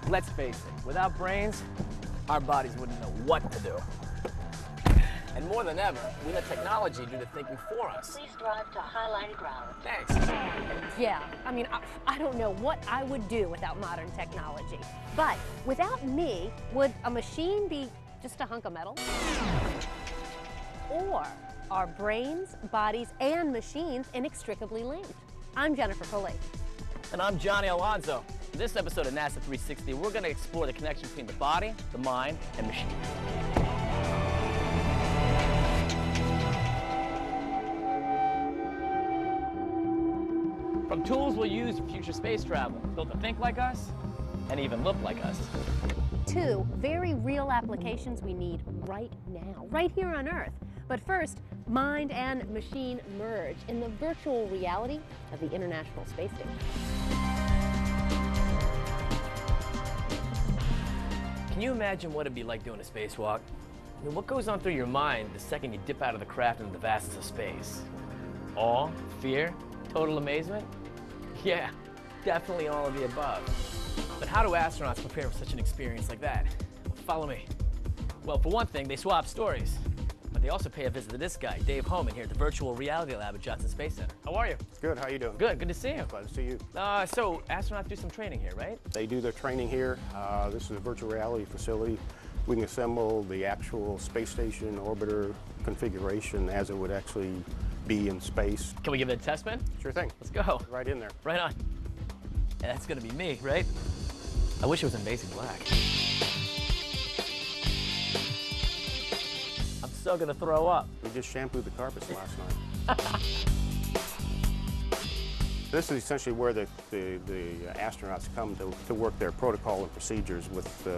Let's face it, without brains, our bodies wouldn't know what to do. And more than ever, we let technology do the thinking for us. Please drive to highlighted route. Thanks. Yeah, I mean, I don't know what I would do without modern technology. But without me, would a machine be just a hunk of metal? Or are brains, bodies, and machines inextricably linked? I'm Jennifer Pulley. And I'm Johnny Alonzo. In this episode of NASA 360, we're going to explore the connection between the body, the mind, and machine. From tools we'll use for future space travel, built to think like us, and even look like us. Two very real applications we need right now, right here on Earth. But first, mind and machine merge in the virtual reality of the International Space Station. Can you imagine what it'd be like doing a spacewalk? I mean, what goes on through your mind the second you dip out of the craft into the vastness of space? Awe, fear, total amazement? Yeah, definitely all of the above. But how do astronauts prepare for such an experience like that? Follow me. Well, for one thing, they swap stories. But they also pay a visit to this guy, Dave Homan, here at the Virtual Reality Lab at Johnson Space Center. How are you? Good, how you doing? Good to see you. Glad to see you. So, astronauts do some training here, right? They do their training here. This is a virtual reality facility. We can assemble the actual space station orbiter configuration as it would actually be in space. Can we give it a test, man? Sure thing. Let's go. Right in there. Right on. And that's gonna be me, right? I wish it was in basic black. I'm so gonna throw up. We just shampooed the carpets last night. This is essentially where the astronauts come to work their protocol and procedures with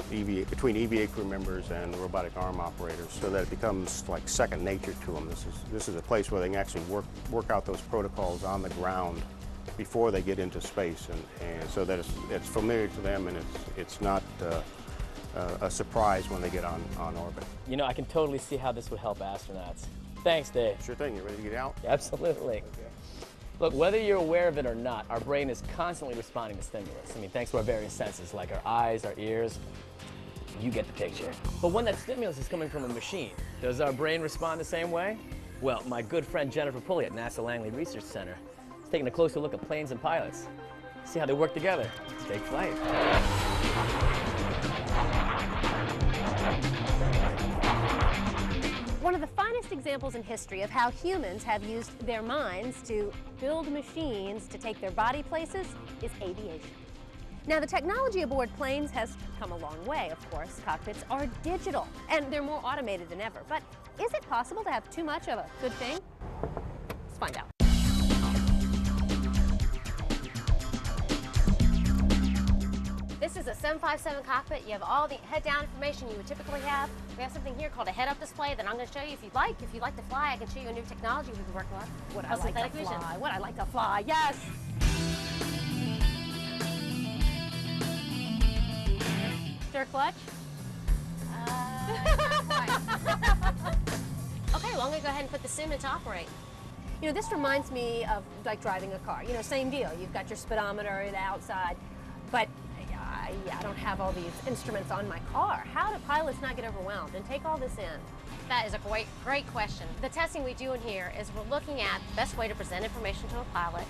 between EVA crew members and the robotic arm operators, so that it becomes like second nature to them. This is a place where they can actually work out those protocols on the ground before they get into space, and so that it's familiar to them, and it's not a surprise when they get on orbit. You know, I can totally see how this would help astronauts. Thanks, Dave. Sure thing. You ready to get out? Absolutely. Okay. Look, whether you're aware of it or not, our brain is constantly responding to stimulus. I mean, thanks to our various senses, like our eyes, our ears. You get the picture. But when that stimulus is coming from a machine, does our brain respond the same way? Well, my good friend Jennifer Pulley at NASA Langley Research Center is taking a closer look at planes and pilots. See how they work together. Take flight. One of the finest examples in history of how humans have used their minds to build machines to take their body places is aviation. Now, the technology aboard planes has come a long way, of course. Cockpits are digital, and they're more automated than ever. But is it possible to have too much of a good thing? Let's find out. This is a 757 cockpit. You have all the head-down information you would typically have. We have something here called a head-up display that I'm going to show you if you'd like. If you'd like to fly, I can show you a new technology we've been working on. Would I like to fly? Would I like to fly? Yes! Stir clutch? Okay, well, I'm going to go ahead and put the sim into operate. You know, this reminds me of like driving a car. You know, same deal. You've got your speedometer at the outside, but I don't have all these instruments on my car. How do pilots not get overwhelmed and take all this in? That is a great question. The testing we do in here is we're looking at the best way to present information to a pilot.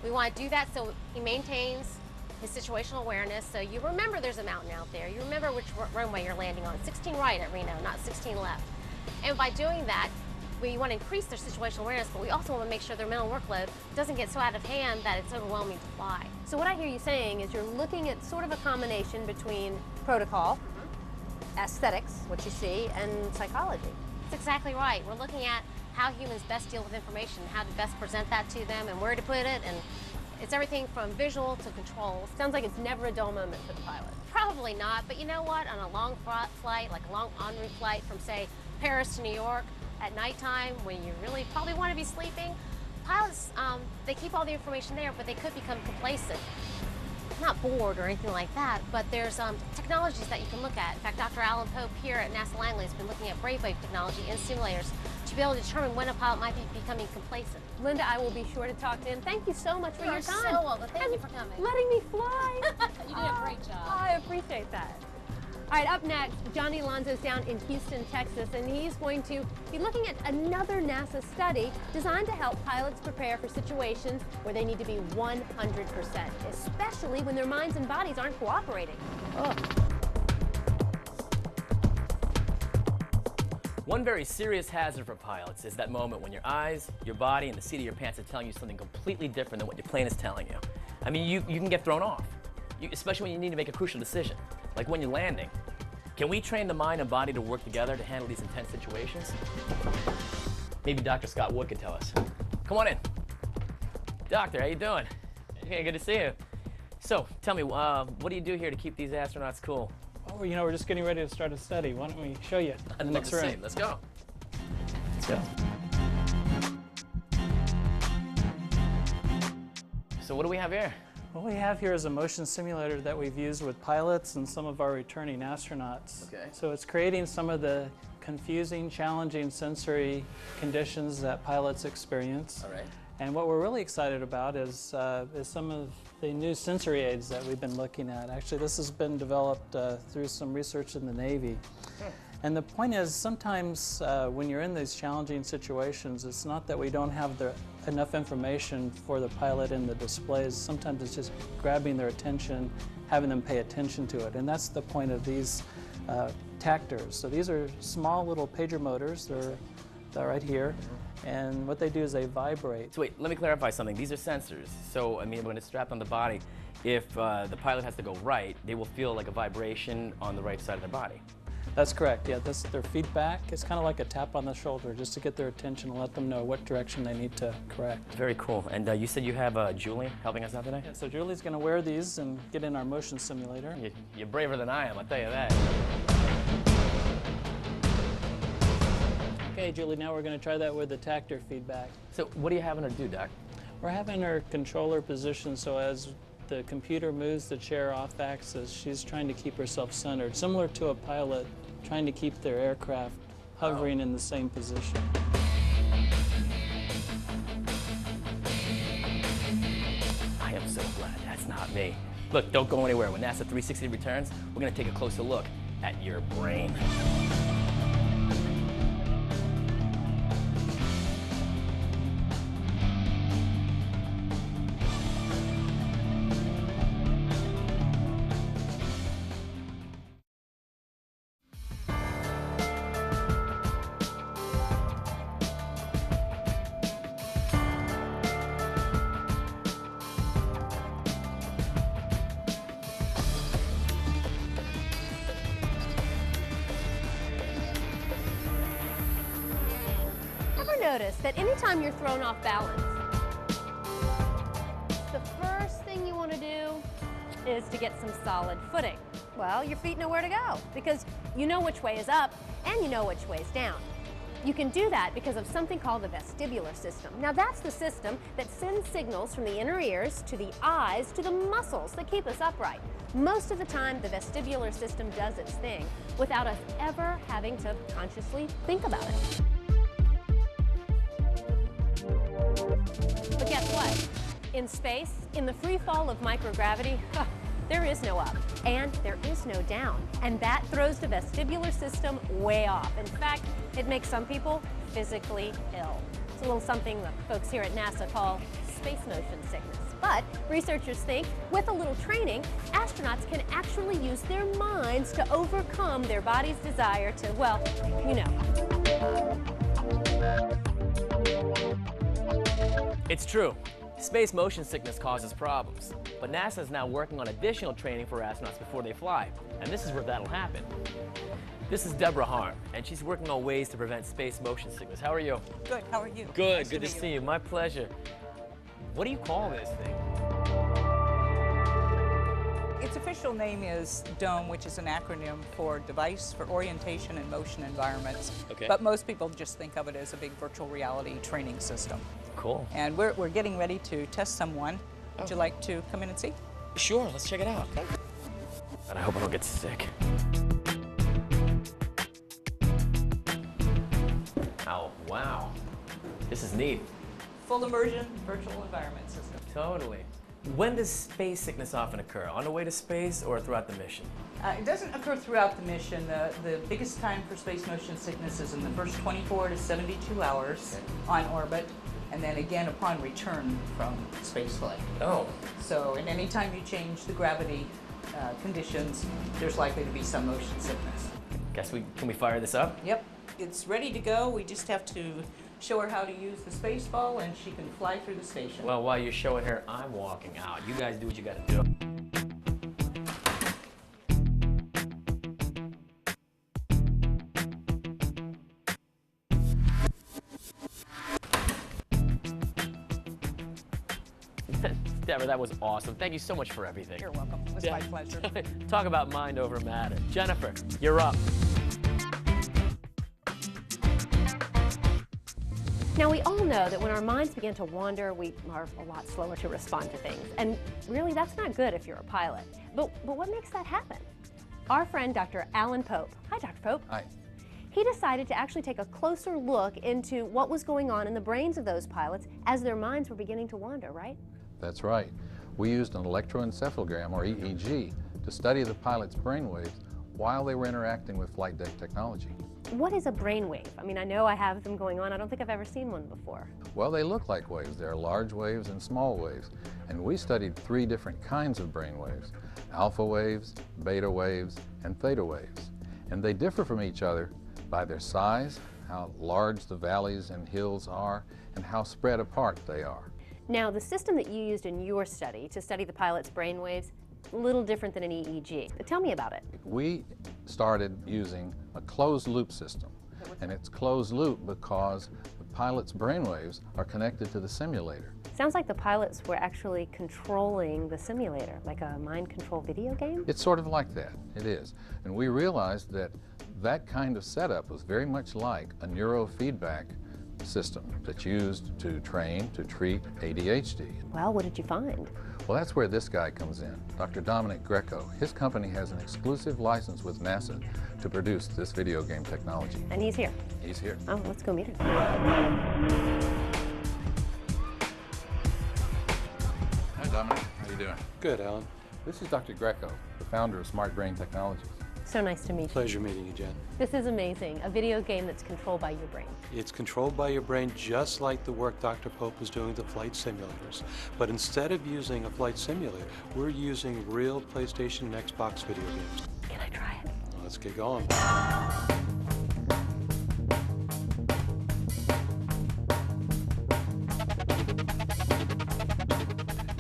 We want to do that so he maintains his situational awareness, so you remember there's a mountain out there. You remember which runway you're landing on. 16 right at Reno, not 16 left. And by doing that, we want to increase their situational awareness, but we also want to make sure their mental workload doesn't get so out of hand that it's overwhelming to fly. So what I hear you saying is you're looking at sort of a combination between protocol, aesthetics, what you see, and psychology. That's exactly right. We're looking at how humans best deal with information, how to best present that to them, and where to put it, and it's everything from visual to controls. Sounds like it's never a dull moment for the pilot. Probably not, but you know what? On a long flight, like a long en route flight from, say, Paris to New York, at nighttime when you really probably want to be sleeping, pilots, they keep all the information there, but they could become complacent. Not bored or anything like that, but there's technologies that you can look at. In fact, Dr. Alan Pope here at NASA Langley has been looking at brainwave technology in simulators to be able to determine when a pilot might be becoming complacent. Linda, I will be sure to talk to him. Thank you so much for You your are time. so welcome. Thank you for coming. Letting me fly. You did a great job. I appreciate that. All right, up next, Johnny Alonzo's down in Houston, Texas, and he's going to be looking at another NASA study designed to help pilots prepare for situations where they need to be 100%, especially when their minds and bodies aren't cooperating. One very serious hazard for pilots is that moment when your eyes, your body, and the seat of your pants are telling you something completely different than what your plane is telling you. I mean, you can get thrown off, especially when you need to make a crucial decision, like when you're landing. Can we train the mind and body to work together to handle these intense situations? Maybe Dr. Scott Wood could tell us. Come on in. Doctor, how you doing? Okay, good to see you. So, tell me, what do you do here to keep these astronauts cool? Oh, you know, we're just getting ready to start a study. Why don't we show you in the next room? Let's go. Let's go. So what do we have here? What we have here is a motion simulator that we've used with pilots and some of our returning astronauts. Okay. So it's creating some of the confusing, challenging sensory conditions that pilots experience. All right. And what we're really excited about is some of the new sensory aids that we've been looking at. Actually, this has been developed through some research in the Navy. And the point is, sometimes when you're in these challenging situations, it's not that we don't have enough information for the pilot in the displays. Sometimes it's just grabbing their attention, having them pay attention to it. And that's the point of these tactors. So these are small little pager motors. They're right here. And what they do is they vibrate. So wait, let me clarify something. These are sensors. So, I mean, when it's strapped on the body, if the pilot has to go right, they will feel like a vibration on the right side of their body. That's correct, yeah. This is their feedback. It's kind of like a tap on the shoulder just to get their attention and let them know what direction they need to correct. Very cool. And you said you have Julie helping us out today? Yeah, so Julie's going to wear these and get in our motion simulator. You're braver than I am, I'll tell you that. Okay, Julie, now we're going to try that with the tactor feedback. So what are you having her do, Doc? We're having her controller position so as the computer moves the chair off axis, she's trying to keep herself centered, similar to a pilot trying to keep their aircraft hovering in the same position. I am so glad that's not me. Look, don't go anywhere. When NASA 360 returns, we're going to take a closer look at your brain. Notice that anytime you're thrown off balance, the first thing you want to do is to get some solid footing. Well, your feet know where to go because you know which way is up and you know which way is down. You can do that because of something called the vestibular system. Now that's the system that sends signals from the inner ears to the eyes to the muscles that keep us upright. Most of the time, the vestibular system does its thing without us ever having to consciously think about it. But guess what? In space, in the free fall of microgravity, there is no up and there is no down. And that throws the vestibular system way off. In fact, it makes some people physically ill. It's a little something that folks here at NASA call space motion sickness. But researchers think with a little training, astronauts can actually use their minds to overcome their body's desire to, well, you know. It's true. Space motion sickness causes problems, but NASA is now working on additional training for astronauts before they fly, and this is where that'll happen. This is Deborah Harm, and she's working on ways to prevent space motion sickness. How are you? Good, how are you? Good, Nice good to meet see you. My pleasure. What do you call this thing? Its official name is DOME, which is an acronym for Device for Orientation and Motion Environments. Okay. But most people just think of it as a big virtual reality training system. Cool. And we're getting ready to test someone. Would you like to come in and see? Sure, let's check it out. Okay. And I hope I don't get sick. Oh, wow. This is neat. Full immersion virtual environment system. Totally. When does space sickness often occur? On the way to space or throughout the mission? It doesn't occur throughout the mission. The biggest time for space motion sickness is in the first 24 to 72 hours on orbit, and then again upon return from spaceflight. Oh. So, and any time you change the gravity conditions, there's likely to be some motion sickness. Can we fire this up? Yep, it's ready to go. We just have to show her how to use the space ball, and she can fly through the station. Well, while you're showing her, I'm walking out. You guys do what you gotta do. Deborah, that was awesome. Thank you so much for everything. You're welcome. It was my pleasure. Talk about mind over matter. Jennifer, you're up. Now, we all know that when our minds begin to wander, we are a lot slower to respond to things. And really, that's not good if you're a pilot. But what makes that happen? Our friend, Dr. Alan Pope. Hi, Dr. Pope. Hi. He decided to actually take a closer look into what was going on in the brains of those pilots as their minds were beginning to wander, right? That's right. We used an electroencephalogram, or EEG, to study the pilot's brainwaves while they were interacting with flight deck technology. What is a brainwave? I mean, I know I have them going on. I don't think I've ever seen one before. Well, they look like waves. There are large waves and small waves. And we studied 3 different kinds of brainwaves: alpha waves, beta waves, and theta waves. And they differ from each other by their size, how large the valleys and hills are, and how spread apart they are. Now, the system that you used in your study to study the pilot's brainwaves, a little different than an EEG. Tell me about it. We started using a closed-loop system. And it's closed loop because the pilot's brainwaves are connected to the simulator. Sounds like the pilots were actually controlling the simulator, like a mind control video game? It's sort of like that. It is. And we realized that that kind of setup was very much like a neurofeedback system that's used to train to treat ADHD. Well, what did you find? Well, that's where this guy comes in, Dr. Dominic Greco. His company has an exclusive license with NASA to produce this video game technology. And he's here. He's here. Oh, let's go meet him. Hi, Dominic. How you doing? Good, Alan. This is Dr. Greco, the founder of Smart Brain Technologies. So nice to meet you. Pleasure meeting you, Jen. This is amazing, a video game that's controlled by your brain. It's controlled by your brain just like the work Dr. Pope was doing with the flight simulators. But instead of using a flight simulator, we're using real PlayStation and Xbox video games. Can I try it? Let's get going.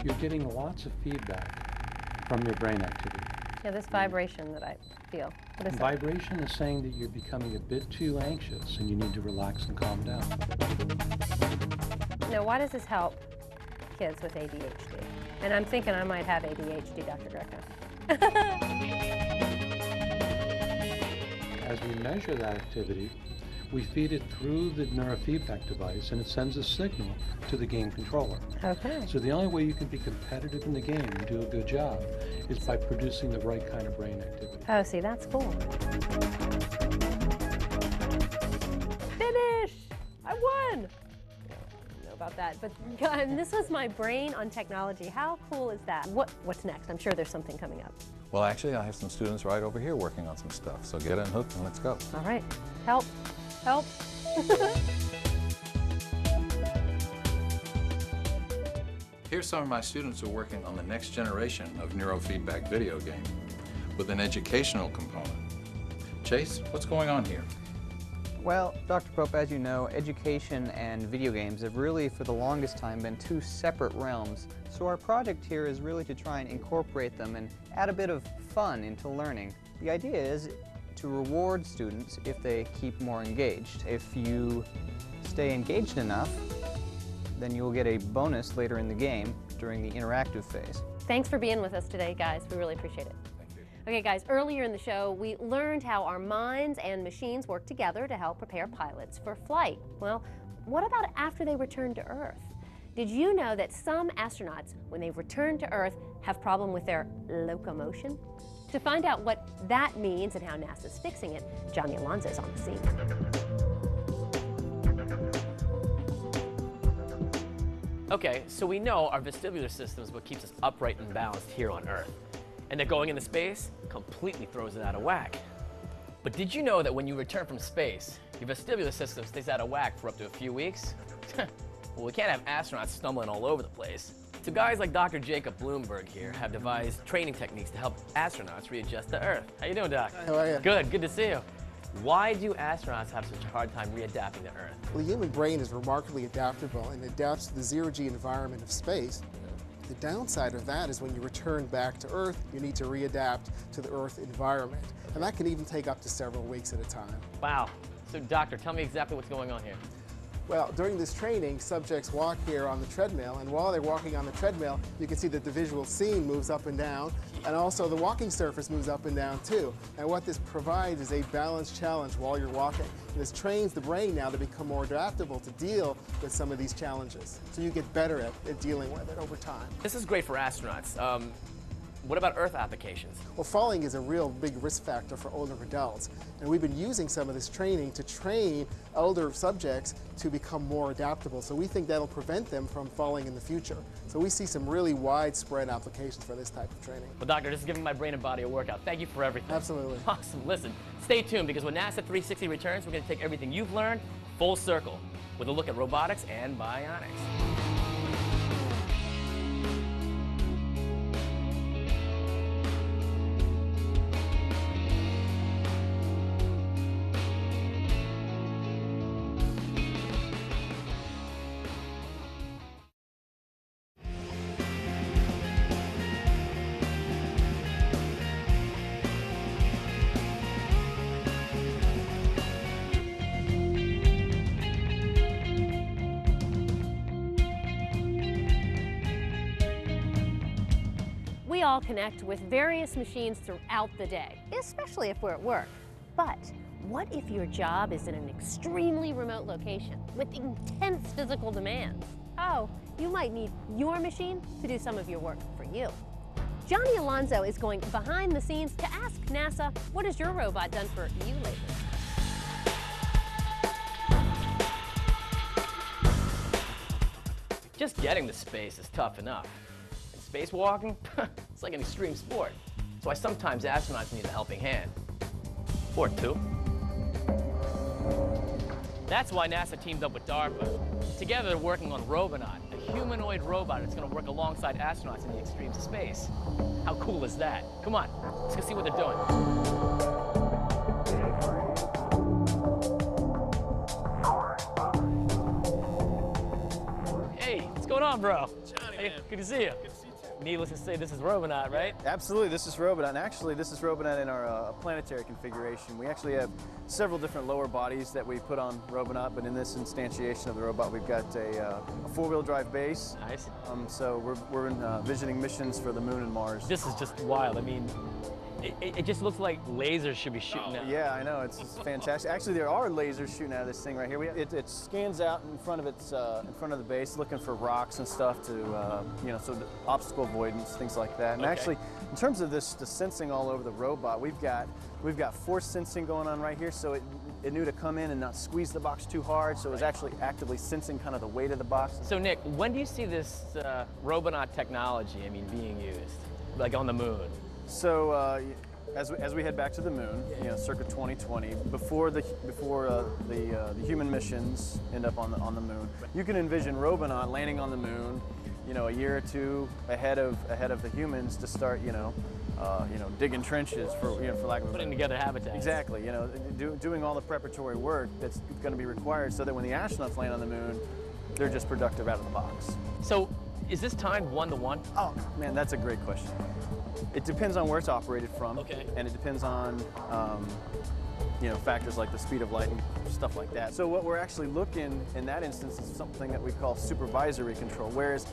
You're getting lots of feedback from your brain activity. Yeah, this vibration that I feel. What is that? Vibration is saying that you're becoming a bit too anxious and you need to relax and calm down. Now, why does this help kids with ADHD? And I'm thinking I might have ADHD, Dr. Greco. As we measure that activity, we feed it through the neurofeedback device and it sends a signal to the game controller. Okay. So the only way you can be competitive in the game and do a good job is by producing the right kind of brain activity. Oh, see, that's cool. Finish! I won! I don't know about that, but and this was my brain on technology. How cool is that? What's next? I'm sure there's something coming up. Well, actually, I have some students right over here working on some stuff. So get unhooked and let's go. All right. Help. Help. Here's some of my students who are working on the next generation of neurofeedback video game with an educational component. Chase, what's going on here? Well, Dr. Pope, as you know, education and video games have really, for the longest time, been 2 separate realms. So our project here is really to try and incorporate them and add a bit of fun into learning. The idea is to reward students if they keep more engaged. If you stay engaged enough, then you'll get a bonus later in the game during the interactive phase. Thanks for being with us today, guys. We really appreciate it. Okay, guys, earlier in the show, we learned how our minds and machines work together to help prepare pilots for flight. Well, what about after they return to Earth? Did you know that some astronauts, when they return to Earth, have problem with their locomotion? To find out what that means and how NASA's fixing it, Johnny Alonzo's on the scene. Okay, so we know our vestibular system is what keeps us upright and balanced here on Earth. And that going into space completely throws it out of whack. But did you know that when you return from space, your vestibular system stays out of whack for up to a few weeks? Well, we can't have astronauts stumbling all over the place. So guys like Dr. Jacob Bloomberg here have devised training techniques to help astronauts readjust to Earth. How you doing, Doc? How are you? Good to see you. Why do astronauts have such a hard time readapting to Earth? Well, the human brain is remarkably adaptable and adapts to the zero-G environment of space. The downside of that is when you return back to Earth, you need to readapt to the Earth environment. And that can even take up to several weeks at a time. Wow. So, Doctor, tell me exactly what's going on here. Well, during this training, subjects walk here on the treadmill, and while they're walking on the treadmill, you can see that the visual scene moves up and down, and also the walking surface moves up and down too. And what this provides is a balanced challenge while you're walking. And this trains the brain now to become more adaptable to deal with some of these challenges. So you get better at dealing with it over time. This is great for astronauts. What about Earth applications? Well, falling is a real big risk factor for older adults, and we've been using some of this training to train older subjects to become more adaptable. So we think that'll prevent them from falling in the future. So we see some really widespread applications for this type of training. Well, Doctor, this is giving my brain and body a workout. Thank you for everything. Absolutely. Awesome. Listen, stay tuned because when NASA 360 returns, we're going to take everything you've learned full circle with a look at robotics and bionics. We all connect with various machines throughout the day, especially if we're at work. But what if your job is in an extremely remote location with intense physical demands? Oh, you might need your machine to do some of your work for you. Johnny Alonso is going behind the scenes to ask NASA, what has your robot done for you lately? Just getting to space is tough enough. And spacewalking, it's like an extreme sport. So I sometimes astronauts need a helping hand. Or two. That's why NASA teamed up with DARPA. Together they're working on Robonaut, a humanoid robot that's going to work alongside astronauts in the extremes of space. How cool is that? Come on, let's go see what they're doing. Hey, what's going on, bro? Johnny, Hey, man. good to see you. Good to see you too. Needless to say, this is Robonaut, right? Absolutely, this is Robonaut. And actually, this is Robonaut in our planetary configuration. We actually have several different lower bodies that we put on Robonaut, but in this instantiation of the robot, we've got a four-wheel drive base. Nice. So we're visiting missions for the Moon and Mars. This is just wild. I mean, it just looks like lasers should be shooting out. Yeah, I know, it's fantastic. Actually, there are lasers shooting out of this thing right here. It scans out in front of the base, looking for rocks and stuff to, so the obstacle avoidance, things like that. And Okay. actually, in terms of the sensing all over the robot, we've got force sensing going on right here. So it knew to come in and not squeeze the box too hard. So it was actually actively sensing kind of the weight of the box. So Nick, when do you see this Robonaut technology, being used, like on the moon? So as we head back to the moon, circa 2020, before the human missions end up on the moon, you can envision Robonaut landing on the moon, a year or two ahead of the humans to start, digging trenches for lack of Putting together habitats. Exactly, doing all the preparatory work that's going to be required so that when the astronauts land on the moon, they're just productive out of the box. So is this timed 1-to-1? Oh man, that's a great question. It depends on where it's operated from, Okay. and it depends on factors like the speed of light and stuff like that. So what we're actually looking in that instance is something that we call supervisory control, whereas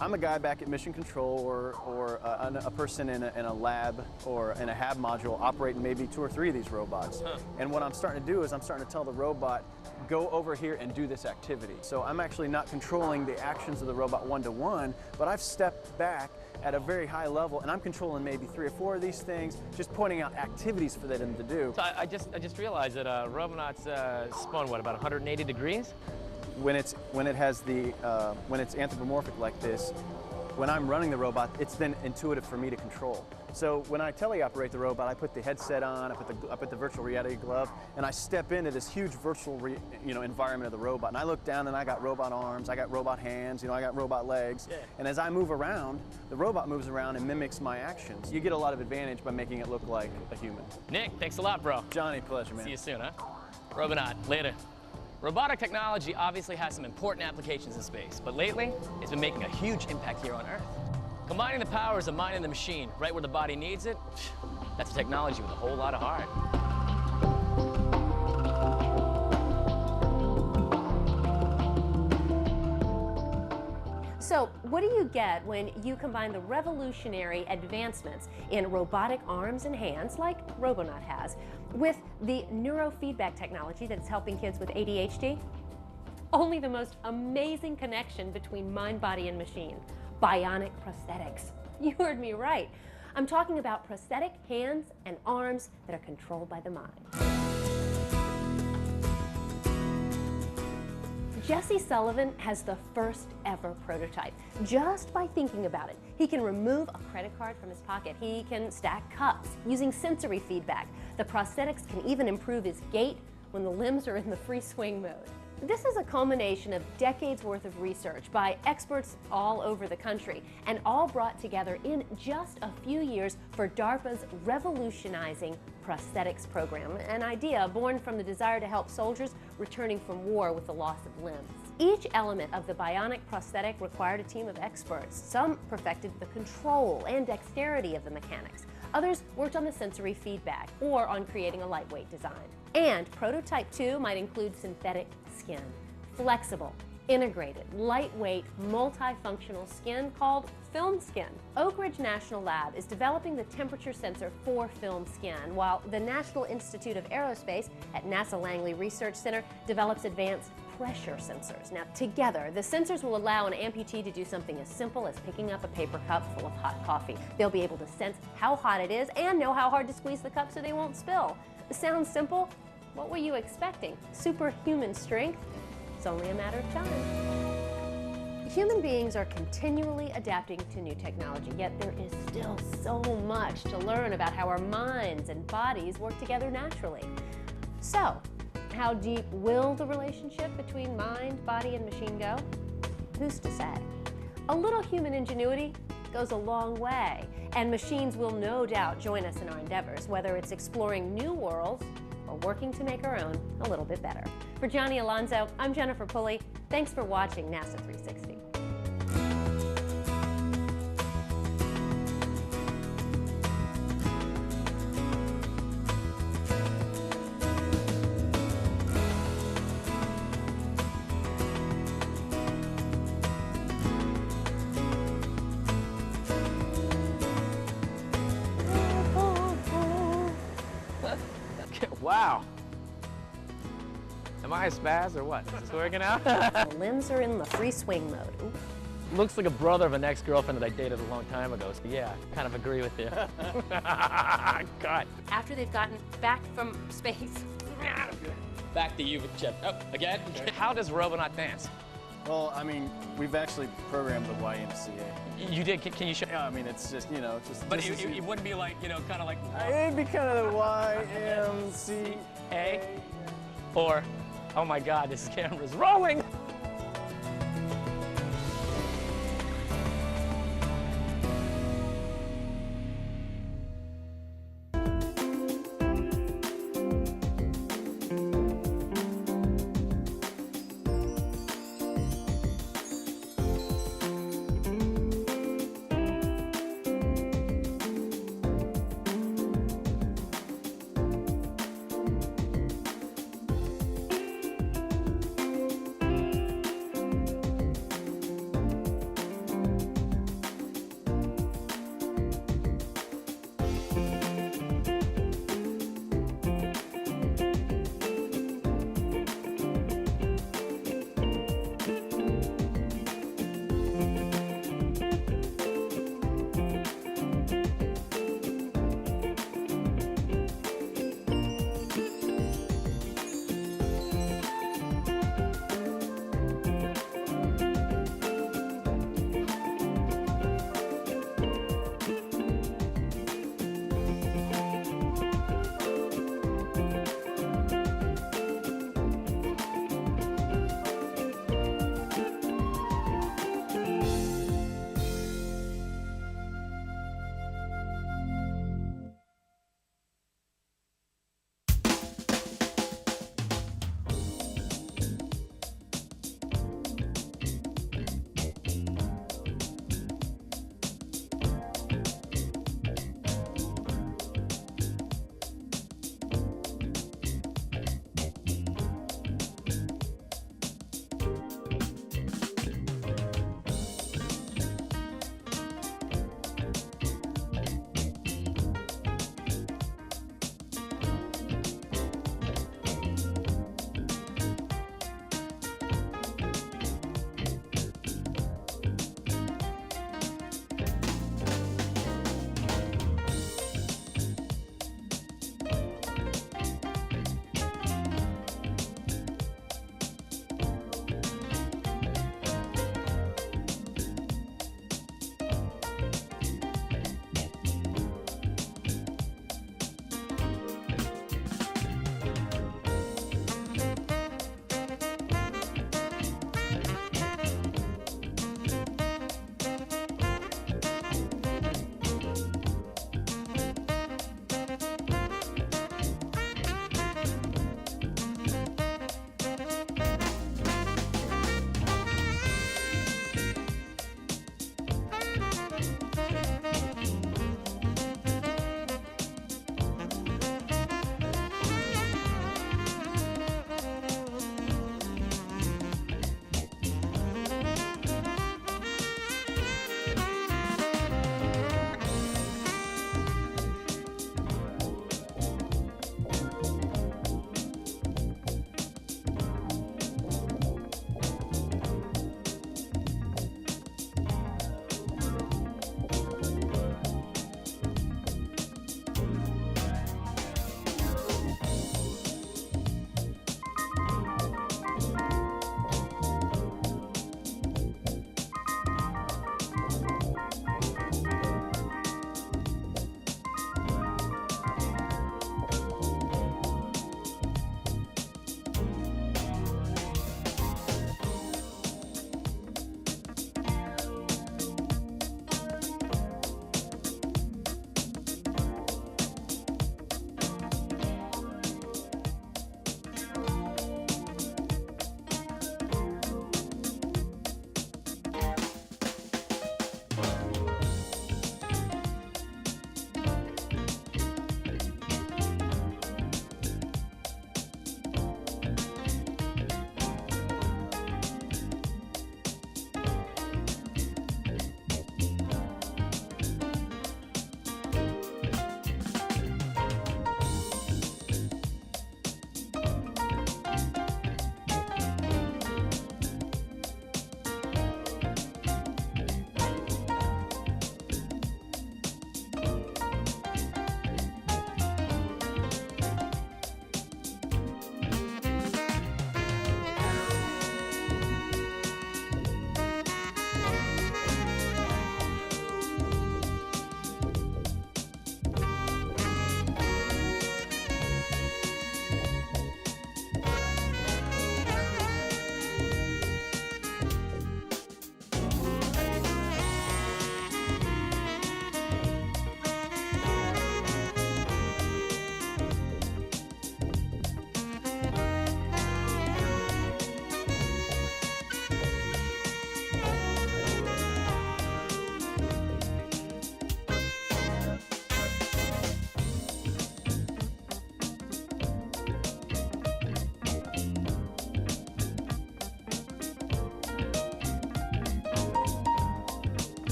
I'm a guy back at mission control or a person in a lab or in a HAB module operating maybe 2 or 3 of these robots. Huh. And what I'm starting to do is I'm starting to tell the robot, go over here and do this activity. So I'm actually not controlling the actions of the robot 1-to-1, but I've stepped back at a very high level and I'm controlling maybe 3 or 4 of these things, just pointing out activities for them to do. So I just realized that Robonaut's spun, what, about 180 degrees? when it's anthropomorphic like this, when I'm running the robot, it's then intuitive for me to control. So when I teleoperate the robot, I put the headset on, I put the virtual reality glove, and I step into this huge virtual environment of the robot. And I look down and I got robot arms, I got robot hands, I got robot legs. Yeah. And as I move around, the robot moves around and mimics my actions. You get a lot of advantage by making it look like a human. Nick, thanks a lot, bro. Johnny, pleasure, man. See you soon, huh? Robonaut, later. Robotic technology obviously has some important applications in space, but lately, it's been making a huge impact here on Earth. Combining the powers of mind and the machine right where the body needs it, that's a technology with a whole lot of heart. So, what do you get when you combine the revolutionary advancements in robotic arms and hands, like Robonaut has, with the neurofeedback technology that's helping kids with ADHD? Only the most amazing connection between mind, body, and machine. Bionic prosthetics. You heard me right. I'm talking about prosthetic hands and arms that are controlled by the mind. Jesse Sullivan has the first ever prototype. Just by thinking about it, he can remove a credit card from his pocket. He can stack cups using sensory feedback. The prosthetics can even improve his gait when the limbs are in the free swing mode. This is a culmination of decades worth of research by experts all over the country, and all brought together in just a few years for DARPA's revolutionizing prosthetics program, an idea born from the desire to help soldiers returning from war with the loss of limbs. Each element of the bionic prosthetic required a team of experts. Some perfected the control and dexterity of the mechanics. Others worked on the sensory feedback or on creating a lightweight design. And prototype 2 might include synthetic skin, flexible, integrated, lightweight, multifunctional skin called film skin. Oak Ridge National Lab is developing the temperature sensor for film skin, while the National Institute of Aerospace at NASA Langley Research Center develops advanced pressure sensors. Now, together, the sensors will allow an amputee to do something as simple as picking up a paper cup full of hot coffee. They'll be able to sense how hot it is and know how hard to squeeze the cup so they won't spill. Sounds simple? What were you expecting? Superhuman strength? It's only a matter of time. Human beings are continually adapting to new technology, yet there is still so much to learn about how our minds and bodies work together naturally. So, how deep will the relationship between mind, body, and machine go? Who's to say? A little human ingenuity goes a long way, and machines will no doubt join us in our endeavors, whether it's exploring new worlds or working to make our own a little bit better. For Johnny Alonso, I'm Jennifer Pulley. Thanks for watching NASA 360. Wow. Am I a spaz or what? Is this working out? The limbs are in the free swing mode. Ooh. Looks like a brother of an ex-girlfriend that I dated a long time ago, so yeah, kind of agree with you. God. After they've gotten back from space. Back to you, Jeff. Oh, again? How does Robonaut dance? Well, I mean, we've actually programmed the YMCA. You did? Can you show? Yeah, I mean, it's just, But it wouldn't be like, kind of like... It'd be kind of the YMCA. Or, oh my God, this camera's rolling!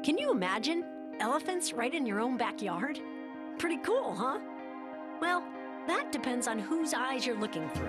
Can you imagine elephants right in your own backyard? Pretty cool, huh? Well, that depends on whose eyes you're looking through.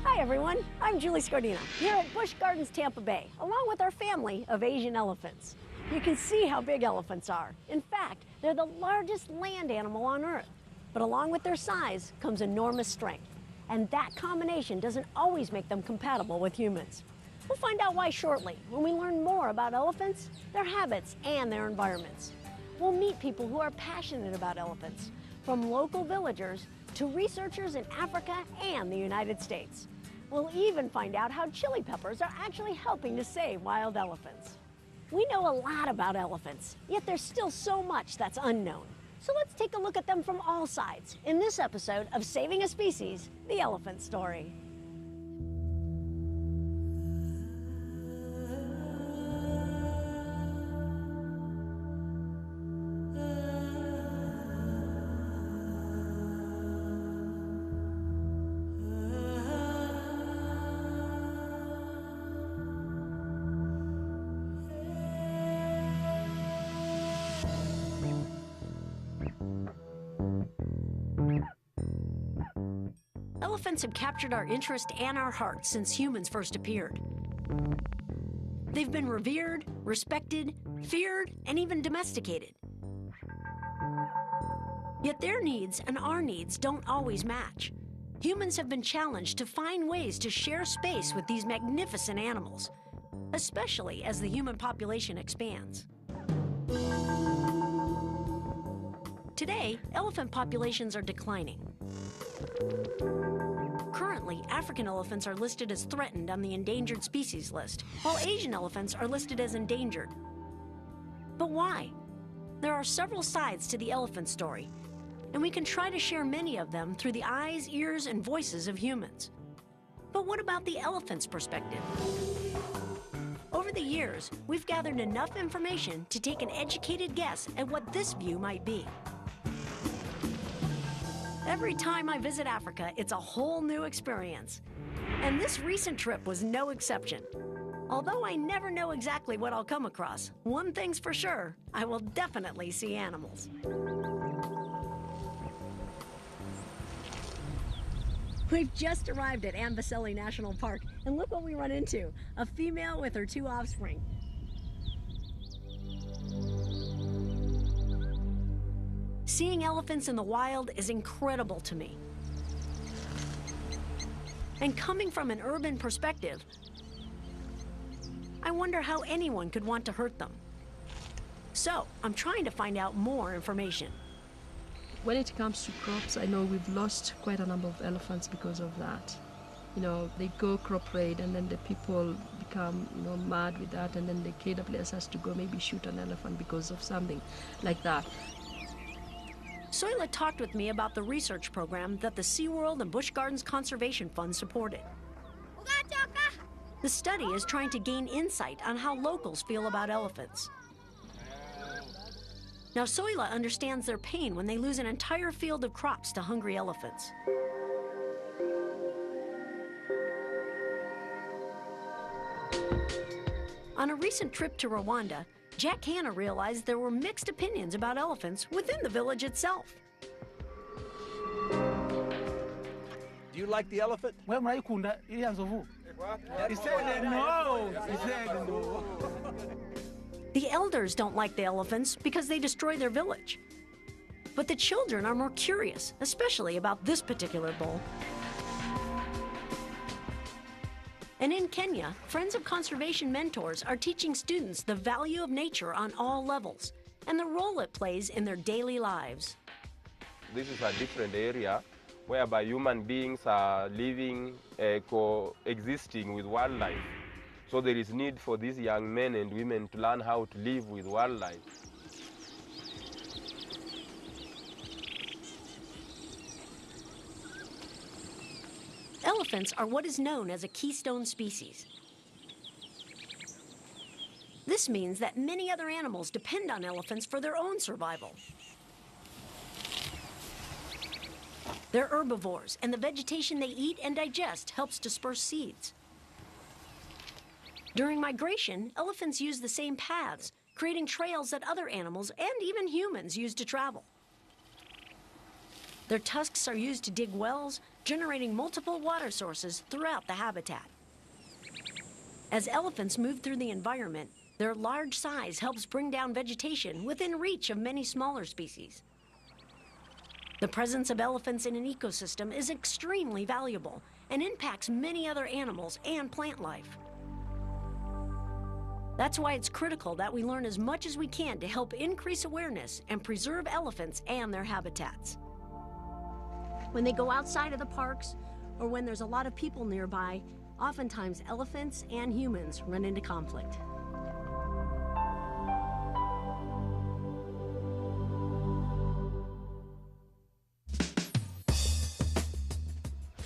Hi everyone, I'm Julie Scardina here at Busch Gardens, Tampa Bay, along with our family of Asian elephants. You can see how big elephants are. In fact, they're the largest land animal on Earth. But along with their size comes enormous strength. And that combination doesn't always make them compatible with humans. We'll find out why shortly when we learn more about elephants, their habits, and their environments. We'll meet people who are passionate about elephants, from local villagers to researchers in Africa and the United States. We'll even find out how chili peppers are actually helping to save wild elephants. We know a lot about elephants, yet there's still so much that's unknown. So let's take a look at them from all sides in this episode of Saving a Species, the Elephant Story. Elephants have captured our interest and our hearts since humans first appeared. They've been revered, respected, feared, and even domesticated. Yet their needs and our needs don't always match. Humans have been challenged to find ways to share space with these magnificent animals, especially as the human population expands. Today, elephant populations are declining. Currently, African elephants are listed as threatened on the endangered species list, while Asian elephants are listed as endangered. But why? There are several sides to the elephant story, and we can try to share many of them through the eyes, ears, and voices of humans. But what about the elephant's perspective? Over the years, we've gathered enough information to take an educated guess at what this view might be. Every time I visit Africa, it's a whole new experience. And this recent trip was no exception. Although I never know exactly what I'll come across, one thing's for sure, I will definitely see animals. We've just arrived at Amboseli National Park, and look what we run into, a female with her 2 offspring. Seeing elephants in the wild is incredible to me. And coming from an urban perspective, I wonder how anyone could want to hurt them. So, I'm trying to find out more information. When it comes to crops, I know we've lost quite a number of elephants because of that. You know, they go crop raid and then the people become, mad with that, and then the KWS has to go maybe shoot an elephant because of something like that. Soila talked with me about the research program that the SeaWorld and Busch Gardens Conservation Fund supported. The study is trying to gain insight on how locals feel about elephants. Now, Soila understands their pain when they lose an entire field of crops to hungry elephants. On a recent trip to Rwanda, Jack Hanna realized there were mixed opinions about elephants within the village itself. Do you like the elephant? He said no. He said no. The elders don't like the elephants because they destroy their village. But the children are more curious, especially about this particular bull. And in Kenya, Friends of Conservation mentors are teaching students the value of nature on all levels and the role it plays in their daily lives. This is a different area whereby human beings are living, coexisting with wildlife. So there is need for these young men and women to learn how to live with wildlife. Elephants are what is known as a keystone species. This means that many other animals depend on elephants for their own survival. They're herbivores, and the vegetation they eat and digest helps disperse seeds. During migration, elephants use the same paths, creating trails that other animals and even humans use to travel. Their tusks are used to dig wells, generating multiple water sources throughout the habitat. As elephants move through the environment, their large size helps bring down vegetation within reach of many smaller species. The presence of elephants in an ecosystem is extremely valuable and impacts many other animals and plant life. That's why it's critical that we learn as much as we can to help increase awareness and preserve elephants and their habitats. When they go outside of the parks or when there's a lot of people nearby, oftentimes elephants and humans run into conflict.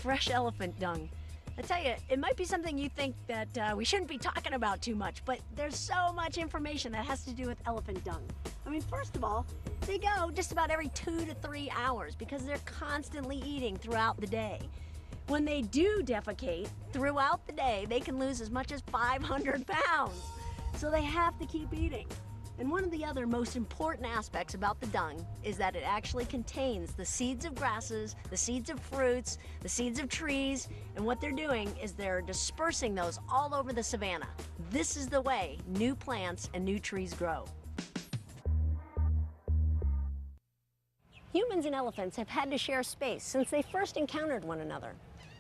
Fresh elephant dung. I tell you, it might be something you think that we shouldn't be talking about too much, but there's so much information that has to do with elephant dung. I mean, first of all, they go just about every 2 to 3 hours because they're constantly eating throughout the day. When they do defecate throughout the day, they can lose as much as 500 pounds. So they have to keep eating. And one of the other most important aspects about the dung is that it actually contains the seeds of grasses, the seeds of fruits, the seeds of trees, and what they're doing is they're dispersing those all over the savanna. This is the way new plants and new trees grow. Humans and elephants have had to share space since they first encountered one another.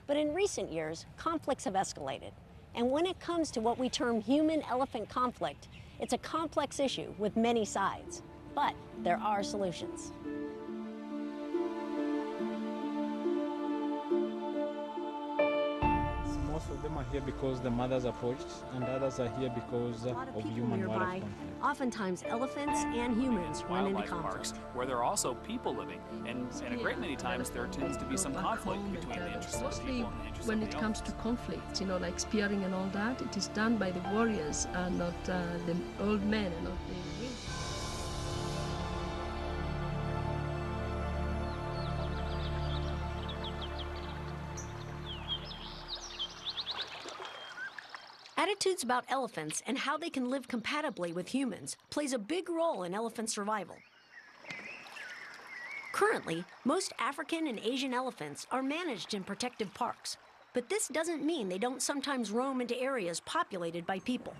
But in recent years, conflicts have escalated. And when it comes to what we term human-elephant conflict, it's a complex issue with many sides, but there are solutions. Most of them are here because the mothers are poached, and others are here because of human wildlife conflict. Oftentimes, elephants and humans run into Wildlife conflict. parks where there are also people living, and a great many times there tends to be some conflict between the interests of the Mostly people and the interests when of it the comes to conflict, you know, like spearing and all that, it is done by the warriors and not the old men and not the women. Attitudes about elephants and how they can live compatibly with humans plays a big role in elephant survival. Currently, most African and Asian elephants are managed in protective parks, but this doesn't mean they don't sometimes roam into areas populated by people.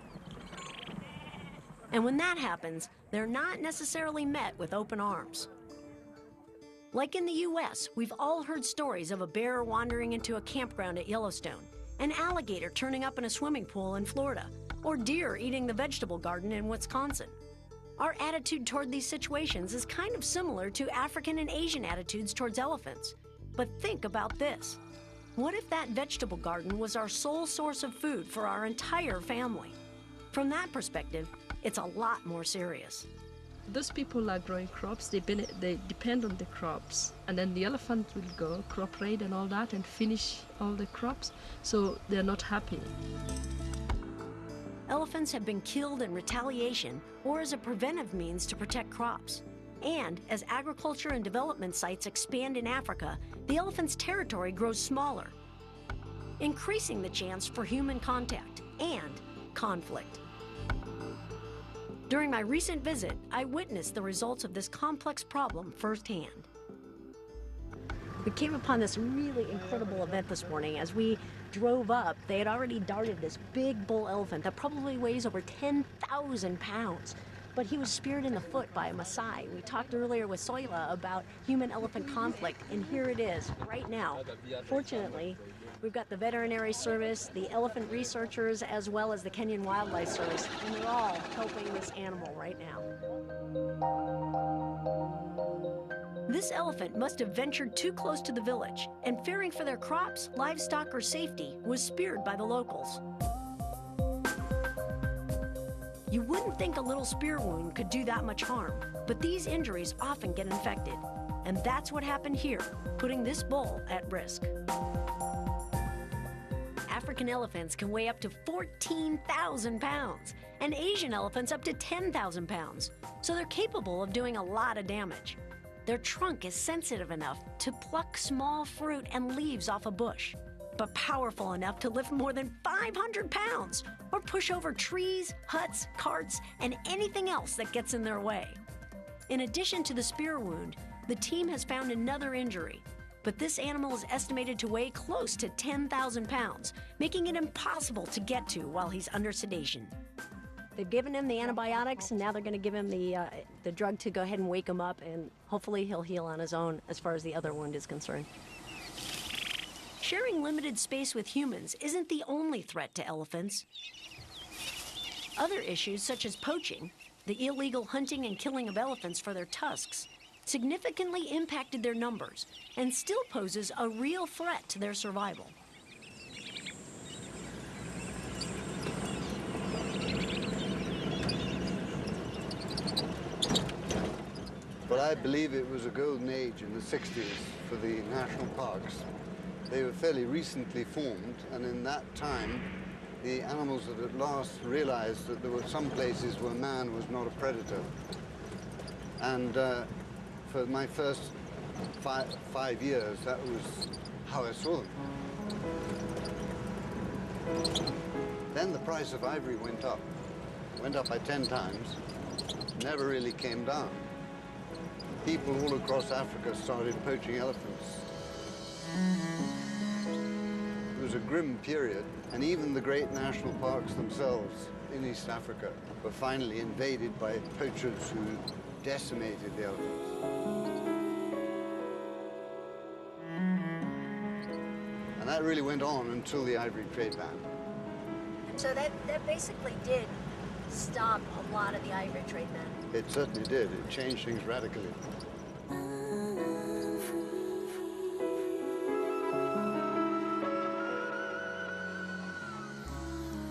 And when that happens, they're not necessarily met with open arms. Like in the US, we've all heard stories of a bear wandering into a campground at Yellowstone, an alligator turning up in a swimming pool in Florida, or deer eating the vegetable garden in Wisconsin. Our attitude toward these situations is kind of similar to African and Asian attitudes towards elephants. But think about this. What if that vegetable garden was our sole source of food for our entire family? From that perspective, it's a lot more serious. Those people are growing crops, they depend on the crops, and then the elephant will go crop raid and all that and finish all the crops, so they're not happy. Elephants have been killed in retaliation or as a preventive means to protect crops. And as agriculture and development sites expand in Africa, the elephant's territory grows smaller, increasing the chance for human contact and conflict. During my recent visit, I witnessed the results of this complex problem firsthand. We came upon this really incredible event this morning. As we drove up, they had already darted this big bull elephant that probably weighs over 10,000 pounds. But he was speared in the foot by a Maasai. We talked earlier with Soila about human-elephant conflict, and here it is right now. Fortunately, we've got the veterinary service, the elephant researchers, as well as the Kenyan Wildlife Service, and they're all helping this animal right now. This elephant must have ventured too close to the village, and fearing for their crops, livestock, or safety, was speared by the locals. You wouldn't think a little spear wound could do that much harm, but these injuries often get infected. And that's what happened here, putting this bull at risk. African elephants can weigh up to 14,000 pounds, and Asian elephants up to 10,000 pounds, so they're capable of doing a lot of damage. Their trunk is sensitive enough to pluck small fruit and leaves off a bush, but powerful enough to lift more than 500 pounds or push over trees, huts, carts, and anything else that gets in their way. In addition to the spear wound, the team has found another injury, but this animal is estimated to weigh close to 10,000 pounds, making it impossible to get to while he's under sedation. They've given him the antibiotics, and now they're going to give him the drug to go ahead and wake him up, and hopefully he'll heal on his own as far as the other wound is concerned. Sharing limited space with humans isn't the only threat to elephants. Other issues, such as poaching, the illegal hunting and killing of elephants for their tusks, significantly impacted their numbers and still poses a real threat to their survival. But I believe it was a golden age in the 60s for the national parks. They were fairly recently formed, and in that time, the animals had at last realized that there were some places where man was not a predator. And for my first five years, that was how I saw them. Then the price of ivory went up by 10 times, never really came down. People all across Africa started poaching elephants. It was a grim period, and even the great national parks themselves in East Africa were finally invaded by poachers who decimated the elephants. And that really went on until the ivory trade ban. So that basically did stop a lot of the ivory trade then. It certainly did. It changed things radically.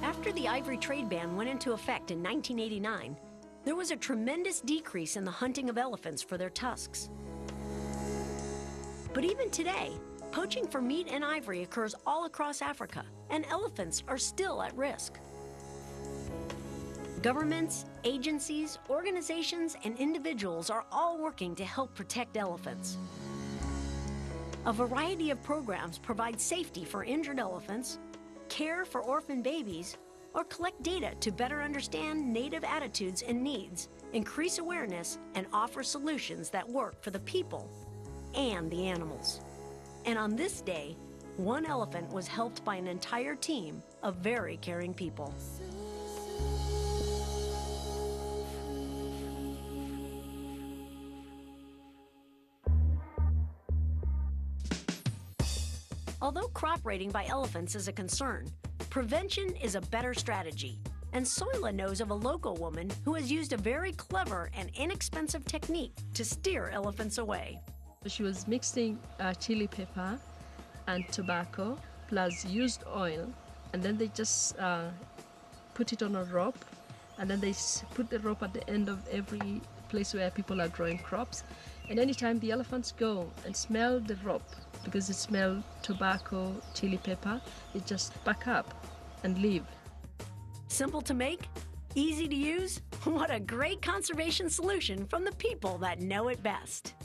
After the ivory trade ban went into effect in 1989, there was a tremendous decrease in the hunting of elephants for their tusks. But even today, poaching for meat and ivory occurs all across Africa, and elephants are still at risk. Governments, agencies, organizations, and individuals are all working to help protect elephants. A variety of programs provide safety for injured elephants, care for orphan babies, or collect data to better understand native attitudes and needs, increase awareness, and offer solutions that work for the people and the animals. And on this day, one elephant was helped by an entire team of very caring people. Although crop raiding by elephants is a concern, prevention is a better strategy. And Soila knows of a local woman who has used a very clever and inexpensive technique to steer elephants away. She was mixing chili pepper and tobacco plus used oil, and then they just put it on a rope, and then they put the rope at the end of every place where people are growing crops. And anytime the elephants go and smell the rope, because it smells tobacco, chili pepper, they just back up and leave. Simple to make, easy to use. What a great conservation solution from the people that know it best.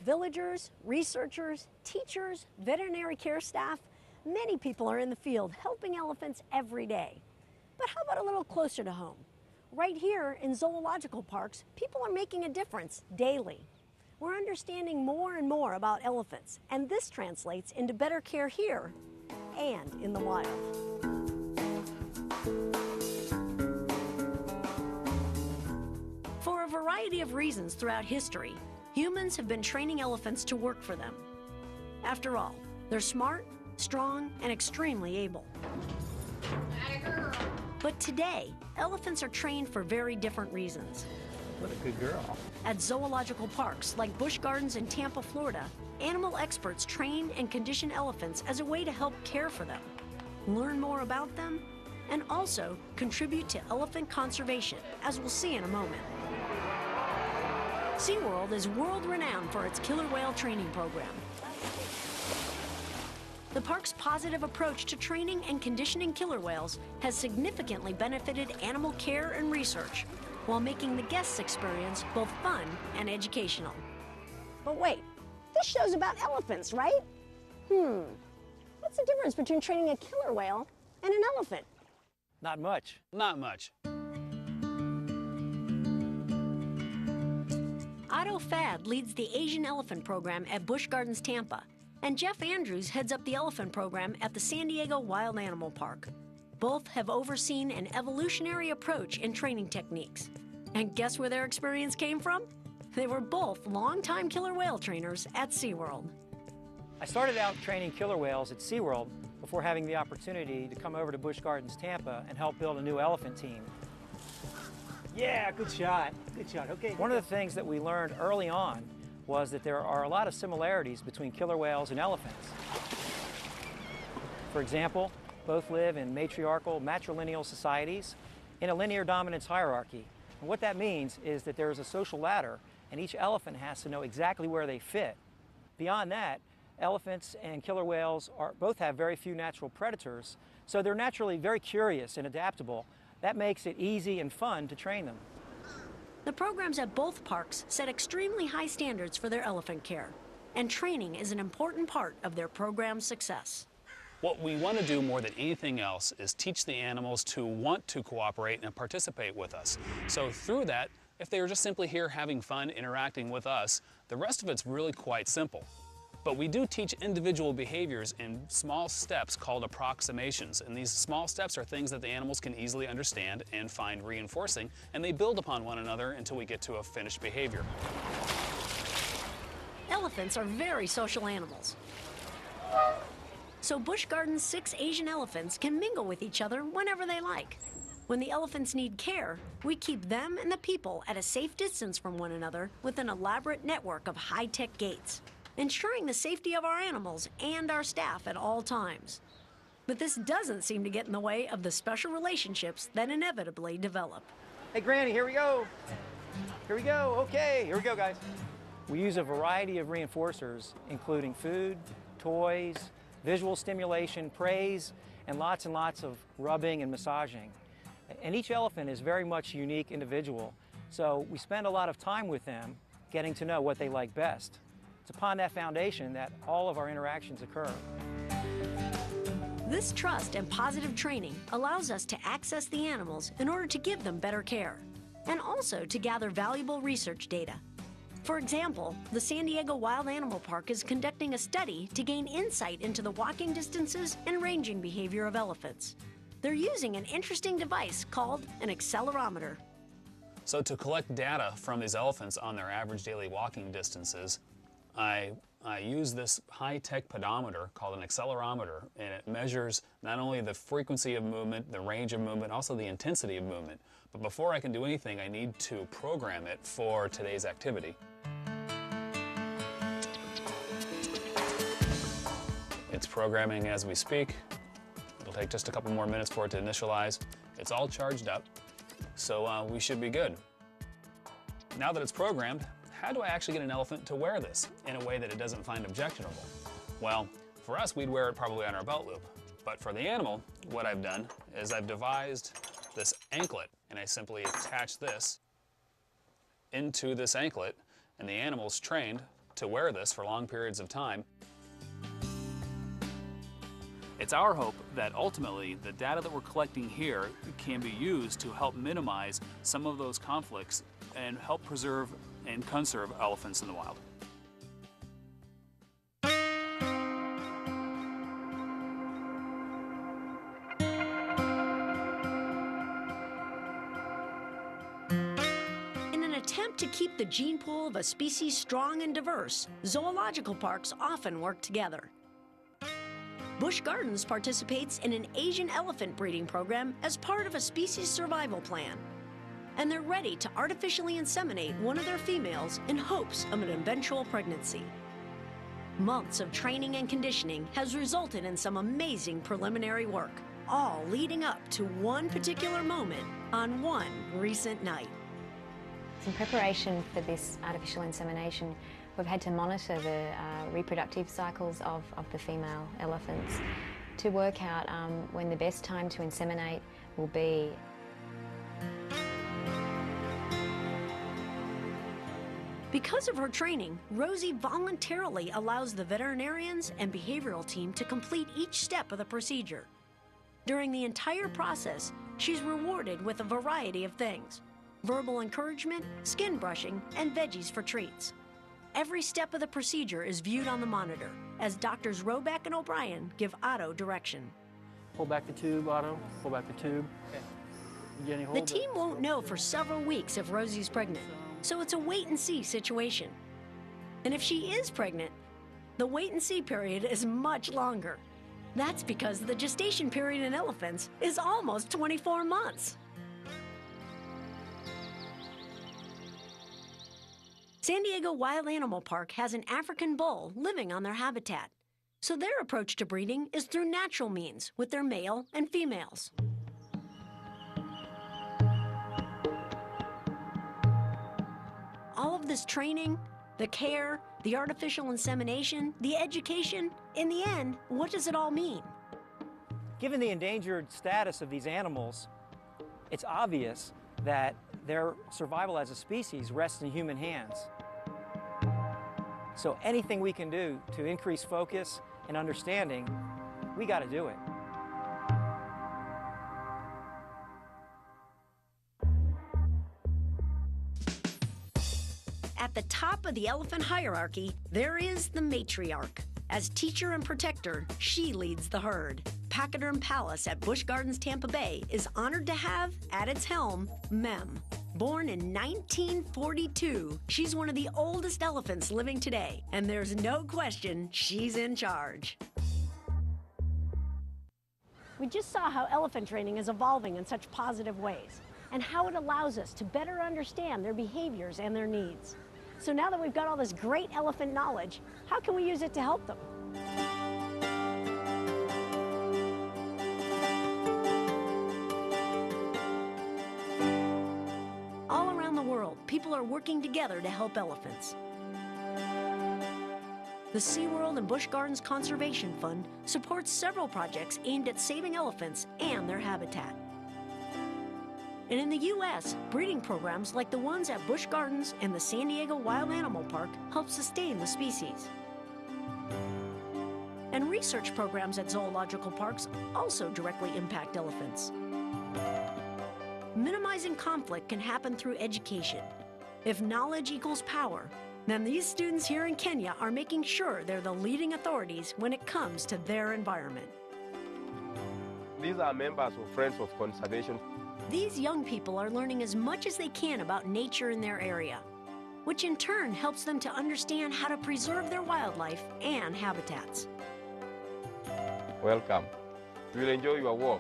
Villagers, researchers, teachers, veterinary care staff, many people are in the field helping elephants every day. But how about a little closer to home? Right here in zoological parks, people are making a difference daily. We're understanding more and more about elephants, and this translates into better care here and in the wild. For a variety of reasons throughout history, humans have been training elephants to work for them. After all, they're smart, strong, and extremely able. But today, elephants are trained for very different reasons. What a good girl. At zoological parks like Busch Gardens in Tampa, Florida, animal experts train and condition elephants as a way to help care for them, learn more about them, and also contribute to elephant conservation, as we'll see in a moment. SeaWorld is world-renowned for its killer whale training program. The park's positive approach to training and conditioning killer whales has significantly benefited animal care and research, while making the guests' experience both fun and educational. But wait, this show's about elephants, right? What's the difference between training a killer whale and an elephant? Not much. Not much. Otto Fad leads the Asian Elephant Program at Busch Gardens, Tampa, and Jeff Andrews heads up the Elephant Program at the San Diego Wild Animal Park. Both have overseen an evolutionary approach in training techniques. And guess where their experience came from? They were both longtime killer whale trainers at SeaWorld. I started out training killer whales at SeaWorld before having the opportunity to come over to Busch Gardens, Tampa and help build a new elephant team. Yeah, good shot. Good shot. Okay. One of the things that we learned early on was that there are a lot of similarities between killer whales and elephants. For example, both live in matriarchal, matrilineal societies in a linear dominance hierarchy. And what that means is that there is a social ladder, and each elephant has to know exactly where they fit. Beyond that, elephants and killer whales both have very few natural predators, so they're naturally very curious and adaptable. That makes it easy and fun to train them. The programs at both parks set extremely high standards for their elephant care, and training is an important part of their program's success. What we want to do more than anything else is teach the animals to want to cooperate and participate with us. So through that, if they are just simply here having fun, interacting with us, the rest of it's really quite simple. But we do teach individual behaviors in small steps called approximations. And these small steps are things that the animals can easily understand and find reinforcing, and they build upon one another until we get to a finished behavior. Elephants are very social animals. So Busch Gardens' 6 Asian elephants can mingle with each other whenever they like. When the elephants need care, we keep them and the people at a safe distance from one another with an elaborate network of high-tech gates, ensuring the safety of our animals and our staff at all times. But this doesn't seem to get in the way of the special relationships that inevitably develop. Hey, Granny, here we go. Here we go. Okay, here we go, guys. We use a variety of reinforcers, including food, toys, visual stimulation, praise, and lots of rubbing and massaging. And each elephant is very much a unique individual, so we spend a lot of time with them getting to know what they like best. It's upon that foundation that all of our interactions occur. This trust and positive training allows us to access the animals in order to give them better care, and also to gather valuable research data. For example, the San Diego Wild Animal Park is conducting a study to gain insight into the walking distances and ranging behavior of elephants. They're using an interesting device called an accelerometer. So to collect data from these elephants on their average daily walking distances, I use this high-tech pedometer called an accelerometer, and it measures not only the frequency of movement, the range of movement, also the intensity of movement. But before I can do anything, I need to program it for today's activity. It's programming as we speak. It'll take just a couple more minutes for it to initialize. It's all charged up, so we should be good. Now that it's programmed, how do I actually get an elephant to wear this in a way that it doesn't find objectionable? Well, for us, we'd wear it probably on our belt loop. But for the animal, what I've done is I've devised this anklet, and I simply attach this into this anklet, and the animal's trained to wear this for long periods of time. It's our hope that ultimately the data that we're collecting here can be used to help minimize some of those conflicts and help preserve and conserve elephants in the wild. In an attempt to keep the gene pool of a species strong and diverse, zoological parks often work together. Busch Gardens participates in an Asian elephant breeding program as part of a species survival plan. And they're ready to artificially inseminate one of their females in hopes of an eventual pregnancy. Months of training and conditioning has resulted in some amazing preliminary work, all leading up to one particular moment on one recent night. In preparation for this artificial insemination, We've had to monitor the reproductive cycles of the female elephants to work out when the best time to inseminate will be. Because of her training, Rosie voluntarily allows the veterinarians and behavioral team to complete each step of the procedure. During the entire process, she's rewarded with a variety of things: verbal encouragement, skin brushing, and veggies for treats. Every step of the procedure is viewed on the monitor as Doctors Roback and O'Brien give Otto direction. Pull back the tube, Otto. Pull back the tube. Okay. Jenny, hold The team won't know for several weeks if Rosie's pregnant, so it's a wait-and-see situation. And if she is pregnant, the wait-and-see period is much longer. That's because the gestation period in elephants is almost 24 months. San Diego Wild Animal Park has an African bull living on their habitat, so their approach to breeding is through natural means with their male and females. All of this training, the care, the artificial insemination, the education, in the end, what does it all mean? Given the endangered status of these animals, it's obvious that their survival as a species rests in human hands. So anything we can do to increase focus and understanding, we got to do it. At the top of the elephant hierarchy, there is the matriarch. As teacher and protector, she leads the herd. Pachyderm Palace at Busch Gardens, Tampa Bay is honored to have, at its helm, Mem. Born in 1942, she's one of the oldest elephants living today, and there's no question she's in charge. We just saw how elephant training is evolving in such positive ways, and how it allows us to better understand their behaviors and their needs. So now that we've got all this great elephant knowledge, how can we use it to help them? All around the world, people are working together to help elephants. The SeaWorld and Busch Gardens Conservation Fund supports several projects aimed at saving elephants and their habitat. And in the U.S., breeding programs like the ones at Busch Gardens and the San Diego Wild Animal Park help sustain the species. And research programs at zoological parks also directly impact elephants. Minimizing conflict can happen through education. If knowledge equals power, then these students here in Kenya are making sure they're the leading authorities when it comes to their environment. These are members of Friends of Conservation. These young people are learning as much as they can about nature in their area, which in turn helps them to understand how to preserve their wildlife and habitats. Welcome. We'll enjoy your walk.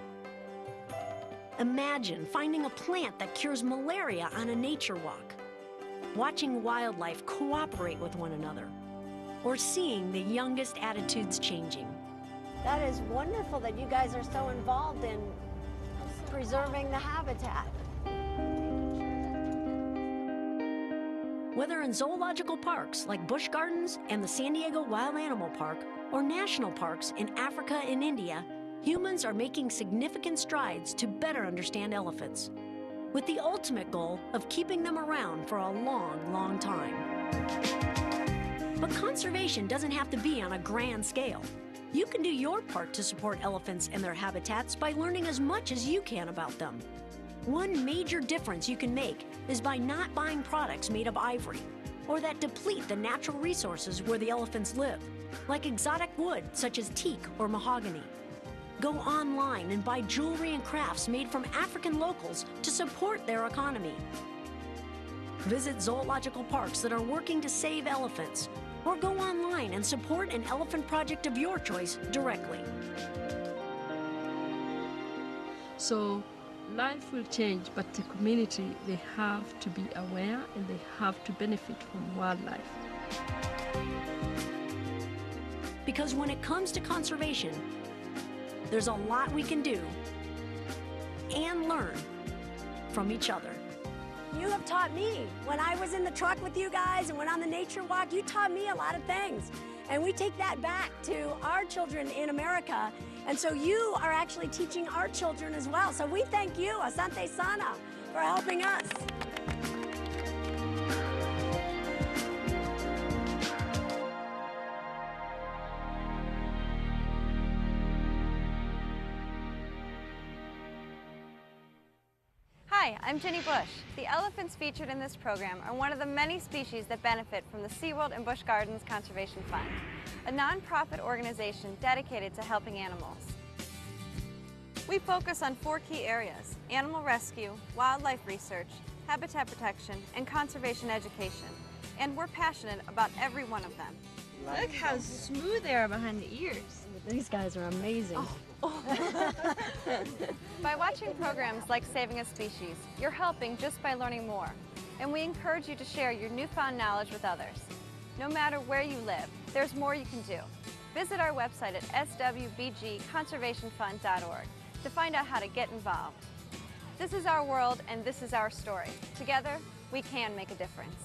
Imagine finding a plant that cures malaria on a nature walk, watching wildlife cooperate with one another, or seeing the youngest attitudes changing. That is wonderful that you guys are so involved in preserving the habitat. Whether in zoological parks like Busch Gardens and the San Diego Wild Animal Park, or national parks in Africa and India, humans are making significant strides to better understand elephants, with the ultimate goal of keeping them around for a long, long time. But conservation doesn't have to be on a grand scale. You can do your part to support elephants and their habitats by learning as much as you can about them. One major difference you can make is by not buying products made of ivory or that deplete the natural resources where the elephants live, like exotic wood such as teak or mahogany. Go online and buy jewelry and crafts made from African locals to support their economy. Visit zoological parks that are working to save elephants, or go online and support an elephant project of your choice directly. So life will change, but the community, they have to be aware and they have to benefit from wildlife. Because when it comes to conservation, there's a lot we can do and learn from each other. You have taught me. When I was in the truck with you guys and went on the nature walk, you taught me a lot of things. And we take that back to our children in America. And so you are actually teaching our children as well. So we thank you, Asante Sana, for helping us. Hi, I'm Jenny Bush. The elephants featured in this program are one of the many species that benefit from the SeaWorld and Busch Gardens Conservation Fund, a nonprofit organization dedicated to helping animals. We focus on 4 key areas: animal rescue, wildlife research, habitat protection, and conservation education. And we're passionate about every one of them. Look how smooth they are behind the ears. These guys are amazing. By watching programs like Saving a Species, you're helping just by learning more. And we encourage you to share your newfound knowledge with others. No matter where you live, there's more you can do. Visit our website at swbgconservationfund.org to find out how to get involved. This is our world and this is our story. Together, we can make a difference.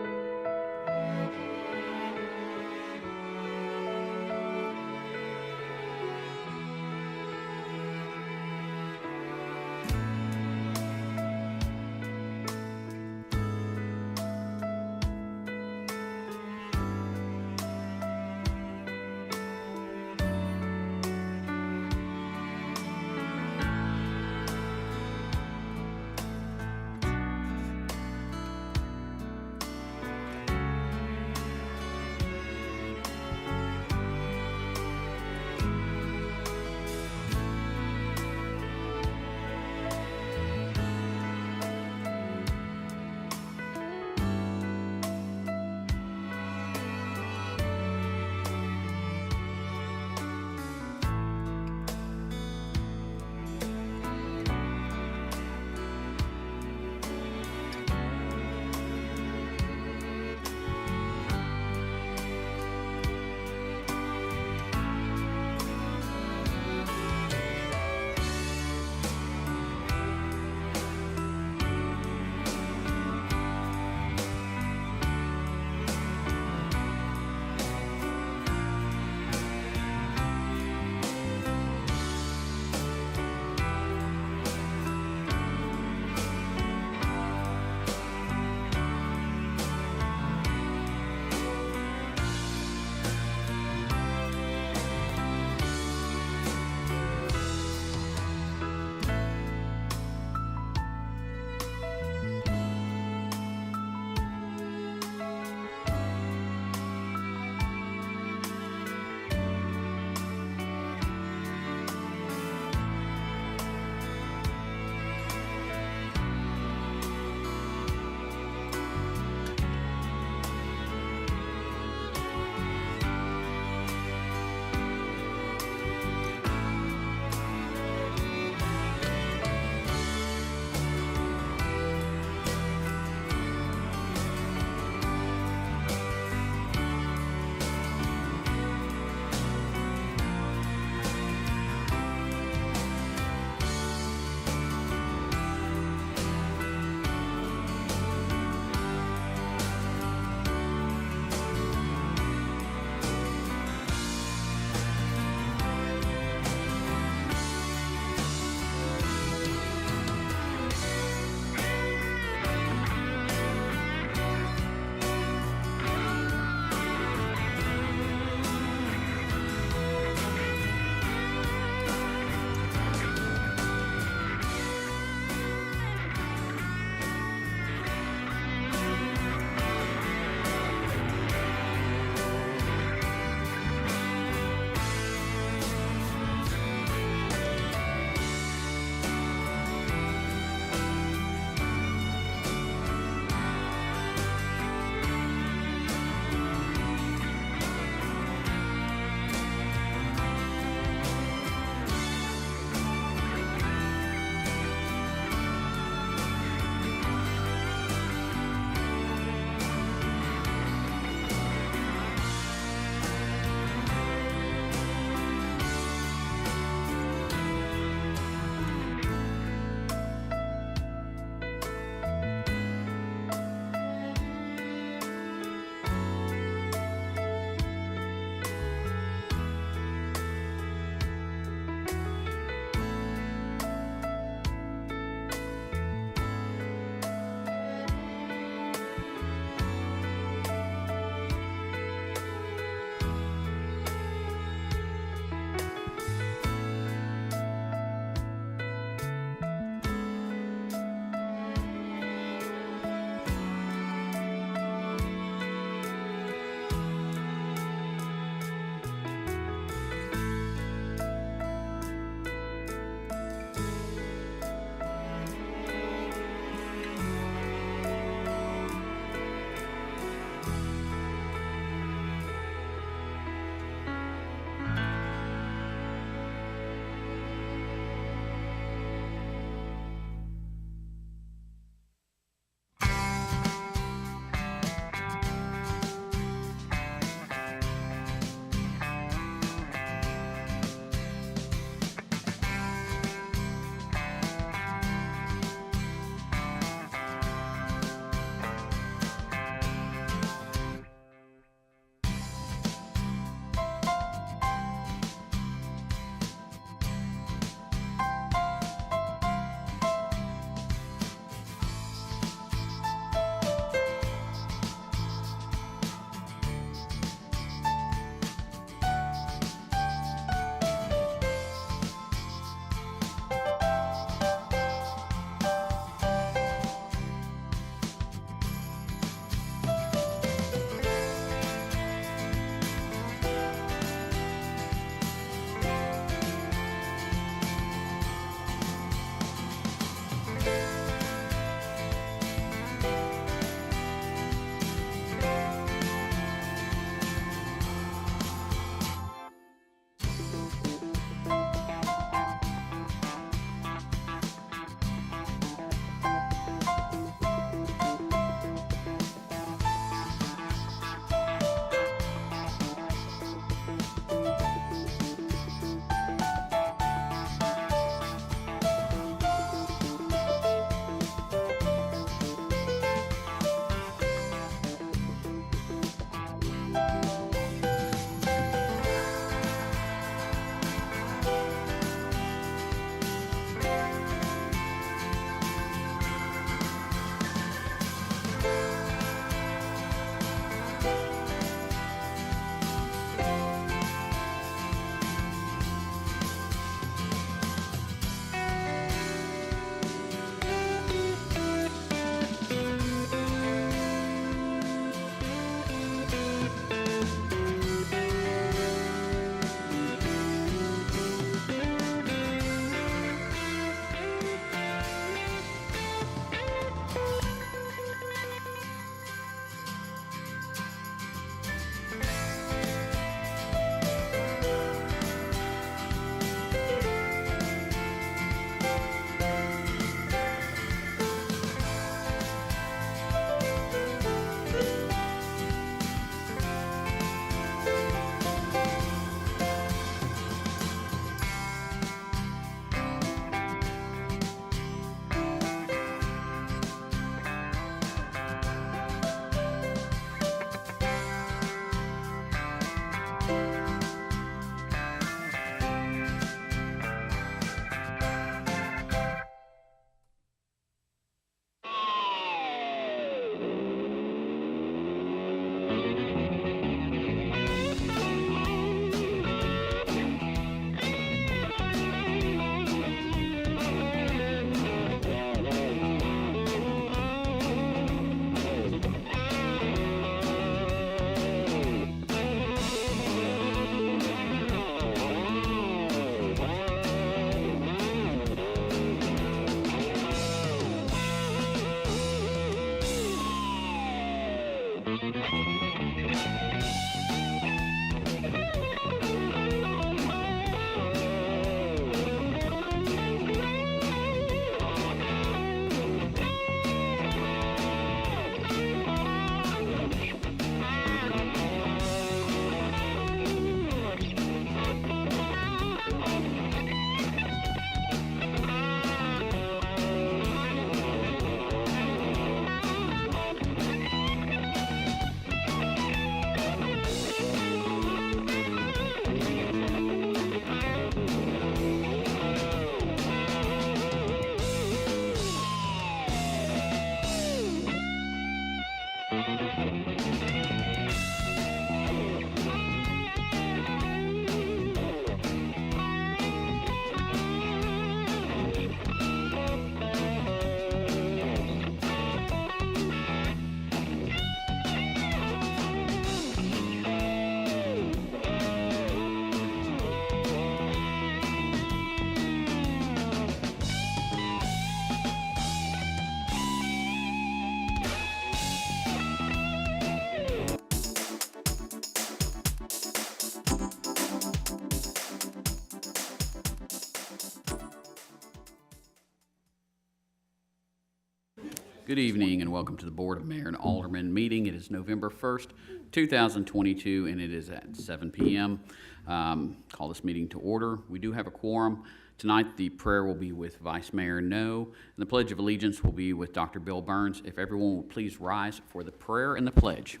Good evening and welcome to the Board of Mayor and Aldermen meeting. It is November 1st, 2022, and it is at 7 p.m. Call this meeting to order. We do have a quorum. Tonight, the prayer will be with Vice Mayor No, and the Pledge of Allegiance will be with Dr. Bill Burns. If everyone will please rise for the prayer and the pledge.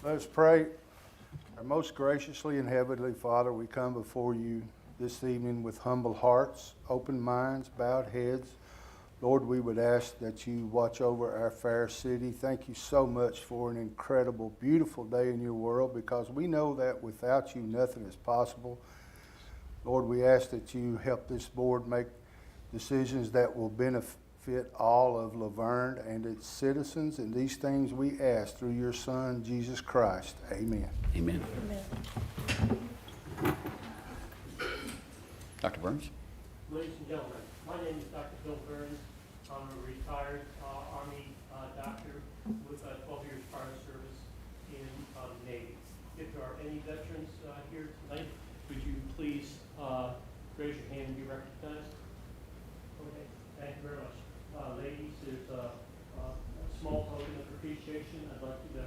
Let us pray. Our most graciously and heavenly Father, we come before you this evening with humble hearts, open minds, bowed heads. Lord, we would ask that you watch over our fair city. Thank you so much for an incredible, beautiful day in your world, because we know that without you, nothing is possible. Lord, we ask that you help this board make decisions that will benefit all of LaVergne and its citizens. And these things we ask through your Son, Jesus Christ. Amen. Amen. Dr. Burns. Ladies and gentlemen, my name is Dr. Bill Burns. I'm a retired Army doctor with 12 years prior service in the Navy. If there are any veterans here tonight, would you please raise your hand and be recognized? Okay, thank you very much. Ladies, there's a small token of appreciation. I'd like you to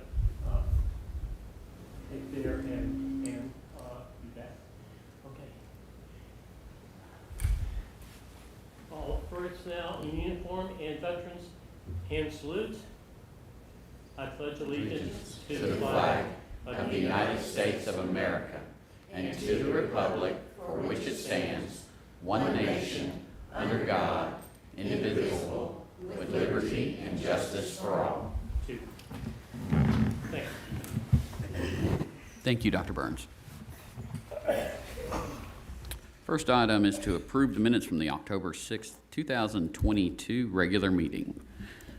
take there and do that. Okay. All personnel in uniform and veterans, hand salute. I pledge allegiance to the flag of the United States of America and to the republic for which it stands, one nation, under God, indivisible, with liberty and justice for all. Thank you. Thank you, Dr. Burns. First item is to approve the minutes from the October 6th, 2022 regular meeting.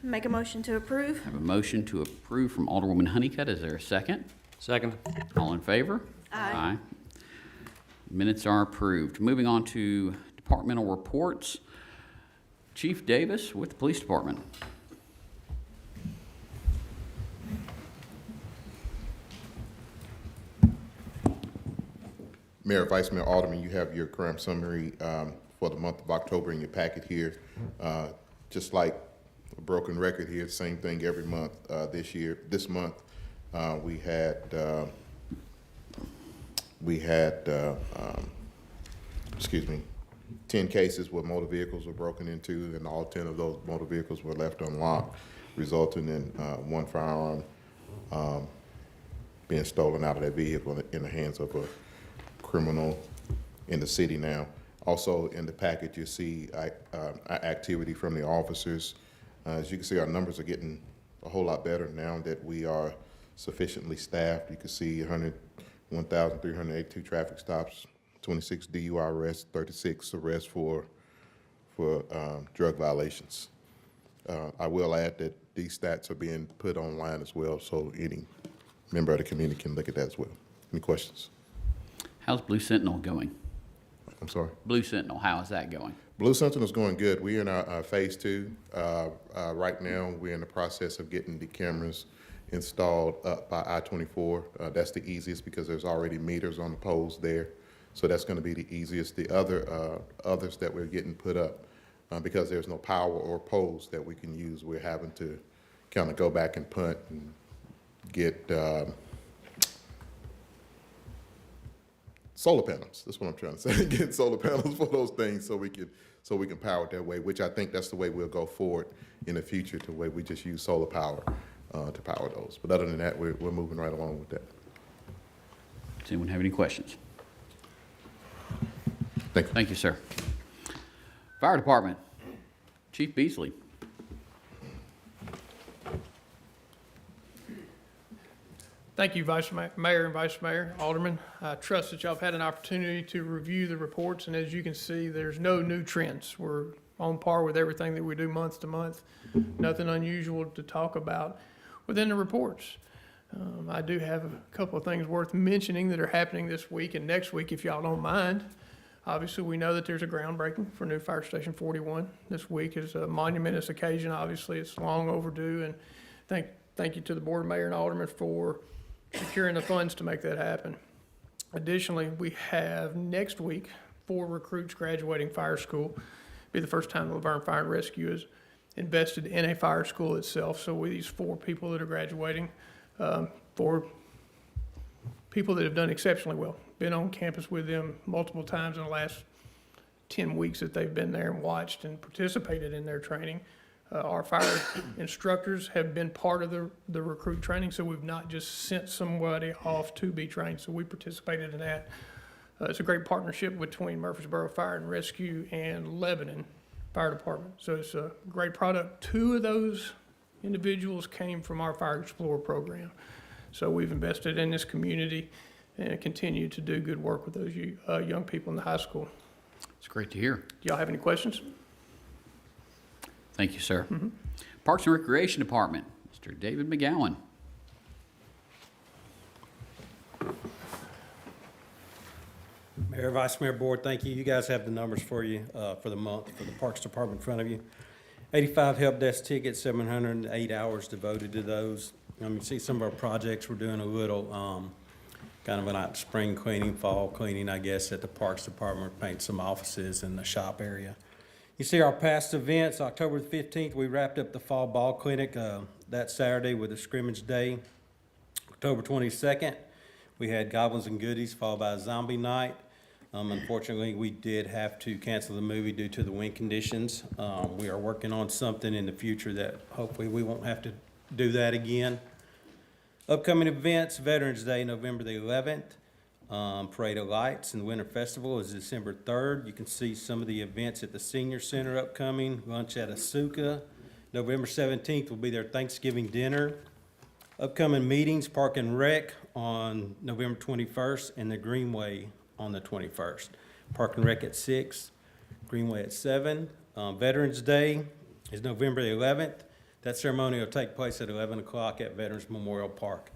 Make a motion to approve. I have a motion to approve from Alderwoman Honeycutt. Is there a second? Second. All in favor? Aye. Minutes are approved. Moving on to departmental reports. Chief Davis with the Police Department. Mayor, Vice Mayor, Alderman, you have your crime summary for the month of October in your packet here. Just like a broken record here, same thing every month. This month, we had 10 cases where motor vehicles were broken into, and all 10 of those motor vehicles were left unlocked, resulting in one firearm being stolen out of that vehicle in the hands of a criminal in the city now. Also in the packet, you see activity from the officers. As you can see, our numbers are getting a whole lot better now that we are sufficiently staffed. You can see 1,382 traffic stops, 26 DUI arrests, 36 arrests for drug violations. I will add that these stats are being put online as well, so any member of the community can look at that as well. Any questions? How's Blue Sentinel going? I'm sorry? Blue Sentinel, how is that going? Blue Sentinel is going good. We're in our phase 2. Right now, we're in the process of getting the cameras installed up by I-24. That's the easiest because there's already meters on the poles there. So that's going to be the easiest. The others that we're getting put up, because there's no power or poles that we can use, we're having to kind of go back and punt and get solar panels. That's what I'm trying to say. Get solar panels for those things so we can power it that way, which I think that's the way we'll go forward in the future, to where we just use solar power to power those. But other than that, we're moving right along with that. Does anyone have any questions? Thank you. Thank you, sir. Fire Department, Chief Beasley. Thank you, Mayor and Vice Mayor, Alderman. I trust that y'all have had an opportunity to review the reports, and as you can see, there's no new trends. We're on par with everything that we do month to month. Nothing unusual to talk about within the reports. I do have a couple of things worth mentioning that are happening this week and next week, if y'all don't mind. Obviously, we know that there's a groundbreaking for new Fire Station 41. This week is a monumentous occasion. Obviously, it's long overdue, and thank you to the Board of Mayor and Aldermen for securing the funds to make that happen. Additionally, we have next week 4 recruits graduating fire school. It'll be the first time LaVergne Fire and Rescue is invested in a fire school itself. So with these 4 people that are graduating, 4 people that have done exceptionally well. Been on campus with them multiple times in the last 10 weeks that they've been there and watched and participated in their training. Our fire instructors have been part of the recruit training, so we've not just sent somebody off to be trained, so we participated in that. It's a great partnership between Murfreesboro Fire and Rescue and Lebanon Fire Department, so it's a great product. 2 of those individuals came from our Fire Explorer program, so we've invested in this community and continue to do good work with those young people in the high school. It's great to hear. Do y'all have any questions? Thank you, sir. Parks and Recreation Department, Mr. David McGowan. Mayor, Vice Mayor, Board, thank you. You guys have the numbers for you for the month for the Parks Department in front of you. 85 help desk tickets, 708 hours devoted to those. You see some of our projects. We're doing a little kind of like spring cleaning, fall cleaning, I guess, at the Parks Department. We're painting some offices in the shop area. You see our past events. October the 15th, we wrapped up the Fall Ball Clinic that Saturday with a scrimmage day. October 22nd, we had Goblins and Goodies followed by a zombie night. Unfortunately, we did have to cancel the movie due to the wind conditions. We are working on something in the future that hopefully we won't have to do that again. Upcoming events, Veterans Day, November the 11th. Parade of Lights and Winter Festival is December 3rd. You can see some of the events at the Senior Center upcoming. Lunch at Asuka. November 17th will be their Thanksgiving dinner. Upcoming meetings, Park and Rec on November 21st and the Greenway on the 21st. Park and Rec at 6, Greenway at 7. Veterans Day is November the 11th. That ceremony will take place at 11 o'clock at Veterans Memorial Park.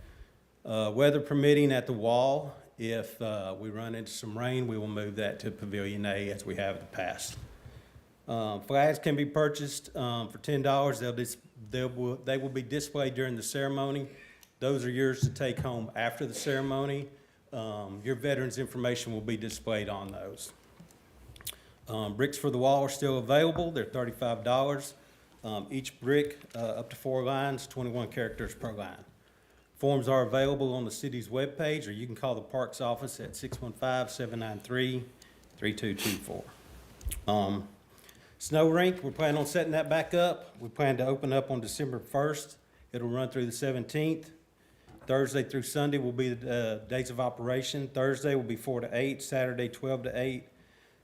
Weather permitting at the wall, if we run into some rain, we will move that to Pavilion A as we have in the past. Flags can be purchased for $10. They will be displayed during the ceremony. Those are yours to take home after the ceremony. Your veterans information will be displayed on those. Bricks for the wall are still available. They're $35. Each brick up to 4 lines, 21 characters per line. Forms are available on the city's webpage, or you can call the Parks office at 615-793-3224. Snow rink, we're planning on setting that back up. We plan to open up on December 1st. It'll run through the 17th. Thursday through Sunday will be the days of operation. Thursday will be 4 to 8, Saturday 12 to 8.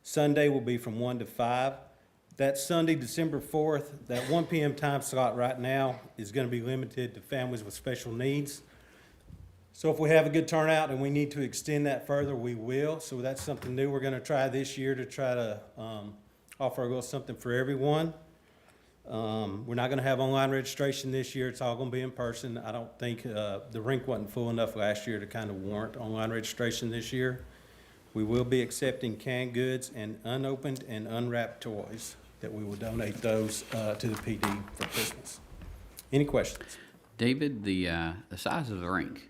Sunday will be from 1 to 5. That Sunday, December 4th, that 1 p.m. time slot right now is going to be limited to families with special needs. So if we have a good turnout and we need to extend that further, we will. So that's something new we're going to try this year to try to offer a little something for everyone. We're not going to have online registration this year. It's all going to be in person. I don't think the rink wasn't full enough last year to kind of warrant online registration this year. We will be accepting canned goods and unopened and unwrapped toys, that we will donate those to the PD for Christmas. Any questions? David, the size of the rink,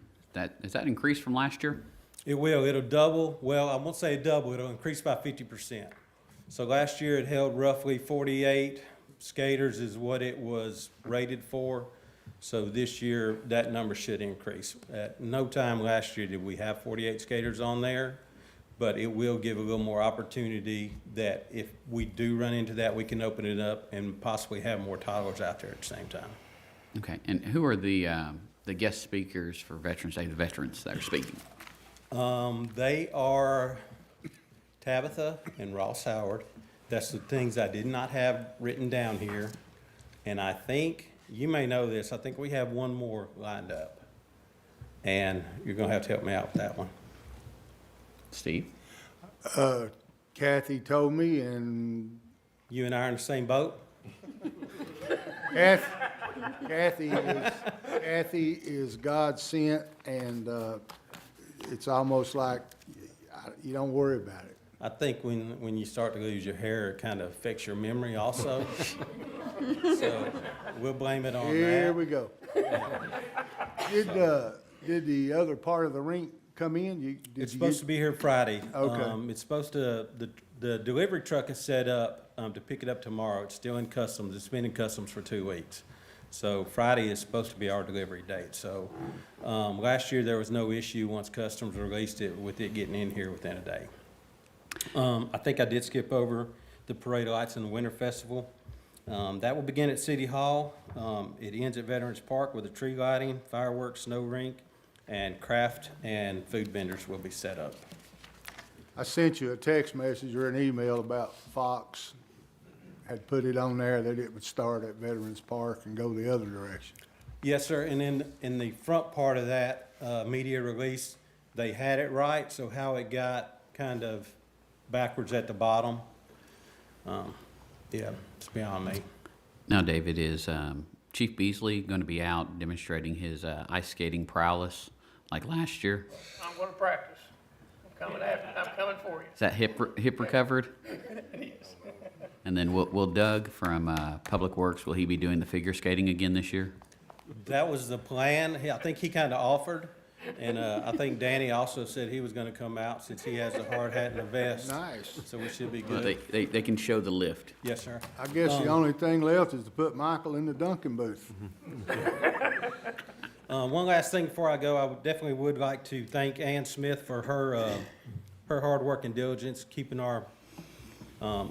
is that increased from last year? It will. It'll double. Well, I won't say double. It'll increase by 50%. So last year it held roughly 48 skaters is what it was rated for. So this year that number should increase. At no time last year did we have 48 skaters on there, but it will give a little more opportunity that if we do run into that, we can open it up and possibly have more toddlers out there at the same time. Okay, and who are the guest speakers for Veterans Day, the veterans that are speaking? They are Tabitha and Ross Howard. That's the things I did not have written down here. And I think, you may know this, I think we have one more lined up. And you're gonna have to help me out with that one. Steve? Kathy told me, and You and I are in the same boat? Kathy is God sent, and it's almost like you don't worry about it. I think when you start to lose your hair, it kind of affects your memory also. So we'll blame it on that. Here we go. Did the other part of the rink come in? It's supposed to be here Friday. Okay. It's supposed to, the delivery truck is set up to pick it up tomorrow. It's still in customs. It's been in customs for 2 weeks. So Friday is supposed to be our delivery date. So last year there was no issue once customs released it with it getting in here within a day. I think I did skip over the parade of lights and the Winter Festival. That will begin at City Hall. It ends at Veterans Park with a tree lighting, fireworks, snow rink, and craft and food vendors will be set up. I sent you a text message or an email about Fox had put it on there that it would start at Veterans Park and go the other direction. Yes, sir, and in the front part of that media release, they had it right, so how it got kind of backwards at the bottom, yeah, it's beyond me. Now, David, is Chief Beasley going to be out demonstrating his ice skating prowess like last year? I'm gonna practice. I'm coming for you. Is that hip recovered? It is. And then will Doug from Public Works, will he be doing the figure skating again this year? That was the plan. I think he kind of offered, and I think Danny also said he was going to come out since he has a hard hat and a vest. Nice. So we should be Well, good. they can show the lift. Yes, sir. I guess the only thing left is to put Michael in the Duncan booth. One last thing before I go, I definitely would like to thank Ann Smith for her hard work and diligence, keeping our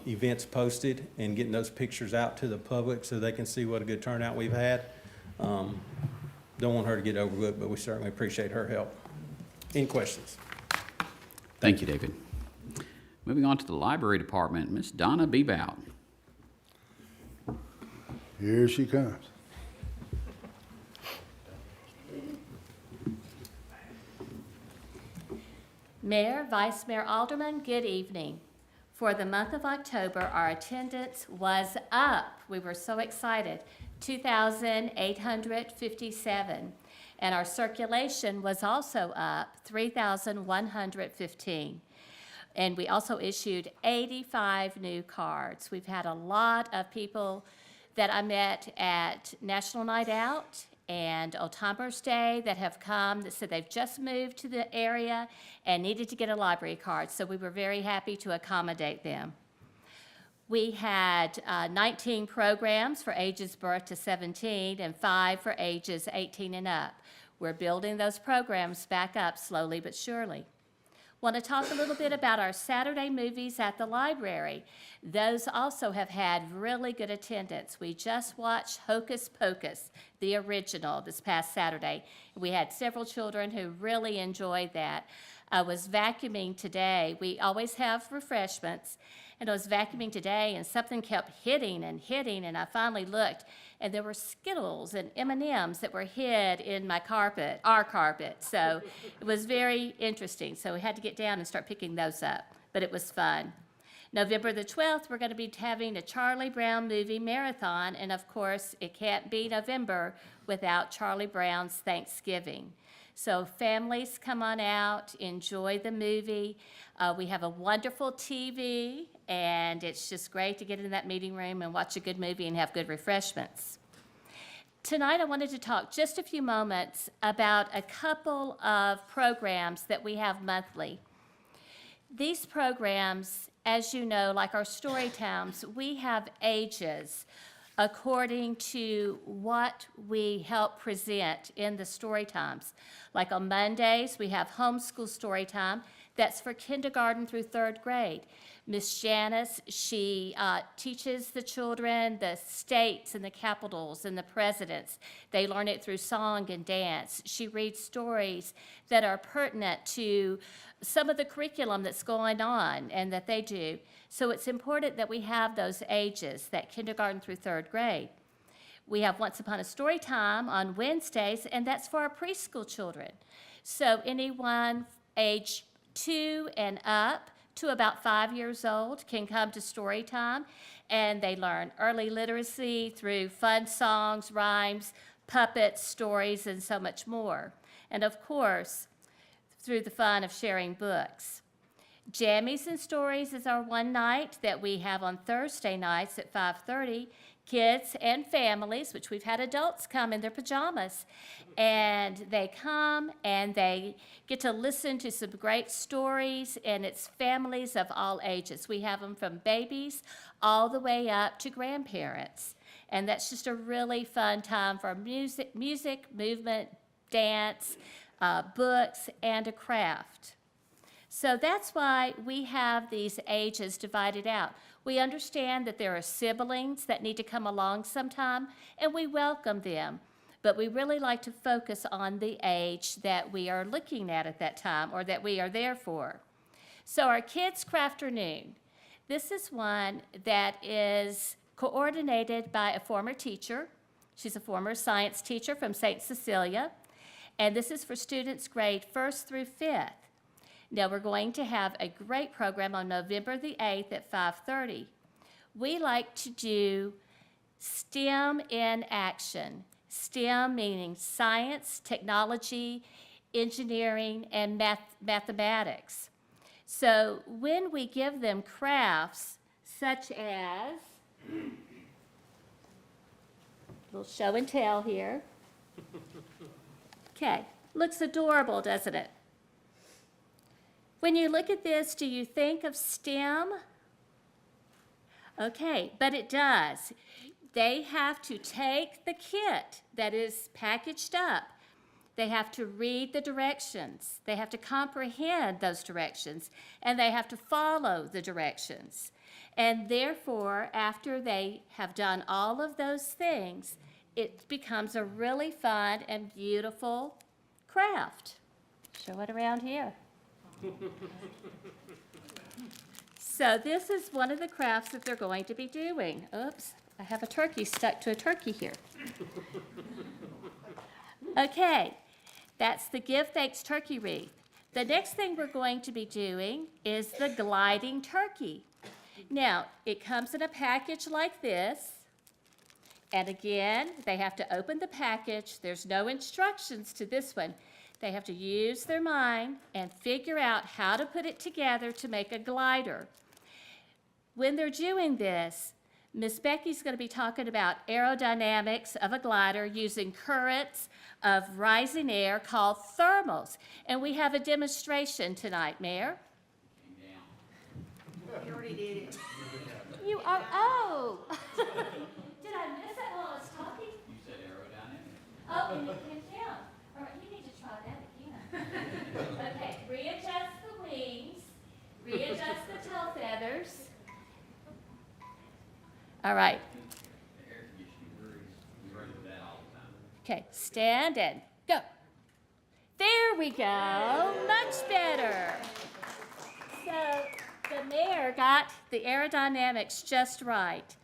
events posted and getting those pictures out to the public so they can see what a good turnout we've had. Don't want her to get overlooked, but we certainly appreciate her help. Any questions? Thank you, David. Moving on to the Library Department, Miss Donna Bebout. Here she comes. Mayor, Vice Mayor, Alderman, good evening. For the month of October, our attendance was up. We were so excited, 2,857. And our circulation was also up, 3,115. And we also issued 85 new cards. We've had a lot of people that I met at National Night Out and Old Timers Day that have come that said they've just moved to the area and needed to get a library card. So we were very happy to accommodate them. We had 19 programs for ages birth to 17 and 5 for ages 18 and up. We're building those programs back up slowly but surely. Want to talk a little bit about our Saturday movies at the library. Those also have had really good attendance. We just watched Hocus Pocus, the original, this past Saturday. We had several children who really enjoyed that. I was vacuuming today. We always have refreshments, and I was vacuuming today, and something kept hitting, and I finally looked, and there were Skittles and M&Ms that were hid in my carpet, our carpet. So it was very interesting. So we had to get down and start picking those up, but it was fun. November the 12th, we're going to be having a Charlie Brown movie marathon, and of course, it can't be November without Charlie Brown's Thanksgiving. So families come on out, enjoy the movie. We have a wonderful TV, and it's just great to get in that meeting room and watch a good movie and have good refreshments. Tonight I wanted to talk just a few moments about a couple of programs that we have monthly. These programs, as you know, like our story times, we have ages according to what we help present in the story times. Like on Mondays, we have homeschool story time. That's for kindergarten through 3rd grade. Miss Janice, she teaches the children the states and the capitals and the presidents. They learn it through song and dance. She reads stories that are pertinent to some of the curriculum that's going on and that they do. So it's important that we have those ages, that kindergarten through 3rd grade. We have Once Upon a Story Time on Wednesdays, and that's for our preschool children. So anyone age 2 and up to about 5 years old can come to story time, and they learn early literacy through fun songs, rhymes, puppets, stories, and so much more. And of course, through the fun of sharing books. Jammies and Stories is our one night that we have on Thursday nights at 5:30. Kids and families, which we've had adults come in their pajamas, and they come and they get to listen to some great stories, and it's families of all ages. We have them from babies all the way up to grandparents, and that's just a really fun time for music, movement, dance, books, and a craft. So that's why we have these ages divided out. We understand that there are siblings that need to come along sometime, and we welcome them. But we really like to focus on the age that we are looking at that time, or that we are there for. So our Kids Crafternoon, this is one that is coordinated by a former teacher. She's a former science teacher from St. Cecilia, and this is for students grade 1st through 5th. Now, we're going to have a great program on November the 8th at 5:30. We like to do STEM in action. STEM meaning science, technology, engineering, and mathematics. So when we give them crafts such as, a little show and tell here. Okay, looks adorable, doesn't it? When you look at this, do you think of STEM? Okay, but it does. They have to take the kit that is packaged up. They have to read the directions. They have to comprehend those directions, and they have to follow the directions. And therefore, after they have done all of those things, it becomes a really fun and beautiful craft. Show it around here. So this is one of the crafts that they're going to be doing. Oops, I have a turkey stuck to a turkey here. Okay, that's the Give Thanks turkey wreath. The next thing we're going to be doing is the gliding turkey. Now, it comes in a package like this. And again, they have to open the package. There's no instructions to this one. They have to use their mind and figure out how to put it together to make a glider. When they're doing this, Miss Becky's going to be talking about aerodynamics of a glider using currents of rising air called thermals. And we have a demonstration tonight, Mayor. You already did it. You are, oh. Did I miss it while I was talking? You said aerodynamics. Oh, and it came down. All right, you need to try that again. Okay, readjust the wings, readjust the tail feathers. All right. The air conditioning worries. We run into that all the time. Okay, stand and go. There we go, much better. So the mayor got the aerodynamics just right.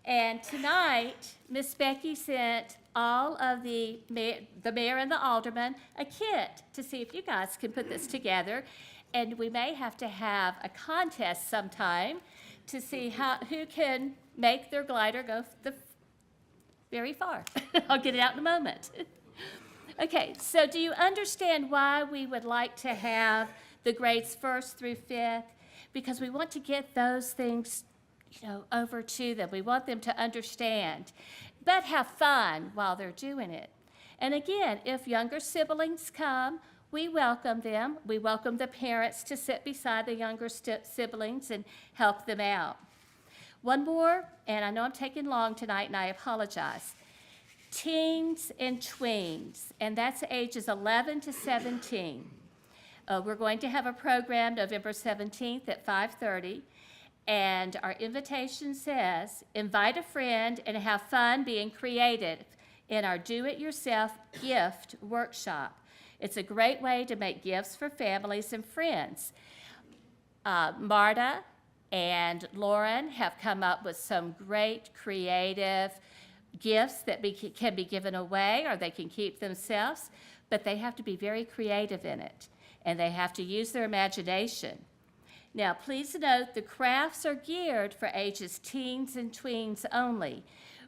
And tonight, Miss Becky sent all of the mayor and the aldermen a kit to see if you guys can put this together. And we may have to have a contest sometime to see who can make their glider go very far. I'll get it out in a moment. Okay, so do you understand why we would like to have the grades 1st through 5th? Because we want to get those things, over to them. We want them to understand, but have fun while they're doing it. And again, if younger siblings come, we welcome them. We welcome the parents to sit beside the younger siblings and help them out. One more, and I know I'm taking long tonight, and I apologize. Teens and tweens, and that's ages 11 to 17. We're going to have a program November 17th at 5:30, and our invitation says, invite a friend and have fun being creative in our do-it-yourself gift workshop. It's a great way to make gifts for families and friends. Marta and Lauren have come up with some great creative gifts that can be given away, or they can keep themselves, but they have to be very creative in it, and they have to use their imagination. Now, please note the crafts are geared for ages teens and tweens only.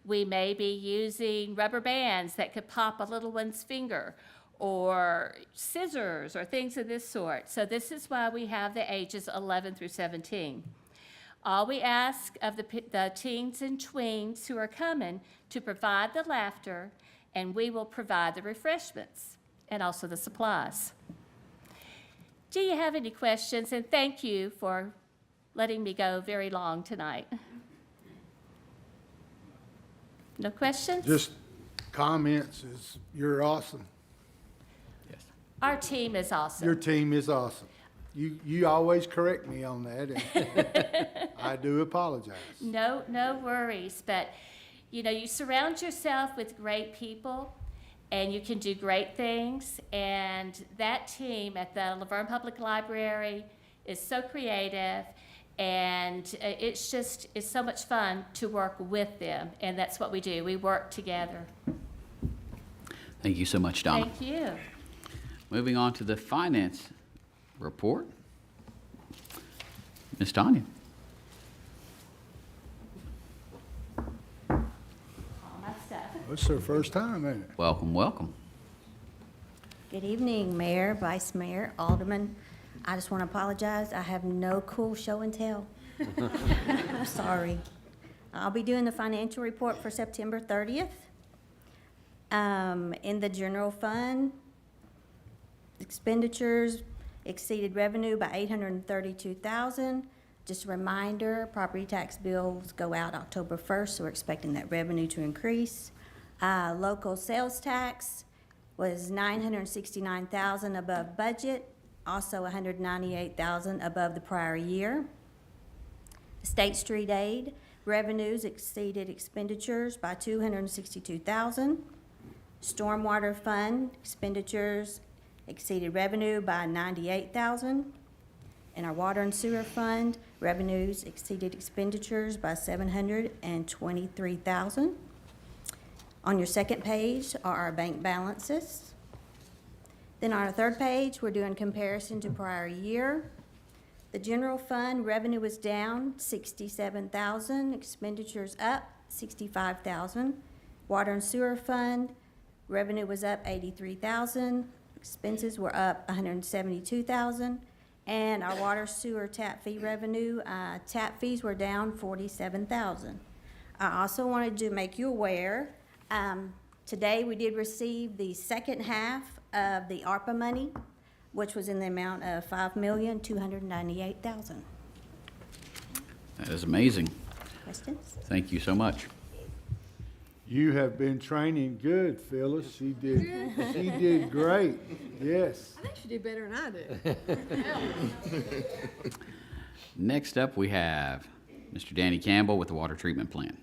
We may be using rubber bands that could pop a little one's finger, or scissors, or things of this sort. So this is why we have the ages 11 through 17. All we ask of the teens and tweens who are coming to provide the laughter, and we will provide the refreshments and also the supplies. Do you have any questions? And thank you for letting me go very long tonight. No questions? Just comments is, you're awesome. Our team is awesome. Your team is awesome. You always correct me on that, and I do apologize. No worries, but you surround yourself with great people, and you can do great things, and that team at the LaVergne Public Library is so creative, and it's so much fun to work with them, and that's what we do. We work together. Thank you so much, Donna. Thank you. Moving on to the finance report. Ms. Tanya. It's their first time, ain't it? Welcome, welcome. Good evening, Mayor, Vice Mayor, Alderman. I just want to apologize. I have no cool show and tell. I'm sorry. I'll be doing the financial report for September 30th. In the general fund, expenditures exceeded revenue by $832,000. Just a reminder, property tax bills go out October 1st, so we're expecting that revenue to increase. Local sales tax was $969,000 above budget, also $198,000 above the prior year. State street aid revenues exceeded expenditures by $262,000. Stormwater fund expenditures exceeded revenue by $98,000. In our water and sewer fund, revenues exceeded expenditures by $723,000. On your second page are our bank balances. Then on our third page, we're doing comparison to prior year. The general fund revenue was down $67,000, expenditures up $65,000. Water and sewer fund revenue was up $83,000, expenses were up $172,000. And our water sewer tap fee revenue, tap fees were down $47,000. I also wanted to make you aware, today we did receive the second half of the ARPA money, which was in the amount of $5,298,000. That is amazing. Questions? Thank you so much. You have been training good, Phyllis. She did great. Yes. I think she did better than I did. Next up, we have Mr. Danny Campbell with the water treatment plan.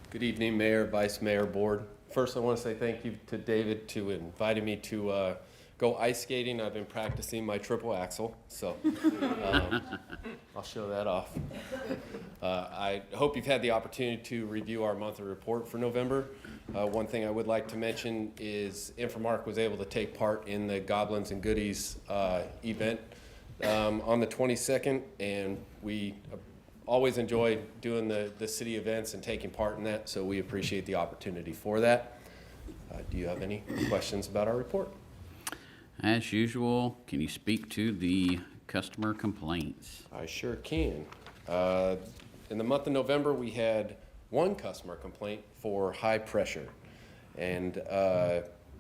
Good evening, Mayor, Vice Mayor, Board. First, I want to say thank you to David to inviting me to go ice skating. I've been practicing my triple axel, so I'll show that off. I hope you've had the opportunity to review our monthly report for November. One thing I would like to mention is Infomark was able to take part in the Goblins and Goodies event on the 22nd, and we always enjoy doing the city events and taking part in that, so we appreciate the opportunity for that. Do you have any questions about our report? As usual, can you speak to the customer complaints? I sure can. In the month of November, we had one customer complaint for high pressure. And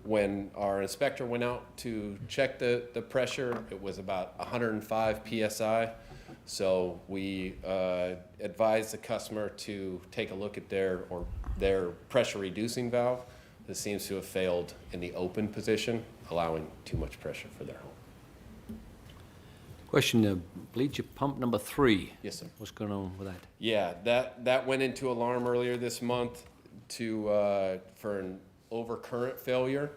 when our inspector went out to check the pressure, it was about 105 PSI. So we advised the customer to take a look at their pressure reducing valve. This seems to have failed in the open position, allowing too much pressure for their home. Question, bleacher pump number 3. Yes, sir. What's going on with that? Yeah, that went into alarm earlier this month for an overcurrent failure.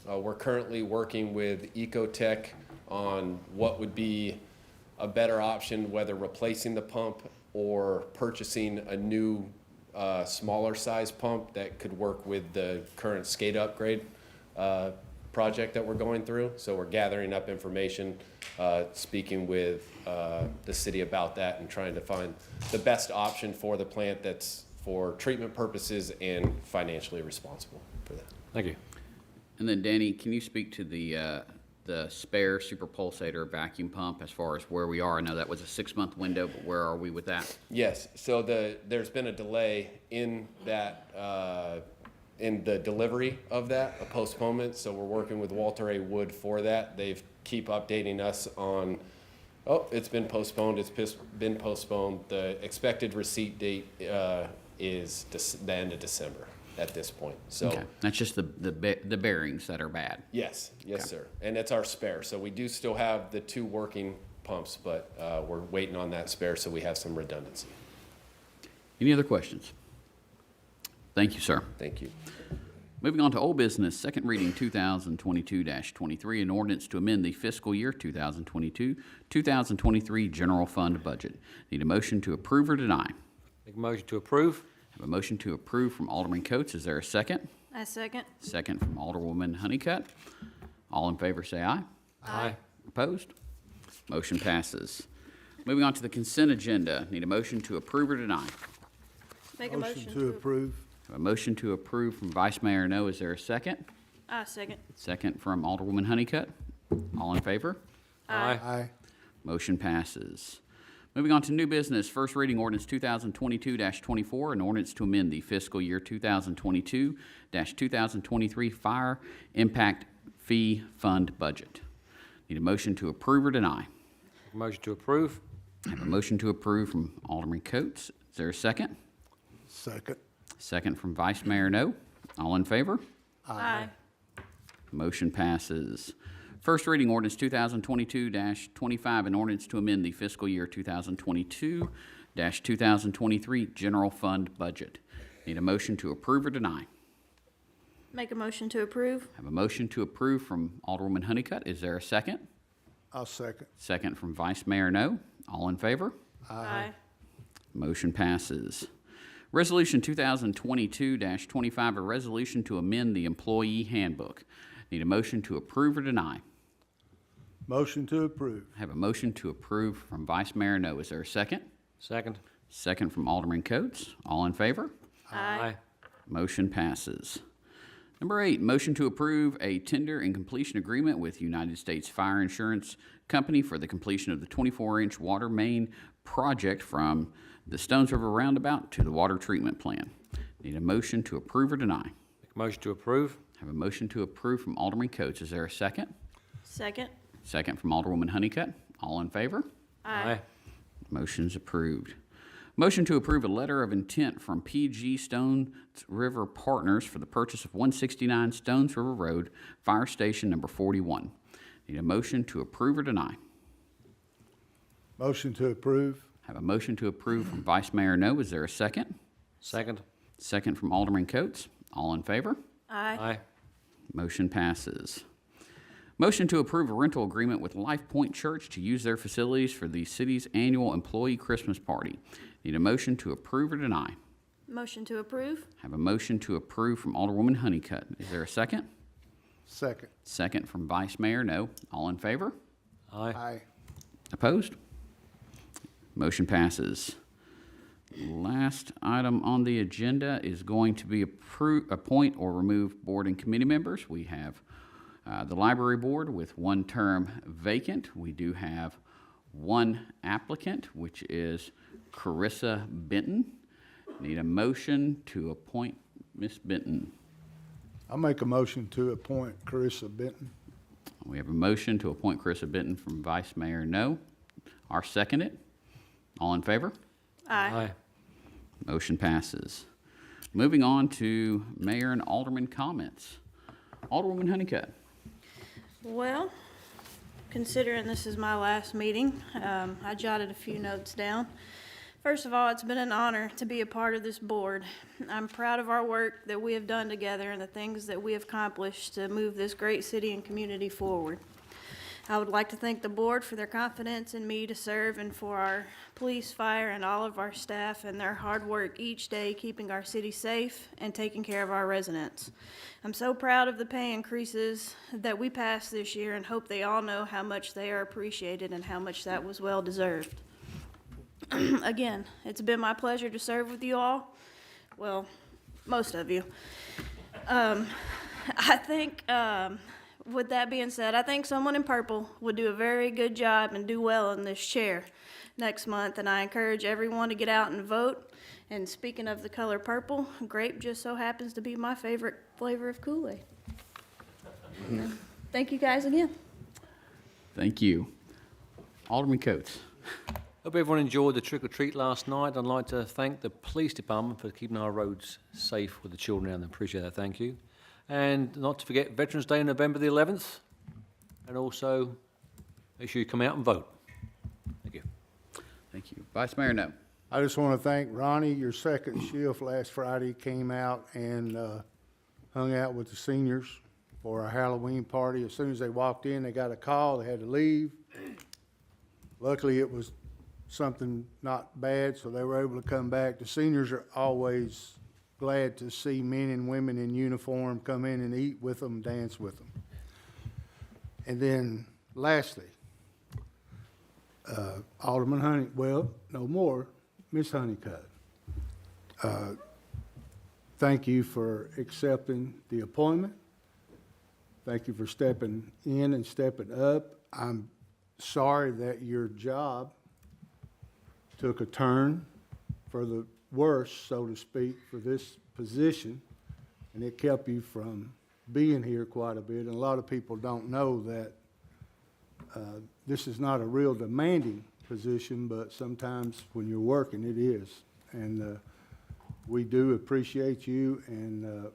We're currently working with Ecotech on what would be a better option, whether replacing the pump or purchasing a new smaller size pump that could work with the current skate upgrade project that we're going through. So we're gathering up information, speaking with the city about that and trying to find the best option for the plant that's for treatment purposes and financially responsible for that. Thank you. And then Danny, can you speak to the spare super pulsator vacuum pump as far as where we are? I know that was a 6-month window, but where are we with that? Yes, so there's been a delay in that, in the delivery of that, a postponement. So we're working with Walter A. Wood for that. They keep updating us on, oh, it's been postponed, it's been postponed. The expected receipt date is the end of December at this point. So okay. That's just the bearings that are bad. Yes, yes, Okay. sir. And it's our spare. So we do still have the 2 working pumps, but we're waiting on that spare so we have some redundancy. Any other questions? Thank you, sir. Thank you. Moving on to old business, second reading 2022-23, an ordinance to amend the fiscal year 2022-2023 general fund budget. Need a motion to approve or deny? Make a motion to approve. Have a motion to approve from Alderman Coates. Is there a second? I second. Second from Alderwoman Honeycutt. All in favor say aye. Aye. Opposed? Motion passes. Moving on to the consent agenda. Need a motion to approve or deny? Make a motion to approve. Have a motion to approve from Vice Mayor No. Is there a second? I second. Second from Alderwoman Honeycutt. All in favor? Aye. Aye. Motion passes. Moving on to new business, first reading ordinance 2022-24, an ordinance to amend the fiscal year 2022-2023 fire impact fee fund budget. Need a motion to approve or deny? Make a motion to approve. Have a motion to approve from Alderman Coates. Is there a second? Second. Second from Vice Mayor No. All in favor? Aye. Motion passes. First reading ordinance 2022-25, an ordinance to amend the fiscal year 2022-2023 general fund budget. Need a motion to approve or deny? Make a motion to approve. Have a motion to approve from Alderwoman Honeycutt. Is there a second? I'll second. Second from Vice Mayor No. All in favor? Aye. Motion passes. Resolution 2022-25, a resolution to amend the employee handbook. Need a motion to approve or deny? Motion to approve. Have a motion to approve from Vice Mayor No. Is there a second? Second. Second from Alderman Coates. All in favor? Aye. Motion passes. Number 8, motion to approve a tender and completion agreement with United States Fire Insurance Company for the completion of the 24-inch water main project from the Stones River Roundabout to the water treatment plant. Need a motion to approve or deny? Make a motion to approve. Have a motion to approve from Alderman Coates. Is there a second? Second. Second from Alderwoman Honeycutt. All in favor? Aye. Motion's approved. Motion to approve a letter of intent from PG Stones River Partners for the purchase of 169 Stones River Road, Fire Station number 41. Need a motion to approve or deny? Motion to approve. Have a motion to approve from Vice Mayor No. Is there a second? Second. Second from Alderman Coates. All in favor? Aye. Aye. Motion passes. Motion to approve a rental agreement with Life Point Church to use their facilities for the city's annual employee Christmas party. Need a motion to approve or deny? Motion to approve. Have a motion to approve from Alderwoman Honeycutt. Is there a second? Second. Second from Vice Mayor No. All in favor? Aye. Aye. Opposed? Motion passes. Last item on the agenda is going to be appoint or remove board and committee members. We have the library board with one term vacant. We do have one applicant, which is Carissa Benton. Need a motion to appoint Ms. Benton. I'll make a motion to appoint Carissa Benton. We have a motion to appoint Carissa Benton from Vice Mayor No. I'll second it. All in favor? Aye. Motion passes. Moving on to mayor and alderman comments. Alderwoman Honeycutt. Well, considering this is my last meeting, I jotted a few notes down. First of all, it's been an honor to be a part of this board. I'm proud of our work that we have done together and the things that we have accomplished to move this great city and community forward. I would like to thank the board for their confidence in me to serve and for our police, fire, and all of our staff and their hard work each day keeping our city safe and taking care of our residents. I'm so proud of the pay increases that we passed this year and hope they all know how much they are appreciated and how much that was well deserved. Again, it's been my pleasure to serve with you all. Well, most of you. I think, with that being said, I think someone in purple would do a very good job and do well in this chair next month, and I encourage everyone to get out and vote. And speaking of the color purple, grape just so happens to be my favorite flavor of Kool-Aid. Thank you guys again. Thank you. Alderman Coates. Hope everyone enjoyed the trick-or-treat last night. I'd like to thank the police department for keeping our roads safe with the children around them. Appreciate that, thank you. And not to forget Veterans Day, November the 11th. And also, make sure you come out and vote. Thank you. Thank you. Vice Mayor No. I just want to thank Ronnie. Your second shift last Friday came out and hung out with the seniors for our Halloween party. As soon as they walked in, they got a call. They had to leave. Luckily, it was something not bad, so they were able to come back. The seniors are always glad to see men and women in uniform come in and eat with them, dance with them. And then lastly, Alderman Miss Honeycutt. Thank you for accepting the appointment. Thank you for stepping in and stepping up. I'm sorry that your job took a turn for the worse, so to speak, for this position, and it kept you from being here quite a bit. And a lot of people don't know that this is not a real demanding position, but sometimes when you're working, it is. And we do appreciate you, and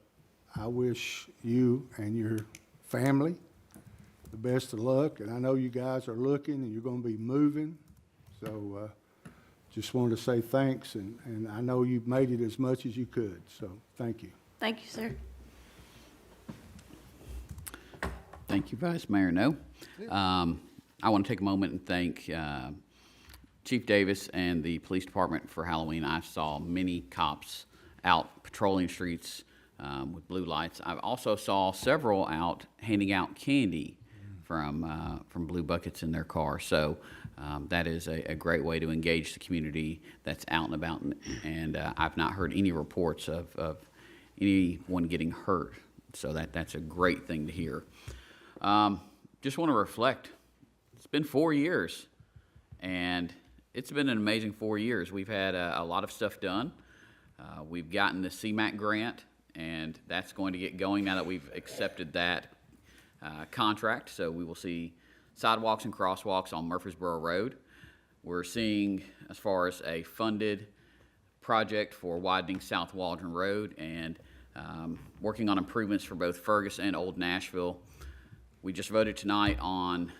I wish you and your family the best of luck. And I know you guys are looking, and you're going to be moving, so just wanted to say thanks, and I know you've made it as much as you could, so thank you. Thank you, sir. Thank you, Vice Mayor No. I want to take a moment and thank Chief Davis and the police department for Halloween. I saw many cops out patrolling streets with blue lights. I also saw several out handing out candy from blue buckets in their car. So that is a great way to engage the community that's out and about. And I've not heard any reports of anyone getting hurt. So that's a great thing to hear. Just want to reflect. It's been 4 years, and it's been an amazing 4 years. We've had a lot of stuff done. We've gotten the CMAQ grant, and that's going to get going now that we've accepted that contract. So we will see sidewalks and crosswalks on Murfreesboro Road. We're seeing, as far as a funded project for widening South Waldron Road, and working on improvements for both Fergus and Old Nashville. We just voted tonight on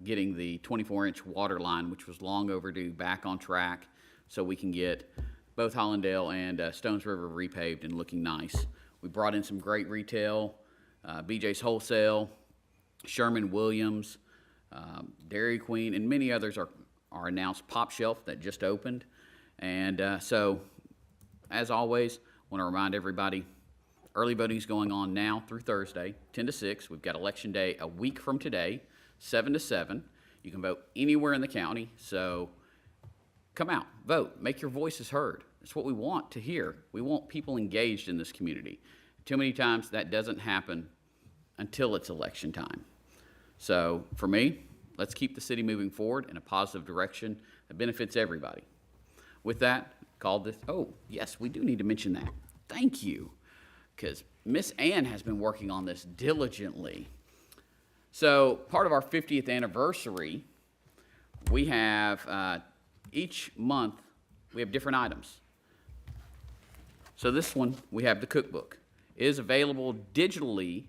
getting the 24-inch water line, which was long overdue, back on track so we can get both Hollandale and Stones River repaved and looking nice. We brought in some great retail, BJ's Wholesale, Sherman Williams, Dairy Queen, and many others are announced. Pop Shelf that just opened. And so, as always, I want to remind everybody, early voting is going on now through Thursday, 10 to 6. We've got Election Day a week from today, 7 to 7. You can vote anywhere in the county, so come out, vote, make your voices heard. It's what we want to hear. We want people engaged in this community. Too many times that doesn't happen until it's election time. So for me, let's keep the city moving forward in a positive direction that benefits everybody. With that, call this, oh, yes, we do need to mention that. Thank you, because Miss Ann has been working on this diligently. So part of our 50th anniversary, we have, each month, we have different items. So this one, we have the cookbook. It is available digitally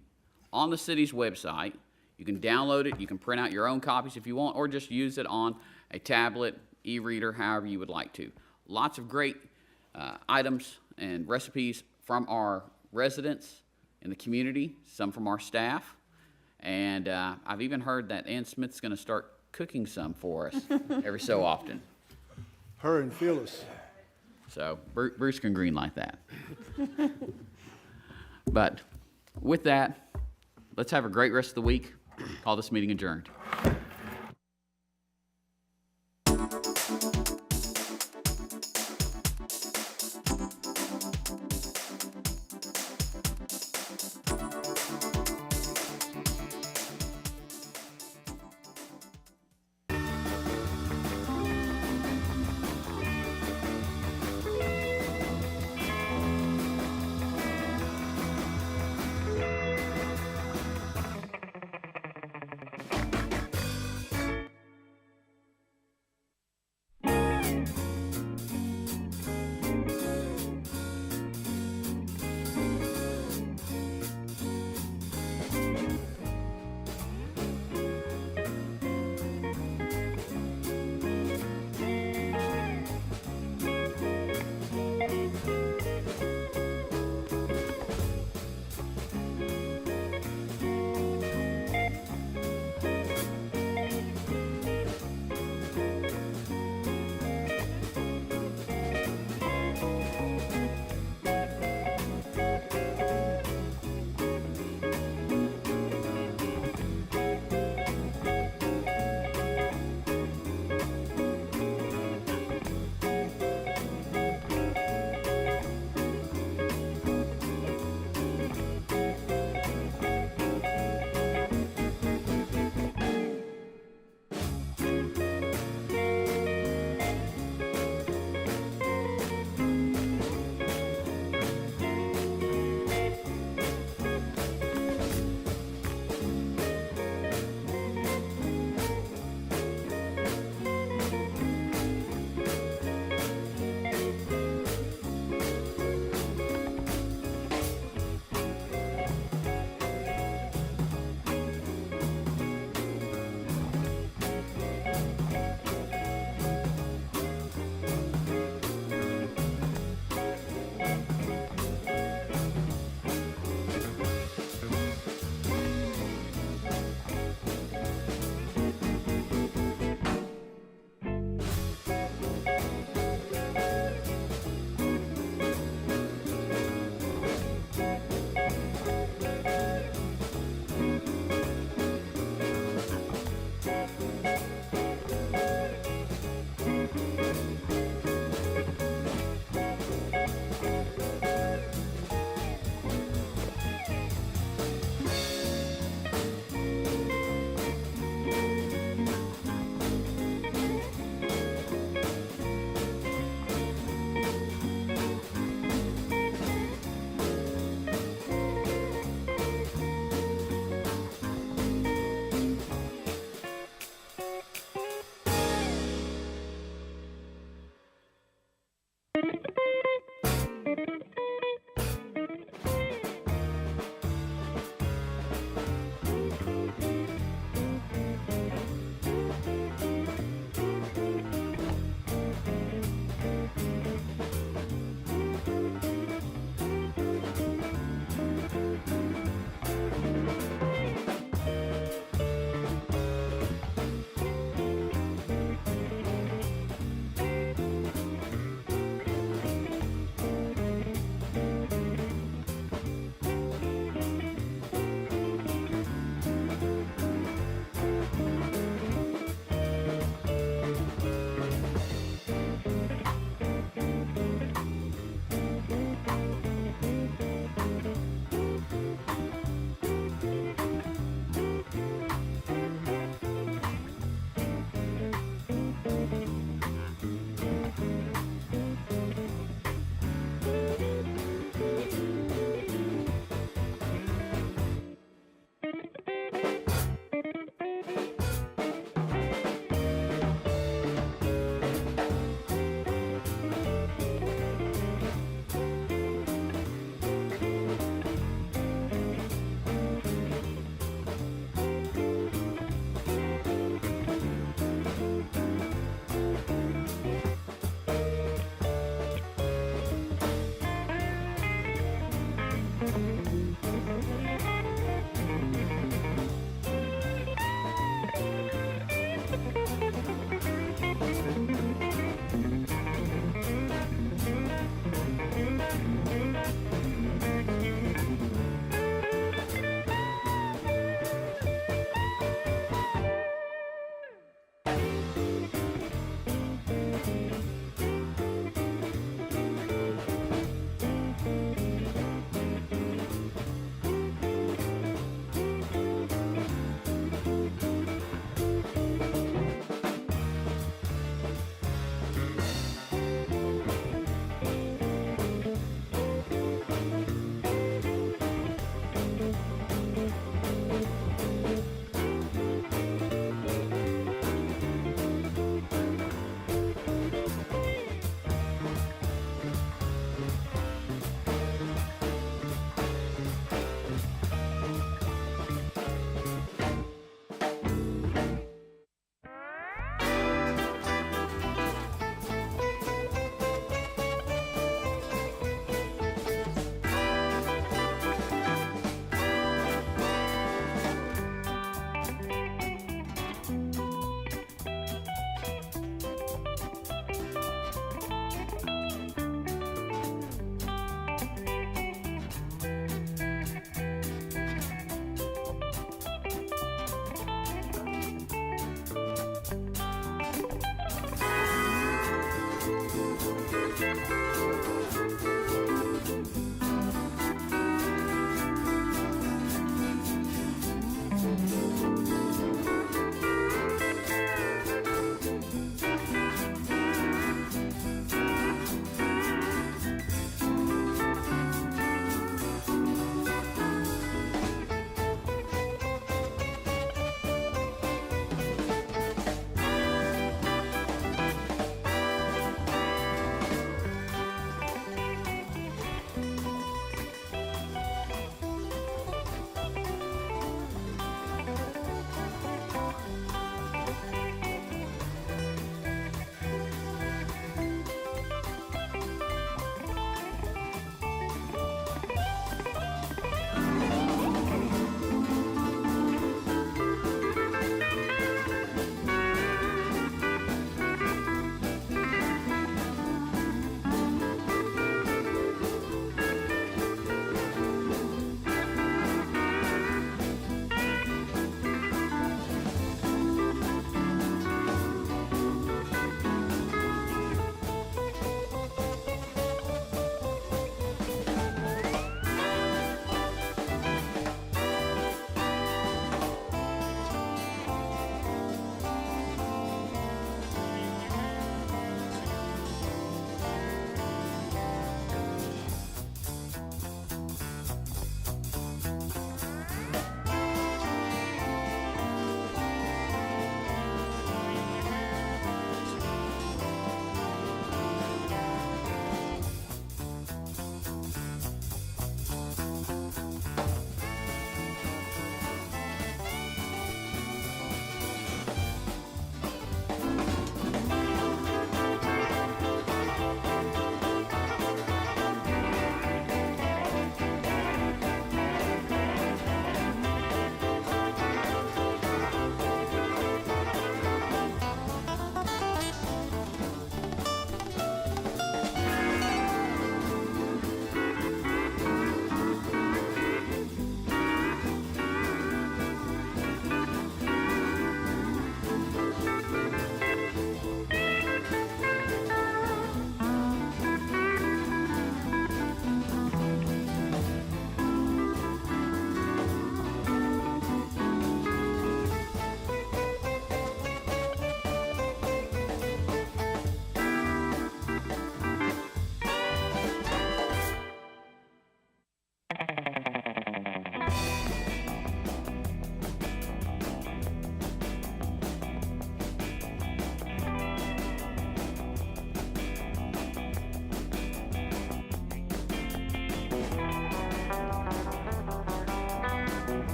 on the city's website. You can download it, you can print out your own copies if you want, or just use it on a tablet, e-reader, however you would like to. Lots of great items and recipes from our residents in the community, some from our staff, and I've even heard that Ann Smith's gonna start cooking some for us every so often. Her and Phyllis. So Bruce can greenlight that. But with that, let's have a great rest of the week. Call this meeting adjourned.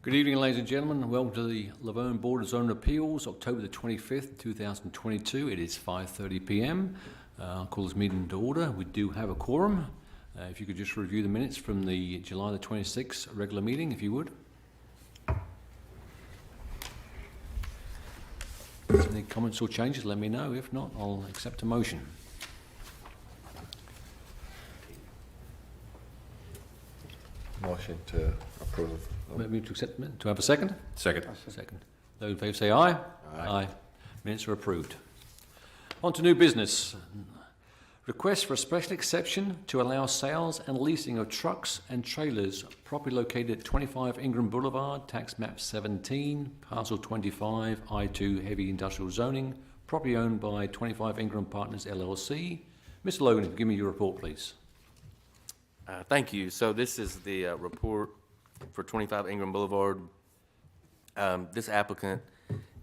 Good evening, ladies and gentlemen, and welcome to the LaVergne Board of Zoning Appeals, October the 25th, 2022. It is 5:30 p.m. I'll call this meeting to order. We do have a quorum. If you could just review the minutes from the July the 26th regular meeting, if you would. Any comments or changes, let me know. If not, I'll accept a motion. Motion to approve. Maybe to accept, to have a second? Second. Second. Those in favour say aye. Aye. Minutes are approved. On to new business. Request for a special exception to allow sales and leasing of trucks and trailers properly located at 25 Ingram Boulevard, tax map 17, parcel 25, I2 heavy industrial zoning, property owned by 25 Ingram Partners LLC. Mr. Logan, give me your report, please. Thank you. So this is the report for 25 Ingram Boulevard. This applicant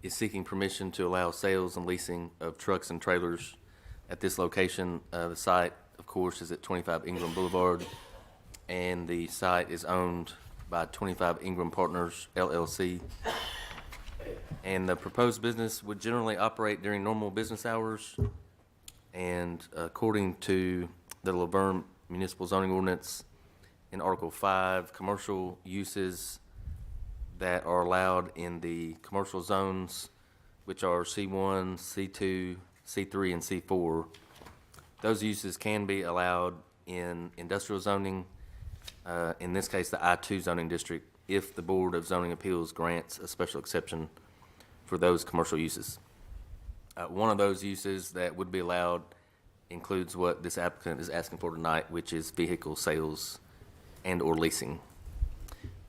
is seeking permission to allow sales and leasing of trucks and trailers at this location. The site, of course, is at 25 Ingram Boulevard, and the site is owned by 25 Ingram Partners LLC. And the proposed business would generally operate during normal business hours, and according to the LaVergne Municipal Zoning Ordinance, in Article 5, commercial uses that are allowed in the commercial zones, which are C1, C2, C3, and C4, those uses can be allowed in industrial zoning, in this case the I2 zoning district, if the Board of Zoning Appeals grants a special exception for those commercial uses. One of those uses that would be allowed includes what this applicant is asking for tonight, which is vehicle sales and or leasing.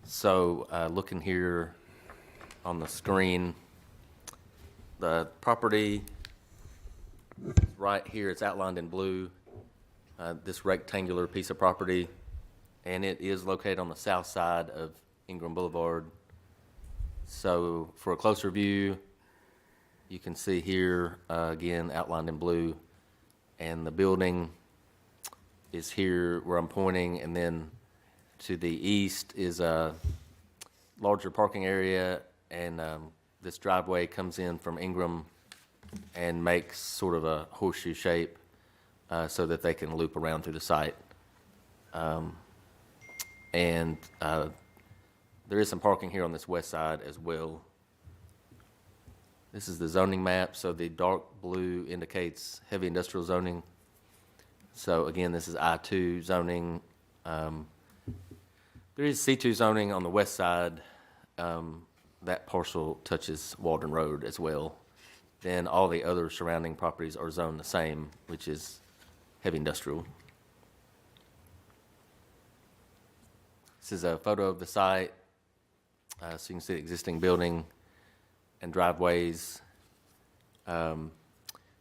So looking here on the screen, the property right here, it's outlined in blue, this rectangular piece of property, and it is located on the south side of Ingram Boulevard. So for a closer view, you can see here, again, outlined in blue, and the building is here where I'm pointing, and then to the east is a larger parking area, and this driveway comes in from Ingram and makes sort of a horseshoe shape so that they can loop around through the site. And there is some parking here on this west side as well. This is the zoning map, so the dark blue indicates heavy industrial zoning. So again, this is I2 zoning. There is C2 zoning on the west side. That parcel touches Walden Road as well. Then all the other surrounding properties are zoned the same, which is heavy industrial. This is a photo of the site. So you can see the existing building and driveways. So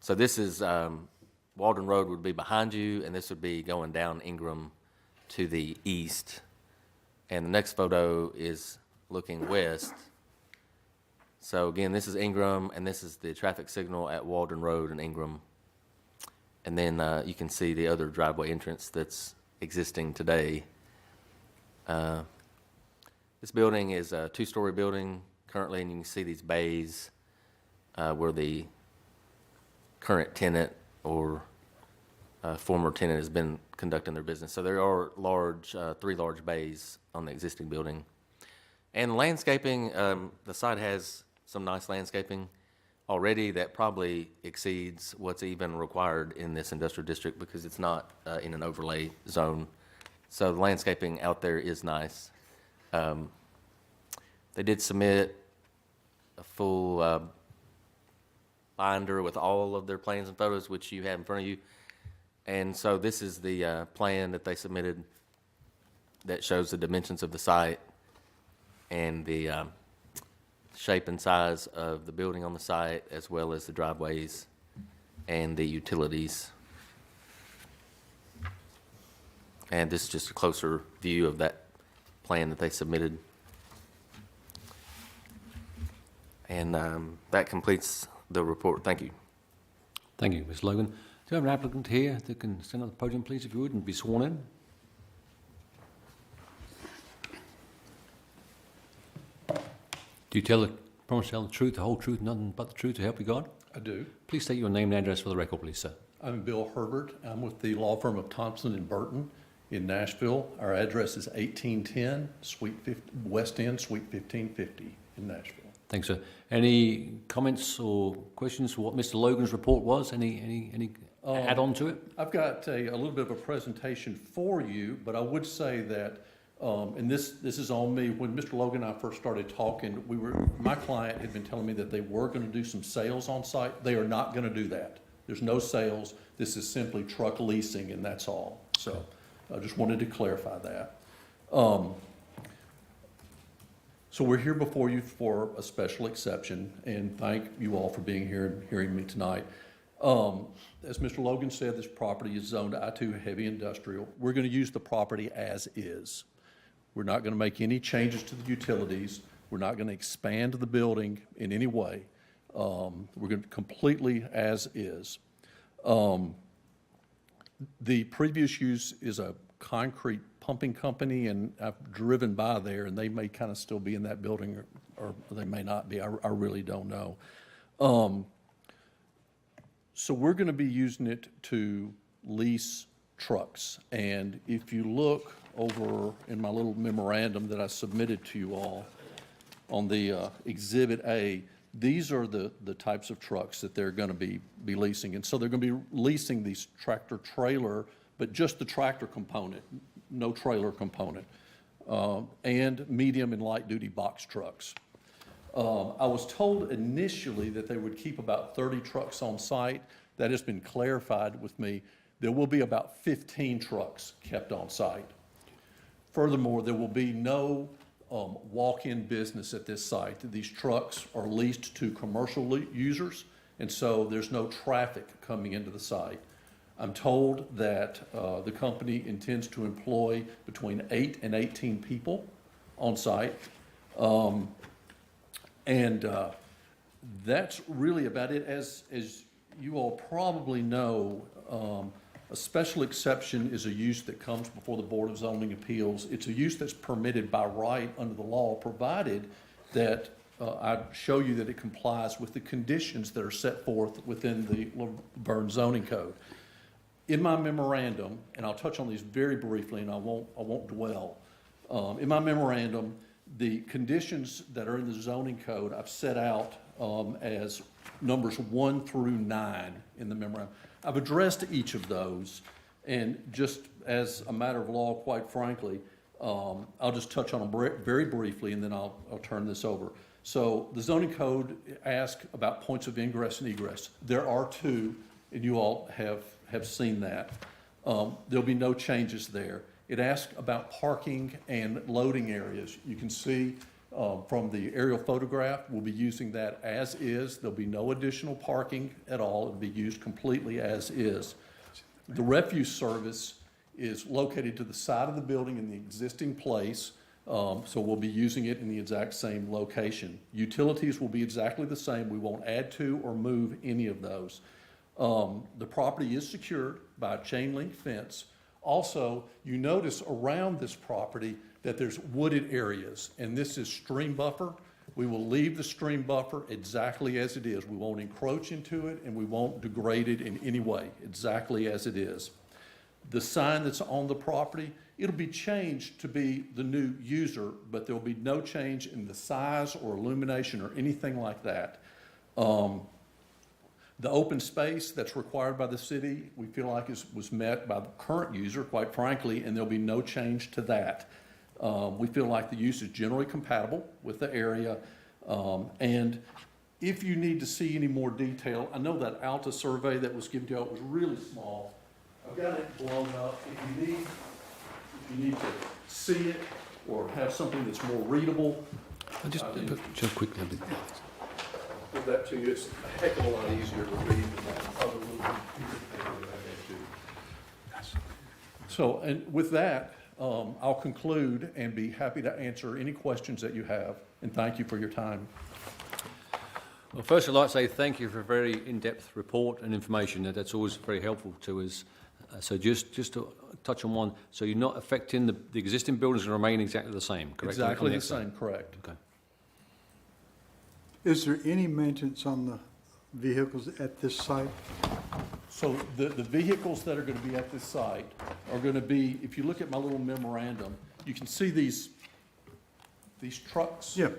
this is Walden Road would be behind you, and this would be going down Ingram to the east. And the next photo is looking west. So again, this is Ingram, and this is the traffic signal at Walden Road in Ingram. And then you can see the other driveway entrance that's existing today. This building is a two-story building currently, and you can see these bays where the current tenant or former tenant has been conducting their business. So there are large, three large bays on the existing building. And landscaping, the site has some nice landscaping already that probably exceeds what's even required in this industrial district because it's not in an overlay zone. So the landscaping out there is nice. They did submit a full binder with all of their plans and photos, which you have in front of you. And so this is the plan that they submitted that shows the dimensions of the site and the shape and size of the building on the site, as well as the driveways and the utilities. And this is just a closer view of that plan that they submitted. And that completes the report. Thank you. Thank you, Ms. Logan. Do you have an applicant here that can stand on the podium, please, if you would, and be sworn in? Do you promise to tell the truth, the whole truth, nothing but the truth, to help you God? I do. Please state your name and address for the record, please, sir. I'm Bill Herbert. I'm with the law firm of Thompson and Burton in Nashville. Our address is 1810 West End, Suite 1550 in Nashville. Thanks, sir. Any comments or questions for what Mr. Logan's report was? Any add-on to it? I've got a little bit of a presentation for you, but I would say that, and this is on me, when Mr. Logan and I first started talking, my client had been telling me that they were going to do some sales on site. They are not going to do that. There's no sales. This is simply truck leasing, and that's all. So I just wanted to clarify that. So we're here before you for a special exception, and thank you all for being here and hearing me tonight. As Mr. Logan said, this property is zoned I-2 heavy industrial. We're going to use the property as is. We're not going to make any changes to the utilities. We're not going to expand the building in any way. We're going to completely as is. The previous use is a concrete pumping company, and I've driven by there, and they may kind of still be in that building, or they may not be. I really don't know. So we're going to be using it to lease trucks. And if you look over in my little memorandum that I submitted to you all on the Exhibit A, these are the types of trucks that they're going to be leasing. And so they're going to be leasing these tractor trailer, but just the tractor component, no trailer component, and medium and light duty box trucks. I was told initially that they would keep about 30 trucks on site. That has been clarified with me. There will be about 15 trucks kept on site. Furthermore, there will be no walk-in business at this site. These trucks are leased to commercial users, and so there's no traffic coming into the site. I'm told that the company intends to employ between 8 and 18 people on site. And that's really about it. As you all probably know, a special exception is a use that comes before the Board of Zoning Appeals. It's a use that's permitted by right under the law, provided that I show you that it complies with the conditions that are set forth within the LaVergne zoning code. In my memorandum, and I'll touch on these very briefly, and I won't dwell. In my memorandum, the conditions that are in the zoning code, I've set out as numbers 1 through 9 in the memorandum. I've addressed each of those, and just as a matter of law, quite frankly, I'll just touch on them very briefly, and then I'll turn this over. So the zoning code asks about points of ingress and egress. There are 2, and you all have seen that. There'll be no changes there. It asks about parking and loading areas. You can see from the aerial photograph, we'll be using that as is. There'll be no additional parking at all. It'll be used completely as is. The refuse service is located to the side of the building in the existing place, so we'll be using it in the exact same location. Utilities will be exactly the same. We won't add to or move any of those. The property is secured by a chain link fence. Also, you notice around this property that there's wooded areas, and this is stream buffer. We will leave the stream buffer exactly as it is. We won't encroach into it, and we won't degrade it in any way, exactly as it is. The sign that's on the property, it'll be changed to be the new user, but there'll be no change in the size or illumination or anything like that. The open space that's required by the city, we feel like was met by the current user, quite frankly, and there'll be no change to that. We feel like the use is generally compatible with the area. And if you need to see any more detail, I know that Alta survey that was given to you was really small. I've got it blown up. If you need to see it or have something that's more readable, Just quickly. give that to you. It's a heck of a lot easier to read than that other little computer paper that I had to. So, and with that, I'll conclude and be happy to answer any questions that you have, and thank you for your time. Well, first I'd like to say thank you for a very in-depth report and information. That's always very helpful to us. So just to touch on one, so you're not affecting the existing buildings and remain exactly the same, correct? Exactly the same, correct. Okay. Is there any maintenance on the vehicles at this site? So the vehicles that are gonna be at this site are gonna be, if you look at my little memorandum, you can see these trucks. Yeah.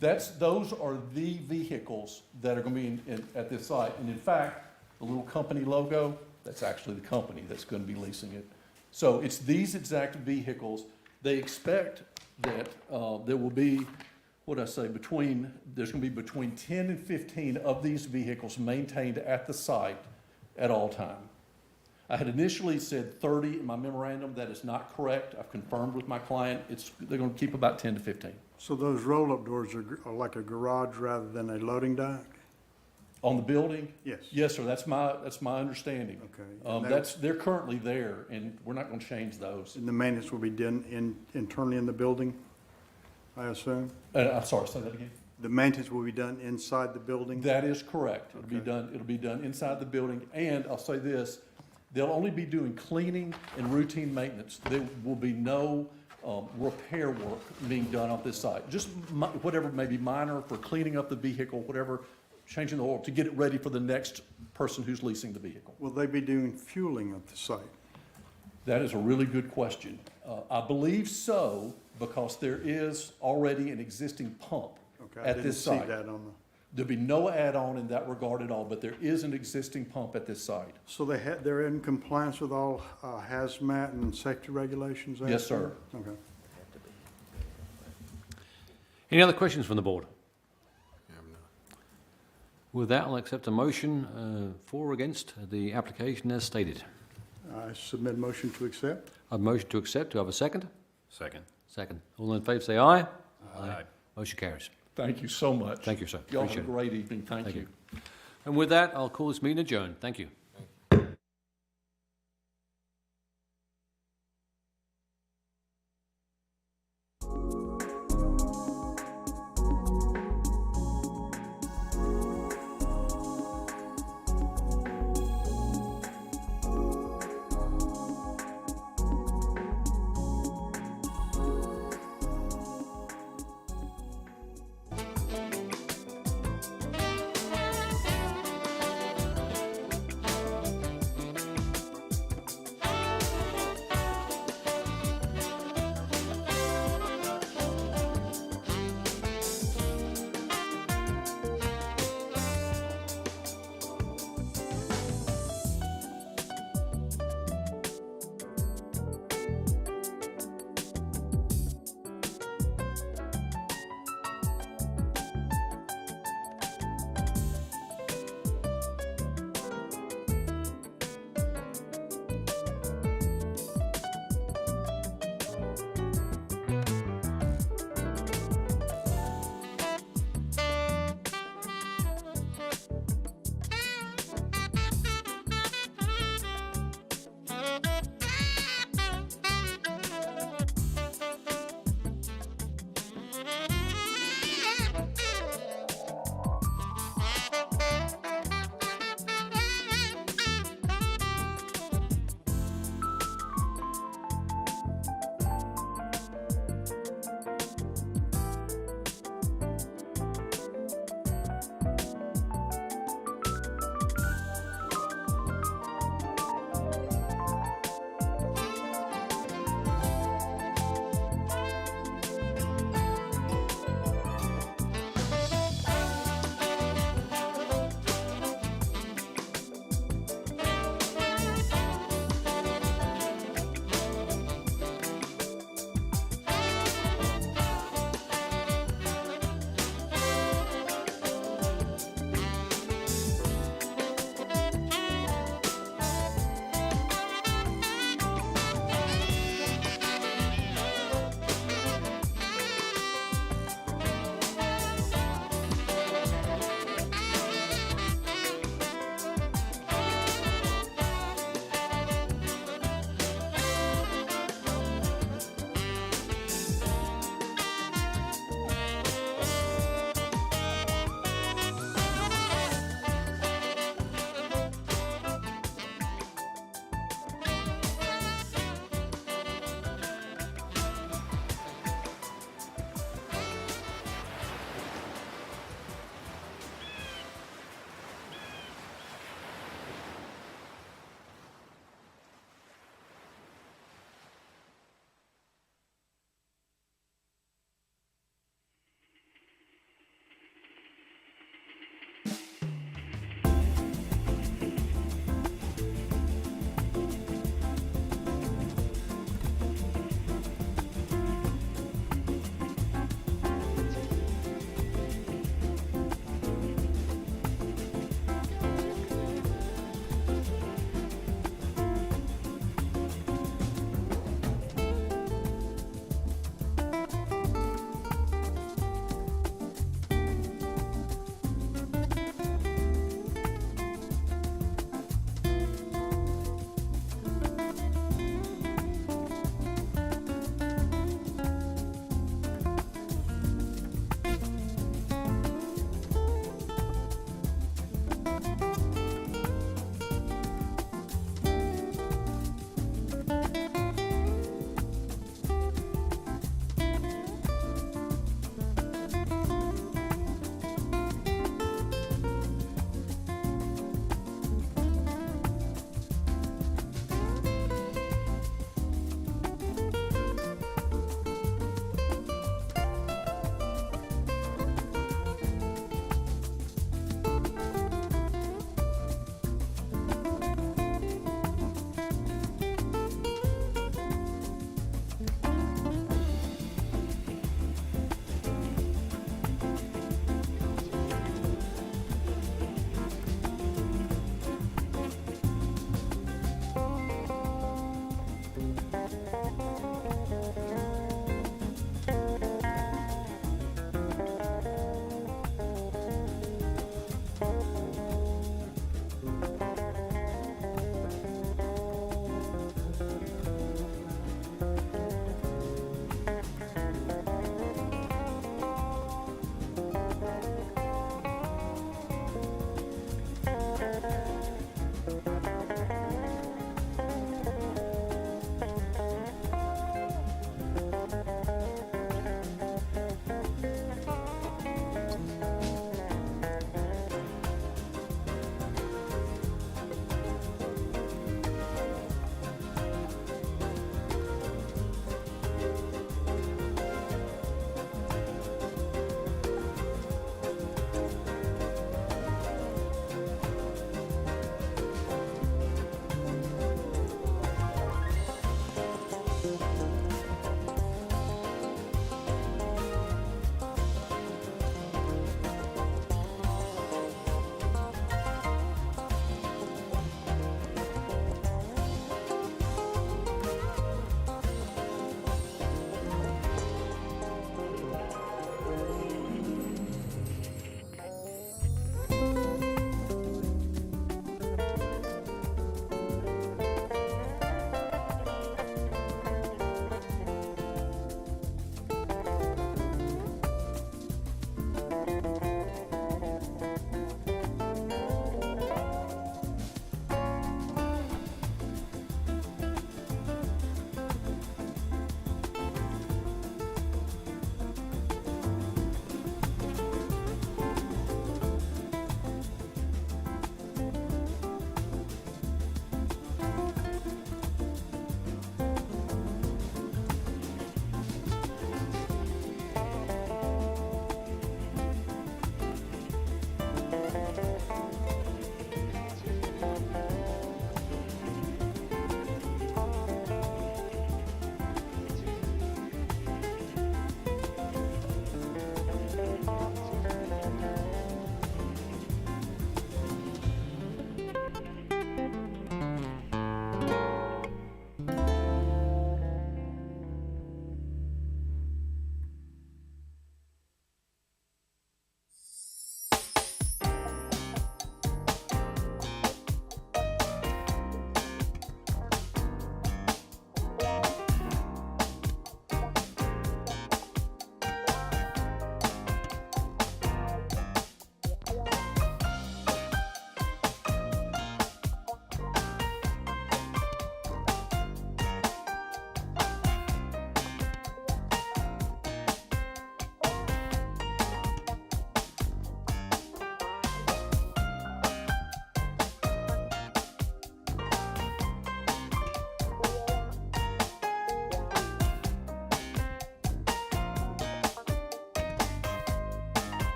Those are the vehicles that are gonna be at this site. And in fact, the little company logo, that's actually the company that's gonna be leasing it. So it's these exact vehicles. They expect that there will be, what'd I say, there's gonna be between 10 and 15 of these vehicles maintained at the site at all time. I had initially said 30 in my memorandum. That is not correct. I've confirmed with my client. They're gonna keep about 10 to 15. So those roll-up doors are like a garage rather than a loading dock? On the building? Yes. Yes, sir, that's my understanding. Okay. And They're currently there, and we're not gonna change those. And the maintenance will be done internally in the building, I assume? I'm sorry, say that again? The maintenance will be done inside the building? That is correct. It'll be done inside the building, and I'll say this, they'll only be doing cleaning and routine maintenance. There will be no repair work being done on this site. Just whatever may be minor for cleaning up the vehicle, whatever, changing the oil to get it ready for the next person who's leasing the vehicle. Will they be doing fueling at the site? That is a really good question. I believe so, because there is already an existing pump at this site. I didn't see that on the... There'll be no add-on in that regard at all, but there is an existing pump at this site. So they're in compliance with all hazmat and safety regulations? Yes, sir. Okay. Any other questions from the board? With that, I'll accept a motion for or against the application as stated. I submit a motion to accept. I have a motion to accept. Do I have a second? Second. Second. All in favour say aye. Aye. Motion carries. Thank you so much. Thank you, sir. Y'all have a Appreciate it. great evening. Thank you. And with that, I'll call this meeting adjourned. Thank you.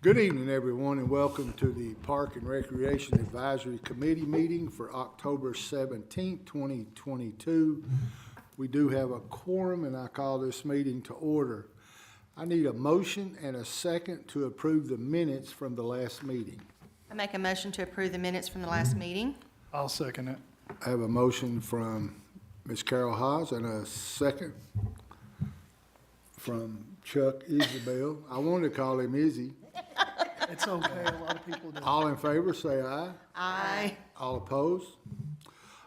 Good evening, everyone, and welcome to the Park and Recreation Advisory Committee meeting for October 17th, 2022. We do have a quorum, and I call this meeting to order. I need a motion and a second to approve the minutes from the last meeting. I make a motion to approve the minutes from the last meeting. I'll second it. I have a motion from Ms. Carol Haas and a second from Chuck Isabel. I wanted to call him Izzy. It's okay, a lot of people do. All in favor, say aye. Aye. All opposed?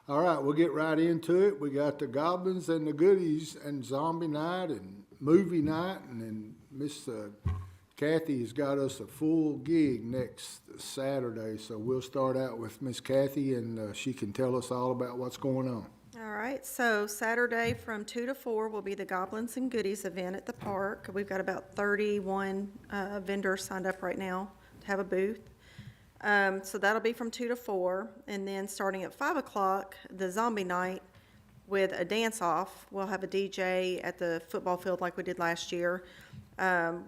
All right, we'll get right into it. We got the Goblins and the Goodies and Zombie Night and Movie Night, and then Miss Kathy has got us a full gig next Saturday, so we'll start out with Miss Kathy, and she can tell us all about what's going on. All right, so Saturday from 2 to 4 will be the Goblins and Goodies event at the park. We've got about 31 vendors signed up right now to have a booth. So that'll be from 2 to 4, and then starting at 5 o'clock, the Zombie Night with a dance-off. We'll have a DJ at the football field like we did last year.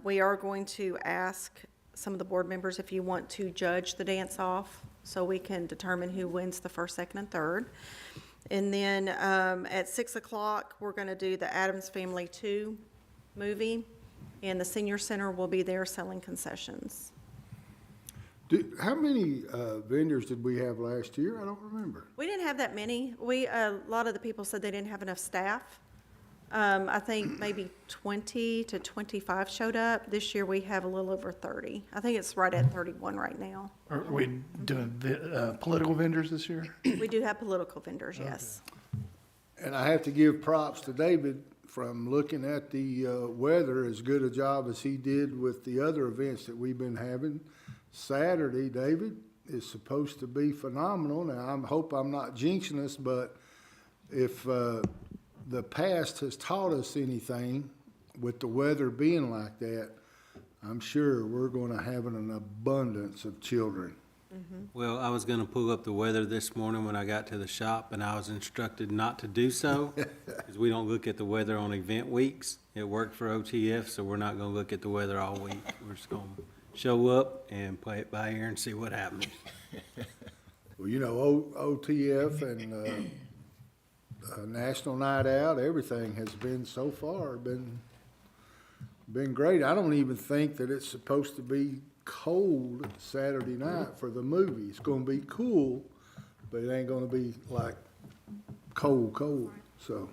We are going to ask some of the board members if you want to judge the dance-off so we can determine who wins the first, second, and third. And then at 6 o'clock, we're going to do the Addams Family 2 movie, and the Senior Center will be there selling concessions. How many vendors did we have last year? I don't remember. We didn't have that many. A lot of the people said they didn't have enough staff. I think maybe 20 to 25 showed up. This year we have a little over 30. I think it's right at 31 right now. Are we doing political vendors this year? We do have political vendors, yes. And I have to give props to David from looking at the weather, as good a job as he did with the other events that we've been having. Saturday, David, is supposed to be phenomenal. Now, I hope I'm not jinxing us, but if the past has taught us anything with the weather being like that, I'm sure we're going to have an abundance of children. Well, I was going to pull up the weather this morning when I got to the shop, and I was instructed not to do so because we don't look at the weather on event weeks. It worked for OTF, so we're not going to look at the weather all week. We're just going to show up and play it by ear and see what happens. Well, you know, OTF and National Night Out, everything has been so far been great. I don't even think that it's supposed to be cold Saturday night for the movie. It's going to be cool, but it ain't going to be like cold. So,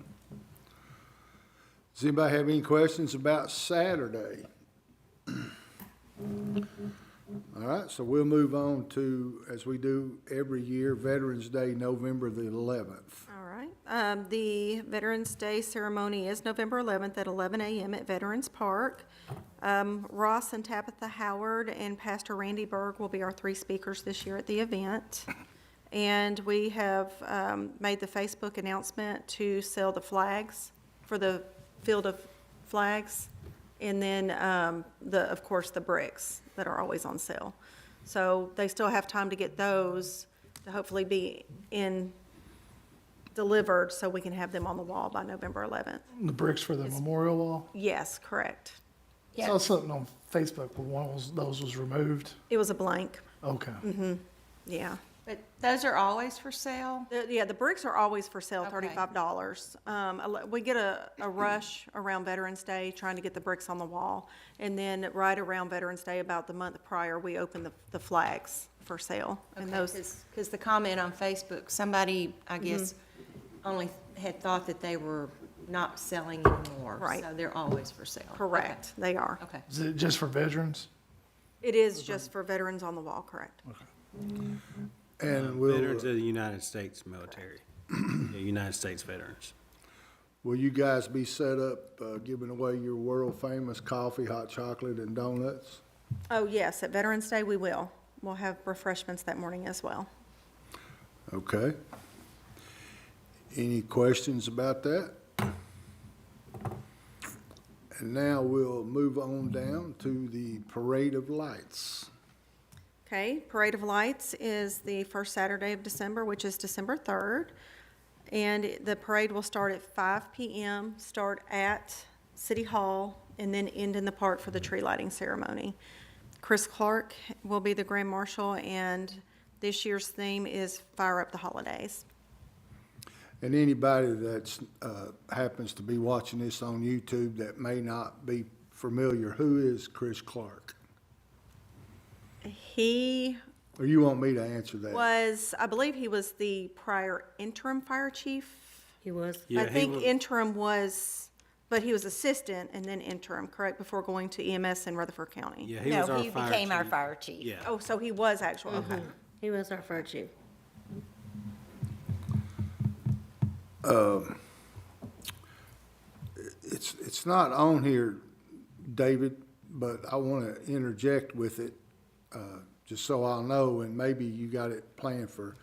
does anybody have any questions about Saturday? All right, so we'll move on to, as we do every year, Veterans Day, November the 11th. All right. The Veterans Day ceremony is November 11th at 11 a.m. at Veterans Park. Ross and Tabitha Howard and Pastor Randy Berg will be our 3 speakers this year at the event. And we have made the Facebook announcement to sell the flags for the Field of Flags. And then, of course, the bricks that are always on sale. So they still have time to get those to hopefully be delivered so we can have them on the wall by November 11th. The bricks for the memorial wall? Yes, correct. I saw something on Facebook, but one of those was removed. It was a blank. Okay. Yeah. But those are always for sale? Yeah, the bricks are always for sale, $35. We get a rush around Veterans Day trying to get the bricks on the wall. And then right around Veterans Day, about the month prior, we open the flags for sale. And those, Because the comment on Facebook, somebody, I guess, only had thought that they were not selling anymore. Right. So they're always for sale. correct, they are. Okay. Is it just for veterans? It is just for veterans on the wall, correct. And we'll, Veterans of the United States military, yeah, United States veterans. will you guys be set up giving away your world-famous coffee, hot chocolate, and donuts? Oh, yes, at Veterans Day, we will. We'll have refreshments that morning as well. Okay. Any questions about that? And now we'll move on down to the Parade of Lights. Okay, Parade of Lights is the first Saturday of December, which is December 3rd. And the parade will start at 5 p.m., start at City Hall, and then end in the park for the tree lighting ceremony. Chris Clark will be the grand marshal, and this year's theme is Fire Up the Holidays. And anybody that's, happens to be watching this on YouTube that may not be familiar, who is Chris Clark? He Or you want me to answer that? was, I believe he was the prior interim fire chief. He was. Yeah, I he think was- interim was, but he was assistant and then interim, correct, before going to EMS in Rutherford County? Yeah, he was our fire became our chief. fire chief. Yeah. Oh, so he was actual, okay. He was our fire chief. It's not on here, David, but I want to interject with it, just so I'll know, and maybe you got it planned for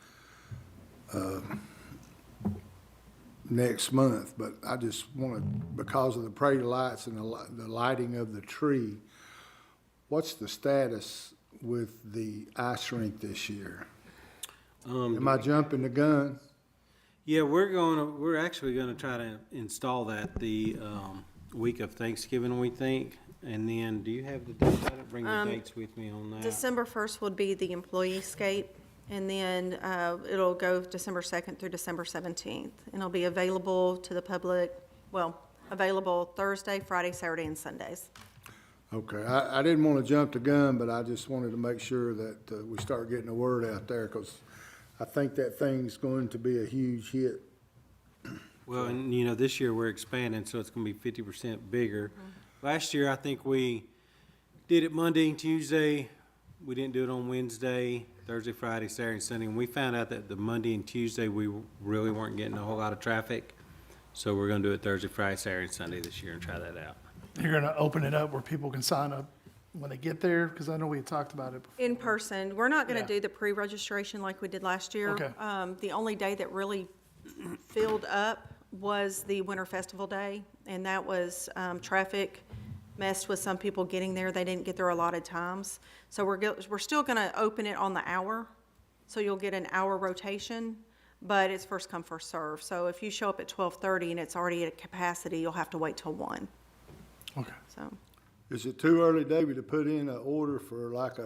next month, but I just want to, because of the parade lights and the lighting of the tree, what's the status with the ice rink this year? Am I jumping the gun? Yeah, we're actually gonna try to install that the week of Thanksgiving, we think. And then, do you have the dates? I didn't bring the dates with me on that. December 1st would be the employee escape, and then it'll go December 2nd through December 17th. And it'll be available to the public, well, available Thursday, Friday, Saturday, and Sundays. Okay, I didn't want to jump the gun, but I just wanted to make sure that we start getting the word out there, because I think that thing's going to be a huge hit. Well, and you know, this year we're expanding, so it's gonna be 50% bigger. Last year, I think we did it Monday and Tuesday. We didn't do it on Wednesday, Thursday, Friday, Saturday, and Sunday. And we found out that the Monday and Tuesday, we really weren't getting a whole lot of traffic. So we're gonna do it Thursday, Friday, Saturday, and Sunday this year and try that out. You're gonna open it up where people can sign up when they get there? Because I know we had talked about it before. In person, we're not gonna Yeah. do the pre-registration like we did last year. Okay. The only day that really filled up was the Winter Festival Day, and that was, traffic messed with some people getting there. They didn't get their allotted times. So we're still gonna open it on the hour, so you'll get an hour rotation, but it's first come, first serve. So if you show up at 12:30 and it's already at capacity, you'll have to wait till 1. Okay. So, Is it too early, David, to put in an order for like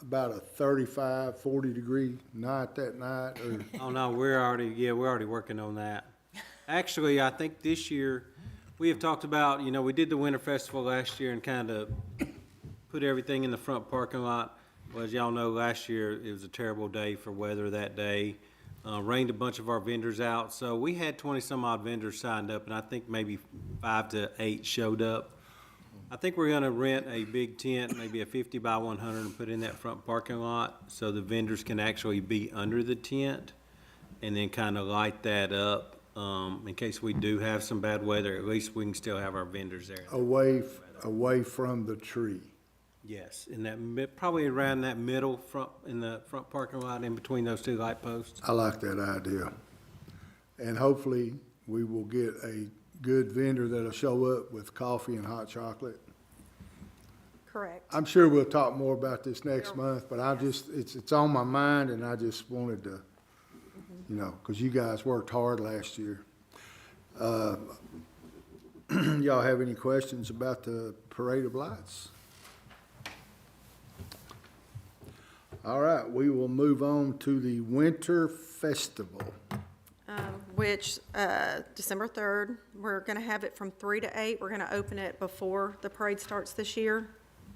about a 35, 40 degree night that night, or? Oh, no, we're already working on that. Actually, I think this year, we have talked about, you know, we did the Winter Festival last year and kind of put everything in the front parking lot. Well, as y'all know, last year, it was a terrible day for weather that day. Rained a bunch of our vendors out, so we had 20-some odd vendors signed up, and I think maybe 5 to 8 showed up. I think we're gonna rent a big tent, maybe a 50 by 100, and put in that front parking lot, so the vendors can actually be under the tent, and then kind of light that up, in case we do have some bad weather. At least we can still have our vendors there. Away from the tree. Yes, in that, probably around that middle front, in the front parking lot, in between those two light posts. I like that idea. And hopefully, we will get a good vendor that'll show up with coffee and hot chocolate. correct. I'm sure we'll talk more about this next month, but it's on my mind, and I just wanted to, you know, because you guys worked hard last year. Y'all have any questions about the Parade of Lights? All right, we will move on to the Winter Festival. Which, December 3rd, we're gonna have it from 3 to 8. We're gonna open it before the parade starts this year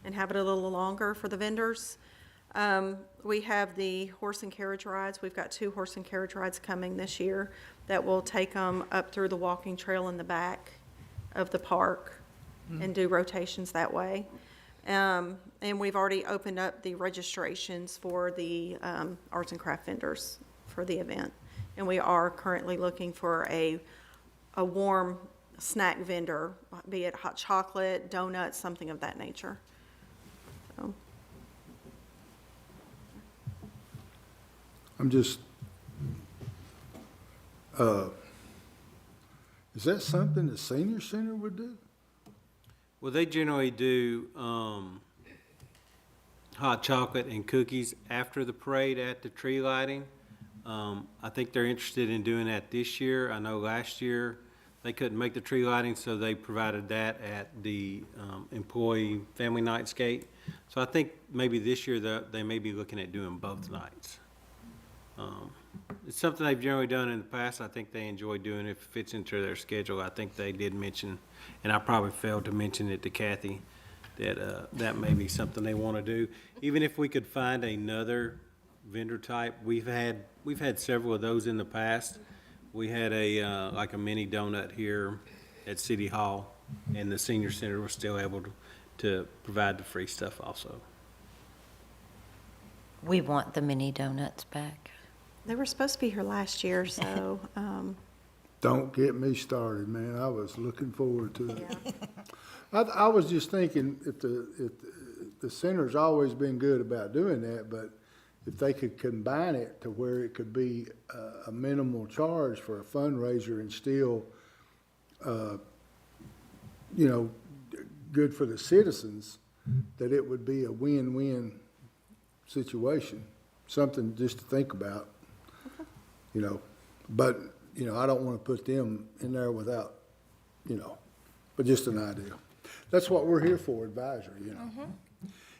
and have it a little longer for the vendors. We have the horse and carriage rides. We've got 2 horse and carriage rides coming this year that will take them up through the walking trail in the back of the park and do rotations that way. And we've already opened up the registrations for the arts and craft vendors for the event. And we are currently looking for a warm snack vendor, be it hot chocolate, donuts, something of that nature. So, I'm just, is that something the senior center would do? Well, they generally do hot chocolate and cookies after the parade at the tree lighting. I think they're interested in doing that this year. I know last year they couldn't make the tree lighting, so they provided that at the employee family nightscape. So I think maybe this year they may be looking at doing both nights. It's something they've generally done in the past. I think they enjoy doing it. If it fits into their schedule. I think they did mention, and I probably failed to mention it to Kathy, that that may be something they want to do. Even if we could find another vendor type, we've had several of those in the past. We had like a mini donut here at City Hall, and the senior center was still able to provide the free stuff also. We want the mini donuts back. They were supposed to be here last year, so, Don't get me started, man. I was looking forward to it. I was just thinking, if the center's always been good about doing that, but if they could combine it to where it could be a minimal charge for a fundraiser and still, you know, good for the citizens, that it would be a win-win situation, something just to think about, you know. But, you know, I don't want to put them in there without, you know, but just an idea. That's what we're here for, advisory, you know.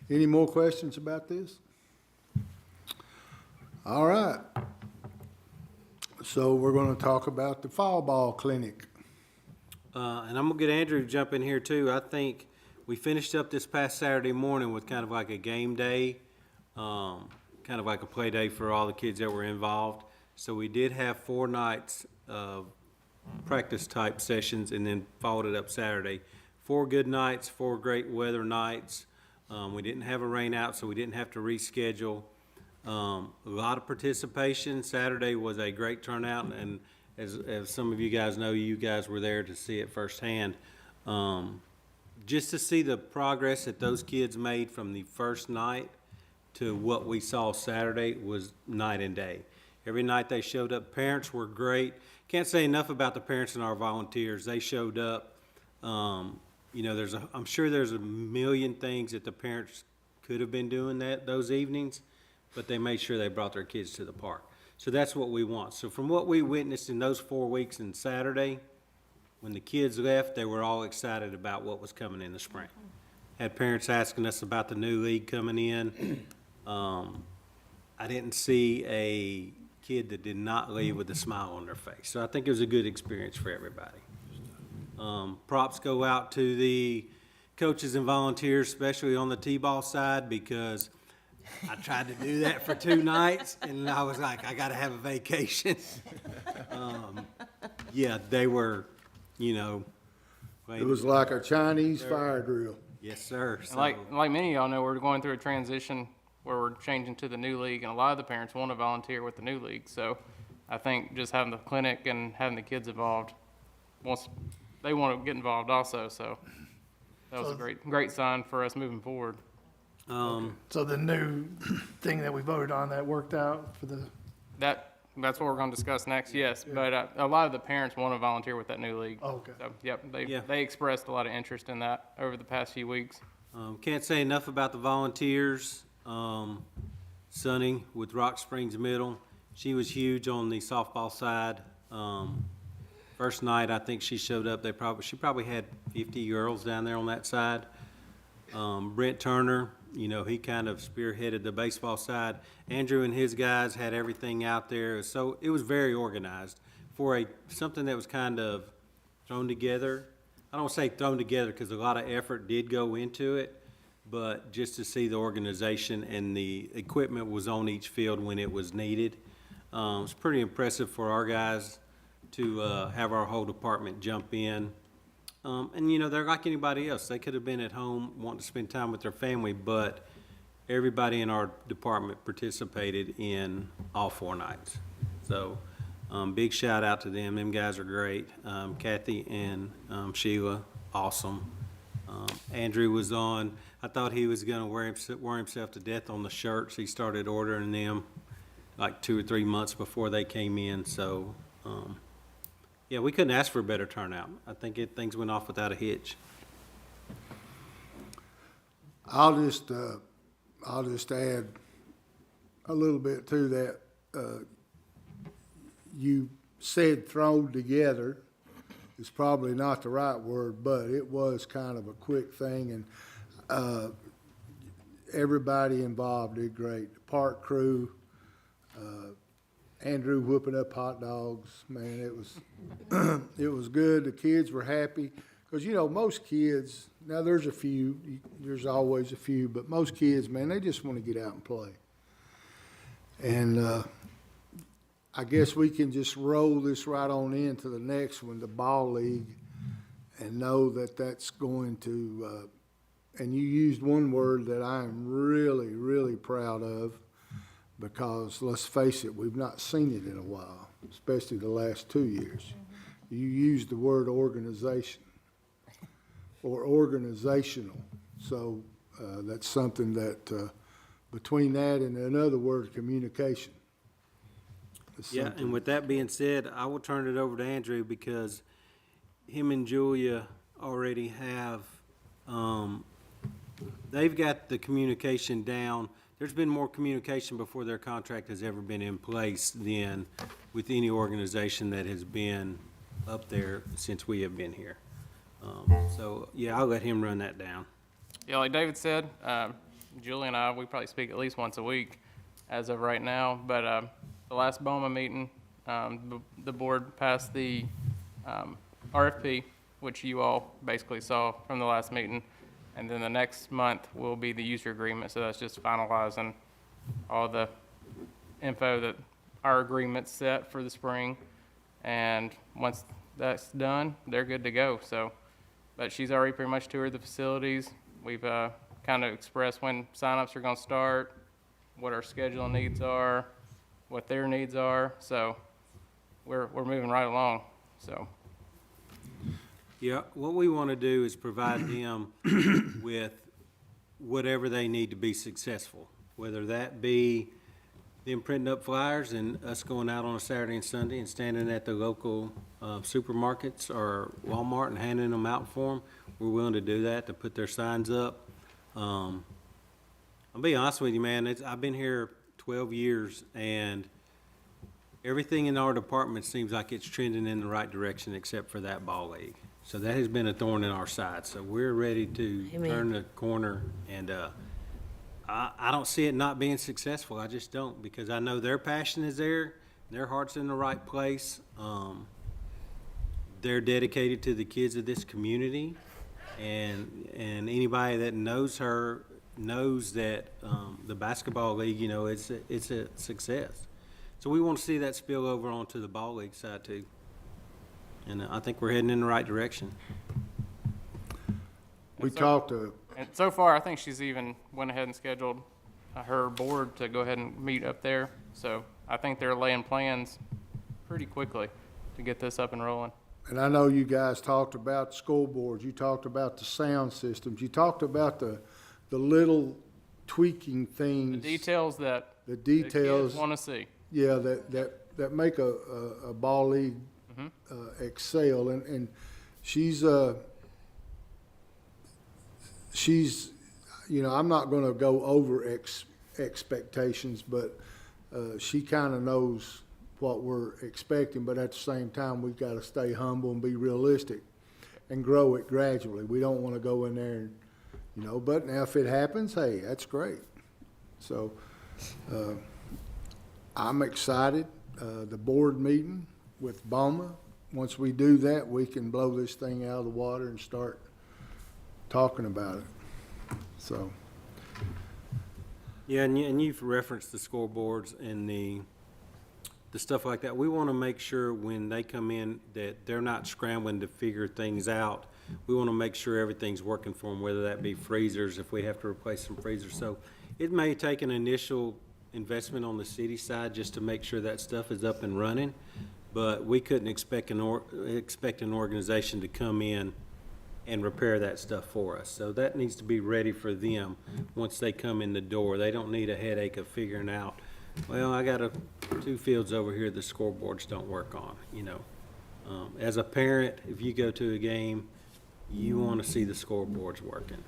Any more questions about this? All right. So we're going to talk about the fall ball clinic. And I'm gonna get Andrew to jump in here too. I think we finished up this past Saturday morning with kind of like a game day, kind of like a play day for all the kids that were involved. So we did have 4 nights of practice type sessions and then followed it up Saturday. 4 good nights, 4 great weather nights. We didn't have a rain out, so we didn't have to reschedule. A lot of participation. Saturday was a great turnout, and as some of you guys know, you guys were there to see it firsthand. Just to see the progress that those kids made from the first night to what we saw Saturday was night and day. Every night they showed up. Parents were great. Can't say enough about the parents and our volunteers. They showed up. You know, I'm sure there's a million things that the parents could have been doing those evenings, but they made sure they brought their kids to the park. So that's what we want. So from what we witnessed in those 4 weeks and Saturday, when the kids left, they were all excited about what was coming in the spring. Had parents asking us about the new league coming in. I didn't see a kid that did not leave with a smile on their face. So I think it was a good experience for everybody. Props go out to the coaches and volunteers, especially on the T-ball side, because I tried to do that for 2 nights, and I was like, I got to have a vacation. Yeah, they were, you know. It was like a Chinese fire drill. Yes, sir. So, like many of y'all know, we're going through a transition where we're changing to the new league, and a lot of the parents want to volunteer with the new league. So I think just having the clinic and having the kids involved, once they want to get involved also. So that was a great sign for us moving forward. So the new thing that we voted on, that worked out for the... That's what we're going to discuss next, yes. Yeah. But a lot of the parents want to volunteer with that new league. Oh, okay. So, yep, they expressed a lot of interest in that over the past few weeks. Can't say enough about the volunteers. Sunny with Rock Springs Middle, she was huge on the softball side. First night, I think she showed up. She probably had 50 girls down there on that side. Brent Turner, you know, he kind of spearheaded the baseball side. Andrew and his guys had everything out there. So it was very organized for something that was kind of thrown together. I don't say thrown together because a lot of effort did go into it, but just to see the organization and the equipment was on each field when it was needed. It was pretty impressive for our guys to have our whole department jump in. And, you know, they're like anybody else. They could have been at home wanting to spend time with their family, but everybody in our department participated in all 4 nights. So big shout out to them. Them guys are great. Kathy and Sheila, awesome. Andrew was on. I thought he was going to wear himself to death on the shirts. He started ordering them like 2 or 3 months before they came in. So, yeah, we couldn't ask for a better turnout. I think things went off without a hitch. I'll just add a little bit to that. You said thrown together, is probably not the right word, but it was kind of a quick thing, and everybody involved did great. The park crew, Andrew whipping up hot dogs, man, it was, it was good. The kids were happy, because, you know, most kids, now there's a few, there's always a few, but most kids, man, they just want to get out and play. And I guess we can just roll this right on into the next one, the ball league, and know that that's going to, and you used one word that I am really, really proud of, because let's face it, we've not seen it in a while, especially the last 2 years. You used the word organization or organizational. So that's something that between that and another word, communication. Yeah, and with that being said, I will turn it over to Andrew, because him and Julia already have, they've got the communication down. There's been more communication before their contract has ever been in place than with any organization that has been up there since we have been here. So, yeah, I'll let him run that down. Yeah, like David said, Julie and I, we probably speak at least once a week as of right now. But the last BOMA meeting, the board passed the RFP, which you all basically saw from the last meeting. And then the next month will be the user agreement. So that's just finalizing all the info that our agreement's set for the spring. And once that's done, they're good to go. So, but she's already pretty much toured the facilities. We've kind of expressed when signups are going to start, what our schedule needs are, what their needs are. So we're moving right along. So. Yeah, what we want to do is provide them with whatever they need to be successful, whether that be them printing up flyers and us going out on a Saturday and Sunday and standing at the local supermarkets or Walmart and handing them out for them. We're willing to do that, to put their signs up. I'll be honest with you, man, I've been here 12 years, and everything in our department seems like it's trending in the right direction except for that ball league. So that has been a thorn in our side. So we're ready to turn the corner, and I don't see it not being successful. I just don't, because I know their passion is there, their heart's in the right place. They're dedicated to the kids of this community, and anybody that knows her knows that the basketball league, you know, it's a success. So we want to see that spill over onto the ball league side too. And I think we're heading in the right direction. We talked to. And so far, I think she's even went ahead and scheduled her board to go ahead and meet up there. So I think they're laying plans pretty quickly to get this up and rolling. And I know you guys talked about scoreboards. You talked about the sound systems. You talked about the little tweaking things. The details that the details want to see. Yeah, that make a ball league excel, and she's you know, I'm not going to go over expectations, but she kind of knows what we're expecting. But at the same time, we've got to stay humble and be realistic and grow it gradually. We don't want to go in there and, you know, but now if it happens, hey, that's great. So I'm excited. The board meeting with BOMA, once we do that, we can blow this thing out of the water and start talking about it. So. Yeah, and you've referenced the scoreboards and the stuff like that. We want to make sure when they come in that they're not scrambling to figure things out. We want to make sure everything's working for them, whether that be freezers, if we have to replace some freezers. So it may take an initial investment on the city side just to make sure that stuff is up and running, but we couldn't expect an organization to come in and repair that stuff for us. So that needs to be ready for them once they come in the door. They don't need a headache of figuring out, well, I got 2 fields over here the scoreboards don't work on, you know. As a parent, if you go to a game, you want to see the scoreboards working.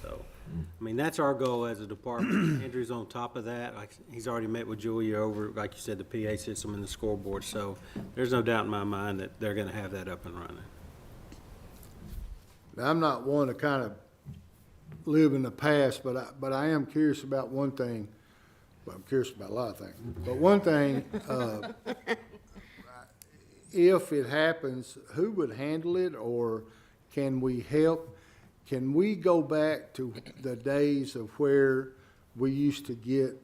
So I mean, that's our goal as a department. Andrew's on top of that. Like, he's already met with Julia over, like you said, the PA system and the scoreboard. So there's no doubt in my mind that they're gonna have that up and running. Now, I'm not one to kind of live in the past, but I am curious about one thing. Well, I'm curious about a lot of things. But one thing, if it happens, who would handle it, or can we help? Can we go back to the days of where we used to get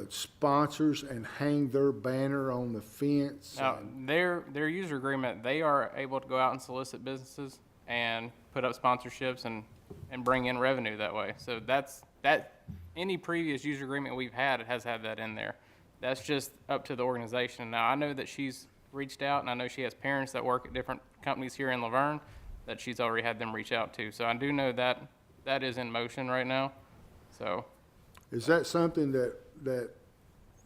sponsors and hang their banner on the fence? Now, their user agreement, they are able to go out and solicit businesses and put up sponsorships and bring in revenue that way. So any previous user agreement we've had, it has had that in there. That's just up to the organization. Now, I know that she's reached out, and I know she has parents that work at different companies here in LaVergne that she's already had them reach out to. So I do know that that is in motion right now. So, is that something that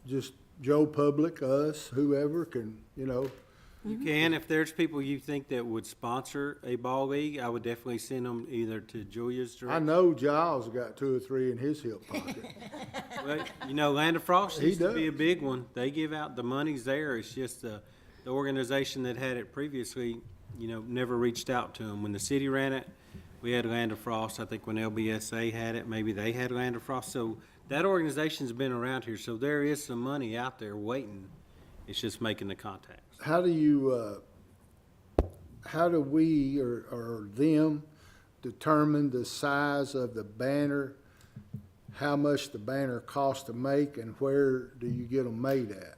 just Joe Public, us, whoever can, You can, if there's people you think that would sponsor a ball league, I would definitely send them either to Julia's I direction. know Giles got 2 or 3 in his hip pocket. Well, Land of Frost He used to be a does. big one. They give out, the money's there. It's just the organization that had it previously, never reached out to them. When the city ran it, we had Land of Frost. I think when LBSA had it, maybe they had Land of Frost. So that organization's been around here. So there is some money out there waiting. It's just making the contact. How do we or them determine the size of the banner, how much the banner costs to make, and where do you get them made at?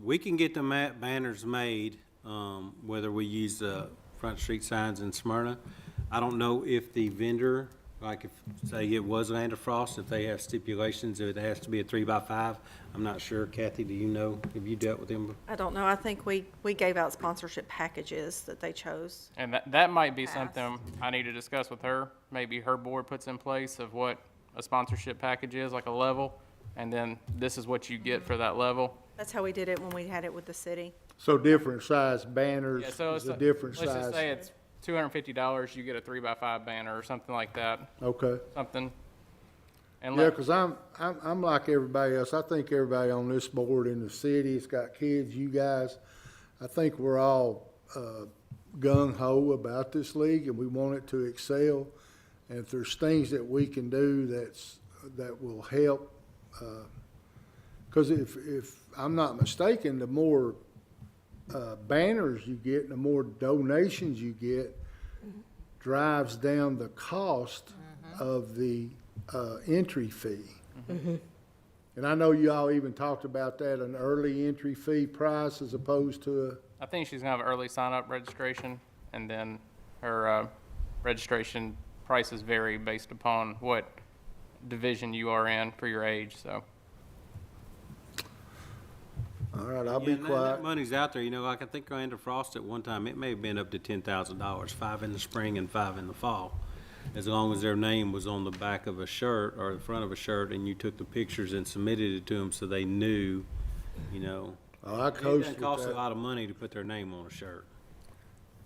We can get the banners made, whether we use Front Street Signs in Smyrna. I don't know if the vendor, like if, say it was Land of Frost, if they have stipulations, if it has to be a 3x5. I'm not sure. Kathy, do you know? Have you dealt with them? I don't know. I think we gave out sponsorship packages that they chose. and that might be something I need to discuss with her. Maybe her board puts in place of what a sponsorship package is, like a level, and then this is what you get for that level. That's how we did it when we had it with the city. So different size banners Yeah, so is it's a different let's size. just say it's $250, you get a 3x5 banner or something like that. Okay. Something. And Yeah, because I'm like everybody else. I think everybody on this board in the city, it's got kids, you guys. I think we're all gung-ho about this league, and we want it to excel. And if there's things that we can do that will help, because if I'm not mistaken, the more banners you get, the more donations you get, drives down the cost of the entry fee. And I know you all even talked about that, an early entry fee price as opposed to I think she's gonna have early sign-up registration, and then her registration prices vary based upon what division you are in for your age, so. all right, I'll be That quiet. money's out there. Like I think Land of Frost at one time, it may have been up to $10,000, 5 in the spring and 5 in the fall. As long as their name was on the back of a shirt or the front of a shirt, and you took the pictures and submitted it to them so they knew, Oh, I It coached doesn't with cost a that. lot of money to put their name on a shirt.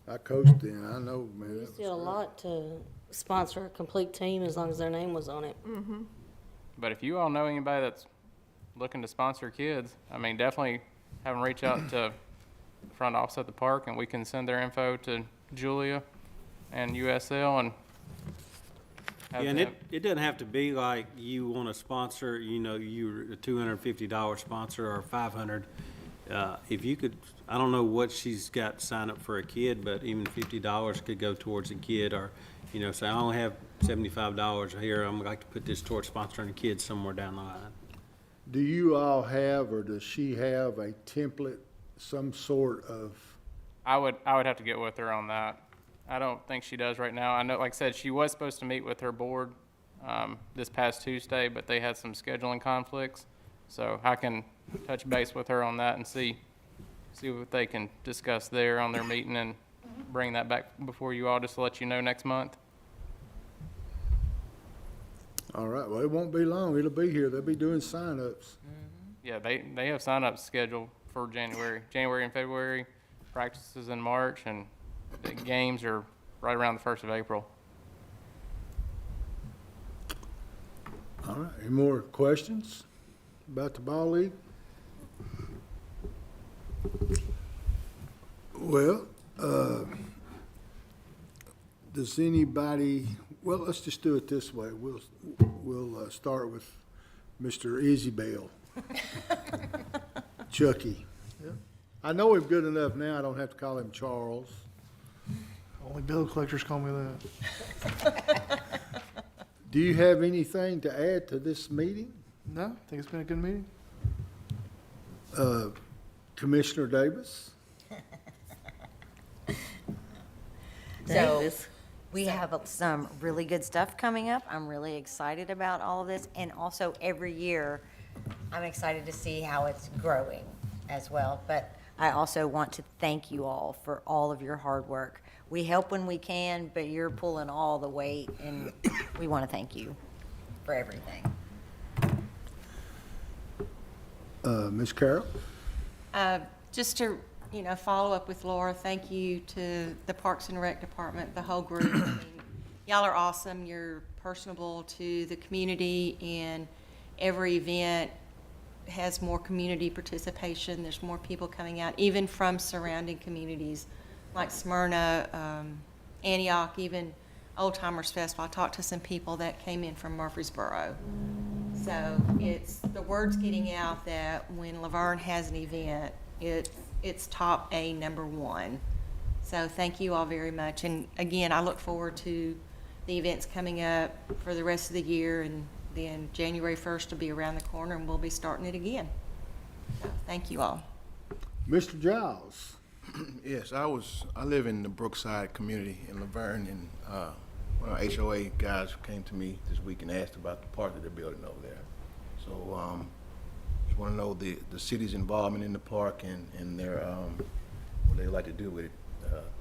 I coached then, I know, man. It did a lot to sponsor a complete team as long as their name was on it. But if you all know anybody that's looking to sponsor kids, I mean, definitely have them reach out to the front office at the park, and we can send their info to Julia and USL and have Yeah, and them. it doesn't have to be like you want to sponsor, you're a $250 sponsor or $500. If you could, I don't know what she's got signed up for a kid, but even $50 could go towards a kid, or, say I only have $75 here, I'm like to put this towards sponsoring a kid somewhere down the line. Do you all have, or does she have a template, some sort of, I would have to get with her on that. I don't think she does right now. I know, like I said, she was supposed to meet with her board this past Tuesday, but they had some scheduling conflicts. So I can touch base with her on that and see what they can discuss there on their meeting and bring that back before you all, just to let you know next month. all right, well, it won't be long, it'll be here, they'll be doing sign-ups. Yeah, they have sign-ups scheduled for January and February, practices in March, and the games are right around the 1st of April. All right, any more questions about the ball league? Well, does anybody, well, let's just do it this way. We'll start with Mr. Isabel. Chucky. I know him good enough now, I don't have to call him Charles. Only bill collectors call me that. Do you have anything to add to this meeting? No, I think it's been a good meeting. Commissioner Davis? So, we have some really good stuff coming up. I'm really excited about all of this. And also, every year, I'm excited to see how it's growing as well. But I also want to thank you all for all of your hard work. We help when we can, but you're pulling all the weight, and we want to thank you for everything. Ms. Carroll? Just to, follow up with Laura, thank you to the Parks and Rec Department, the whole group. I mean, y'all are awesome. You're personable to the community, and every event has more community participation. There's more people coming out, even from surrounding communities like Smyrna, Antioch, even Old Timers Festival. I talked to some people that came in from Murfreesboro. So the word's getting out that when LaVergne has an event, it's top A, #1. So thank you all very much. And again, I look forward to the events coming up for the rest of the year, and then January 1st will be around the corner and we'll be starting it again. So thank you all. Mr. Giles? Yes, I live in the Brookside community in LaVergne, and one of our HOA guys came to me this week and asked about the park that they're building over there. So just want to know the city's involvement in the park and their what they like to do with it.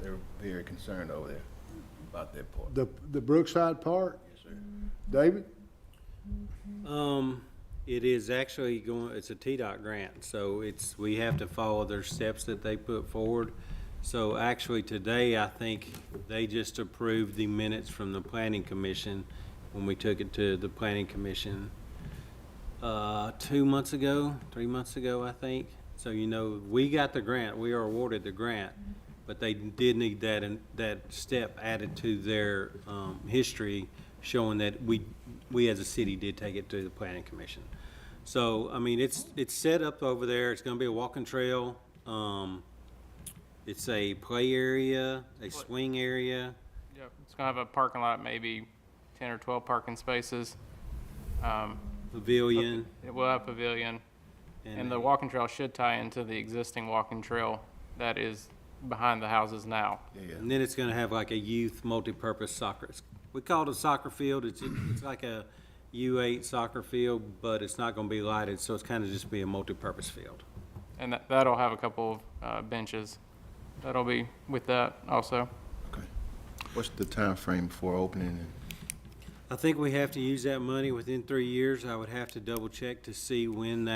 They're very concerned over there about that park. The Brookside Park? Yes, sir. David? It is actually it's a TDOT grant, so we have to follow their steps that they put forward. So actually today, I think they just approved the minutes from the Planning Commission when we took it to the Planning Commission 3 months ago, I think. So, we got the grant, we are awarded the grant, but they did need that step added to their history, showing that we as a city did take it to the Planning Commission. So, I mean, it's set up over there. It's gonna be a walking trail. It's a play area, a swing area. Yep, it's gonna have a parking lot, maybe 10 or 12 parking spaces. Pavilion. It will have pavilion. And the walking trail should tie into the existing walking trail that is behind the houses now. Yeah. And then it's gonna have like a youth multi-purpose soccer. We call it a soccer field. It's like a U8 soccer field, but it's not gonna be lighted, so it's kind of just be a multi-purpose field. And that'll have a couple of benches. That'll be with that also. Okay. What's the time frame for opening? I think we have to use that money within 3 years. I would have to double check to see when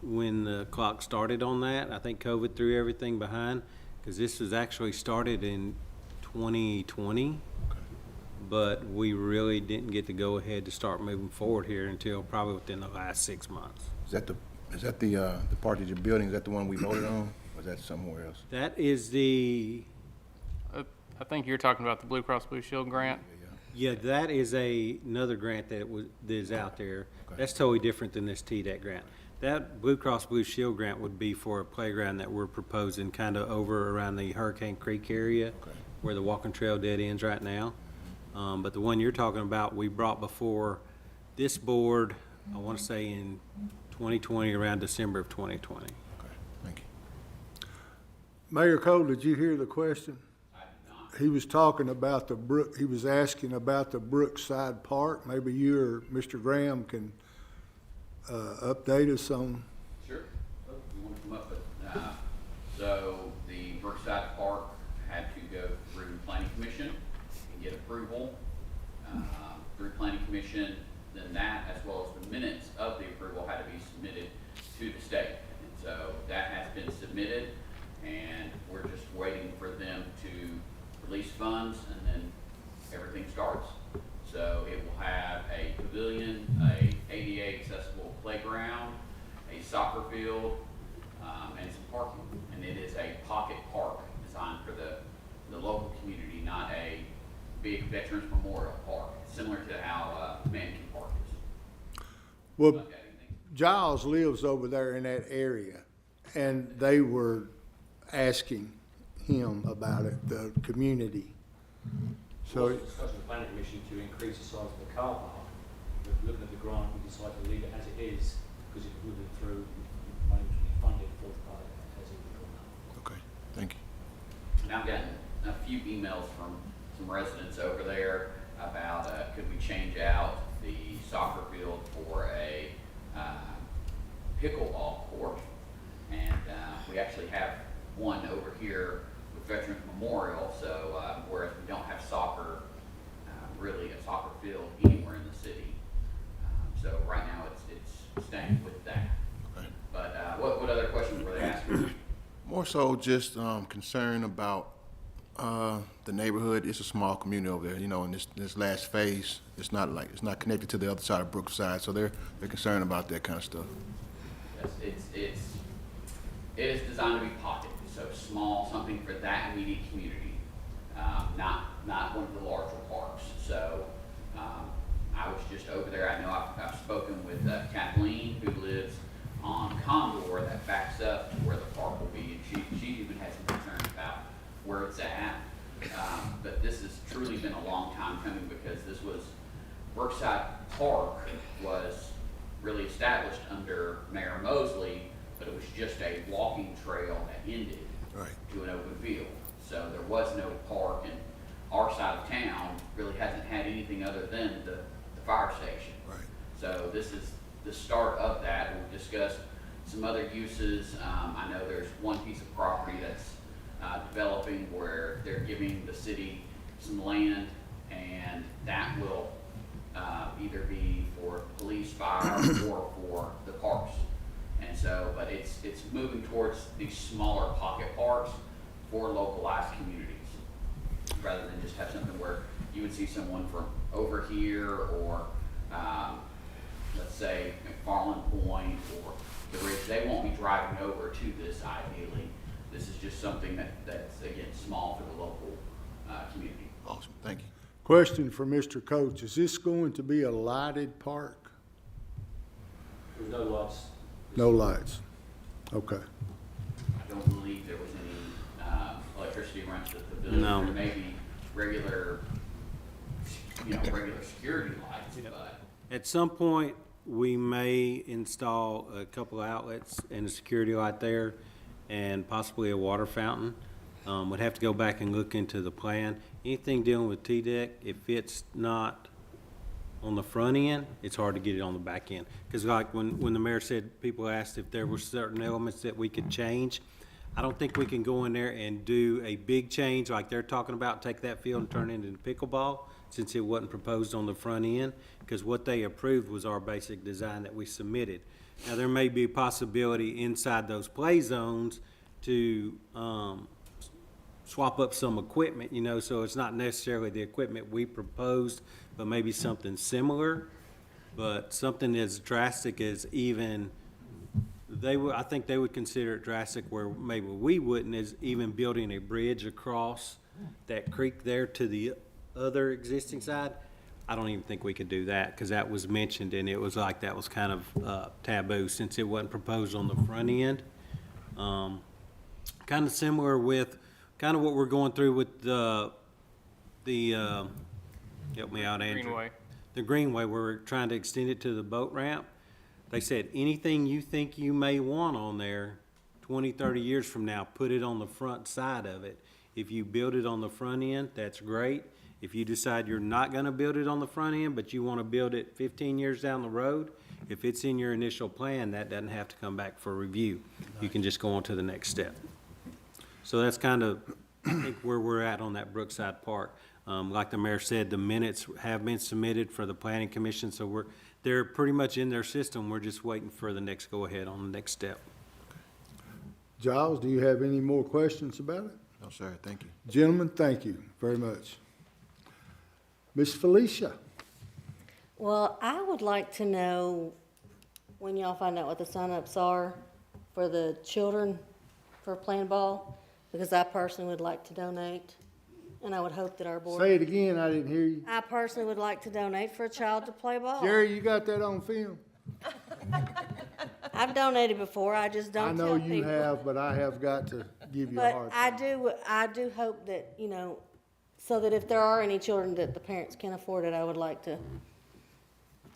when the clock started on that. I think COVID threw everything behind, because this was actually started in 2020. But we really didn't get to go ahead to start moving forward here until probably within the last 6 months. Is that the part that you're building? Is that the one we voted on, or is that somewhere else? That is the, I think you're talking about the Blue Cross Blue Shield grant. yeah, that is another grant that is out there. Okay. That's totally different than this TDEC grant. That Blue Cross Blue Shield grant would be for a playground that we're proposing kind of over around the Hurricane Creek area, where the walking trail dead ends right now. But the one you're talking about, we brought before this board, I want to say in 2020, around December of 2020. Okay, thank you. Mayor Cole, did you hear the question? I did not. He was talking about he was asking about the Brookside Park. Maybe you or Mr. Graham can update us on. Sure. You want to come up with, so the Brookside Park had to go through Planning Commission and get approval through Planning Commission. Then that, as well as the minutes of the approval, had to be submitted to the state. And so that has been submitted, and we're just waiting for them to release funds, and then everything starts. So it will have a pavilion soccer field, and some parking. And it is a pocket park designed for the local community, not a big Veterans Memorial Park, similar to how Mannequin Park is. Well, Giles lives over there in that area, and they were asking him about it, the community. So, Also discussed with the planning commission to increase the size of the car park. But looking at the grant, we decided to leave it as it is, because it would have through money to be funded for the park as it would go now. Okay, thank you. And I've gotten a few emails from some residents over there about, could we change out the soccer field for a pickleball court? And we actually have one over here with Veterans Memorial, so whereas we don't have soccer, really a soccer field anywhere in the city. So right now it's staying with that. Okay. But what other questions were they asking? More so just concern about the neighborhood. It's a small community over there, you know, in this last phase, it's not connected to the other side of Brookside, so they're concerned about that kind of stuff. Yes, it is designed to be pocket, so small, something for that immediate community, not one of the larger parks. So I was just over there. I know I've spoken with Kathleen, who lives on Condor, that backs up to where the park will be, and she even had some concerns about where it's at. But this has truly been a long time coming, because this was, Brookside Park was really established under Mayor Mosley, but it was just a walking trail that ended to an open field. So there was no park, and our side of town really hasn't had anything other than the fire station. So this is the start of that. We've discussed some other uses. I know there's one piece of property that's developing where they're giving the city some land, and that will either be for police, fire, or for the parks. And so, but it's moving towards these smaller pocket parks for localized communities, rather than just have something where you would see someone from over here, or let's say McFarland Point or the Ridge. They won't be driving over to this ideally. This is just something that's again small for the local community. Awesome, thank you. question for Mr. Coates, is this going to be a lighted park? There's no lights. No lights, okay. I don't believe there was any electricity runs to the pavilion. No. There may be regular, regular security lights, but. At some point, we may install a couple of outlets and a security light there and possibly a water fountain. We'd have to go back and look into the plan. Anything dealing with T-deck, if it's not on the front end, it's hard to get it on the back end. Because like when the mayor said, people asked if there were certain elements that we could change. I don't think we can go in there and do a big change like they're talking about, take that field and turn it into pickleball, since it wasn't proposed on the front end, because what they approved was our basic design that we submitted. Now, there may be a possibility inside those play zones to swap up some equipment, so it's not necessarily the equipment we proposed, but maybe something similar. But something as drastic as even, I think they would consider it drastic where maybe we wouldn't, is even building a bridge across that creek there to the other existing side. I don't even think we could do that, because that was mentioned and it was like that was kind of taboo since it wasn't proposed on the front end. Kind of similar with kind of what we're going through with the help me out, Andrew. Greenway. The Greenway, where we're trying to extend it to the boat ramp. They said anything you think you may want on there 20, 30 years from now, put it on the front side of it. If you build it on the front end, that's great. If you decide you're not gonna build it on the front end, but you wanna build it 15 years down the road, if it's in your initial plan, that doesn't have to come back for review. You can just go on to the next step. So that's kind of, I think, where we're at on that Brookside Park. Like the mayor said, the minutes have been submitted for the planning commission, so they're pretty much in their system. We're just waiting for the next go-ahead on the next step. Giles, do you have any more questions about it? No, sir, thank you. Gentlemen, thank you very much. Ms. Felicia? Well, I would like to know when y'all find out what the sign-ups are for the children for playing ball, because I personally would like to donate, and I would hope that our board. Say it again, I didn't hear you. I personally would like to donate for a child to play ball. Jerry, you got that on film? I've donated before, I just I don't know tell you people. have, but I have got to give you a But hard I time. I do hope that, you know, so that if there are any children that the parents can't afford it, I would like to,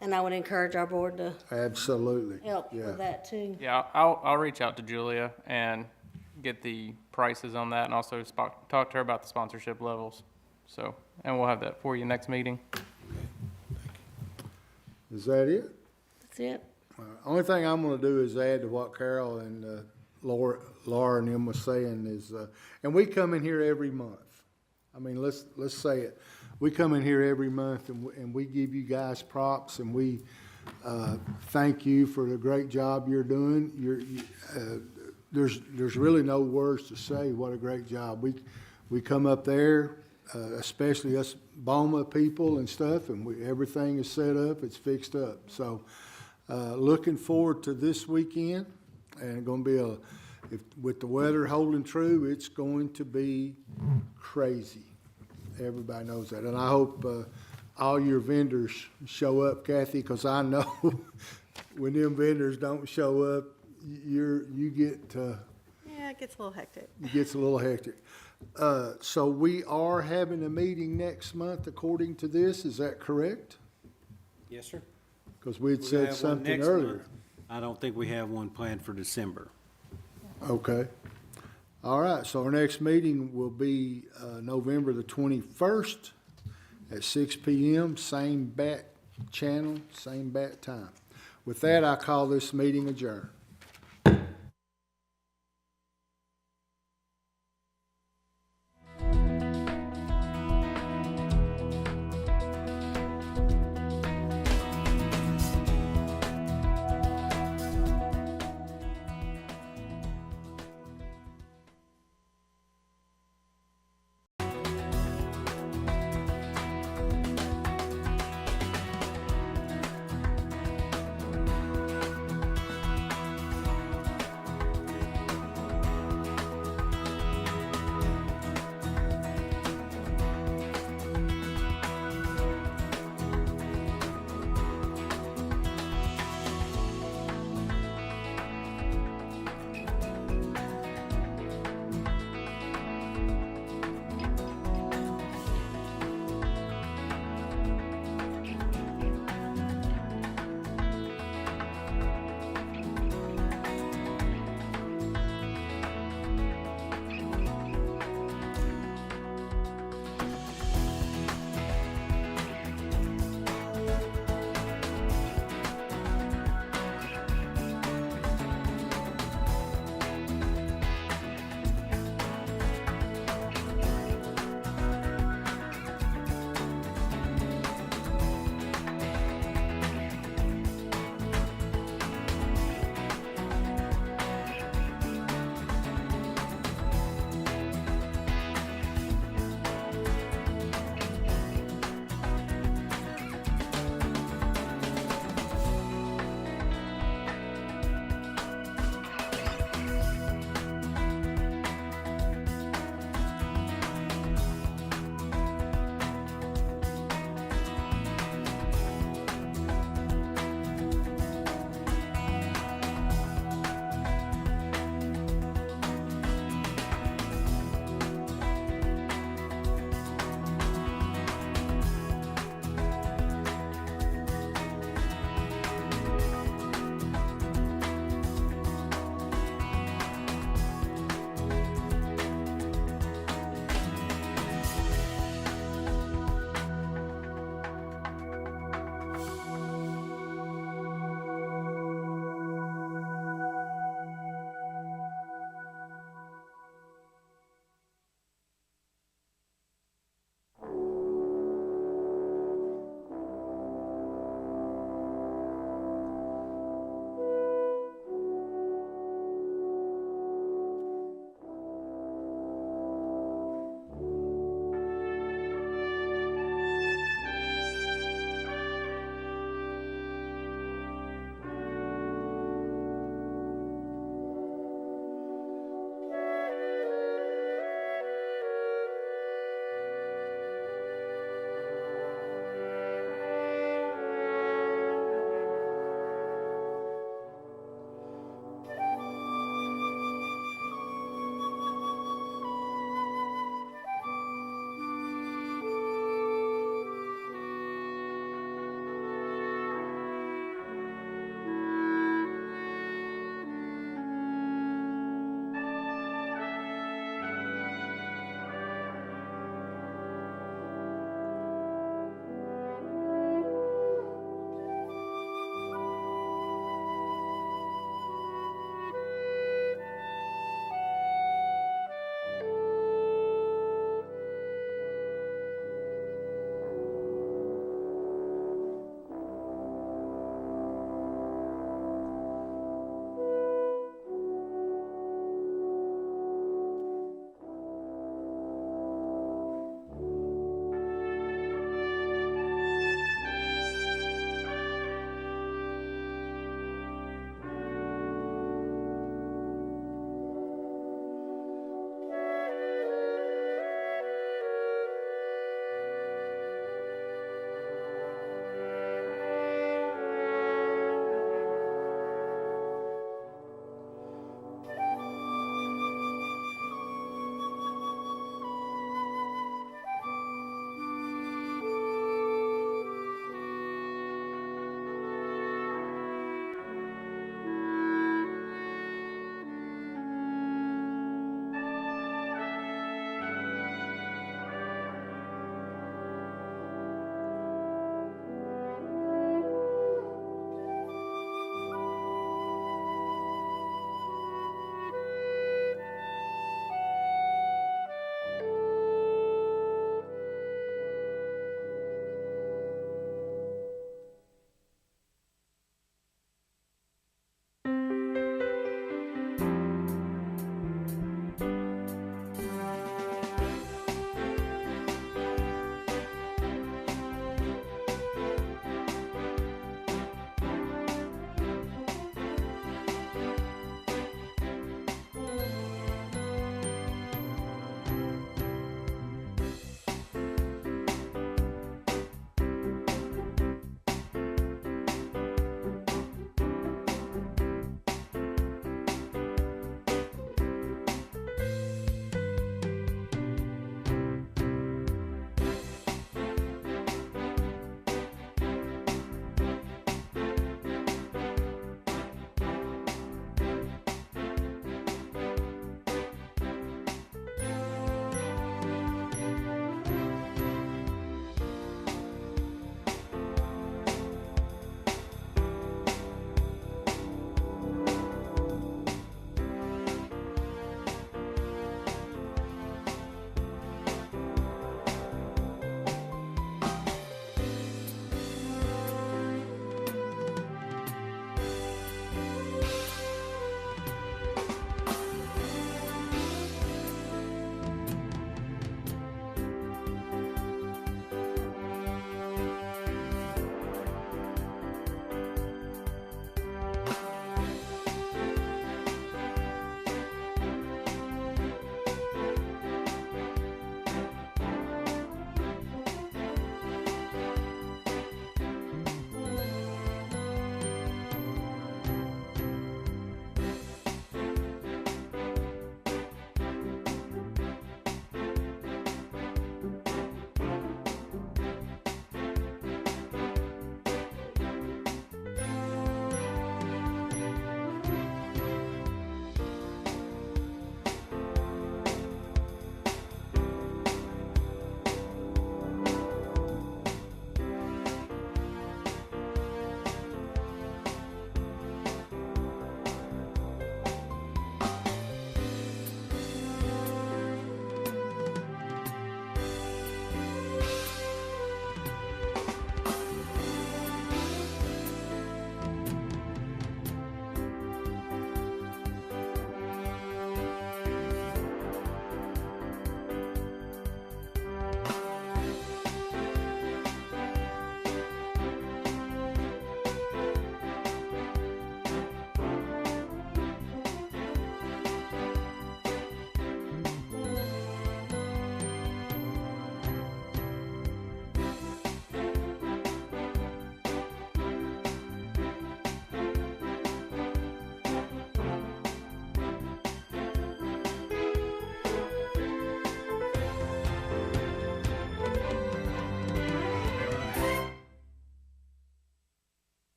and I would encourage our board to Absolutely. help Yeah. with that too. Yeah, I'll reach out to Julia and get the prices on that and also talk to her about the sponsorship levels. So, and we'll have that for you next meeting. Is that it? That's it. Only thing I'm gonna do is add to what Carol and Laura and them was saying is, and we come in here every month. I mean, let's say it. We come in here every month and we give you guys props and we thank you for the great job you're doing. There's really no words to say what a great job. We come up there, especially us Boma people and stuff, and everything is set up, it's fixed up. So looking forward to this weekend, and going to be with the weather holding true, it's going to be crazy. Everybody knows that, and I hope all your vendors show up, Kathy, because I know when them vendors don't show up, you get Yeah, it gets a little hectic. it gets a little hectic. So we are having a meeting next month according to this, is that correct? Yes, sir. Because we had We'll said have one something next earlier. month. I don't think we have one planned for December. Okay. All right, so our next meeting will be November the 21st at 6 p.m., same bat channel, same bat time. With that, I call this meeting adjourned.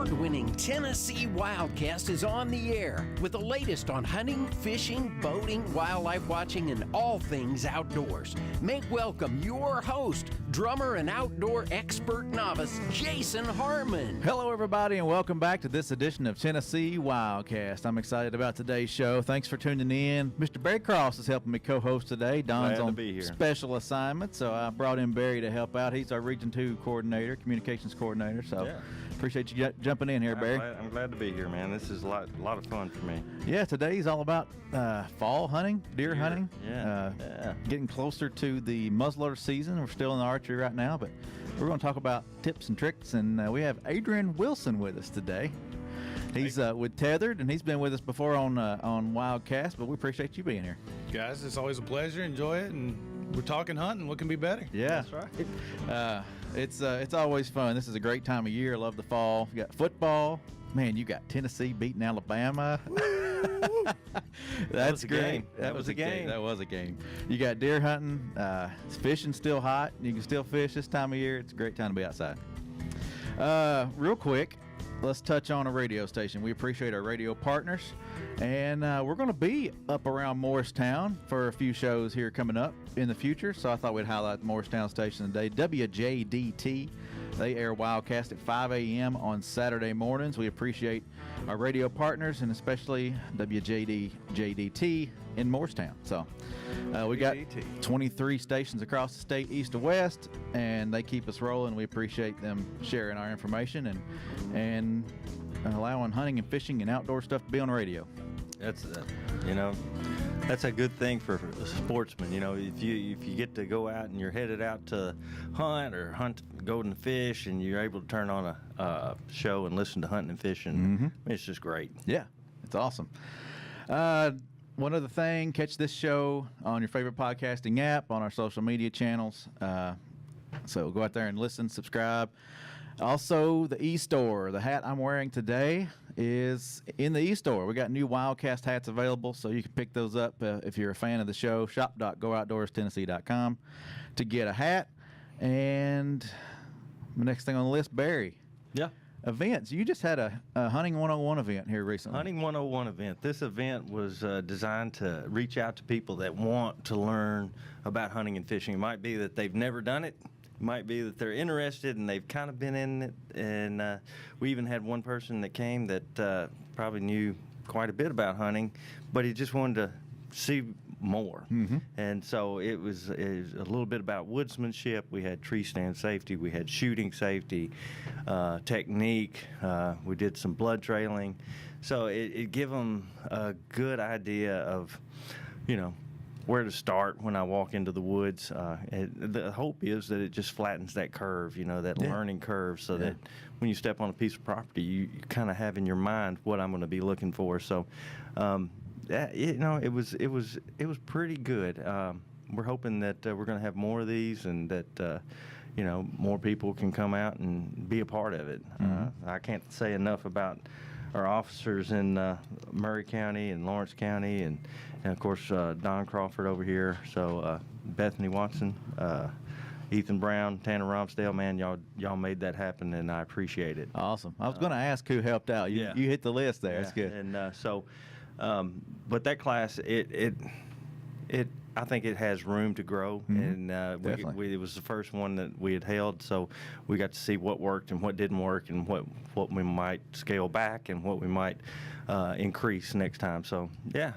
award-winning Tennessee Wildcast is on the air with the latest on hunting, fishing, boating, wildlife watching, and all things outdoors. Make welcome your host, drummer and outdoor expert novice, Jason Harmon. Hello, everybody, and welcome back to this edition of Tennessee Wildcast. I'm excited about today's show. Thanks for tuning in. Mr. Barry Cross is helping me co-host today. Don's on special assignment, so I brought in Barry to help out. He's our Region 2 coordinator, communications coordinator, so appreciate you jumping in here, Barry. I'm glad to be here, man. This is a lot of fun for me. Yeah, today's all about fall hunting, deer hunting. Yeah. Getting closer to the muzzleloader season. We're still in the archery right now, but we're going to talk about tips and tricks, and we have Adrian Wilson with us today. He's with Tethered, and he's been with us before on Wildcast, but we appreciate you being here. Guys, it's always a pleasure. Enjoy it, and we're talking hunting. What can be better? Yeah, that's right. It's always fun. This is a great time of year. I love the fall. You got football. Man, you got Tennessee beating Alabama. That's great. That was a game. That was a game. You got deer hunting. Fishing's still hot. You can still fish this time of year. It's a great time to be outside. Real quick, let's touch on a radio station. We appreciate our radio partners, and we're going to be up around Morristown for a few shows here coming up in the future, so I thought we'd highlight the Morristown station today. WJDT, they air Wildcast at 5 a.m. on Saturday mornings. We appreciate our radio partners, and especially WJDT in Morristown. So we got 23 stations across the state, east to west, and they keep us rolling. We appreciate them sharing our information and allowing hunting and fishing and outdoor stuff to be on the radio. That's that's a good thing for a sportsman. If you get to go out and you're headed out to hunt or go and fish, and you're able to turn on a show and listen to hunting and fishing, I mean, it's just great. Yeah, it's awesome. One other thing, catch this show on your favorite podcasting app, on our social media channels. So go out there and listen, subscribe. Also, the e-store. The hat I'm wearing today is in the e-store. We got new Wildcast hats available, so you can pick those up if you're a fan of the show. Shop.gooutdoorstennessee.com to get a hat. And the next thing on the list, Barry. Yeah. Events. You just had a Hunting 101 event here recently. Hunting 101 event. This event was designed to reach out to people that want to learn about hunting and fishing. It might be that they've never done it. It might be that they're interested and they've kind of been in it. And we even had one person that came that probably knew quite a bit about hunting, but he just wanted to see more. And so it was a little bit about woodsmanship. We had tree stand safety, we had shooting safety, technique, we did some blood trailing. So it gave them a good idea of where to start when I walk into the woods. The hope is that it just flattens that curve, that learning curve, so that when you step on a piece of property, you kind of have in your mind what I'm going to be looking for. So it was pretty good. We're hoping that we're going to have more of these, and that more people can come out and be a part of it. I can't say enough about our officers in Murray County and Lawrence County, and of course Don Crawford over here. So Bethany Watson, Ethan Brown, Tanner Romsdale, man, y'all made that happen, and I appreciate it. Awesome. I was going to ask who helped out. You hit the list there. That's good. And but that class, I think it has room to grow, and it was the first one that we had held, so we got to see what worked and what didn't work, and what we might scale back and what we might increase next time. So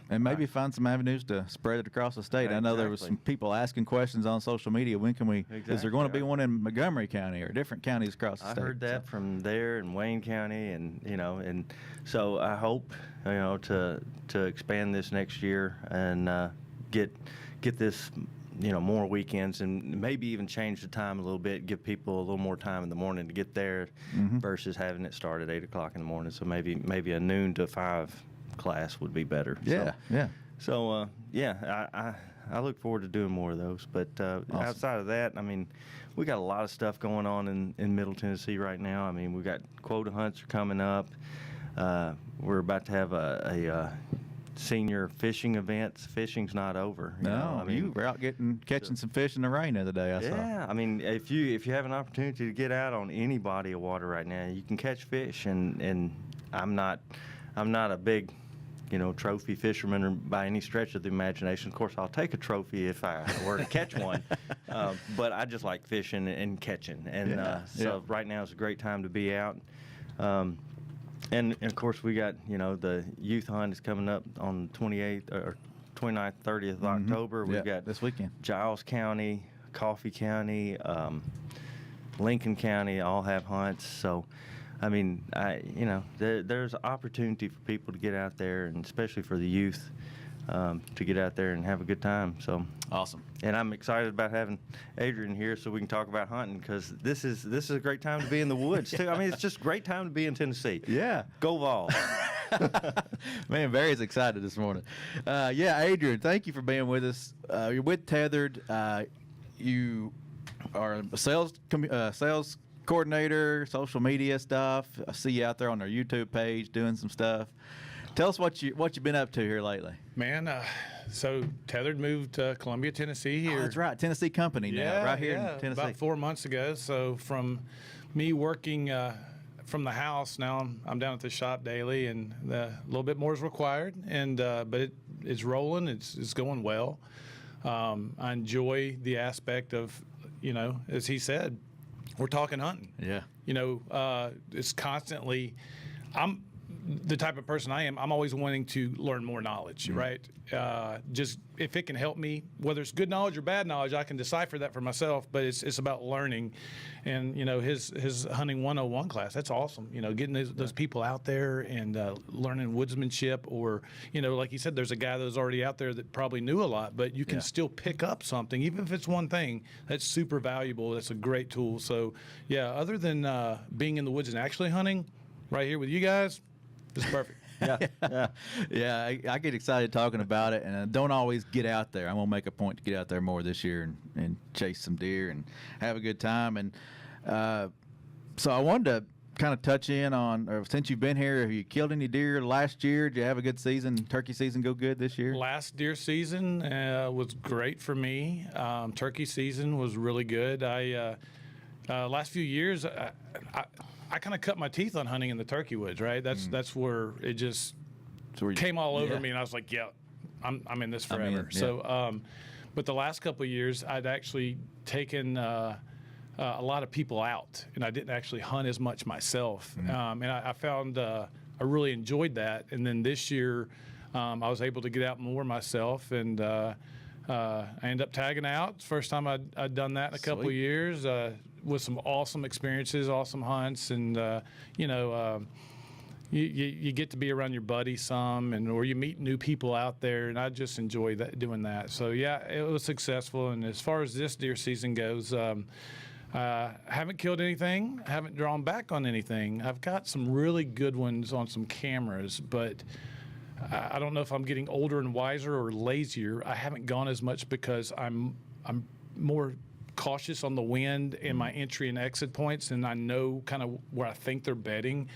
and maybe find some avenues to spread it across the state. I know there was some people asking questions on social media. When can we? Is there going to be one in Montgomery County or different counties across the state? I heard that from there in Wayne County, and so I hope to expand this next year and get this more weekends, and maybe even change the time a little bit, give people a little more time in the morning to get there, versus having it start at 8 o'clock in the morning. So maybe a noon to 5 class would be better. So I look forward to doing more of those. But awesome. Outside of that, I mean, we got a lot of stuff going on in Middle Tennessee right now. I mean, we got quota hunts are coming up. We're about to have a senior fishing events. Fishing's not over. You know? No, I mean, you were out catching some fish in the rain the other day, I saw. yeah, I mean, if you have an opportunity to get out on any body of water right now, you can catch fish. And I'm not a big, trophy fisherman or by any stretch of the imagination. Of course, I'll take a trophy if I were to catch one, but I just like fishing and catching. And so right now is a great time to be out. And of course, we got, the youth hunt is coming up on 28th or 29th, 30th of October. We've got this weekend. Giles County, Coffee County, Lincoln County all have hunts. So, I mean, there's opportunity for people to get out there, and especially for the youth, to get out there and have a good time. So awesome. And I'm excited about having Adrian here so we can talk about hunting, because this is a great time to be in the woods too. I mean, it's just a great time to be in Tennessee. Yeah. Go Vols. Man, Barry's excited this morning. Adrian, thank you for being with us. You're with Tethered. You are a sales coordinator, social media stuff. I see you out there on their YouTube page doing some stuff. Tell us what you've been up to here lately. Man, so Tethered moved to Columbia, Tennessee here. Oh, that's right, Tennessee company now, right here in Tennessee. About 4 months ago. So from me working from the house, now I'm down at the shop daily, and a little bit more is required. And but it's rolling. It's going well. I enjoy the aspect of, as he said, we're talking hunting. Yeah. It's constantly. I'm the type of person I am. I'm always wanting to learn more knowledge, right? Just if it can help me, whether it's good knowledge or bad knowledge, I can decipher that for myself. But it's about learning, and his hunting 101 class. That's awesome. Getting those people out there and learning woodsmanship, or like you said, there's a guy that was already out there that probably knew a lot, but you can still pick up something, even if it's one thing. That's super valuable. That's a great tool. So other than being in the woods and actually hunting, right here with you guys. It's perfect. I get excited talking about it, and I don't always get out there. I'm going to make a point to get out there more this year and chase some deer and have a good time. And so I wanted to kind of touch in on, or since you've been here, have you killed any deer last year? Did you have a good season? Turkey season go good this year? Last deer season was great for me. Turkey season was really good. Last few years, I kind of cut my teeth on hunting in the turkey woods, right? That's where it just came all over me, and I was like, I'm in this forever. So, but the last couple of years, I'd actually taken a lot of people out, and I didn't actually hunt as much myself. And I found I really enjoyed that. And then this year, I was able to get out more myself, and I ended up tagging out. First time I'd done that in a couple of years. With some awesome experiences, awesome hunts, and you get to be around your buddies some, or you meet new people out there, and I just enjoy doing that. So it was successful. And as far as this deer season goes, haven't killed anything, haven't drawn back on anything. I've got some really good ones on some cameras, but I don't know if I'm getting older and wiser or lazier. I haven't gone as much because I'm more cautious on the wind and my entry and exit points, and I know kind of where I think they're bedding,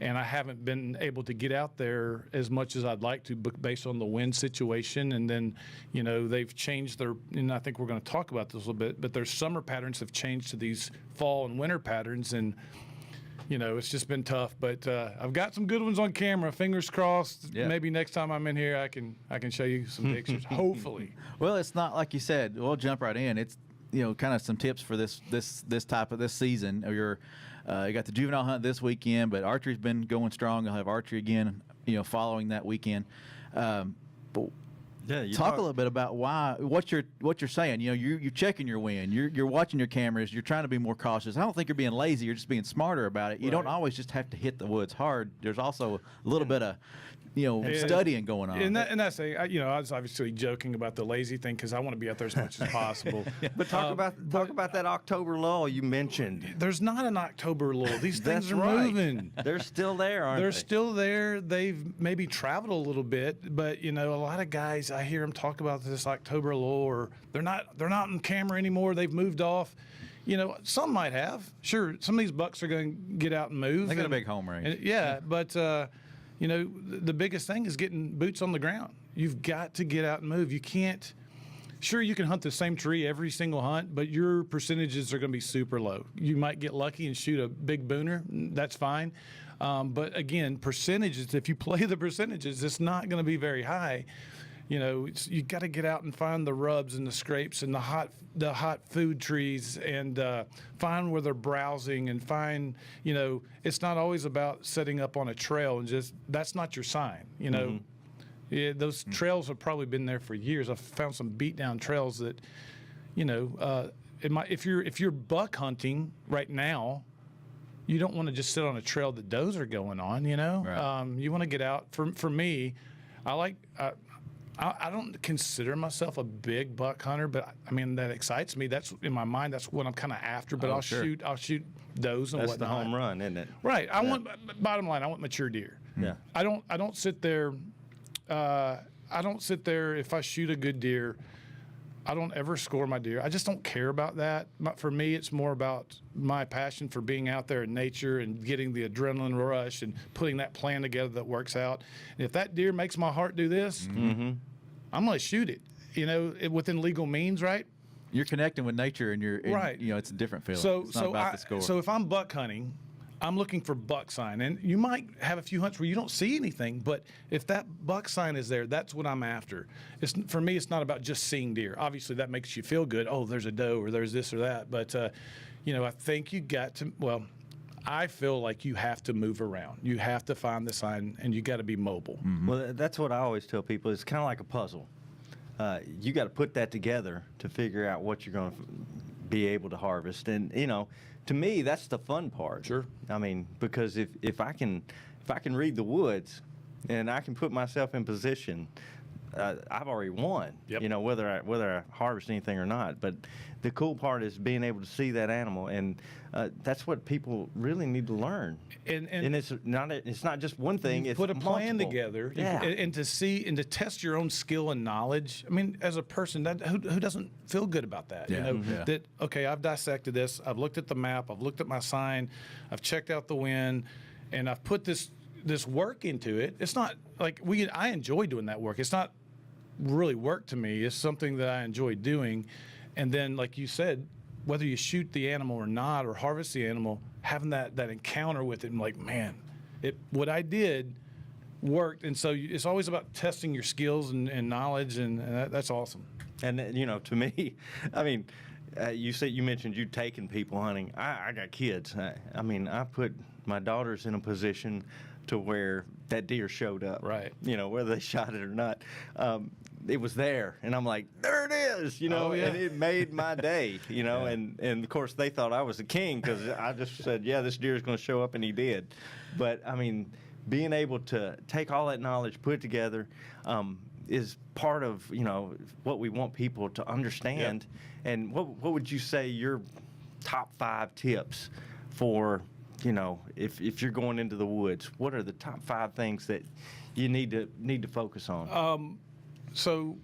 and I haven't been able to get out there as much as I'd like to based on the wind situation. And then they've changed and I think we're going to talk about this a little bit, but their summer patterns have changed to these fall and winter patterns, and it's just been tough. But I've got some good ones on camera. Fingers crossed. Maybe next time I'm in here, I can show you some pictures. Hopefully. Well, it's not like you said. We'll jump right in. It's kind of some tips for this type of this season. You got the juvenile hunt this weekend, but archery's been going strong. You'll have archery again, following that weekend. But talk a little bit about what you're saying. You're checking your wind. You're watching your cameras. You're trying to be more cautious. I don't think you're being lazy. You're just being smarter about it. You don't always just have to hit the woods hard. There's also a little bit of studying going on. And that's I was obviously joking about the lazy thing because I want to be out there as much as possible. But talk about that October lull you mentioned. There's not an October lull. These things are moving. They're still there, aren't they? They're still there. They've maybe traveled a little bit, but a lot of guys, I hear them talk about this October lull, or they're not on camera anymore. They've moved off. Some might have. Sure, some of these bucks are going to get out and move. They got a big home range. But you know, the biggest thing is getting boots on the ground. You've got to get out and move. You can't, sure, you can hunt the same tree every single hunt, but your percentages are going to be super low. You might get lucky and shoot a big booner. That's fine. But again, percentages, if you play the percentages, it's not going to be very high. You know, you got to get out and find the rubs and the scrapes and the hot food trees, and find where they're browsing, and find, you know, it's not always about setting up on a trail and just, that's not your sign, you know. Yeah, those trails have probably been there for years. I've found some beat down trails that, you know, if you're buck hunting right now, you don't want to just sit on a trail that does are going on, you know. Right. You want to get out. For me, I don't consider myself a big buck hunter, but I mean, that excites me. That's in my mind. That's what I'm kind of after. But Oh, I'll sure. shoot those and That's whatnot. the home run, isn't it? Right. Bottom line, I want mature deer. Yeah. I don't sit there. I don't sit there. If I shoot a good deer, I don't ever score my deer. I just don't care about that. For me, it's more about my passion for being out there in nature and getting the adrenaline rush and putting that plan together that works out. And if that deer makes my heart do this, I'm going to shoot it, you know, within legal means, right? You're connecting with nature, and Right. you know, it's a different feeling. So, it's not about the score. so if I'm buck hunting, I'm looking for buck sign, and you might have a few hunts where you don't see anything, but if that buck sign is there, that's what I'm after. For me, it's not about just seeing deer. Obviously, that makes you feel good. Oh, there's a doe, or there's this or that. But you know, I think you got to. Well, I feel like you have to move around. You have to find the sign, and you got to be mobile. Well, that's what I always tell people. It's kind of like a puzzle. You got to put that together to figure out what you're going to be able to harvest. And, you know, to me, that's the fun part. Sure. I mean, because if I can read the woods and I can put myself in position, I've already won. Yep. You know, whether I harvest anything or not. But the cool part is being able to see that animal, and that's what people really need to learn. And it's not just one thing. You It's put a plan multiple. together, Yeah. and to see and to test your own skill and knowledge. I mean, as a person, who doesn't feel good about that? Yeah. You know, Yeah. that okay, I've dissected this. I've looked at the map. I've looked at my sign. I've checked out the wind, and I've put this work into it. It's not like I enjoy doing that work. It's not really work to me. It's something that I enjoy doing, and then like you said, whether you shoot the animal or not, or harvest the animal, having that encounter with it, and like, man, what I did worked. And so it's always about testing your skills and knowledge, and that's awesome. And you know, to me, I mean, you mentioned you taking people hunting. I got kids. I mean, I put my daughters in a position to where that deer showed up. Right. You know, whether they shot it or not. It was there, and I'm like, there it is, you know, Oh, yeah. and it made my day, you know, and of course they thought I was the king because I just said, yeah, this deer is going to show up, and he did. But I mean, being able to take all that knowledge, put it together, is part of, you know, what we want people to understand. And what would you say your top 5 tips for, you know, if you're going into the woods? What are the top 5 things that you need to focus on? So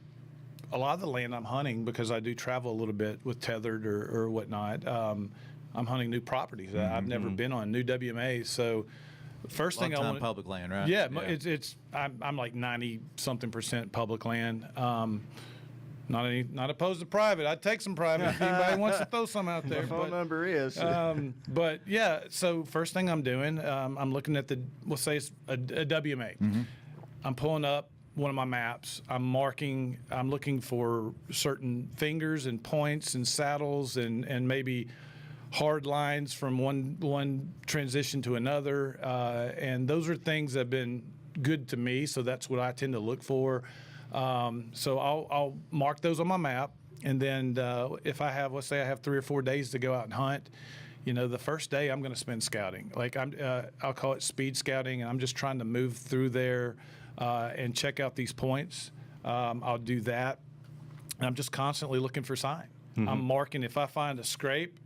a lot of the land I'm hunting, because I do travel a little bit with tethered or whatnot, I'm hunting new properties. I've never been on new WMAs. So first thing I want, public land, right? Yeah, I'm like 90-something% public land. Not opposed to private. I'd take some private if anybody wants to throw some out there. My phone number is. But yeah, so first thing I'm doing, I'm looking at we'll say it's a WMA. I'm pulling up one of my maps. I'm looking for certain fingers and points and saddles and maybe hard lines from one transition to another. And those are things that have been good to me, so that's what I tend to look for. So I'll mark those on my map, and then if let's say I have 3 or 4 days to go out and hunt, you know, the first day I'm going to spend scouting. Like I'll call it speed scouting, and I'm just trying to move through there and check out these points. I'll do that. And I'm just constantly looking for sign. I'm marking if I find a scrape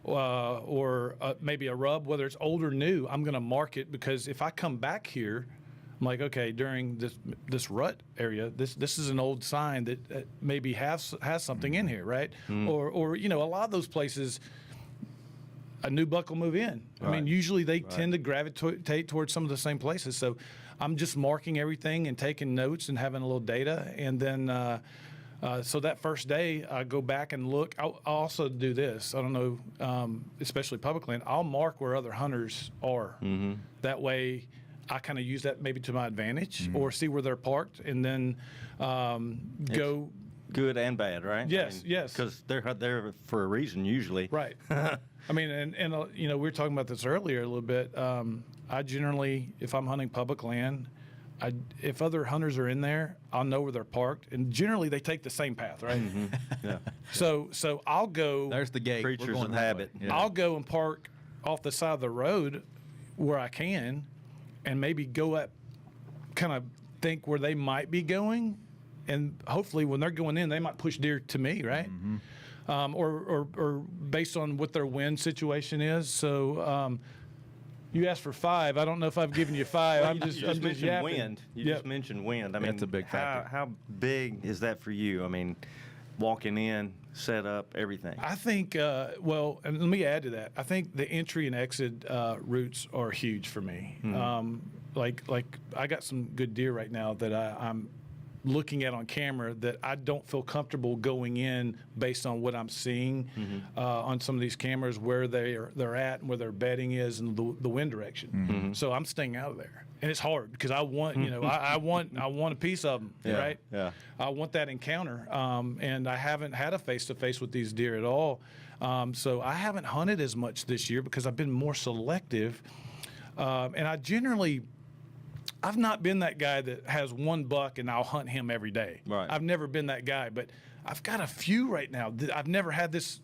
or maybe a rub, whether it's old or new, I'm going to mark it, because if I come back here, I'm like, okay, during this rut area, this is an old sign that maybe has something in here, right? Or you know, a lot of those places, a new buck will move in. I mean, Right. usually they tend to gravitate towards some of the same places. So I'm just marking everything and taking notes and having a little data. And then, so that first day, I go back and look. I'll also do this. I don't know, especially public land. I'll mark where other hunters are. That way, I kind of use that maybe to my advantage, or see where they're parked, and then go. Good and bad, right? Yes, yes. Because they're there for a reason usually. Right. I mean, and you know, we were talking about this earlier a little bit. I generally, if I'm hunting public land, if other hunters are in there, I'll know where they're parked, and generally they take the same path, right? Yeah. So I'll go. There's the gate. We're Creatures going of that habit. way. Yeah. I'll go and park off the side of the road where I can, and maybe go up, kind of think where they might be going, and hopefully when they're going in, they might push deer to me, right? Or based on what their wind situation is. So you asked for 5. I don't know if I've given you 5. Well, You just mentioned yapping. wind. You Yep. just mentioned wind. I mean, That's a big factor. How big is that for you? I mean, walking in, set up, everything. I think, well, and let me add to that. I think the entry and exit routes are huge for me. Like I got some good deer right now that I'm looking at on camera that I don't feel comfortable going in based on what I'm seeing on some of these cameras, where they're at and where their bedding is and the wind direction. So I'm staying out of there, and it's hard because I want, you know, I want a piece of them, right? Yeah. I want that encounter, and I haven't had a face-to-face with these deer at all. So I haven't hunted as much this year because I've been more selective, and I've not been that guy that has one buck and I'll hunt him every day. Right. I've never been that guy, but I've got a few right now. I've never had this.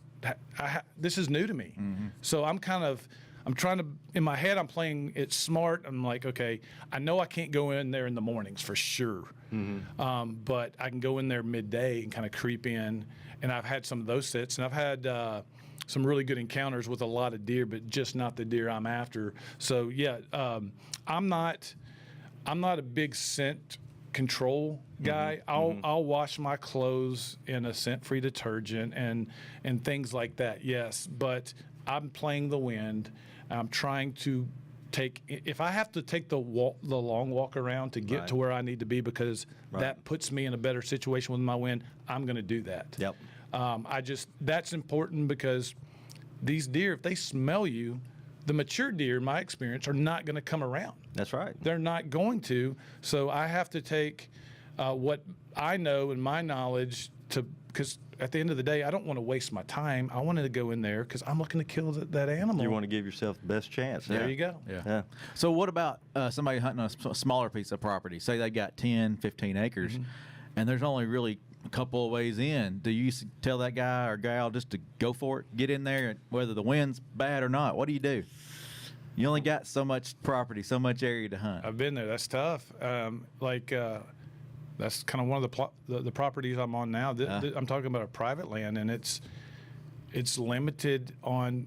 This is new to me. So I'm trying to, in my head, I'm playing it smart. I'm like, okay, I know I can't go in there in the mornings for sure. But I can go in there midday and kind of creep in. And I've had some of those sits, and I've had some really good encounters with a lot of deer, but just not the deer I'm after. So yeah, I'm not a big scent control guy. I'll wash my clothes in a scent-free detergent and things like that. Yes, but I'm playing the wind. I'm trying to take. If I have to take the long walk around to get to where I need to be, because that puts me in a better situation with my wind, I'm going to do that. Yep. That's important, because these deer, if they smell you, the mature deer, in my experience, are not going to come around. That's right. They're not going to. So I have to take what I know and my knowledge because at the end of the day, I don't want to waste my time. I wanted to go in there because I'm looking to kill that animal. You want to give yourself the best chance. There you go. Yeah. So what about somebody hunting on a smaller piece of property? Say they got 10, 15 acres, and there's only really a couple of ways in. Do you tell that guy or gal just to go for it, get in there, whether the wind's bad or not? What do you do? You only got so much property, so much area to hunt. I've been there. That's tough. That's kind of one of the properties I'm on now. I'm talking about a private land, and it's limited on.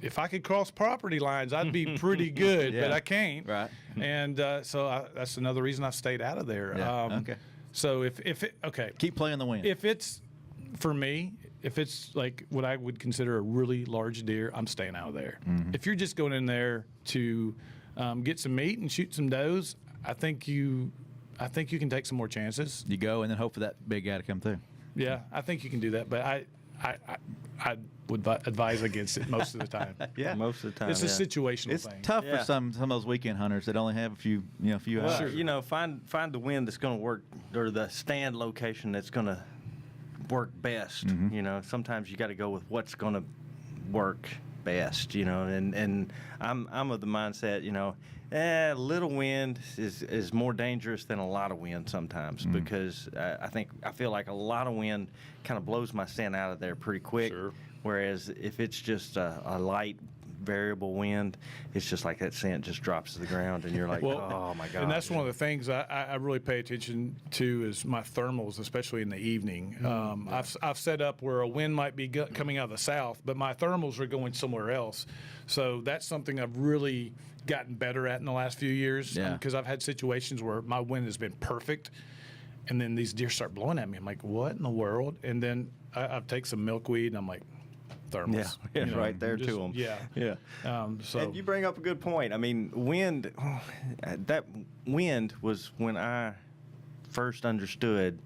If I could cross property lines, I'd be pretty good, but I can't. Right. And so that's another reason I've stayed out of there. Yeah. Okay. So if it Keep playing the wind. if it's for me, if it's like what I would consider a really large deer, I'm staying out of there. If you're just going in there to get some meat and shoot some does, I think you can take some more chances. You go and then hope for that big guy to come through. Yeah, I think you can do that, but I would advise against it most of the time. Yeah, most of the time. It's a situational It's thing. tough for some of those weekend hunters that only have a few Well, hours. find the wind that's going to work, or the stand location that's going to work best. Sometimes you got to go with what's going to work best. And I'm of the mindset, little wind is more dangerous than a lot of wind sometimes, because I feel like a lot of wind kind of blows my scent out of there pretty quick. Sure. Whereas if it's just a light variable wind, it's just like that scent just drops to the ground, and you're like, oh my God. And that's one of the things I really pay attention to is my thermals, especially in the evening. I've set up where a wind might be coming out of the south, but my thermals are going somewhere else. So that's something I've really gotten better at in the last few years, because I've had situations where my wind has been perfect, and then these deer start blowing at me. I'm like, what in the world? And then I've taken some milkweed, and I'm like, thermals. Yeah, you know, right there just- to them. Yeah. Yeah. So And you bring up a good point. I mean, wind, that wind was when I first understood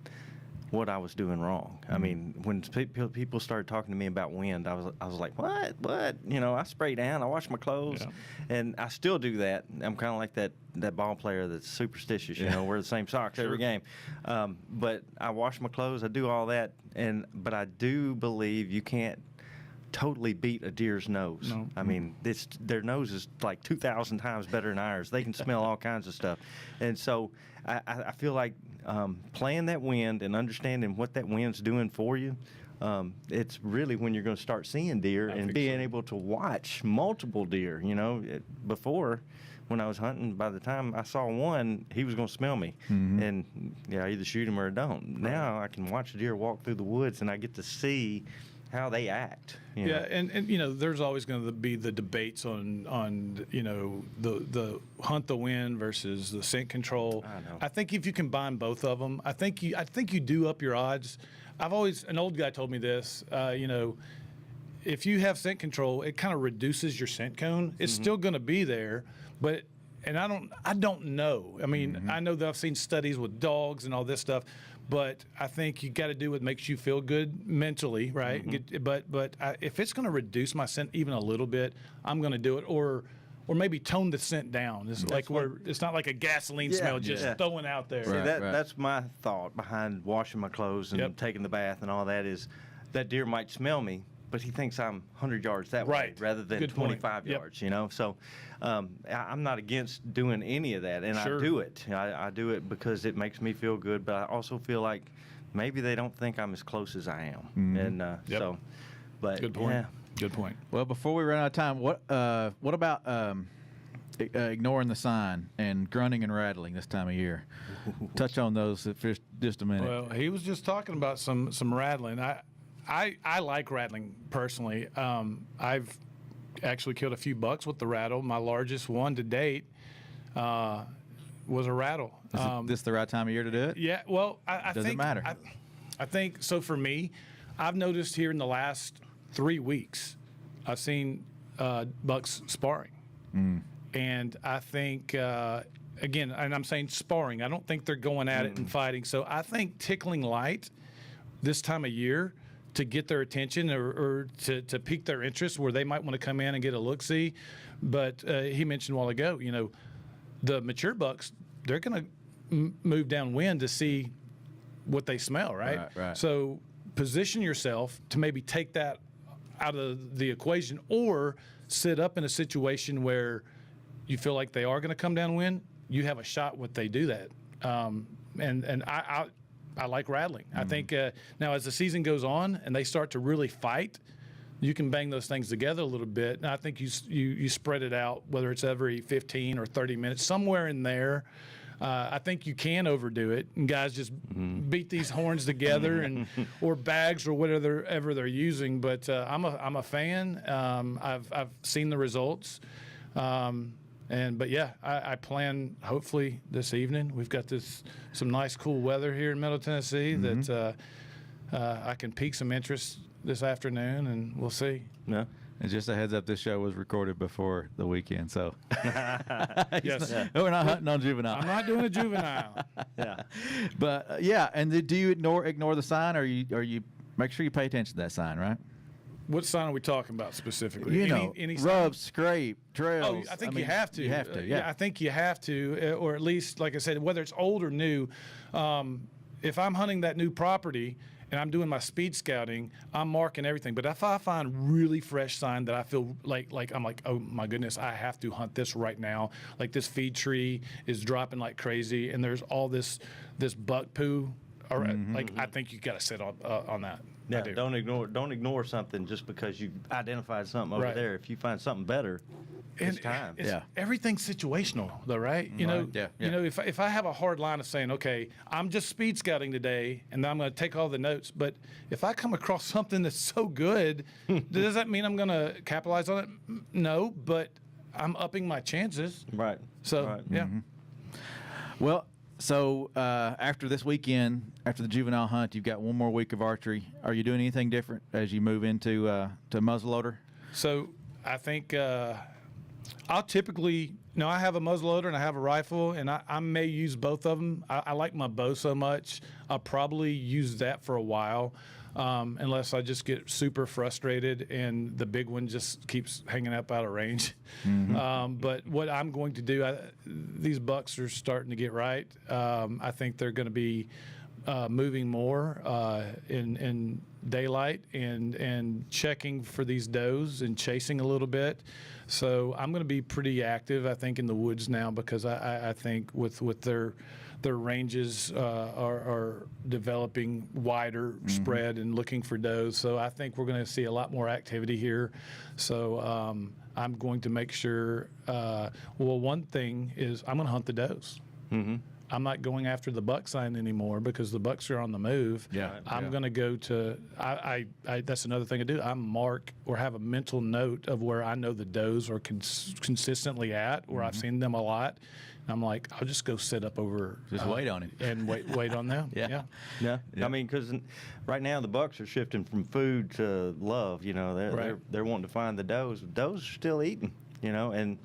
what I was doing wrong. I mean, when people started talking to me about wind, I was like, what? You know, I spray down, I wash my clothes, and I still do that. I'm kind of like that ball player that's superstitious, you know, wear the same socks every game. But I wash my clothes, I do all that, but I do believe you can't totally beat a deer's nose. No. I mean, their nose is like 2,000 times better than ours. They can smell all kinds of stuff. And so I feel like playing that wind and understanding what that wind's doing for you, it's really when you're going to start seeing deer and being able to watch multiple deer. You know, before, when I was hunting, by the time I saw one, he was going to smell me. And I either shoot him or I don't. Now I can watch a deer walk through the woods and I get to see how they act. You know? and you know, there's always going to be the debates on you know, the hunt the wind versus the scent control. I know. I think if you combine both of them, I think you do up your odds. An old guy told me this, you know, if you have scent control, it kind of reduces your scent cone. It's still going to be there, but I don't know. I mean, I know that I've seen studies with dogs and all this stuff, but I think you got to do what makes you feel good mentally, right? If it's going to reduce my scent even a little bit, I'm going to do it, or maybe tone the scent down. It's like it's not like a gasoline smell just throwing out there. See, that's my thought behind washing my clothes and taking the bath and all that is that deer might smell me, but he thinks I'm 100 yards that way rather than Good point. 25 yards, you know? So I'm not against doing any of that, and I do it. I do it because it makes me feel good, but I also feel like maybe they don't think I'm as close as I am. And so, but Good point. yeah. Good point. Well, before we run out of time, what about ignoring the sign and grunting and rattling this time of year? Touch on those for just a minute. Well, he was just talking about some rattling. I like rattling personally. I've actually killed a few bucks with the rattle. My largest one to date was a rattle. Is this the right time of year to do it? Yeah, well, I Does think it matter? I think so. For me, I've noticed here in the last 3 weeks, I've seen bucks sparring, and I think again, and I'm saying sparring. I don't think they're going at it and fighting. So I think tickling light this time of year to get their attention or to pique their interest where they might want to come in and get a look-see. But he mentioned a while ago, you know, the mature bucks, they're going to move downwind to see what they smell, right? Right. So position yourself to maybe take that out of the equation or sit up in a situation where you feel like they are going to come downwind. You have a shot when they do that. And I like rattling. I think now as the season goes on and they start to really fight, you can bang those things together a little bit. And I think you spread it out, whether it's every 15 or 30 minutes, somewhere in there. I think you can overdo it, and guys just beat these horns together and or bags or whatever they're using. But I'm a fan. I've seen the results. But yeah, I plan hopefully this evening. We've got some nice cool weather here in Middle Tennessee that I can pique some interest this afternoon, and we'll see. Yeah. And just a heads up, this show was recorded before the weekend, so Yes. we're not hunting on juvenile. I'm not doing a juvenile. Yeah. But and do you ignore the sign, or you make sure you pay attention to that sign, right? What sign are we talking about specifically? You know, any sign? rub, scrape, trails. Oh, I think you have to. You have to, yeah. I think you have to, or at least, like I said, whether it's old or new. If I'm hunting that new property and I'm doing my speed scouting, I'm marking everything. But if I find really fresh sign that I feel like I'm like, oh my goodness, I have to hunt this right now. Like this feed tree is dropping like crazy, and there's all this buck poo. Like I think you got to sit on that. Yeah, don't ignore something just because you identified something over there. If you find something better, it's time. Everything's situational, though, right? You know, you know, if I have a hard line of saying, okay, I'm just speed scouting today, and I'm going to take all the notes, but if I come across something that's so good, does that mean I'm going to capitalize on it? No, but I'm upping my chances. Right. So yeah. Well, So after this weekend, after the juvenile hunt, you've got one more week of archery. Are you doing anything different as you move into to muzzleloader? So I think I'll typically, I have a muzzleloader and I have a rifle, and I may use both of them. I like my bow so much, I'll probably use that for a while, unless I just get super frustrated and the big one just keeps hanging up out of range. But what I'm going to do, these bucks are starting to get right. I think they're going to be moving more in daylight and checking for these does and chasing a little bit. So I'm going to be pretty active, I think, in the woods now, because I think with their ranges are developing wider spread and looking for does. So I think we're going to see a lot more activity here. So I'm going to make sure, one thing is I'm going to hunt the does. I'm not going after the buck sign anymore because the bucks are on the move. I'm going to go to, that's another thing I do. I mark or have a mental note of where I know the does are consistently at, where I've seen them a lot. And I'm like, I'll just go sit up over. Just wait on him. And wait on them. Yeah. I mean, because right now the bucks are shifting from food to love. They're wanting to find the does. Does are still eating. And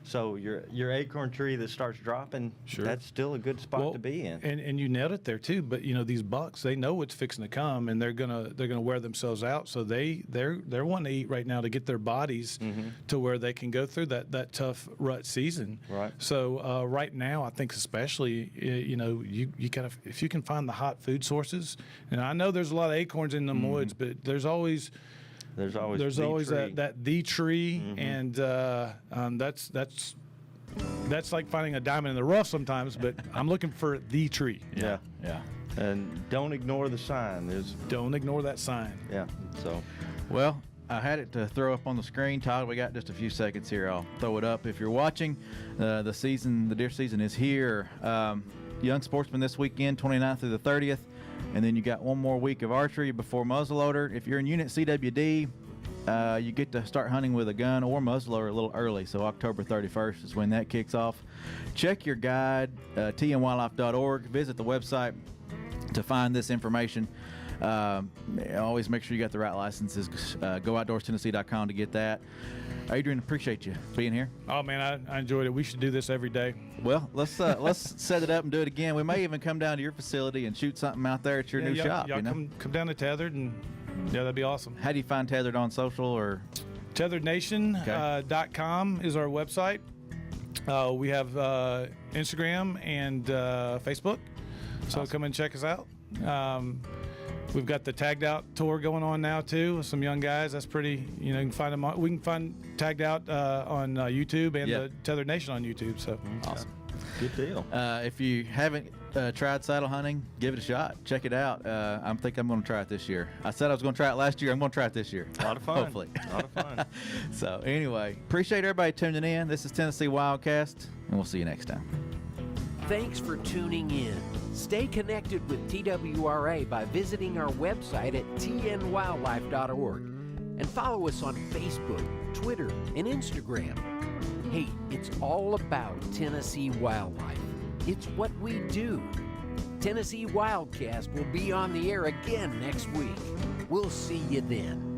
so your acorn tree that starts dropping, that's still a good spot to be in. And you nailed it there too. But these bucks, they know what's fixing to come, and they're gonna wear themselves out. So they're wanting to eat right now to get their bodies to where they can go through that tough rut season. Right. So right now, I think especially you gotta, if you can find the hot food sources, and I know there's a lot of acorns in the woods, but there's always that the tree, and that's like finding a diamond in the rough sometimes. But I'm looking for the tree. Yeah. And don't ignore the sign. Don't ignore that sign. Yeah. So, well, I had it to throw up on the screen. Todd, we got just a few seconds here. I'll throw it up. If you're watching, the deer season is here. Young sportsman this weekend, 29th through the 30th. And then you got one more week of archery before muzzleloader. If you're in Unit CWD, you get to start hunting with a gun or muzzleloader a little early. So October 31st is when that kicks off. Check your guide, tnwildlife.org. Visit the website to find this information. Always make sure you got the right licenses. GoOutdoorsTennessee.com to get that. Adrian, appreciate you being here. Oh man, I enjoyed it. We should do this every day. Well, let's set it up and do it again. We may even come down to your facility and shoot something out there at your new shop. Y'all come down to Tethered, and that'd be awesome. How do you find Tethered on social or? TetheredNation.com is our website. We have Instagram and Facebook, so come and check us out. We've got the Tagged Out tour going on now too with some young guys. That's pretty. You can find them. We can find Tagged Out on YouTube and the Tethered Nation on YouTube. So awesome. Good deal. If you haven't tried saddle hunting, give it a shot. Check it out. I think I'm going to try it this year. I said I was going to try it last year. I'm going to try it this year. A lot of fun. Hopefully. A lot of fun. So anyway, appreciate everybody tuning in. This is Tennessee Wildcast, and we'll see you next time. Thanks for tuning in. Stay connected with TWRA by visiting our website at tnwildlife.org and follow us on Facebook, Twitter, and Instagram. Hey, it's all about Tennessee wildlife. It's what we do. Tennessee Wildcast will be on the air again next week. We'll see you then.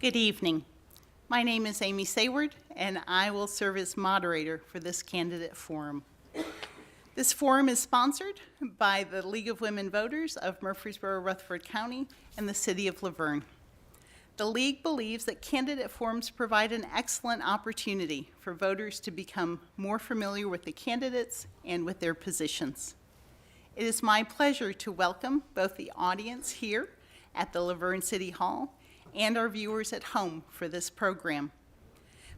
Good evening. My name is Amy Sayward, and I will serve as moderator for this candidate forum. This forum is sponsored by the League of Women Voters of Murfreesboro, Rutherford County, and the City of LaVergne. The League believes that candidate forums provide an excellent opportunity for voters to become more familiar with the candidates and with their positions. It is my pleasure to welcome both the audience here at the LaVergne City Hall and our viewers at home for this program.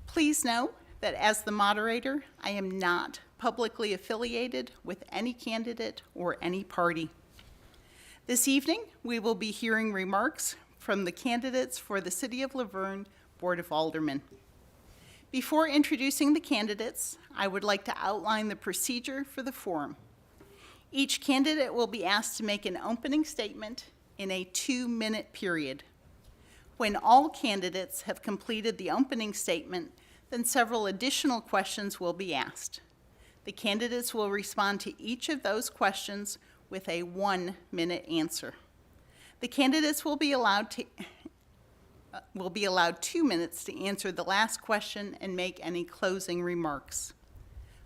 Please know that as the moderator, I am not publicly affiliated with any candidate or any party. This evening, we will be hearing remarks from the candidates for the City of LaVergne Board of Aldermen. Before introducing the candidates, I would like to outline the procedure for the forum. Each candidate will be asked to make an opening statement in a 2-minute period. When all candidates have completed the opening statement, then several additional questions will be asked. The candidates will respond to each of those questions with a 1-minute answer. The candidates will be allowed 2 minutes to answer the last question and make any closing remarks.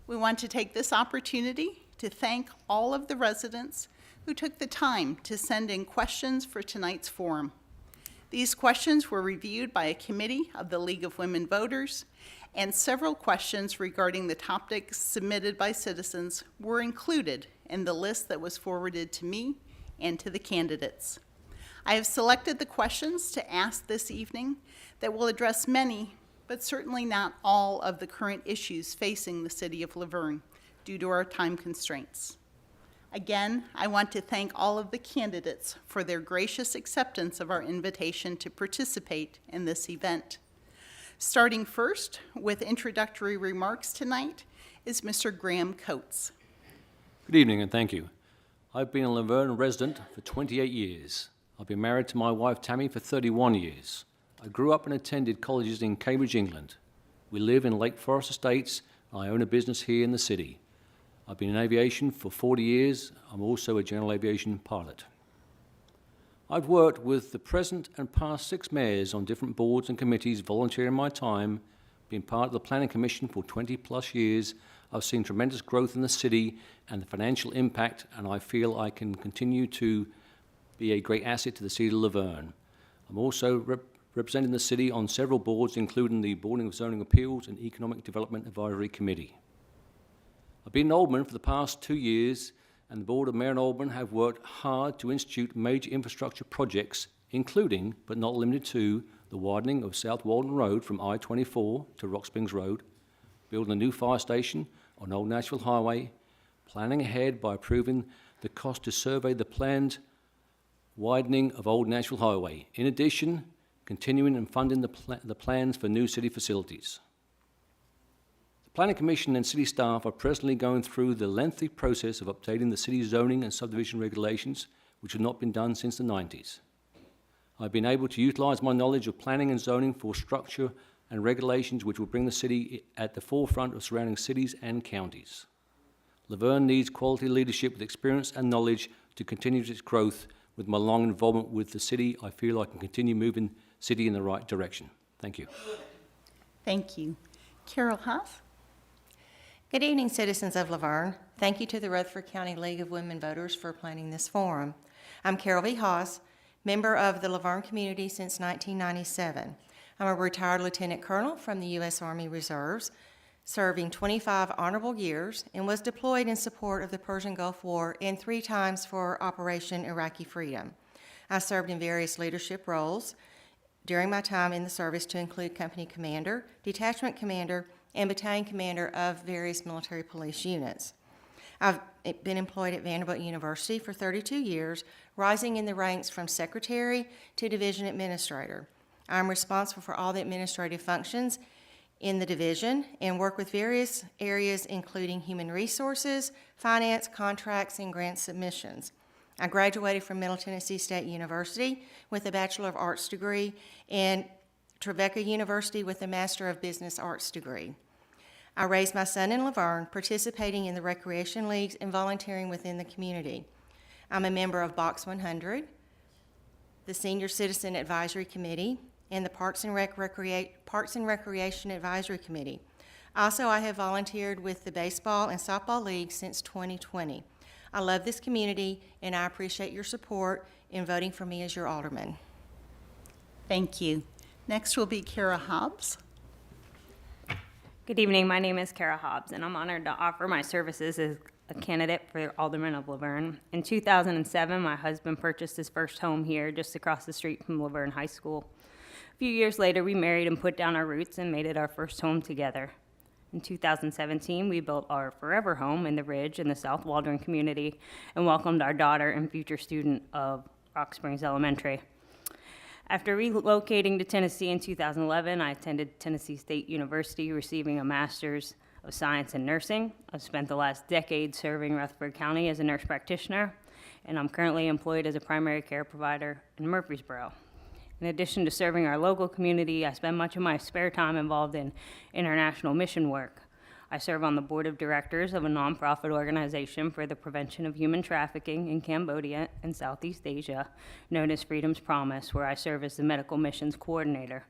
We want to take this opportunity to thank all of the residents who took the time to send in questions for tonight's forum. These questions were reviewed by a committee of the League of Women Voters, and several questions regarding the topics submitted by citizens were included in the list that was forwarded to me and to the candidates. I have selected the questions to ask this evening that will address many, but certainly not all of the current issues facing the City of LaVergne due to our time constraints. Again, I want to thank all of the candidates for their gracious acceptance of our invitation to participate in this event. Starting first with introductory remarks tonight is Mr. Graham Coates. Good evening and thank you. I've been a LaVergne resident for 28 years. I've been married to my wife Tammy for 31 years. I grew up and attended colleges in Cambridge, England. We live in Lake Forest Estates, and I own a business here in the city. I've been in aviation for 40 years. I'm also a general aviation pilot. I've worked with the present and past 6 mayors on different boards and committees, volunteering my time, been part of the Planning Commission for 20 plus years. I've seen tremendous growth in the city and the financial impact, and I feel I can continue to be a great asset to the City of LaVergne. I'm also representing the city on several boards, including the Board of Zoning Appeals and Economic Development Advisory Committee. I've been in Alderman for the past 2 years, and the Board of Mayor and Alderman have worked hard to institute major infrastructure projects, including, but not limited to, the widening of South Walden Road from I-24 to Rock Springs Road, building a new fire station on Old Nashville Highway, planning ahead by approving the cost to survey the planned widening of Old Nashville Highway. In addition, continuing and funding the plans for new city facilities. The Planning Commission and city staff are presently going through the lengthy process of updating the city's zoning and subdivision regulations, which have not been done since the 90s. I've been able to utilize my knowledge of planning and zoning for structure and regulations which will bring the city at the forefront of surrounding cities and counties. LaVergne needs quality leadership with experience and knowledge to continue its growth. With my long involvement with the city, I feel I can continue moving the city in the right direction. Thank you. Thank you. Carol Huff. Good evening, citizens of LaVergne. Thank you to the Rutherford County League of Women Voters for planning this forum. I'm Carol V. Haas, member of the LaVergne community since 1997. I'm a retired lieutenant colonel from the U.S. Army Reserves, serving 25 honorable years, and was deployed in support of the Persian Gulf War and 3 times for Operation Iraqi Freedom. I served in various leadership roles during my time in the service to include company commander, detachment commander, and battalion commander of various military police units. I've been employed at Vanderbilt University for 32 years, rising in the ranks from secretary to division administrator. I'm responsible for all the administrative functions in the division and work with various areas including human resources, finance, contracts, and grant submissions. I graduated from Middle Tennessee State University with a Bachelor of Arts degree and Trevecca University with a Master of Business Arts degree. I raised my son in LaVergne, participating in the recreation leagues and volunteering within the community. I'm a member of Box 100, the Senior Citizen Advisory Committee, and the Parks and Recreation Advisory Committee. Also, I have volunteered with the Baseball and Softball League since 2020. I love this community, and I appreciate your support in voting for me as your alderman. Thank you. Next will be Kara Hobbs. Good evening. My name is Kara Hobbs, and I'm honored to offer my services as a candidate for Alderman of LaVergne. In 2007, my husband purchased his first home here just across the street from LaVergne High School. A few years later, we married and put down our roots and made it our first home together. In 2017, we built our forever home in the Ridge in the South Waldron community and welcomed our daughter and future student of Rock Springs Elementary. After relocating to Tennessee in 2011, I attended Tennessee State University, receiving a Master's of Science in Nursing. I've spent the last decade serving Rutherford County as a nurse practitioner, and I'm currently employed as a primary care provider in Murfreesboro. In addition to serving our local community, I spend much of my spare time involved in international mission work. I serve on the board of directors of a nonprofit organization for the prevention of human trafficking in Cambodia and Southeast Asia, known as Freedom's Promise, where I serve as the medical missions coordinator.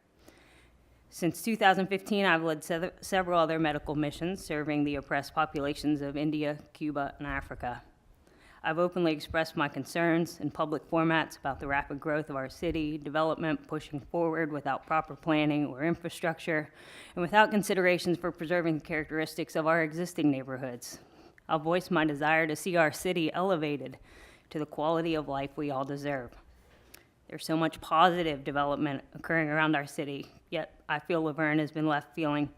Since 2015, I've led several other medical missions serving the oppressed populations of India, Cuba, and Africa. I've openly expressed my concerns in public formats about the rapid growth of our city, development pushing forward without proper planning or infrastructure, and without considerations for preserving the characteristics of our existing neighborhoods. I'll voice my desire to see our city elevated to the quality of life we all deserve. There's so much positive development occurring around our city, yet I feel LaVergne has been left feeling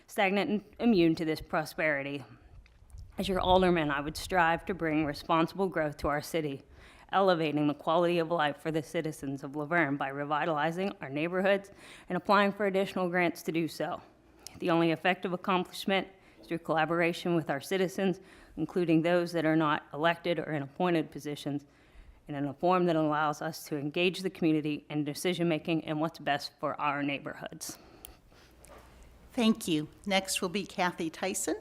stagnant and immune to this prosperity. As your alderman, I would strive to bring responsible growth to our city, elevating the quality of life for the citizens of LaVergne by revitalizing our neighborhoods and applying for additional grants to do so. The only effective accomplishment is through collaboration with our citizens, including those that are not elected or in appointed positions, and in a form that allows us to engage the community in decision-making and what's best for our neighborhoods. Thank you. Next will be Kathy Tyson.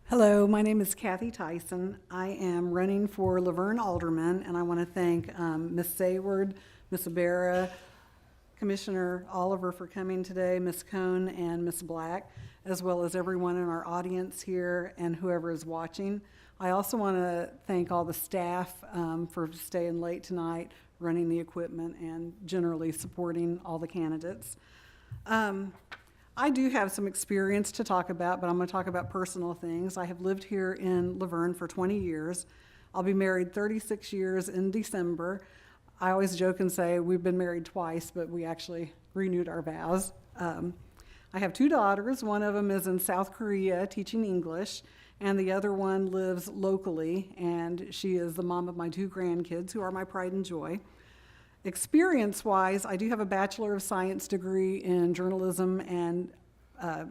Hello, my name is Kathy Tyson. I am running for LaVergne Alderman, and I want to thank Ms. Sayward, Ms. Ibarra, Commissioner Oliver for coming today, Ms. Cohn, and Ms. Black, as well as everyone in our audience here and whoever is watching. I also want to thank all the staff for staying late tonight, running the equipment, and generally supporting all the candidates. I do have some experience to talk about, but I'm going to talk about personal things. I have lived here in LaVergne for 20 years. I'll be married 36 years in December. I always joke and say we've been married twice, but we actually renewed our vows. I have two daughters. One of them is in South Korea teaching English, and the other one lives locally, and she is the mom of my two grandkids, who are my pride and joy. Experience-wise, I do have a Bachelor of Science degree in journalism and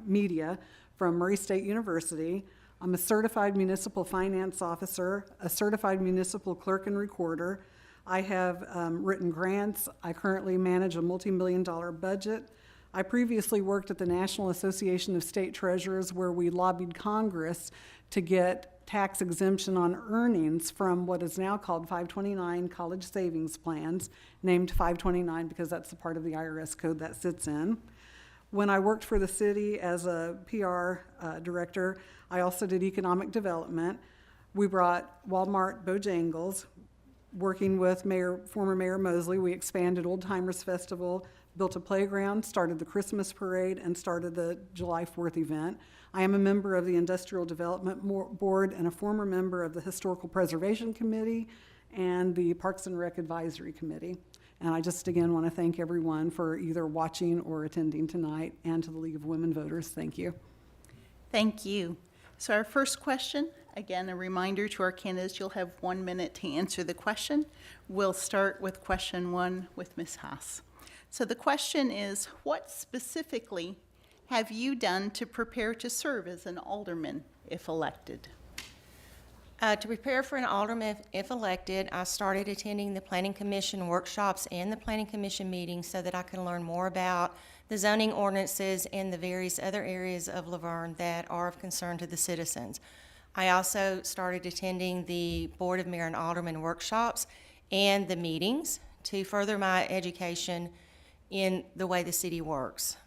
media from Murray State University. I'm a certified municipal finance officer, a certified municipal clerk and recorder. I have written grants. I currently manage a multi-million-dollar budget. I previously worked at the National Association of State Treasurers, where we lobbied Congress to get tax exemption on earnings from what is now called 529 college savings plans, named 529 because that's the part of the IRS code that sits in. When I worked for the city as a PR director, I also did economic development. We brought Walmart Bojangles. Working with former Mayor Mosley, we expanded Old Timers Festival, built a playground, started the Christmas parade, and started the July 4th event. I am a member of the Industrial Development Board and a former member of the Historical Preservation Committee and the Parks and Rec Advisory Committee. And I just again want to thank everyone for either watching or attending tonight, and to the League of Women Voters, thank you. Thank you. So our first question, again, a reminder to our candidates, you'll have 1 minute to answer the question. We'll start with question 1 with Ms. Haas. So the question is, what specifically have you done to prepare to serve as an alderman if elected? To prepare for an alderman if elected, I started attending the Planning Commission workshops and the Planning Commission meetings so that I can learn more about the zoning ordinances and the various other areas of LaVergne that are of concern to the citizens. I also started attending the Board of Mayor and Alderman workshops and the meetings to further my education in the way the city works.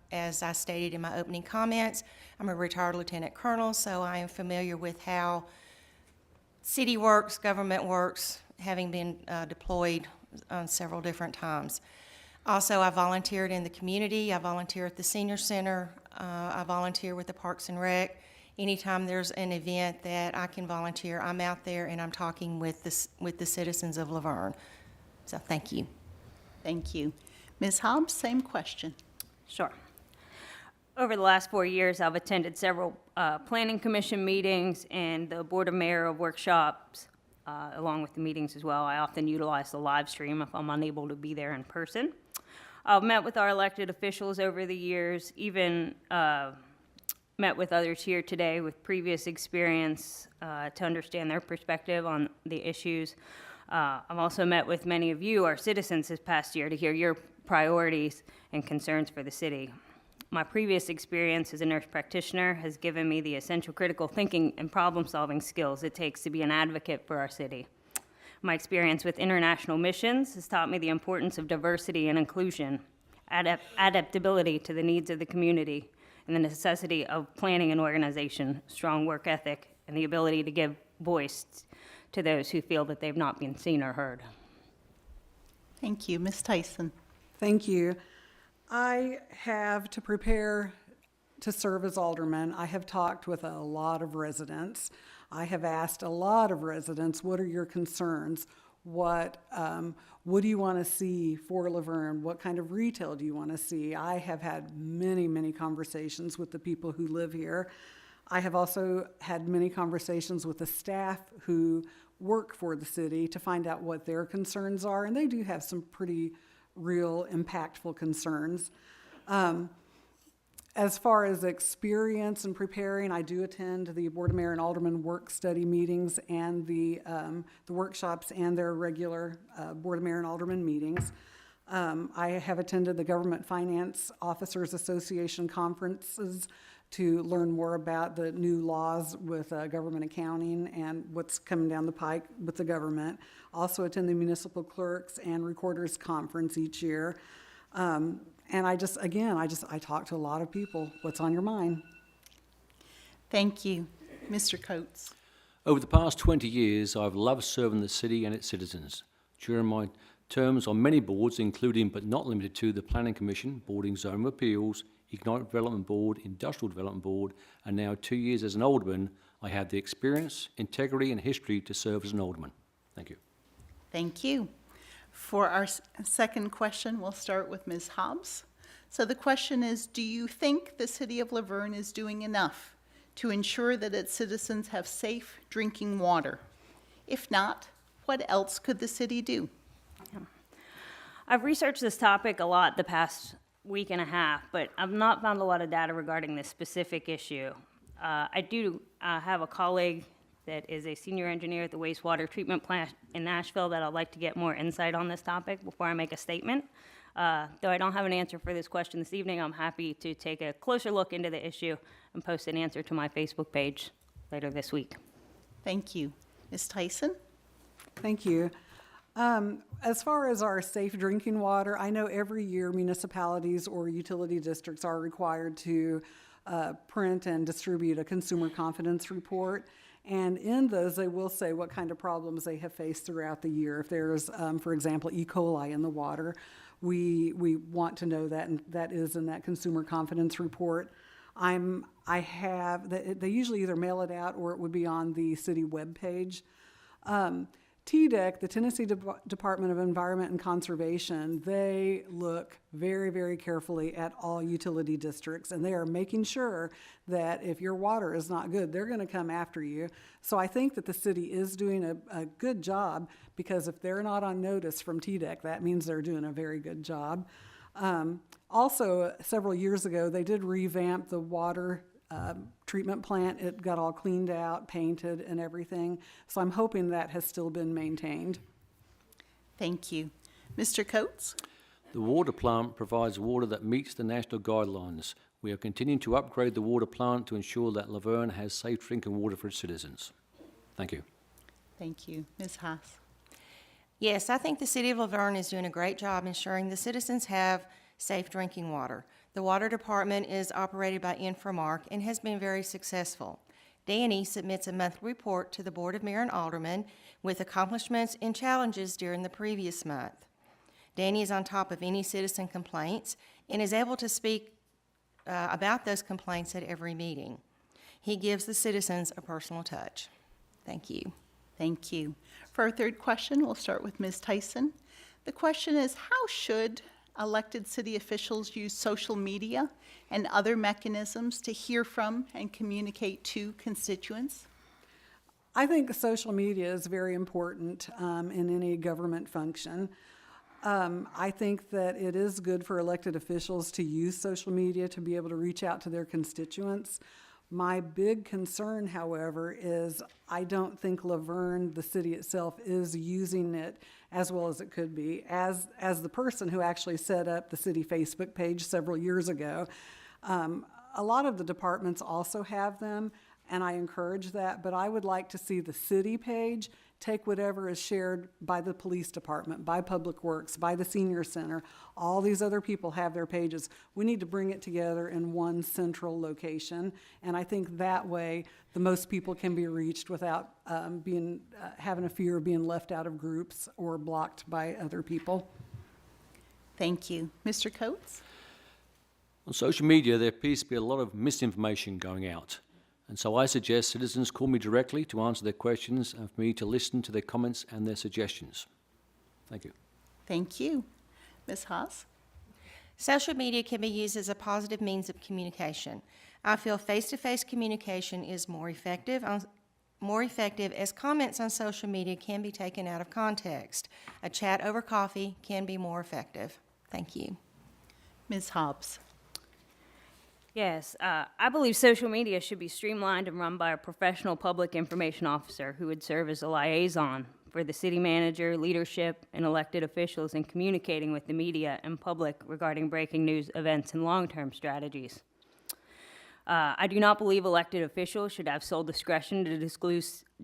As I stated in my opening comments, I'm a retired lieutenant colonel, so I am familiar with how city works, government works, having been deployed on several different times. Also, I volunteered in the community. I volunteer at the senior center. I volunteer with the Parks and Rec. Anytime there's an event that I can volunteer, I'm out there and I'm talking with the citizens of LaVergne. So thank you. Thank you. Ms. Hobbs, same question. Sure. Over the last 4 years, I've attended several planning commission meetings and the Board of Mayor workshops, along with the meetings as well. I often utilize the live stream if I'm unable to be there in person. I've met with our elected officials over the years, even met with others here today with previous experience to understand their perspective on the issues. I've also met with many of you, our citizens, this past year to hear your priorities and concerns for the city. My previous experience as a nurse practitioner has given me the essential critical thinking and problem-solving skills it takes to be an advocate for our city. My experience with international missions has taught me the importance of diversity and inclusion, adaptability to the needs of the community, and the necessity of planning and organization, strong work ethic, and the ability to give voice to those who feel that they've not been seen or heard. Thank you. Ms. Tyson. Thank you. I have, to prepare to serve as alderman, I have talked with a lot of residents. I have asked a lot of residents, what are your concerns? What do you want to see for LaVergne? What kind of retail do you want to see? I have had many, many conversations with the people who live here. I have also had many conversations with the staff who work for the city to find out what their concerns are, and they do have some pretty real impactful concerns. As far as experience in preparing, I do attend the Board of Mayor and Alderman work study meetings and the workshops and their regular Board of Mayor and Alderman meetings. I have attended the Government Finance Officers Association conferences to learn more about the new laws with government accounting and what's coming down the pike with the government. Also attend the Municipal Clerks and Recorders Conference each year. And I talk to a lot of people. What's on your mind? Thank you. Mr. Coates. Over the past 20 years, I've loved serving the city and its citizens. During my terms on many boards, including but not limited to the Planning Commission, Board and Zone of Appeals, Economic Development Board, Industrial Development Board, and now 2 years as an alderman, I have the experience, integrity, and history to serve as an alderman. Thank you. Thank you. For our second question, we'll start with Ms. Hobbs. So the question is, do you think the city of LaVergne is doing enough to ensure that its citizens have safe drinking water? If not, what else could the city do? I've researched this topic a lot the past week and a half, but I've not found a lot of data regarding this specific issue. I do have a colleague that is a senior engineer at the wastewater treatment plant in Nashville that I'd like to get more insight on this topic before I make a statement. Though I don't have an answer for this question this evening, I'm happy to take a closer look into the issue and post an answer to my Facebook page later this week. Thank you. Ms. Tyson? Thank you. As far as our safe drinking water, I know every year municipalities or utility districts are required to print and distribute a consumer confidence report. And in those, they will say what kind of problems they have faced throughout the year. If there's, for example, E. coli in the water, we want to know that, and that is in that consumer confidence report. They usually either mail it out or it would be on the city webpage. TDEC, the Tennessee Department of Environment and Conservation, they look very, very carefully at all utility districts, and they are making sure that if your water is not good, they're going to come after you. So I think that the city is doing a good job, because if they're not on notice from TDEC, that means they're doing a very good job. Also, several years ago, they did revamp the water treatment plant. It got all cleaned out, painted, and everything. So I'm hoping that has still been maintained. Thank you. Mr. Coates? The water plant provides water that meets the national guidelines, We are continuing to upgrade the water plant to ensure that LaVergne has safe drinking water for its citizens. Thank you. Thank you. Ms. Haas. Yes, I think the city of LaVergne is doing a great job ensuring the citizens have safe drinking water. The water department is operated by Inframark and has been very successful. Danny submits a monthly report to the Board of Mayor and Aldermen with accomplishments and challenges during the previous month. Danny is on top of any citizen complaints and is able to speak about those complaints at every meeting. He gives the citizens a personal touch. Thank you. Thank you. For our third question, we'll start with Ms. Tyson. The question is, how should elected city officials use social media and other mechanisms to hear from and communicate to constituents? I think social media is very important in any government function. I think that it is good for elected officials to use social media to be able to reach out to their constituents. My big concern, however, is I don't think LaVergne, the city itself, is using it as well as it could be. As the person who actually set up the city Facebook page several years ago, a lot of the departments also have them, and I encourage that, but I would like to see the city page take whatever is shared by the police department, by Public Works, by the senior center. All these other people have their pages. We need to bring it together in one central location, and I think that way the most people can be reached without having a fear of being left out of groups or blocked by other people. Thank you. Mr. Coates? On social media, there appears to be a lot of misinformation going out. And so I suggest citizens call me directly to answer their questions and for me to listen to their comments and their suggestions. Thank you. Thank you. Ms. Haas? Social media can be used as a positive means of communication. I feel face-to-face communication is more effective as comments on social media can be taken out of context. A chat over coffee can be more effective. Thank you. Ms. Hobbs? Yes, I believe social media should be streamlined and run by a professional public information officer who would serve as a liaison for the city manager, leadership, and elected officials in communicating with the media and public regarding breaking news, events, and long-term strategies. I do not believe elected officials should have sole discretion to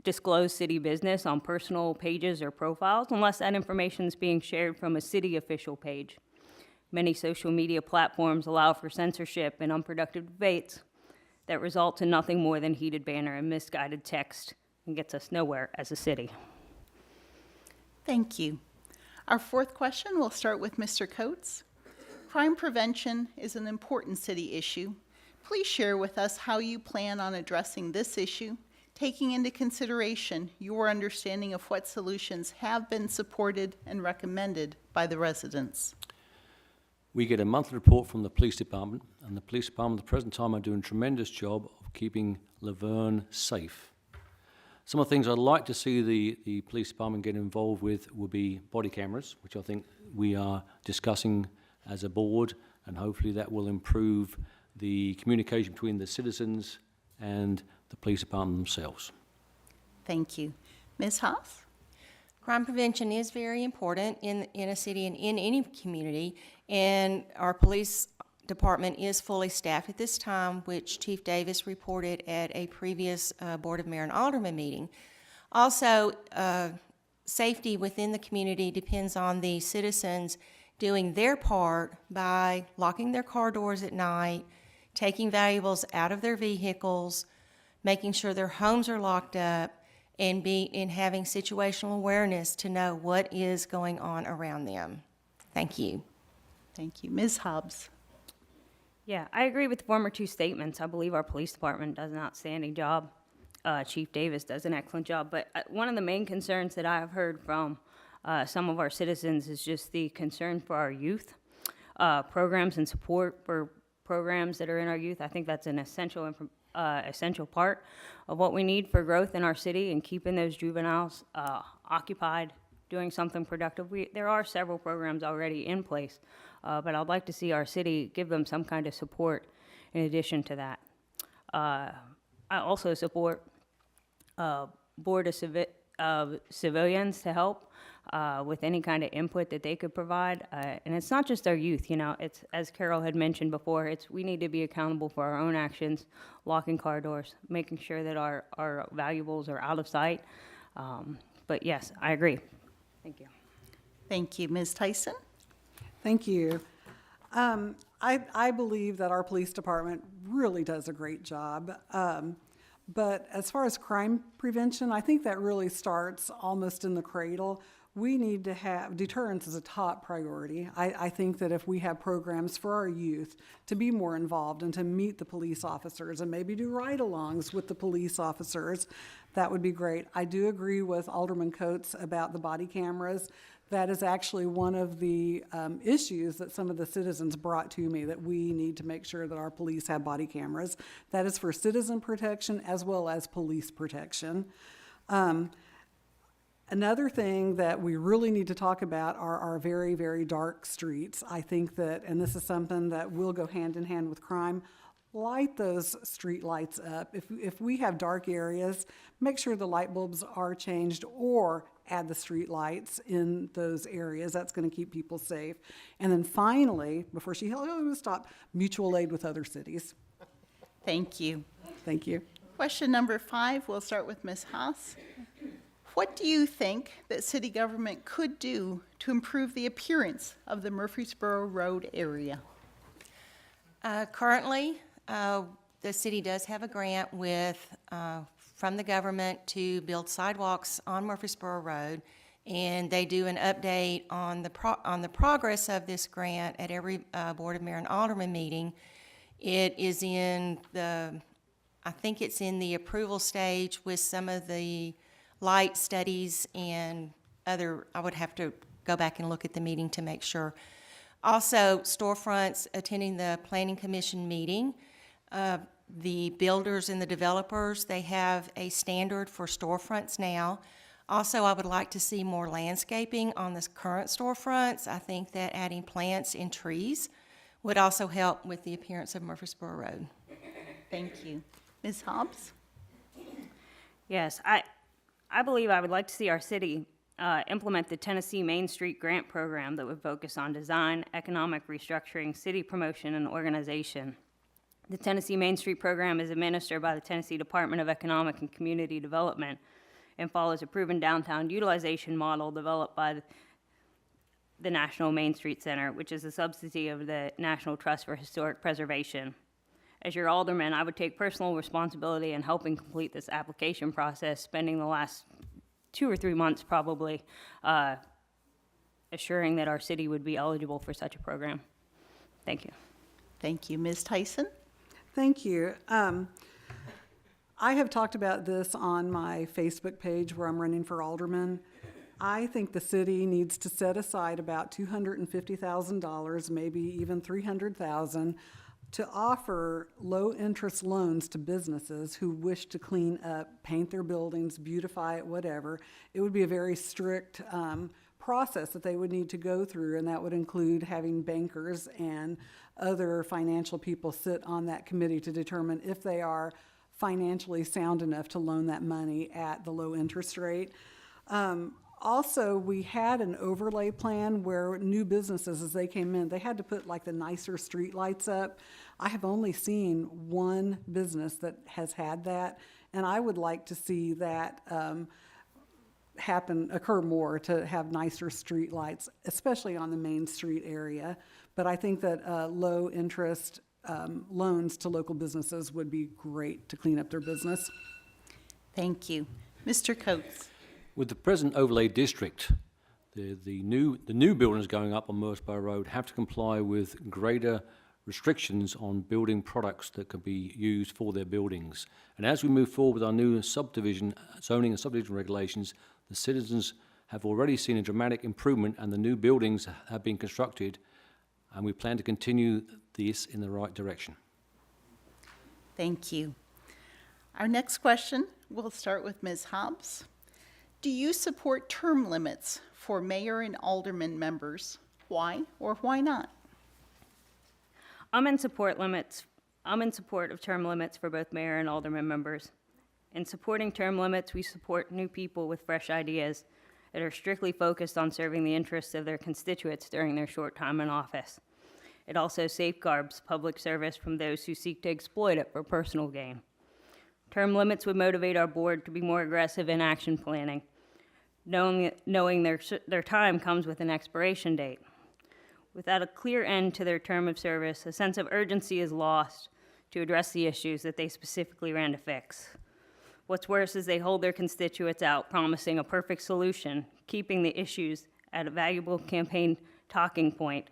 disclose city business on personal pages or profiles unless that information is being shared from a city official page. Many social media platforms allow for censorship and unproductive debates that result in nothing more than heated banter and misguided text and gets us nowhere as a city. Thank you. Our fourth question will start with Mr. Coates. Crime prevention is an important city issue. Please share with us how you plan on addressing this issue, taking into consideration your understanding of what solutions have been supported and recommended by the residents. We get a monthly report from the police department, and the police department at the present time are doing a tremendous job of keeping LaVergne safe. Some of the things I'd like to see the police department get involved with will be body cameras, which I think we are discussing as a board, and hopefully that will improve the communication between the citizens and the police department themselves. Thank you. Ms. Haas? Crime prevention is very important in a city and in any community, and our police department is fully staffed at this time, which Chief Davis reported at a previous Board of Mayor and Alderman meeting. Also, safety within the community depends on the citizens doing their part by locking their car doors at night, taking valuables out of their vehicles, making sure their homes are locked up, and having situational awareness to know what is going on around them. Thank you. Thank you. Ms. Hobbs? Yeah, I agree with the former two statements. I believe our police department does an outstanding job. Chief Davis does an excellent job. But one of the main concerns that I have heard from some of our citizens is just the concern for our youth. Programs and support for programs that are in our youth. I think that's an essential part of what we need for growth in our city and keeping those juveniles occupied, doing something productive. There are several programs already in place, but I'd like to see our city give them some kind of support in addition to that. I also support Board of of civilians to help with any kind of input that they could provide. And it's not just our youth, you know, it's, as Carol had mentioned before, it's we need to be accountable for our own actions, locking car doors, making sure that our valuables are out of sight. But yes, I agree. Thank you. Thank you. Ms. Tyson? Thank you. I believe that our police department really does a great job. But as far as crime prevention, I think that really starts almost in the cradle. We need to have, deterrence is a top priority. I think that if we have programs for our youth to be more involved and to meet the police officers and maybe do ride-alongs with the police officers, that would be great. I do agree with Alderman Coates about the body cameras. That is actually one of the issues that some of the citizens brought to me, that we need to make sure that our police have body cameras. That is for citizen protection as well as police protection. Another thing that we really need to talk about are our very, very dark streets. I think that, and this is something that will go hand in hand with crime, light those street lights up. If we have dark areas, make sure the light bulbs are changed or add the street lights in those areas. That's going to keep people safe. And then finally, before she stop, mutual aid with other cities. Thank you. Thank you. Question number 5, we'll start with Ms. Haas. What do you think that city government could do to improve the appearance of the Murfreesboro Road area? Currently, the city does have a grant with, from the government to build sidewalks on Murfreesboro Road, and they do an update on the progress of this grant at every Board of Mayor and Alderman meeting. It is in the, I think it's in the approval stage with some of the light studies and other, I would have to go back and look at the meeting to make sure. Also, storefronts, attending the Planning Commission meeting. The builders and the developers, they have a standard for storefronts now. Also, I would like to see more landscaping on the current storefronts. I think that adding plants and trees would also help with the appearance of Murfreesboro Road. Thank you. Ms. Hobbs? Yes, I believe I would like to see our city implement the Tennessee Main Street Grant Program that would focus on design, economic restructuring, city promotion, and organization. The Tennessee Main Street Program is administered by the Tennessee Department of Economic and Community Development and follows a proven downtown utilization model developed by the National Main Street Center, which is a subsidiary of the National Trust for Historic Preservation. As your alderman, I would take personal responsibility in helping complete this application process, spending the last 2 or 3 months probably assuring that our city would be eligible for such a program. Thank you. Thank you. Ms. Tyson? Thank you. I have talked about this on my Facebook page where I'm running for alderman. I think the city needs to set aside about $250,000, maybe even $300,000, to offer low-interest loans to businesses who wish to clean up, paint their buildings, beautify it, whatever. It would be a very strict process that they would need to go through, and that would include having bankers and other financial people sit on that committee to determine if they are financially sound enough to loan that money at the low interest rate. Also, we had an overlay plan where new businesses, as they came in, they had to put like the nicer street lights up. I have only seen one business that has had that, and I would like to see that occur more, to have nicer street lights, especially on the Main Street area. But I think that low interest loans to local businesses would be great to clean up their business. Thank you. Mr. Coates? With the present overlay district, the new buildings going up on Murfreesboro Road have to comply with greater restrictions on building products that can be used for their buildings. And as we move forward with our new subdivision zoning and subdivision regulations, the citizens have already seen a dramatic improvement, and the new buildings have been constructed, and we plan to continue this in the right direction. Thank you. Our next question, we'll start with Ms. Hobbs. Do you support term limits for mayor and alderman members? Why or why not? I'm in support of term limits for both mayor and alderman members. In supporting term limits, we support new people with fresh ideas that are strictly focused on serving the interests of their constituents during their short time in office. It also safeguards public service from those who seek to exploit it for personal gain. Term limits would motivate our board to be more aggressive in action planning, knowing their time comes with an expiration date. Without a clear end to their term of service, a sense of urgency is lost to address the issues that they specifically ran to fix. What's worse is they hold their constituents out, promising a perfect solution, keeping the issues at a valuable campaign talking point,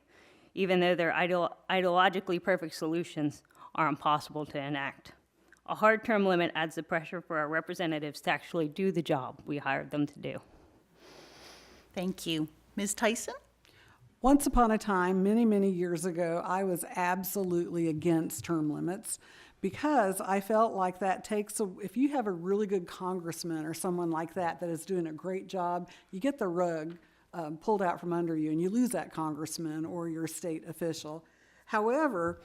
even though their ideologically perfect solutions are impossible to enact. A hard term limit adds the pressure for our representatives to actually do the job we hired them to do. Thank you. Ms. Tyson? Once upon a time, many, many years ago, I was absolutely against term limits because I felt like that if you have a really good congressman or someone like that is doing a great job, you get the rug pulled out from under you and you lose that congressman or your state official. However,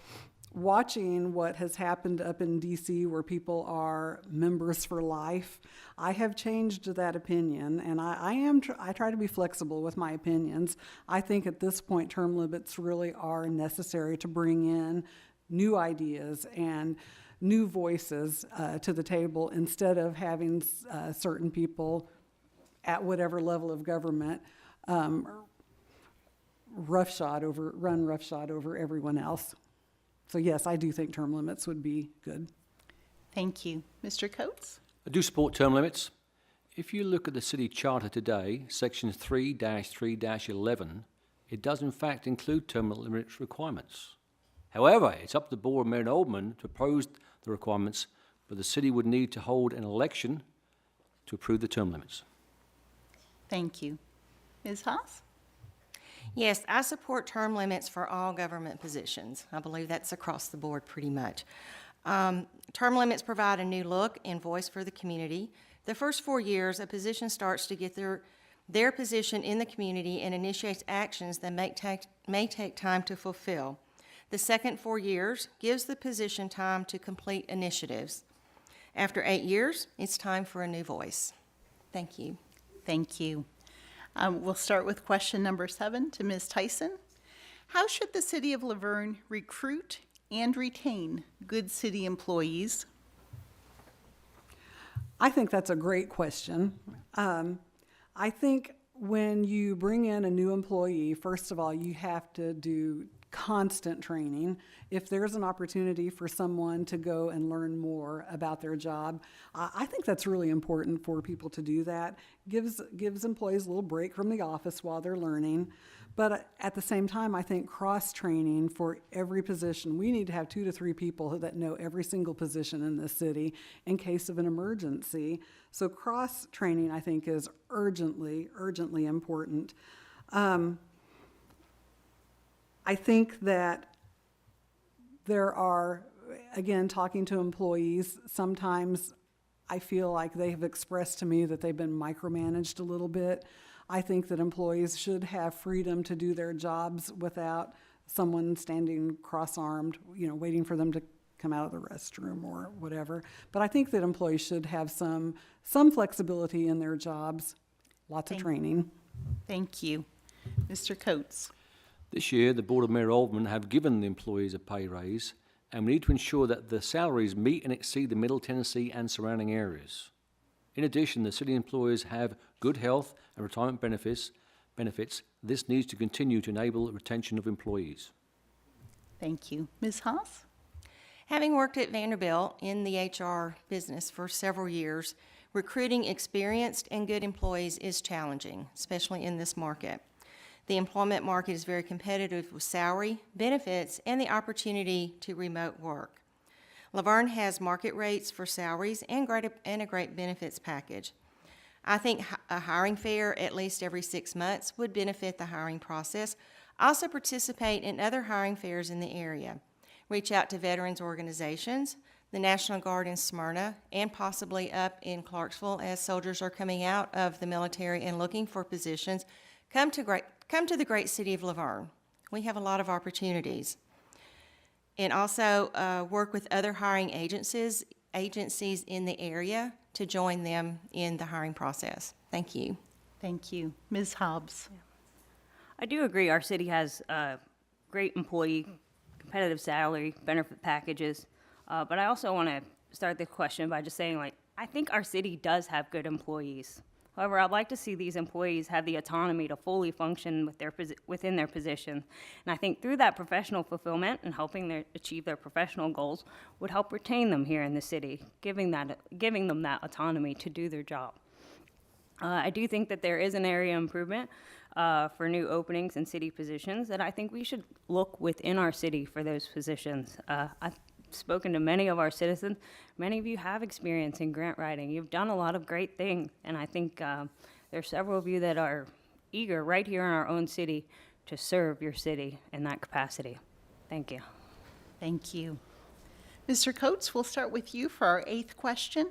watching what has happened up in DC where people are members for life, I have changed that opinion, and I try to be flexible with my opinions. I think at this point term limits really are necessary to bring in new ideas and new voices to the table instead of having certain people at whatever level of government run roughshod over everyone else. So yes, I do think term limits would be good. Thank you. Mr. Coates? I do support term limits. If you look at the city charter today, section 3-3-11, it does in fact include term limits requirements. However, it's up to the board of Mayor and Alderman to propose the requirements, but the city would need to hold an election to approve the term limits. Thank you. Ms. Haas? Yes, I support term limits for all government positions. I believe that's across the board pretty much. Term limits provide a new look and voice for the community. The first 4 years, a position starts to get their position in the community and initiates actions that may take time to fulfill. The second 4 years gives the position time to complete initiatives. After 8 years, it's time for a new voice. Thank you. Thank you. We'll start with question number 7 to Ms. Tyson. How should the city of LaVergne recruit and retain good city employees? I think that's a great question. I think when you bring in a new employee, first of all, you have to do constant training. If there's an opportunity for someone to go and learn more about their job, I think that's really important for people to do that. Gives employees a little break from the office while they're learning. But at the same time, I think cross-training for every position. We need to have 2 to 3 people that know every single position in this city in case of an emergency. So cross-training, I think, is urgently important. I think that there are, again, talking to employees, sometimes I feel like they have expressed to me that they've been micromanaged a little bit. I think that employees should have freedom to do their jobs without someone standing cross-armed, waiting for them to come out of the restroom or whatever. But I think that employees should have some flexibility in their jobs, lots of training. Thank you. Mr. Coates? This year, the Board of Mayor and Aldermen have given the employees a pay raise, and we need to ensure that the salaries meet and exceed the Middle Tennessee and surrounding areas. In addition, the city employees have good health and retirement benefits. This needs to continue to enable retention of employees. Thank you. Ms. Haas? Having worked at Vanderbilt in the HR business for several years, recruiting experienced and good employees is challenging, especially in this market. The employment market is very competitive with salary, benefits, and the opportunity to remote work. LaVergne has market rates for salaries and a great benefits package. I think a hiring fair at least every 6 months would benefit the hiring process. Also participate in other hiring fairs in the area. Reach out to veterans organizations, the National Guard in Smyrna, and possibly up in Clarksville as soldiers are coming out of the military and looking for positions. Come to the great city of LaVergne. We have a lot of opportunities. And also work with other hiring agencies in the area to join them in the hiring process. Thank you. Thank you. Ms. Hobbs? I do agree our city has great employee, competitive salary, benefit packages, but I also want to start the question by just saying, I think our city does have good employees. However, I'd like to see these employees have the autonomy to fully function within their position. And I think through that professional fulfillment and helping achieve their professional goals would help retain them here in the city, giving them that autonomy to do their job. I do think that there is an area of improvement for new openings and city positions, and I think we should look within our city for those positions. I've spoken to many of our citizens. Many of you have experience in grant writing. You've done a lot of great things, and I think there are several of you that are eager right here in our own city to serve your city in that capacity. Thank you. Thank you. Mr. Coates, we'll start with you for our 8th question.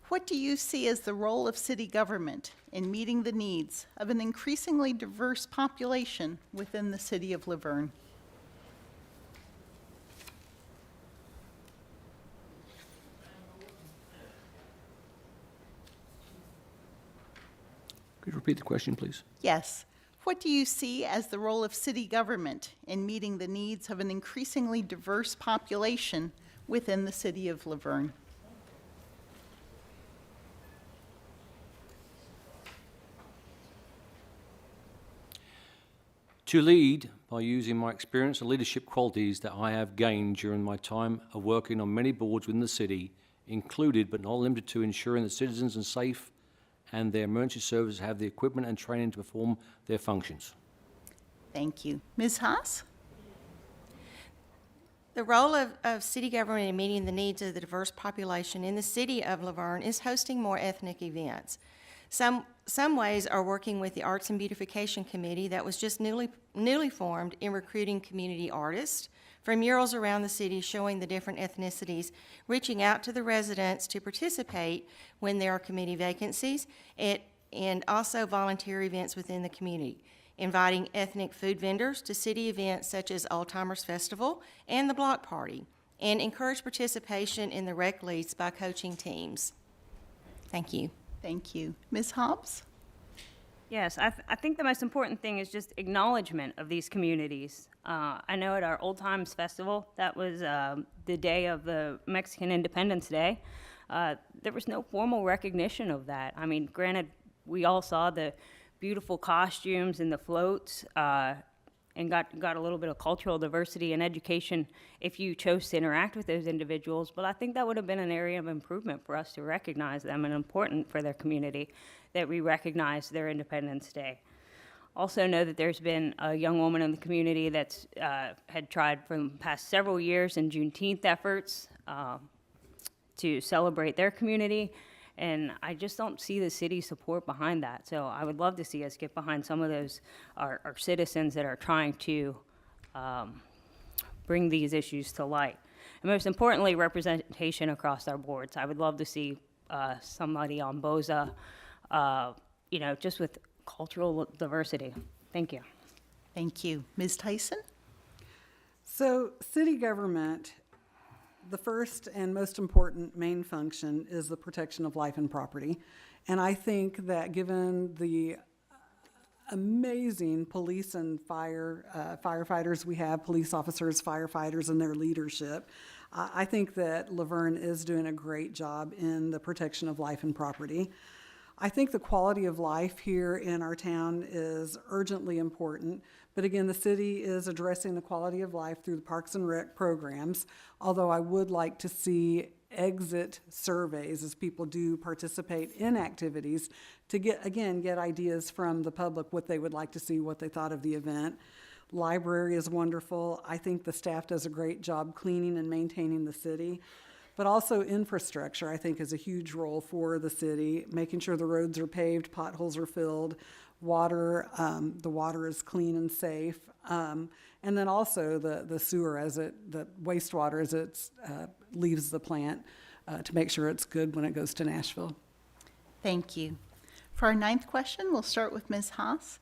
What do you see as the role of city government in meeting the needs of an increasingly diverse population within the city of LaVergne? Could you repeat the question, please? Yes. What do you see as the role of city government in meeting the needs of an increasingly diverse population within the city of LaVergne? To lead by using my experience and leadership qualities that I have gained during my time of working on many boards within the city, included but not limited to ensuring that citizens are safe and their emergency services have the equipment and training to perform their functions. Thank you. Ms. Haas? The role of city government in meeting the needs of the diverse population in the city of LaVergne is hosting more ethnic events. Some ways are working with the Arts and Beautification Committee that was just newly formed in recruiting community artists for murals around the city showing the different ethnicities, reaching out to the residents to participate when there are committee vacancies, and also volunteer events within the community, inviting ethnic food vendors to city events such as Old Timers Festival and the Block Party, and encourage participation in the rec leagues by coaching teams. Thank you. Thank you. Ms. Hobbs? Yes, I think the most important thing is just acknowledgement of these communities. I know at our Old Times Festival, that was the day of the Mexican Independence Day, there was no formal recognition of that. I mean, granted, we all saw the beautiful costumes and the floats, and got a little bit of cultural diversity and education if you chose to interact with those individuals. But I think that would have been an area of improvement for us to recognize them, and important for their community that we recognize their Independence Day. Also know that there's been a young woman in the community that's had tried for the past several years in Juneteenth efforts to celebrate their community. And I just don't see the city support behind that. So I would love to see us get behind some of those, our citizens that are trying to bring these issues to light. And most importantly, representation across our boards. I would love to see somebody on BOZA, just with cultural diversity. Thank you. Thank you. Ms. Tyson? So city government, the first and most important main function is the protection of life and property. And I think that given the amazing police and firefighters we have, police officers, firefighters, and their leadership, I think that LaVergne is doing a great job in the protection of life and property. I think the quality of life here in our town is urgently important, but again, the city is addressing the quality of life through the Parks and Rec programs, although I would like to see exit surveys as people do participate in activities to get ideas from the public, what they would like to see, what they thought of the event. Library is wonderful. I think the staff does a great job cleaning and maintaining the city. But also infrastructure, I think, is a huge role for the city, making sure the roads are paved, potholes are filled, water, the water is clean and safe, and then also the sewer the wastewater as it leaves the plant to make sure it's good when it goes to Nashville. Thank you. For our 9th question, we'll start with Ms. Haas.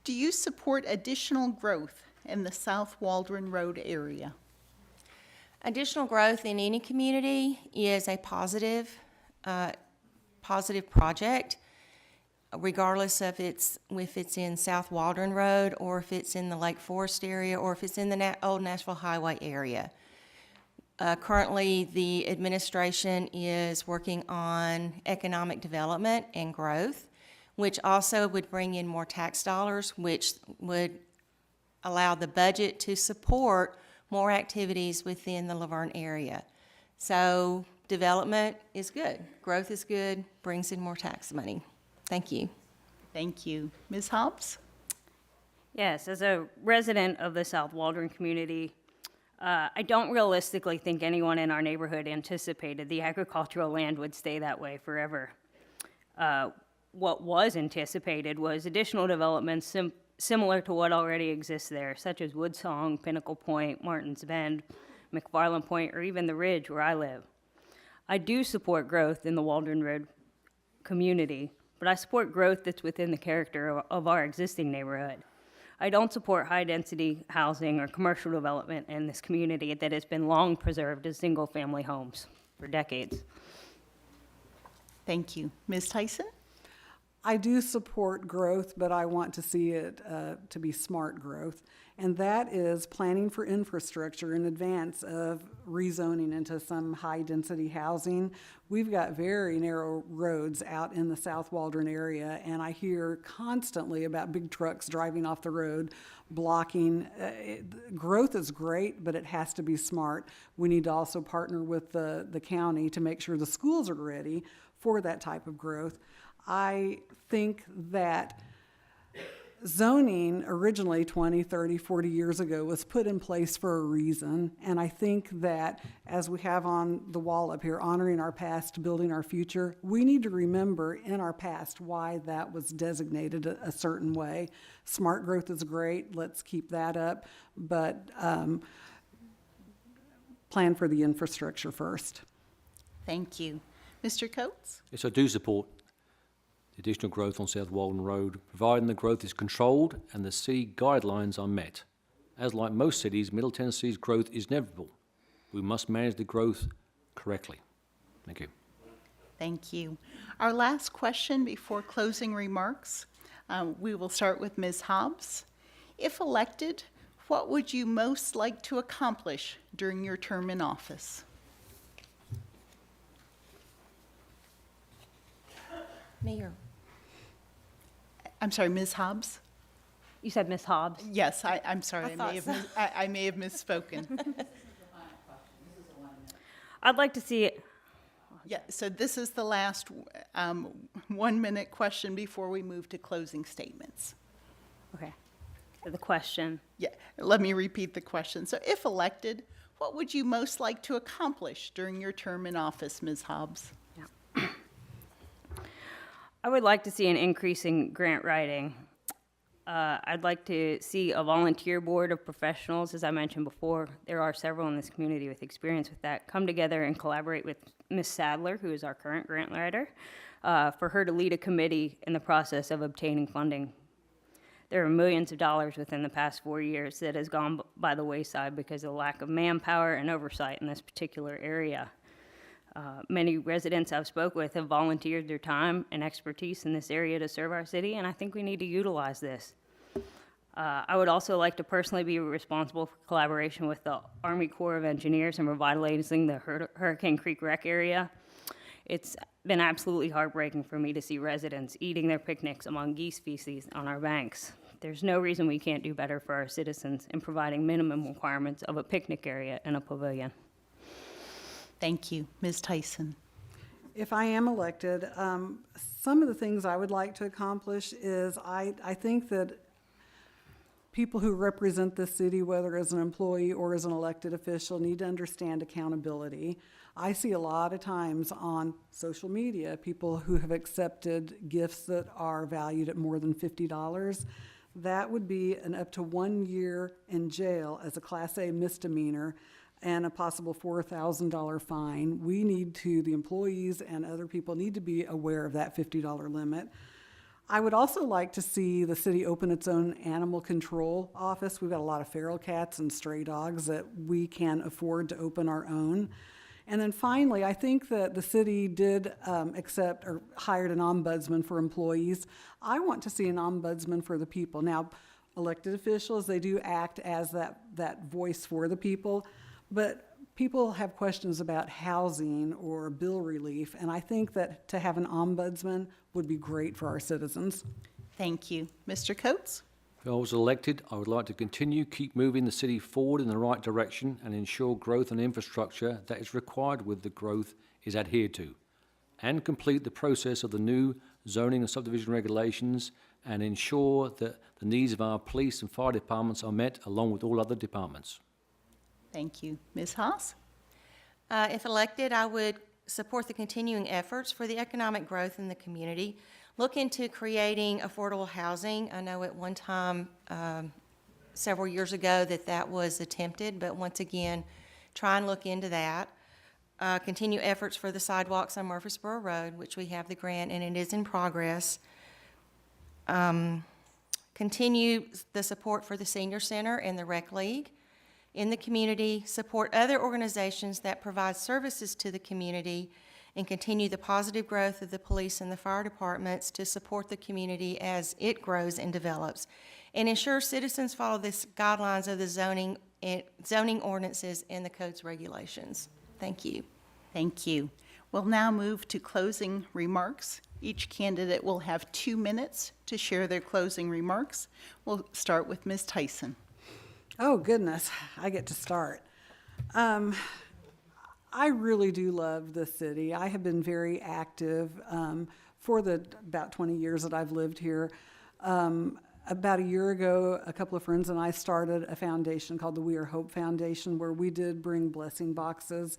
Do you support additional growth in the South Waldron Road area? Additional growth in any community is a positive positive project, regardless of if it's in South Waldron Road, or if it's in the Lake Forest area, or if it's in the Old Nashville Highway area. Currently, the administration is working on economic development and growth, which also would bring in more tax dollars, which would allow the budget to support more activities within the LaVergne area. So development is good, growth is good, brings in more tax money. Thank you. Thank you. Ms. Hobbs? Yes, as a resident of the South Waldron community, I don't realistically think anyone in our neighborhood anticipated the agricultural land would stay that way forever. What was anticipated was additional developments similar to what already exists there, such as Woodsong, Pinnacle Point, Martins Bend, McFarland Point, or even the Ridge where I live. I do support growth in the Waldron Road community, but I support growth that's within the character of our existing neighborhood. I don't support high-density housing or commercial development in this community that has been long preserved as single-family homes for decades. Thank you. Ms. Tyson? I do support growth, but I want to see it to be smart growth. And that is planning for infrastructure in advance of rezoning into some high-density housing. We've got very narrow roads out in the South Waldron area, and I hear constantly about big trucks driving off the road, blocking. Growth is great, but it has to be smart. We need to also partner with the county to make sure the schools are ready for that type of growth. I think that zoning originally 20, 30, 40 years ago was put in place for a reason. And I think that as we have on the wall up here, honoring our past, building our future, we need to remember in our past why that was designated a certain way. Smart growth is great. Let's keep that up. But plan for the infrastructure first. Thank you. Mr. Coates? Yes, I do support the additional growth on South Waldron Road, providing the growth is controlled and the city guidelines are met. As like most cities, Middle Tennessee's growth is inevitable. We must manage the growth correctly. Thank you. Thank you. Our last question before closing remarks, we will start with Ms. Hobbs. If elected, what would you most like to accomplish during your term in office? Mayor. I'm sorry, Ms. Hobbs? You said Ms. Hobbs? Yes, I'm sorry, I may have misspoken. I'd like to see it. Yeah, so this is the last 1-minute question before we move to closing statements. Okay. So the question. Yeah, let me repeat the question. So if elected, what would you most like to accomplish during your term in office, Ms. Hobbs? I would like to see an increase in grant writing. I'd like to see a volunteer board of professionals, as I mentioned before. There are several in this community with experience with that. Come together and collaborate with Ms. Sadler, who is our current grant writer, for her to lead a committee in the process of obtaining funding. There are millions of dollars within the past 4 years that has gone by the wayside because of the lack of manpower and oversight in this particular area. Many residents I've spoke with have volunteered their time and expertise in this area to serve our city, and I think we need to utilize this. I would also like to personally be responsible for collaboration with the Army Corps of Engineers in revitalizing the Hurricane Creek Rec area. It's been absolutely heartbreaking for me to see residents eating their picnics among geese feces on our banks. There's no reason we can't do better for our citizens in providing minimum requirements of a picnic area and a pavilion. Thank you. Ms. Tyson? If I am elected, some of the things I would like to accomplish is I think that people who represent the city, whether as an employee or as an elected official, need to understand accountability. I see a lot of times on social media, people who have accepted gifts that are valued at more than $50. That would be an up to 1 year in jail as a Class A misdemeanor and a possible $4,000 fine. We need to, the employees and other people need to be aware of that $50 limit. I would also like to see the city open its own animal control office. We've got a lot of feral cats and stray dogs that we can afford to open our own. And then finally, I think that the city did accept or hired an ombudsman for employees. I want to see an ombudsman for the people. Now, elected officials, they do act as that voice for the people, but people have questions about housing or bill relief, and I think that to have an ombudsman would be great for our citizens. Thank you. Mr. Coates? If I was elected, I would like to keep moving the city forward in the right direction and ensure growth and infrastructure that is required with the growth is adhered to, and complete the process of the new zoning and subdivision regulations and ensure that the needs of our police and fire departments are met along with all other departments. Thank you. Ms. Haas? If elected, I would support the continuing efforts for the economic growth in the community. Look into creating affordable housing. I know at one time, several years ago, that was attempted, but once again, try and look into that. Continue efforts for the sidewalks on Murfreesboro Road, which we have the grant, and it is in progress. Continue the support for the Senior Center and the Rec League in the community, support other organizations that provide services to the community, and continue the positive growth of the police and the fire departments to support the community as it grows and develops, and ensure citizens follow the guidelines of the zoning ordinances and the code's regulations. Thank you. Thank you. We'll now move to closing remarks. Each candidate will have 2 minutes to share their closing remarks. We'll start with Ms. Tyson. Oh, goodness, I get to start. I really do love the city. I have been very active for the about 20 years that I've lived here. About a year ago, a couple of friends and I started a foundation called the We Are Hope Foundation, where we did bring blessing boxes.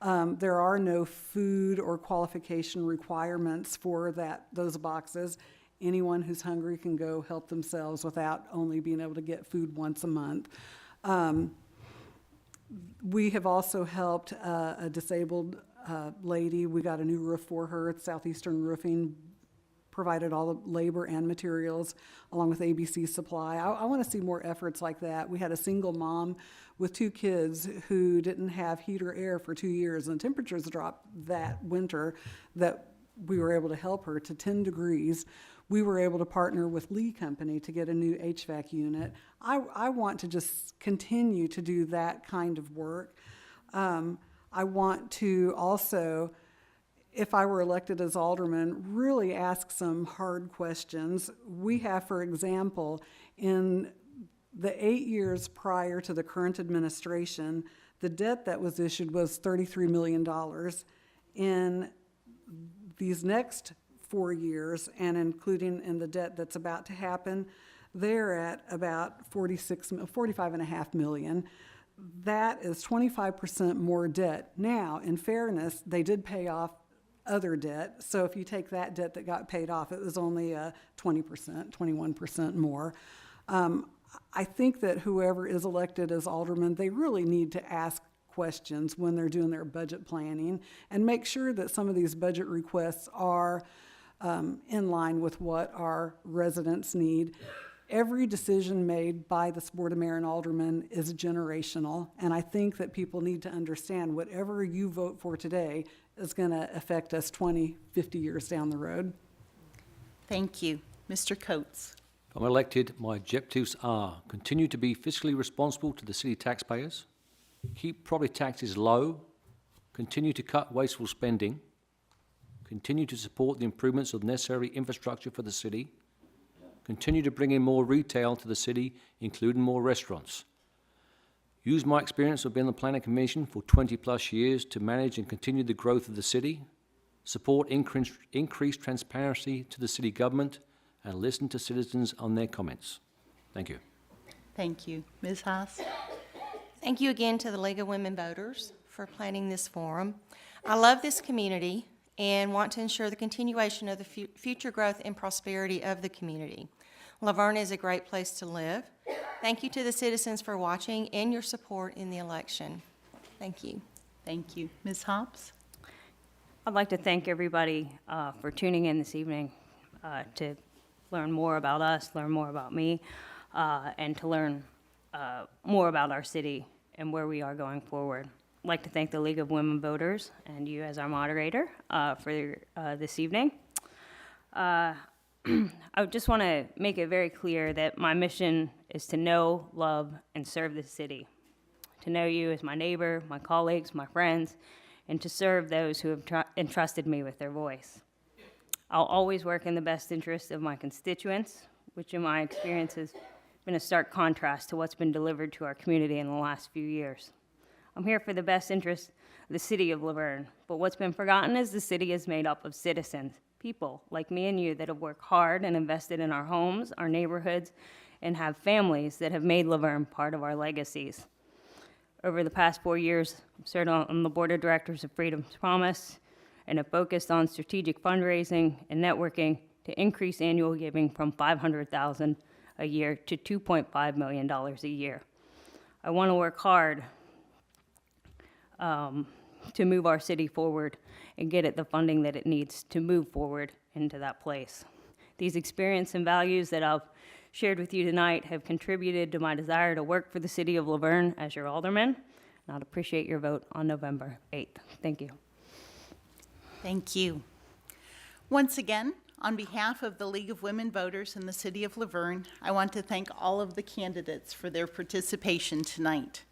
There are no food or qualification requirements for those boxes. Anyone who's hungry can go help themselves without only being able to get food once a month. We have also helped a disabled lady. We got a new roof for her. Southeastern Roofing provided all the labor and materials along with ABC Supply. I want to see more efforts like that. We had a single mom with 2 kids who didn't have heat or air for 2 years, and the temperatures dropped that winter that we were able to help her to 10 degrees. We were able to partner with Lee Company to get a new HVAC unit. I want to just continue to do that kind of work. I want to also, if I were elected as alderman, really ask some hard questions. We have, for example, in the 8 years prior to the current administration, the debt that was issued was $33 million. In these next 4 years, and including in the debt that's about to happen, they're at about $45.5 million. That is 25% more debt. Now, in fairness, they did pay off other debt. So if you take that debt that got paid off, it was only 20%, 21% more. I think that whoever is elected as alderman, they really need to ask questions when they're doing their budget planning and make sure that some of these budget requests are in line with what our residents need. Every decision made by this Board of Mayor and Aldermen is generational, and I think that people need to understand whatever you vote for today is going to affect us 20, 50 years down the road. Thank you. Mr. Coates. If I'm elected, my objectives are continue to be fiscally responsible to the city taxpayers, keep property taxes low, continue to cut wasteful spending, continue to support the improvements of necessary infrastructure for the city, continue to bring in more retail to the city, including more restaurants. Use my experience of being on the Planning Commission for 20 plus years to manage and continue the growth of the city, support increased transparency to the city government, and listen to citizens on their comments. Thank you. Thank you. Ms. Haas. Thank you again to the League of Women Voters for planning this forum. I love this community and want to ensure the continuation of the future growth and prosperity of the community. LaVergne is a great place to live. Thank you to the citizens for watching and your support in the election. Thank you. Thank you. Ms. Hobbs? I'd like to thank everybody for tuning in this evening to learn more about us, learn more about me, and to learn more about our city and where we are going forward. like to thank the League of Women Voters and you as our moderator for this evening. I just want to make it very clear that my mission is to know, love, and serve the city. To know you as my neighbor, my colleagues, my friends, and to serve those who have entrusted me with their voice. I'll always work in the best interest of my constituents, which in my experience has been a stark contrast to what's been delivered to our community in the last few years. I'm here for the best interest of the city of LaVergne, but what's been forgotten is the city is made up of citizens, people like me and you that have worked hard and invested in our homes, our neighborhoods, and have families that have made LaVergne part of our legacies. Over the past 4 years, I've served on the board of directors of Freedom's Promise and have focused on strategic fundraising and networking to increase annual giving from $500,000 a year to $2.5 million a year. I want to work hard to move our city forward and get it the funding that it needs to move forward into that place. These experiences and values that I've shared with you tonight have contributed to my desire to work for the city of LaVergne as your alderman, and I'd appreciate your vote on November 8th. Thank you. Thank you. Once again, on behalf of the League of Women Voters in the city of LaVergne, I want to thank all of the candidates for their participation tonight.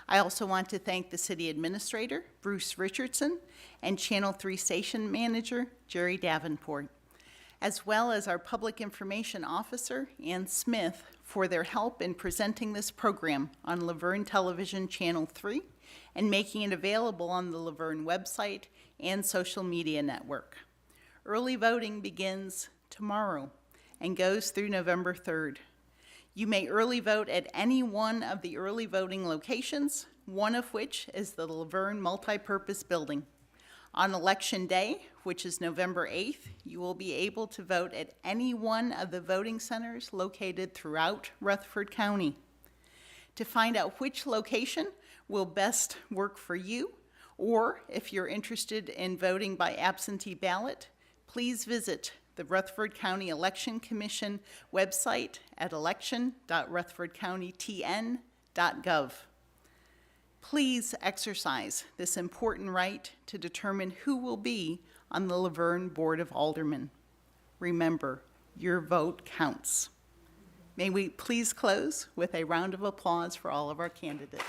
I also want to thank the city administrator, Bruce Richardson, and Channel 3 station manager, Jerry Davenport, as well as our public information officer, Ann Smith, for their help in presenting this program on LaVergne Television Channel 3 and making it available on the LaVergne website and social media network. Early voting begins tomorrow and goes through November 3rd. You may early vote at any one of the early voting locations, one of which is the LaVergne Multipurpose Building. On Election Day, which is November 8th, you will be able to vote at any one of the voting centers located throughout Rutherford County. To find out which location will best work for you, or if you're interested in voting by absentee ballot, please visit the Rutherford County Election Commission website at election.rutherfordcountytn.gov. Please exercise this important right to determine who will be on the LaVergne Board of Aldermen. Remember, your vote counts. May we please close with a round of applause for all of our candidates.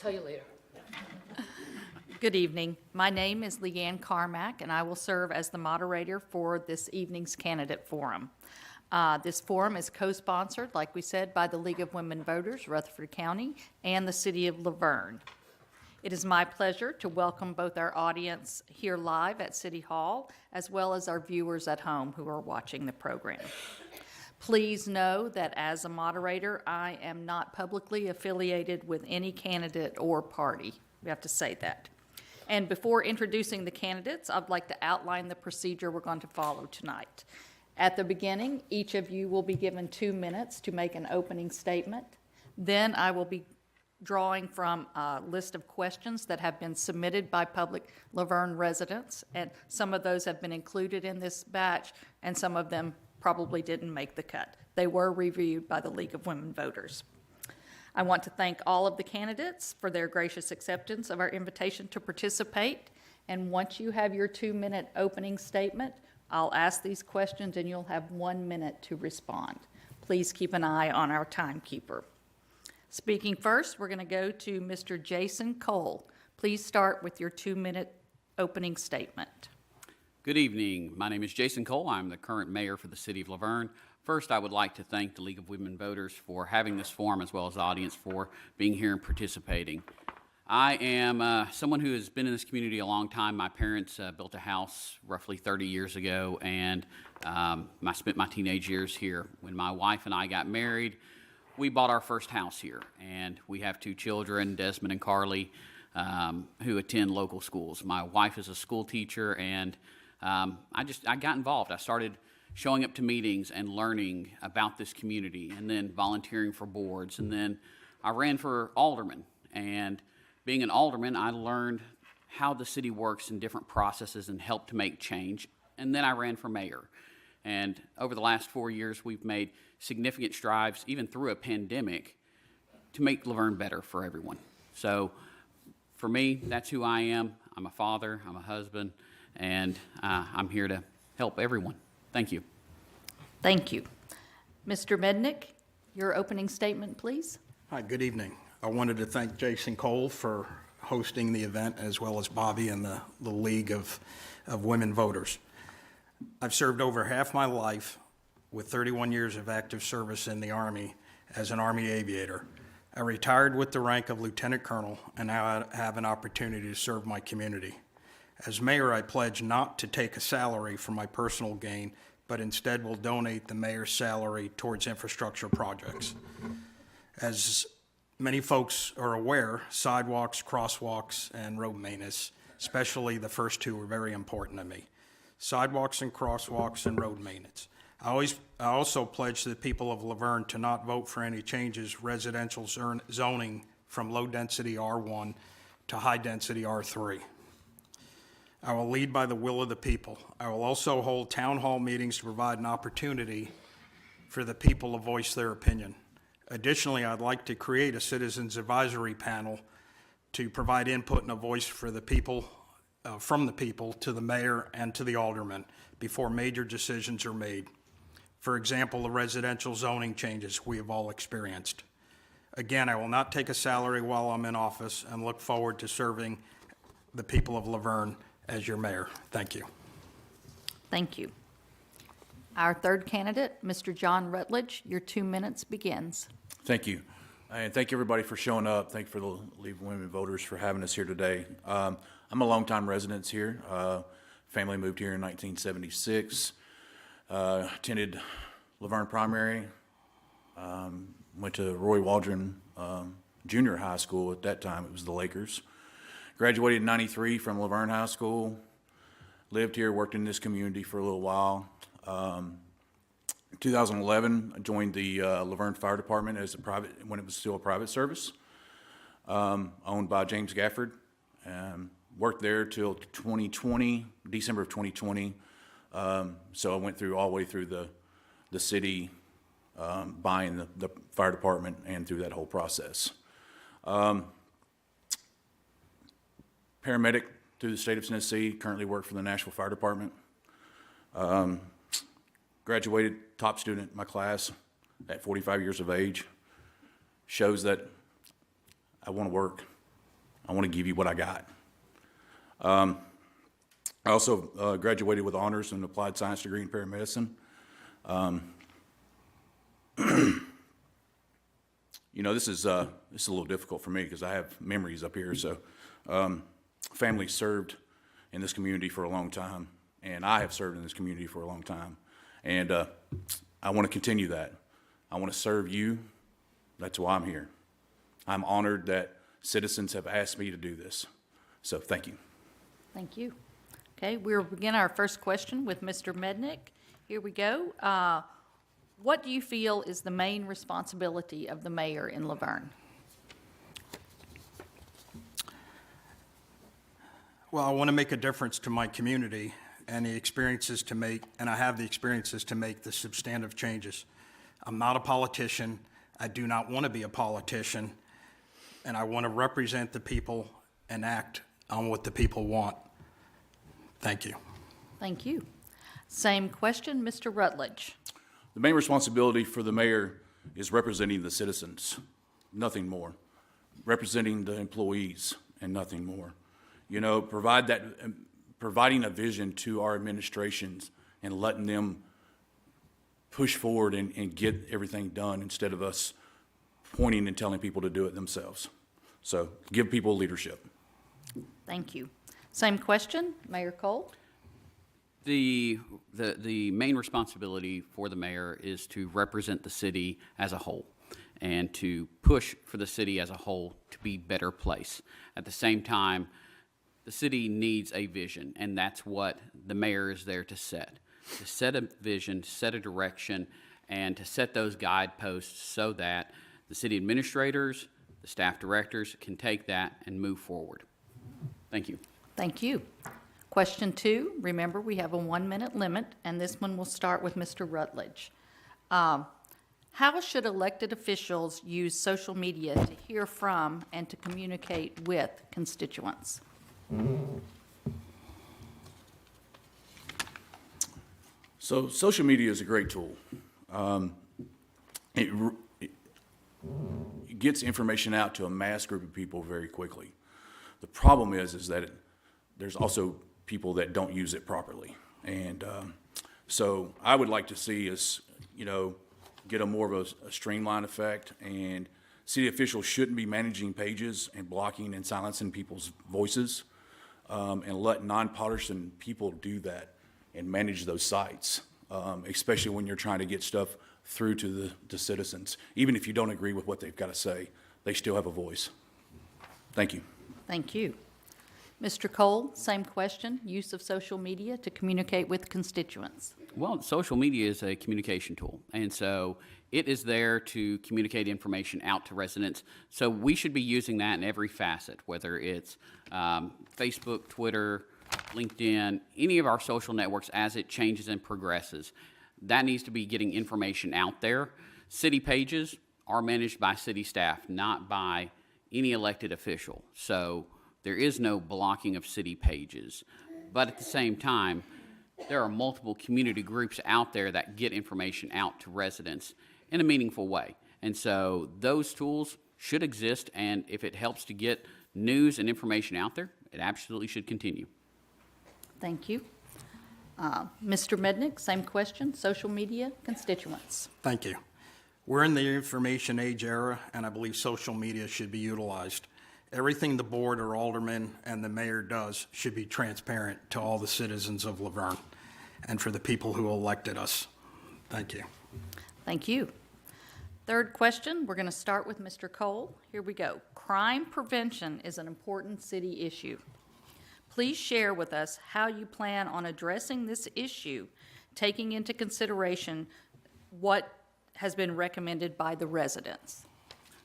tell you later. Good evening. My name is Leanne Carmack, and I will serve as the moderator for this evening's candidate forum. This forum is co-sponsored, like we said, by the League of Women Voters, Rutherford County, and the City of LaVergne. It is my pleasure to welcome both our audience here live at City Hall, as well as our viewers at home who are watching the program. Please know that as a moderator, I am not publicly affiliated with any candidate or party. We have to say that. And before introducing the candidates, I'd like to outline the procedure we're going to follow tonight. At the beginning, each of you will be given 2 minutes to make an opening statement. Then I will be drawing from a list of questions that have been submitted by public LaVergne residents, and some of those have been included in this batch, and some of them probably didn't make the cut. They were reviewed by the League of Women Voters. I want to thank all of the candidates for their gracious acceptance of our invitation to participate. And once you have your 2-minute opening statement, I'll ask these questions and you'll have 1 minute to respond. Please keep an eye on our timekeeper. Speaking first, we're going to go to Mr. Jason Cole. Please start with your 2-minute opening statement. Good evening. My name is Jason Cole. I'm the current mayor for the City of LaVergne. First, I would like to thank the League of Women Voters for having this forum, as well as the audience for being here and participating. I am someone who has been in this community a long time. My parents built a house roughly 30 years ago, and I spent my teenage years here. When my wife and I got married, we bought our first house here, and we have 2 children, Desmond and Carly, who attend local schools. My wife is a school teacher, and I got involved. I started showing up to meetings and learning about this community, and then volunteering for boards, and then I ran for alderman. And being an alderman, I learned how the city works in different processes and helped to make change. And then I ran for mayor. And over the last 4 years, we've made significant strides, even through a pandemic, to make LaVergne better for everyone. So for me, that's who I am. I'm a father, I'm a husband, and I'm here to help everyone. Thank you. Thank you. Mr. Mednick, your opening statement, please. Hi, good evening. I wanted to thank Jason Cole for hosting the event, as well as Bobby and the League of Women Voters. I've served over half my life with 31 years of active service in the Army as an Army aviator. I retired with the rank of Lieutenant Colonel, and now I have an opportunity to serve my community. As mayor, I pledge not to take a salary for my personal gain, but instead will donate the mayor's salary towards infrastructure projects. As many folks are aware, sidewalks, crosswalks, and road maintenance, especially the first 2, are very important to me. Sidewalks and crosswalks and road maintenance. I also pledge to the people of LaVergne to not vote for any changes residential zoning from low-density R1 to high-density R3. I will lead by the will of the people. I will also hold town hall meetings to provide an opportunity for the people to voice their opinion. Additionally, I'd like to create a citizens advisory panel to provide input and a voice for the people, from the people to the mayor and to the aldermen before major decisions are made. For example, the residential zoning changes we have all experienced. Again, I will not take a salary while I'm in office and look forward to serving the people of LaVergne as your mayor. Thank you. Thank you. Our third candidate, Mr. John Rutledge, your 2 minutes begins. Thank you. And thank you, everybody, for showing up. Thank you for the League of Women Voters for having us here today. I'm a longtime resident here. Family moved here in 1976. Attended LaVergne Primary. Went to Roy Waldron Junior High School. At that time, it was the Lakers. Graduated in 93 from LaVergne High School. Lived here, worked in this community for a little while. 2011, I joined the LaVergne Fire Department as when it was still a private service, owned by James Gafford. Worked there till 2020, December of 2020. So I went through all the way through the city, buying the fire department and through that whole process. Paramedic through the state of Tennessee, currently work for the Nashville Fire Department. Graduated top student in my class at 45 years of age. Shows that I want to work I want to give you what I got. I also graduated with honors in an applied science degree in paramedicine. You know, this is a little difficult for me because I have memories up here. So, family served in this community for a long time, and I have served in this community for a long time. And I want to continue that. I want to serve you. That's why I'm here. I'm honored that citizens have asked me to do this. So, thank you. Thank you. Okay, we'll begin our first question with Mr. Mednick. Here we go. What do you feel is the main responsibility of the mayor in LaVergne? Well, I want to make a difference to my community and the experiences to make, and I have the experiences to make the substantive changes. I'm not a politician. I do not want to be a politician, and I want to represent the people and act on what the people want. Thank you. Thank you. Same question, Mr. Rutledge. The main responsibility for the mayor is representing the citizens, nothing more. Representing the employees and nothing more. You know, providing a vision to our administrations and letting them push forward and get everything done instead of us pointing and telling people to do it themselves. So give people leadership. Thank you. Same question, Mayor Cole. The main responsibility for the mayor is to represent the city as a whole and to push for the city as a whole to be a better place. At the same time, the city needs a vision, and that's what the mayor is there to set a vision, set a direction, and to set those guideposts so that the city administrators, the staff directors can take that and move forward. Thank you. Thank you. Question 2, remember we have a 1-minute limit, and this one will start with Mr. Rutledge. How should elected officials use social media to hear from and to communicate with constituents? So social media is a great tool. It gets information out to a mass group of people very quickly. The problem is that there's also people that don't use it properly. And so I would like to see us, you know, get a more of a streamlined effect, and city officials shouldn't be managing pages and blocking and silencing people's voices, and let nonpartisan people do that and manage those sites, especially when you're trying to get stuff through to the citizens. Even if you don't agree with what they've got to say, they still have a voice. Thank you. Thank you. Mr. Cole, same question, use of social media to communicate with constituents. Well, social media is a communication tool, and so it is there to communicate information out to residents. So we should be using that in every facet, whether it's Facebook, Twitter, LinkedIn, any of our social networks as it changes and progresses. That needs to be getting information out there. City pages are managed by city staff, not by any elected official. So there is no blocking of city pages. But at the same time, there are multiple community groups out there that get information out to residents in a meaningful way. And so those tools should exist, and if it helps to get news and information out there, it absolutely should continue. Thank you. Mr. Mednick, same question, social media, constituents. Thank you. We're in the information age era, and I believe social media should be utilized. Everything the board or alderman and the mayor does should be transparent to all the citizens of LaVergne and for the people who elected us. Thank you. Thank you. Third question, we're going to start with Mr. Cole. Here we go. Crime prevention is an important city issue. Please share with us how you plan on addressing this issue, taking into consideration what has been recommended by the residents.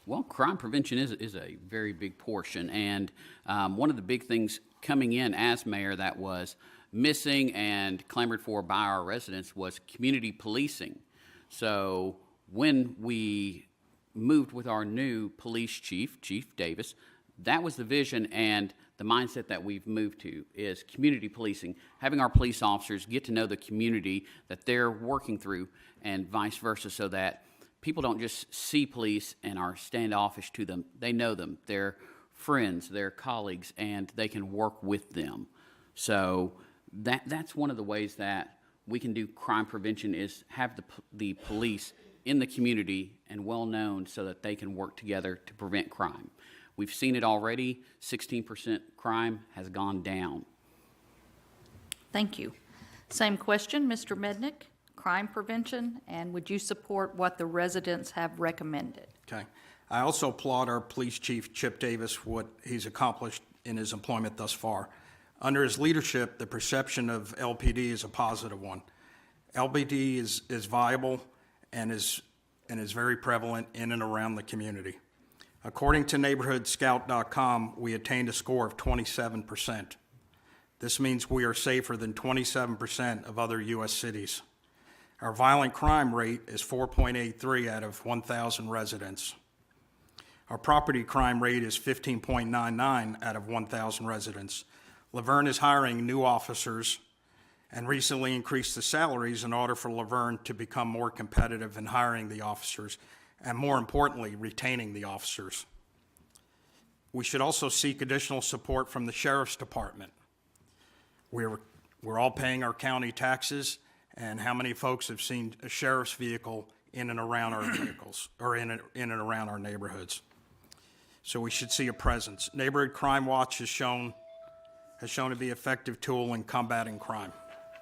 Well, crime prevention is a very big portion, and one of the big things coming in as mayor that was missing and clamored for by our residents was community policing. So when we moved with our new police chief, Chief Davis, that was the vision and the mindset that we've moved to is community policing, having our police officers get to know the community that they're working through and vice versa, so that people don't just see police and are standoffish to them. They know them. They're friends, their colleagues, and they can work with them. So that's one of the ways that we can do crime prevention, is have the police in the community and well-known so that they can work together to prevent crime. We've seen it already. 16% crime has gone down. Thank you. Same question, Mr. Mednick, crime prevention, and would you support what the residents have recommended? Okay. I also applaud our police chief, Chip Davis, what he's accomplished in his employment thus far. Under his leadership, the perception of LPD is a positive one. LPD is viable and is very prevalent in and around the community. According to NeighborhoodScout.com, we attained a score of 27%. This means we are safer than 27% of other U.S. cities. Our violent crime rate is 4.83 out of 1,000 residents. Our property crime rate is 15.99 out of 1,000 residents. LaVergne is hiring new officers and recently increased the salaries in order for LaVergne to become more competitive in hiring the officers and, more importantly, retaining the officers. We should also seek additional support from the Sheriff's Department. We're all paying our county taxes, and how many folks have seen a sheriff's vehicle in and around our vehicles, or in and around our neighborhoods? So we should see a presence. Neighborhood Crime Watch has shown to be an effective tool in combating crime.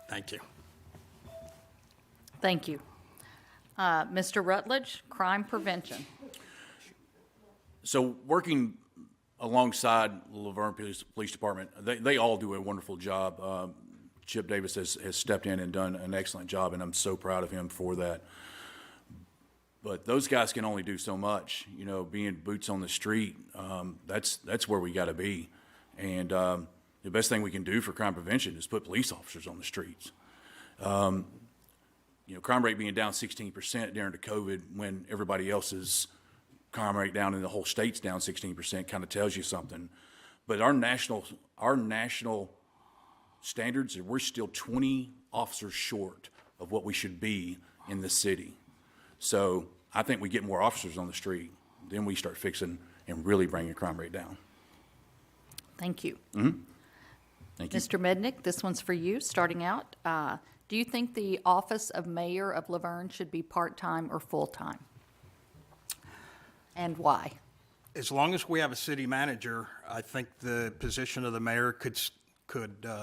Thank you. Thank you. Mr. Rutledge, crime prevention. So working alongside the LaVergne Police Department, they all do a wonderful job. Chip Davis has stepped in and done an excellent job, and I'm so proud of him for that. But those guys can only do so much. You know, being boots on the street, that's where we got to be. And the best thing we can do for crime prevention is put police officers on the streets. You know, crime rate being down 16% during the COVID, when everybody else's crime rate down in the whole state's down 16%, kind of tells you something. But our national standards, we're still 20 officers short of what we should be in the city. So I think we get more officers on the street, then we start fixing and really bringing crime rate down. Thank you. Mm-hmm. Thank you. Mr. Mednick, this one's for you, starting out. Do you think the office of mayor of LaVergne should be part-time or full-time? And why? As long as we have a city manager, I think the position of the mayor could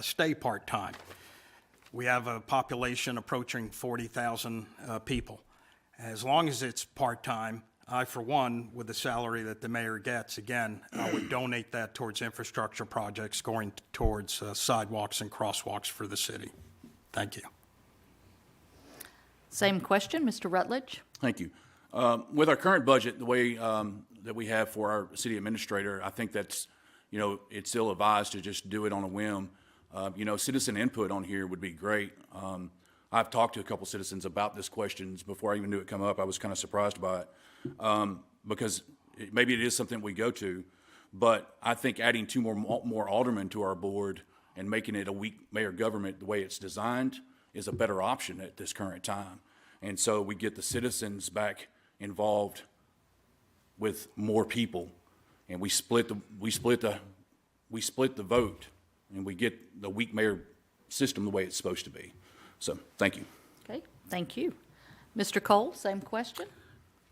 stay part-time. We have a population approaching 40,000 people. As long as it's part-time, I, for one, with the salary that the mayor gets, again, I would donate that towards infrastructure projects going towards sidewalks and crosswalks for the city. Thank you. Same question, Mr. Rutledge. Thank you. With our current budget, the way that we have for our city administrator, I think that's, you know, it's ill-advised to just do it on a whim. You know, citizen input on here would be great. I've talked to a couple citizens about this questions before I even knew it come up. I was kind of surprised by it because maybe it is something we go to, but I think adding two more aldermen to our board and making it a weak mayor government the way it's designed is a better option at this current time. And so we get the citizens back involved with more people, and we split the vote, and we get the weak mayor system the way it's supposed to be. So, thank you. Okay, thank you. Mr. Cole, same question.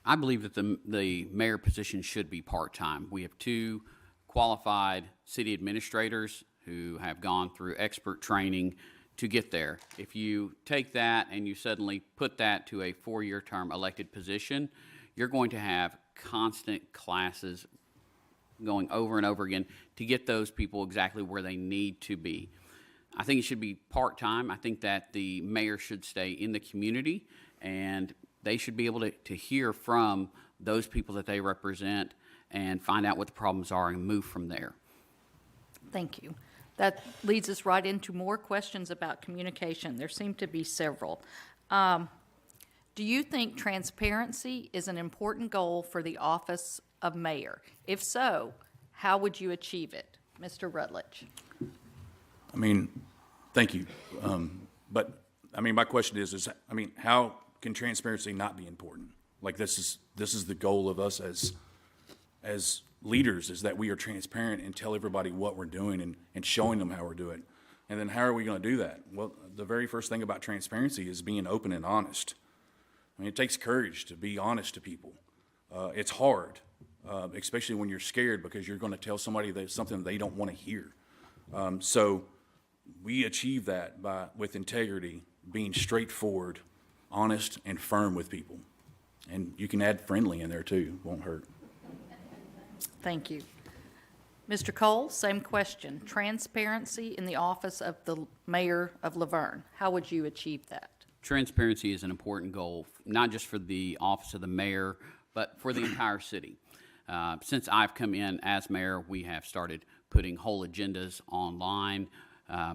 I believe that the mayor position should be part-time. We have two qualified city administrators who have gone through expert training to get there. If you take that and you suddenly put that to a 4-year term elected position, you're going to have constant classes going over and over again to get those people exactly where they need to be. I think it should be part-time. I think that the mayor should stay in the community, and they should be able to hear from those people that they represent and find out what the problems are and move from there. Thank you. That leads us right into more questions about communication. There seem to be several. Do you think transparency is an important goal for the office of mayor? If so, how would you achieve it? Mr. Rutledge. I mean, thank you. But I mean, my question is I mean, how can transparency not be important? Like this is the goal of us as leaders is that we are transparent and tell everybody what we're doing and showing them how we're doing it. And then how are we going to do that? Well, the very first thing about transparency is being open and honest. I mean, it takes courage to be honest to people. It's hard, especially when you're scared because you're going to tell somebody that something they don't want to hear. So we achieve that with integrity, being straightforward, honest, and firm with people. And you can add friendly in there too, won't hurt. Thank you. Mr. Cole, same question. Transparency in the office of the mayor of LaVergne. How would you achieve that? Transparency is an important goal, not just for the office of the mayor, but for the entire city. Since I've come in as mayor, we have started putting whole agendas online,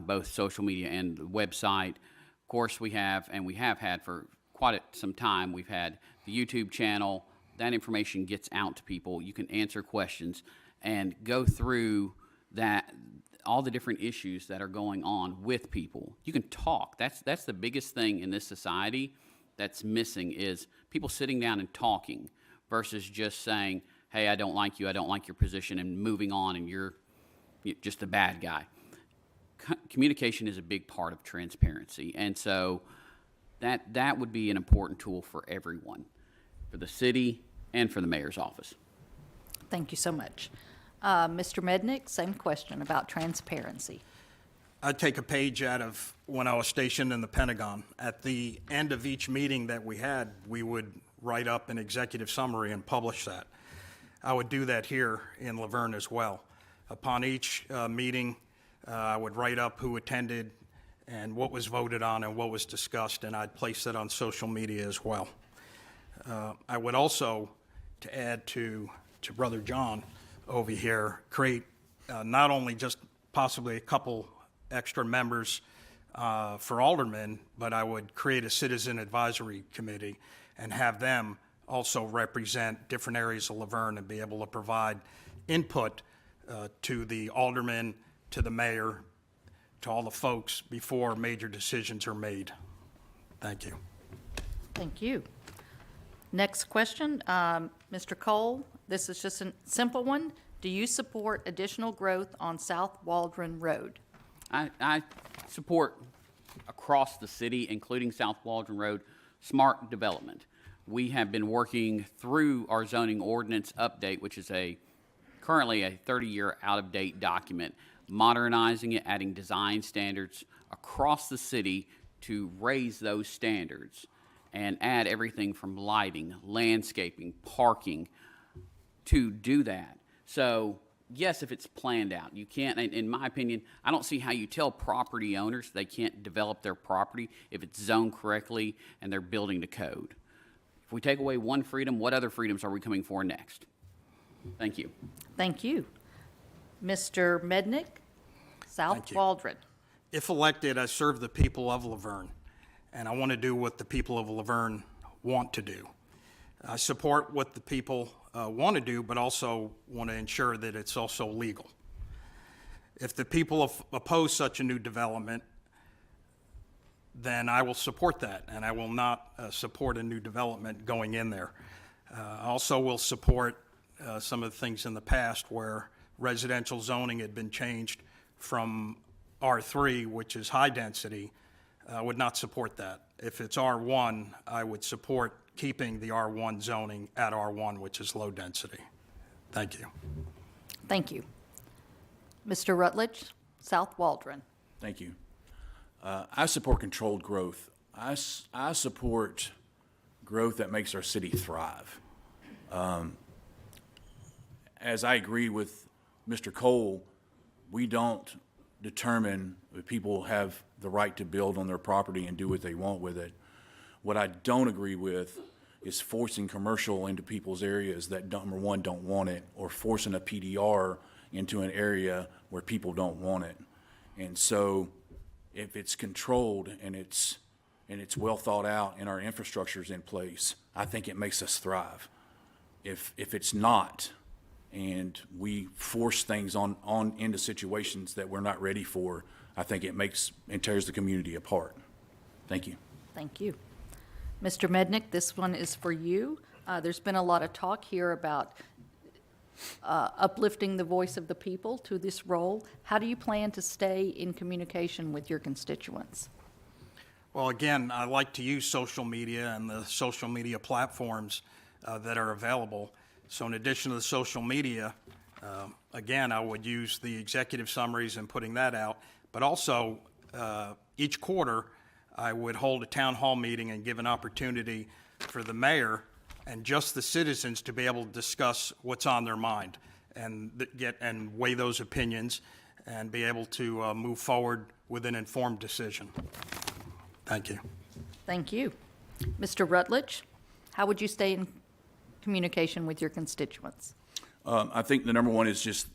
both social media and the website. Of course, we have had for quite some time, we've had the YouTube channel. That information gets out to people. You can answer questions and go through that, all the different issues that are going on with people. You can talk. That's the biggest thing in this society that's missing is people sitting down and talking versus just saying, hey, I don't like you, I don't like your position, and moving on, and you're just a bad guy. Communication is a big part of transparency, and so that would be an important tool for everyone, for the city and for the mayor's office. Thank you so much. Mr. Mednick, same question about transparency. I'd take a page out of when I was stationed in the Pentagon. At the end of each meeting that we had, we would write up an executive summary and publish that. I would do that here in LaVergne as well. Upon each meeting, I would write up who attended and what was voted on and what was discussed, and I'd place that on social media as well. I would also, to add to Brother John over here, create not only just possibly a couple extra members for aldermen, but I would create a citizen advisory committee and have them also represent different areas of LaVergne and be able to provide input to the aldermen, to the mayor, to all the folks before major decisions are made. Thank you. Thank you. Next question, Mr. Cole, this is just a simple one. Do you support additional growth on South Waldron Road? I support across the city, including South Waldron Road, smart development. We have been working through our zoning ordinance update, which is currently a 30-year out-of-date document, modernizing it, adding design standards across the city to raise those standards and add everything from lighting, landscaping, parking to do that. So yes, if it's planned out, you can't, in my opinion, I don't see how you tell property owners they can't develop their property if it's zoned correctly and they're building to code. If we take away one freedom, what other freedoms are we coming for next? Thank you. Thank you. Mr. Mednick, South Waldron. If elected, I serve the people of LaVergne, and I want to do what the people of LaVergne want to do. I support what the people want to do, but also want to ensure that it's also legal. If the people oppose such a new development, then I will support that, and I will not support a new development going in there. I also will support some of the things in the past where residential zoning had been changed from R3, which is high density. I would not support that. If it's R1, I would support keeping the R1 zoning at R1, which is low density. Thank you. Thank you. Mr. Rutledge, South Waldron. Thank you. I support controlled growth. I support growth that makes our city thrive. As I agree with Mr. Cole, we don't determine if people have the right to build on their property and do what they want with it. What I don't agree with is forcing commercial into people's areas that, number one, don't want it, or forcing a PDR into an area where people don't want it. And so if it's controlled and it's well thought out and our infrastructure's in place, I think it makes us thrive. If it's not, and we force things on into situations that we're not ready for, I think it tears the community apart. Thank you. Thank you. Mr. Mednick, this one is for you. There's been a lot of talk here about uplifting the voice of the people to this role. How do you plan to stay in communication with your constituents? Well, again, I like to use social media and the social media platforms that are available. So in addition to the social media, again, I would use the executive summaries and putting that out. But also, each quarter, I would hold a town hall meeting and give an opportunity for the mayor and just the citizens to be able to discuss what's on their mind and weigh those opinions and be able to move forward with an informed decision. Thank you. Thank you. Mr. Rutledge, how would you stay in communication with your constituents? I think the number one is just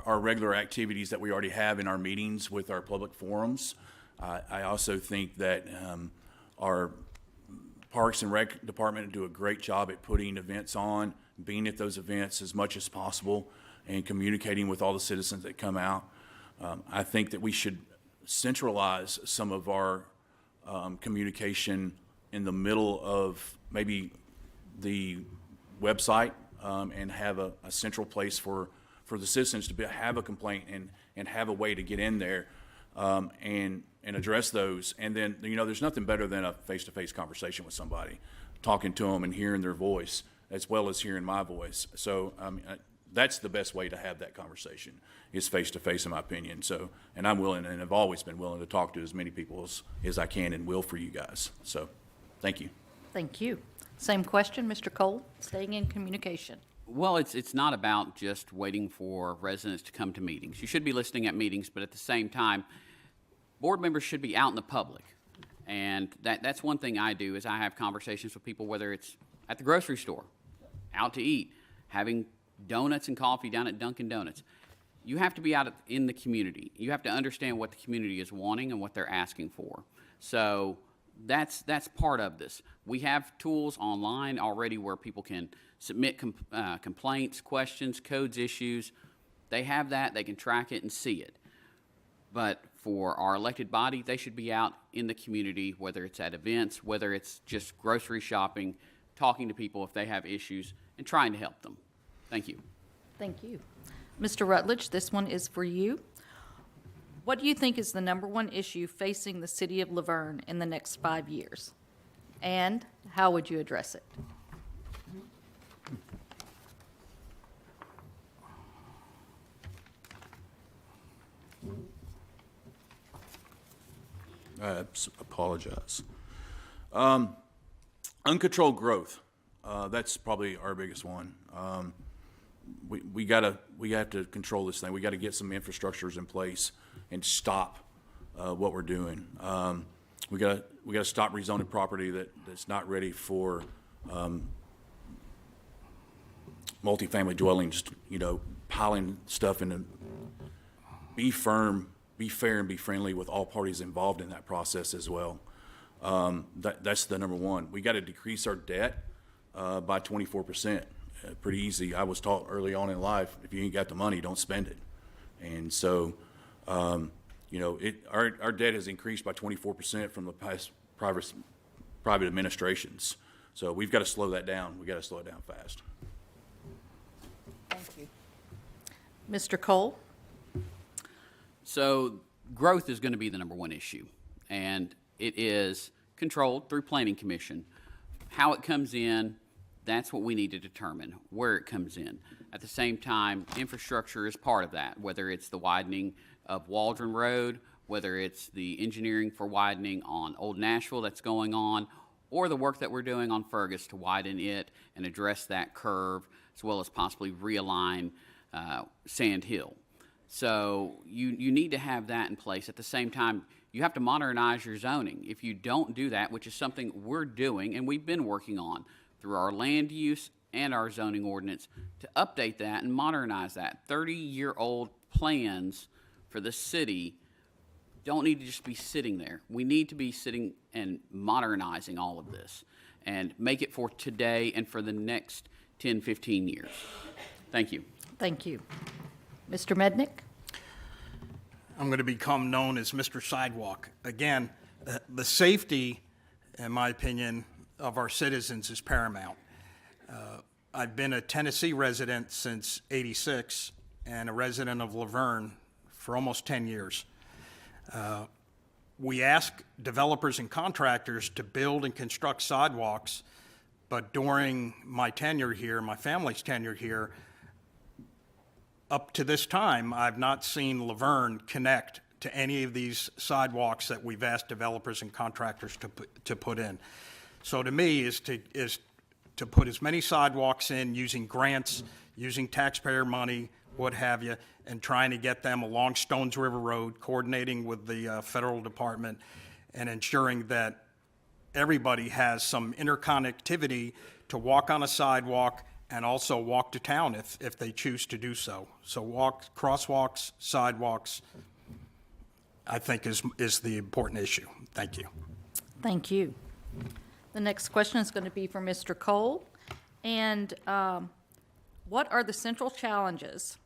our regular activities that we already have in our meetings with our public forums. I also think that our Parks and Rec department do a great job at putting events on, being at those events as much as possible, and communicating with all the citizens that come out. I think that we should centralize some of our communication in the middle of maybe the website and have a central place for the citizens to have a complaint and have a way to get in there and address those. And then, there's nothing better than a face-to-face conversation with somebody, talking to them and hearing their voice as well as hearing my voice. So that's the best way to have that conversation, is face-to-face, in my opinion. So, and I'm willing and have always been willing to talk to as many people as I can and will for you guys. So thank you. Thank you. Same question, Mr. Cole, staying in communication. Well, it's not about just waiting for residents to come to meetings. You should be listening at meetings, but at the same time, board members should be out in the public. And that's one thing I do, is I have conversations with people, whether it's at the grocery store, out to eat, having donuts and coffee down at Dunkin' Donuts. You have to be out in the community. You have to understand what the community is wanting and what they're asking for. So that's part of this. We have tools online already where people can submit complaints, questions, codes, issues. They have that. They can track it and see it. But for our elected body, they should be out in the community, whether it's at events, whether it's just grocery shopping, talking to people if they have issues, and trying to help them. Thank you. Thank you. Mr. Rutledge, this one is for you. What do you think is the number one issue facing the city of LaVergne in the next 5 years? And how would you address it? I apologize. Uncontrolled growth. That's probably our biggest one. We have to control this thing. We got to get some infrastructures in place and stop what we're doing. We got to stop rezoning property that's not ready for multifamily dwellings. Piling stuff in. Be firm, be fair, and be friendly with all parties involved in that process as well. That's the number one. We got to decrease our debt by 24%. Pretty easy. I was taught early on in life, if you ain't got the money, don't spend it. And so, our debt has increased by 24% from the past private administrations. So we've got to slow that down. We've got to slow it down fast. Thank you. Mr. Cole? So growth is going to be the number one issue, and it is controlled through Planning Commission. How it comes in, that's what we need to determine, where it comes in. At the same time, infrastructure is part of that, whether it's the widening of Waldron Road, whether it's the engineering for widening on Old Nashville that's going on, or the work that we're doing on Fergus to widen it and address that curve, as well as possibly realign Sand Hill. So you need to have that in place. At the same time, you have to modernize your zoning. If you don't do that, which is something we're doing and we've been working on through our land use and our zoning ordinance, to update that and modernize that. 30-year-old plans for the city don't need to just be sitting there. We need to be sitting and modernizing all of this and make it for today and for the next 10, 15 years. Thank you. Thank you. Mr. Mednick? I'm going to become known as Mr. Sidewalk. Again, the safety, in my opinion, of our citizens is paramount. I've been a Tennessee resident since '86 and a resident of LaVergne for almost 10 years. We ask developers and contractors to build and construct sidewalks, but during my tenure here, my family's tenure here, up to this time, I've not seen LaVergne connect to any of these sidewalks that we've asked developers and contractors to put in. So to me, is to put as many sidewalks in using grants, using taxpayer money, what have you, and trying to get them along Stones River Road, coordinating with the federal department, and ensuring that everybody has some interconnectivity to walk on a sidewalk and also walk to town if they choose to do so. So crosswalks, sidewalks, I think is the important issue. Thank you. Thank you. The next question is going to be for Mr. Cole. And what are the central challenges?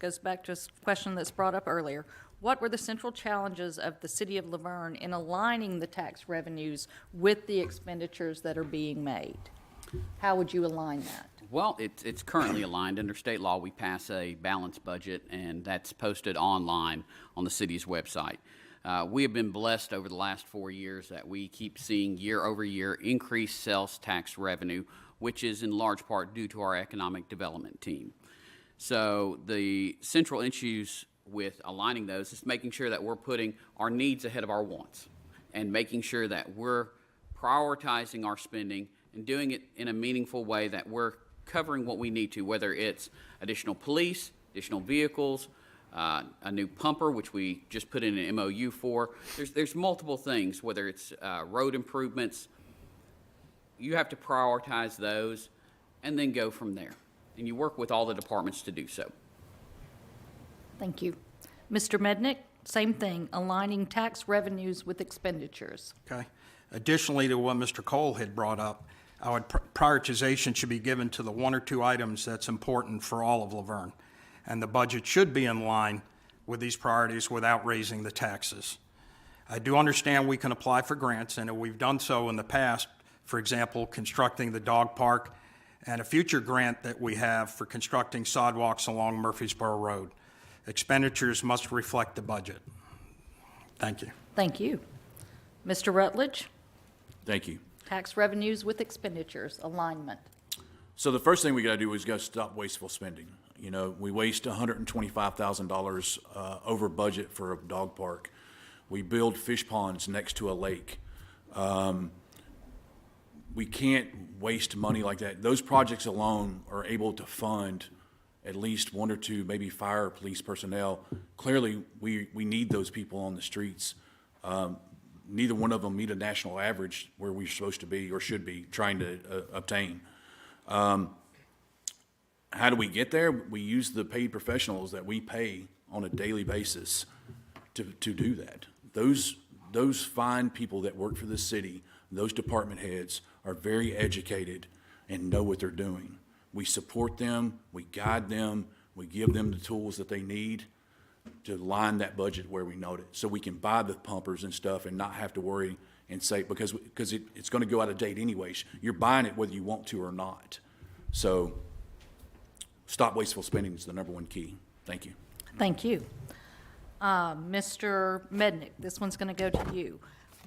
Goes back to a question that's brought up earlier. What were the central challenges of the city of LaVergne in aligning the tax revenues with the expenditures that are being made? How would you align that? Well, it's currently aligned. Under state law, we pass a balanced budget, and that's posted online on the city's website. We have been blessed over the last 4 years that we keep seeing year-over-year increased sales tax revenue, which is in large part due to our economic development team. So the central issues with aligning those is making sure that we're putting our needs ahead of our wants and making sure that we're prioritizing our spending and doing it in a meaningful way, that we're covering what we need to, whether it's additional police, additional vehicles, a new pumper, which we just put in an MOU for. There's multiple things, whether it's road improvements. You have to prioritize those and then go from there. And you work with all the departments to do so. Thank you. Mr. Mednick, same thing, aligning tax revenues with expenditures. Okay. Additionally to what Mr. Cole had brought up, our prioritization should be given to the one or two items that's important for all of LaVergne. And the budget should be in line with these priorities without raising the taxes. I do understand we can apply for grants, and we've done so in the past, for example, constructing the dog park and a future grant that we have for constructing sidewalks along Murfreesboro Road. Expenditures must reflect the budget. Thank you. Thank you. Mr. Rutledge, Thank you. tax revenues with expenditures, alignment. So the first thing we got to do is got to stop wasteful spending. You know, we waste $125,000 over budget for a dog park. We build fish ponds next to a lake. We can't waste money like that. Those projects alone are able to fund at least one or two, maybe fire or police personnel. Clearly, we need those people on the streets. Neither one of them meet a national average where we're supposed to be or should be trying to obtain. How do we get there? We use the paid professionals that we pay on a daily basis to do that. Those fine people that work for the city, those department heads, are very educated and know what they're doing. We support them, we guide them, we give them the tools that they need to line that budget where we know it, so we can buy the pumpers and stuff and not have to worry and say, because it's going to go out of date anyways. You're buying it whether you want to or not. So stop wasteful spending is the number one key. Thank you. Thank you. Mr. Mednick, this one's going to go to you.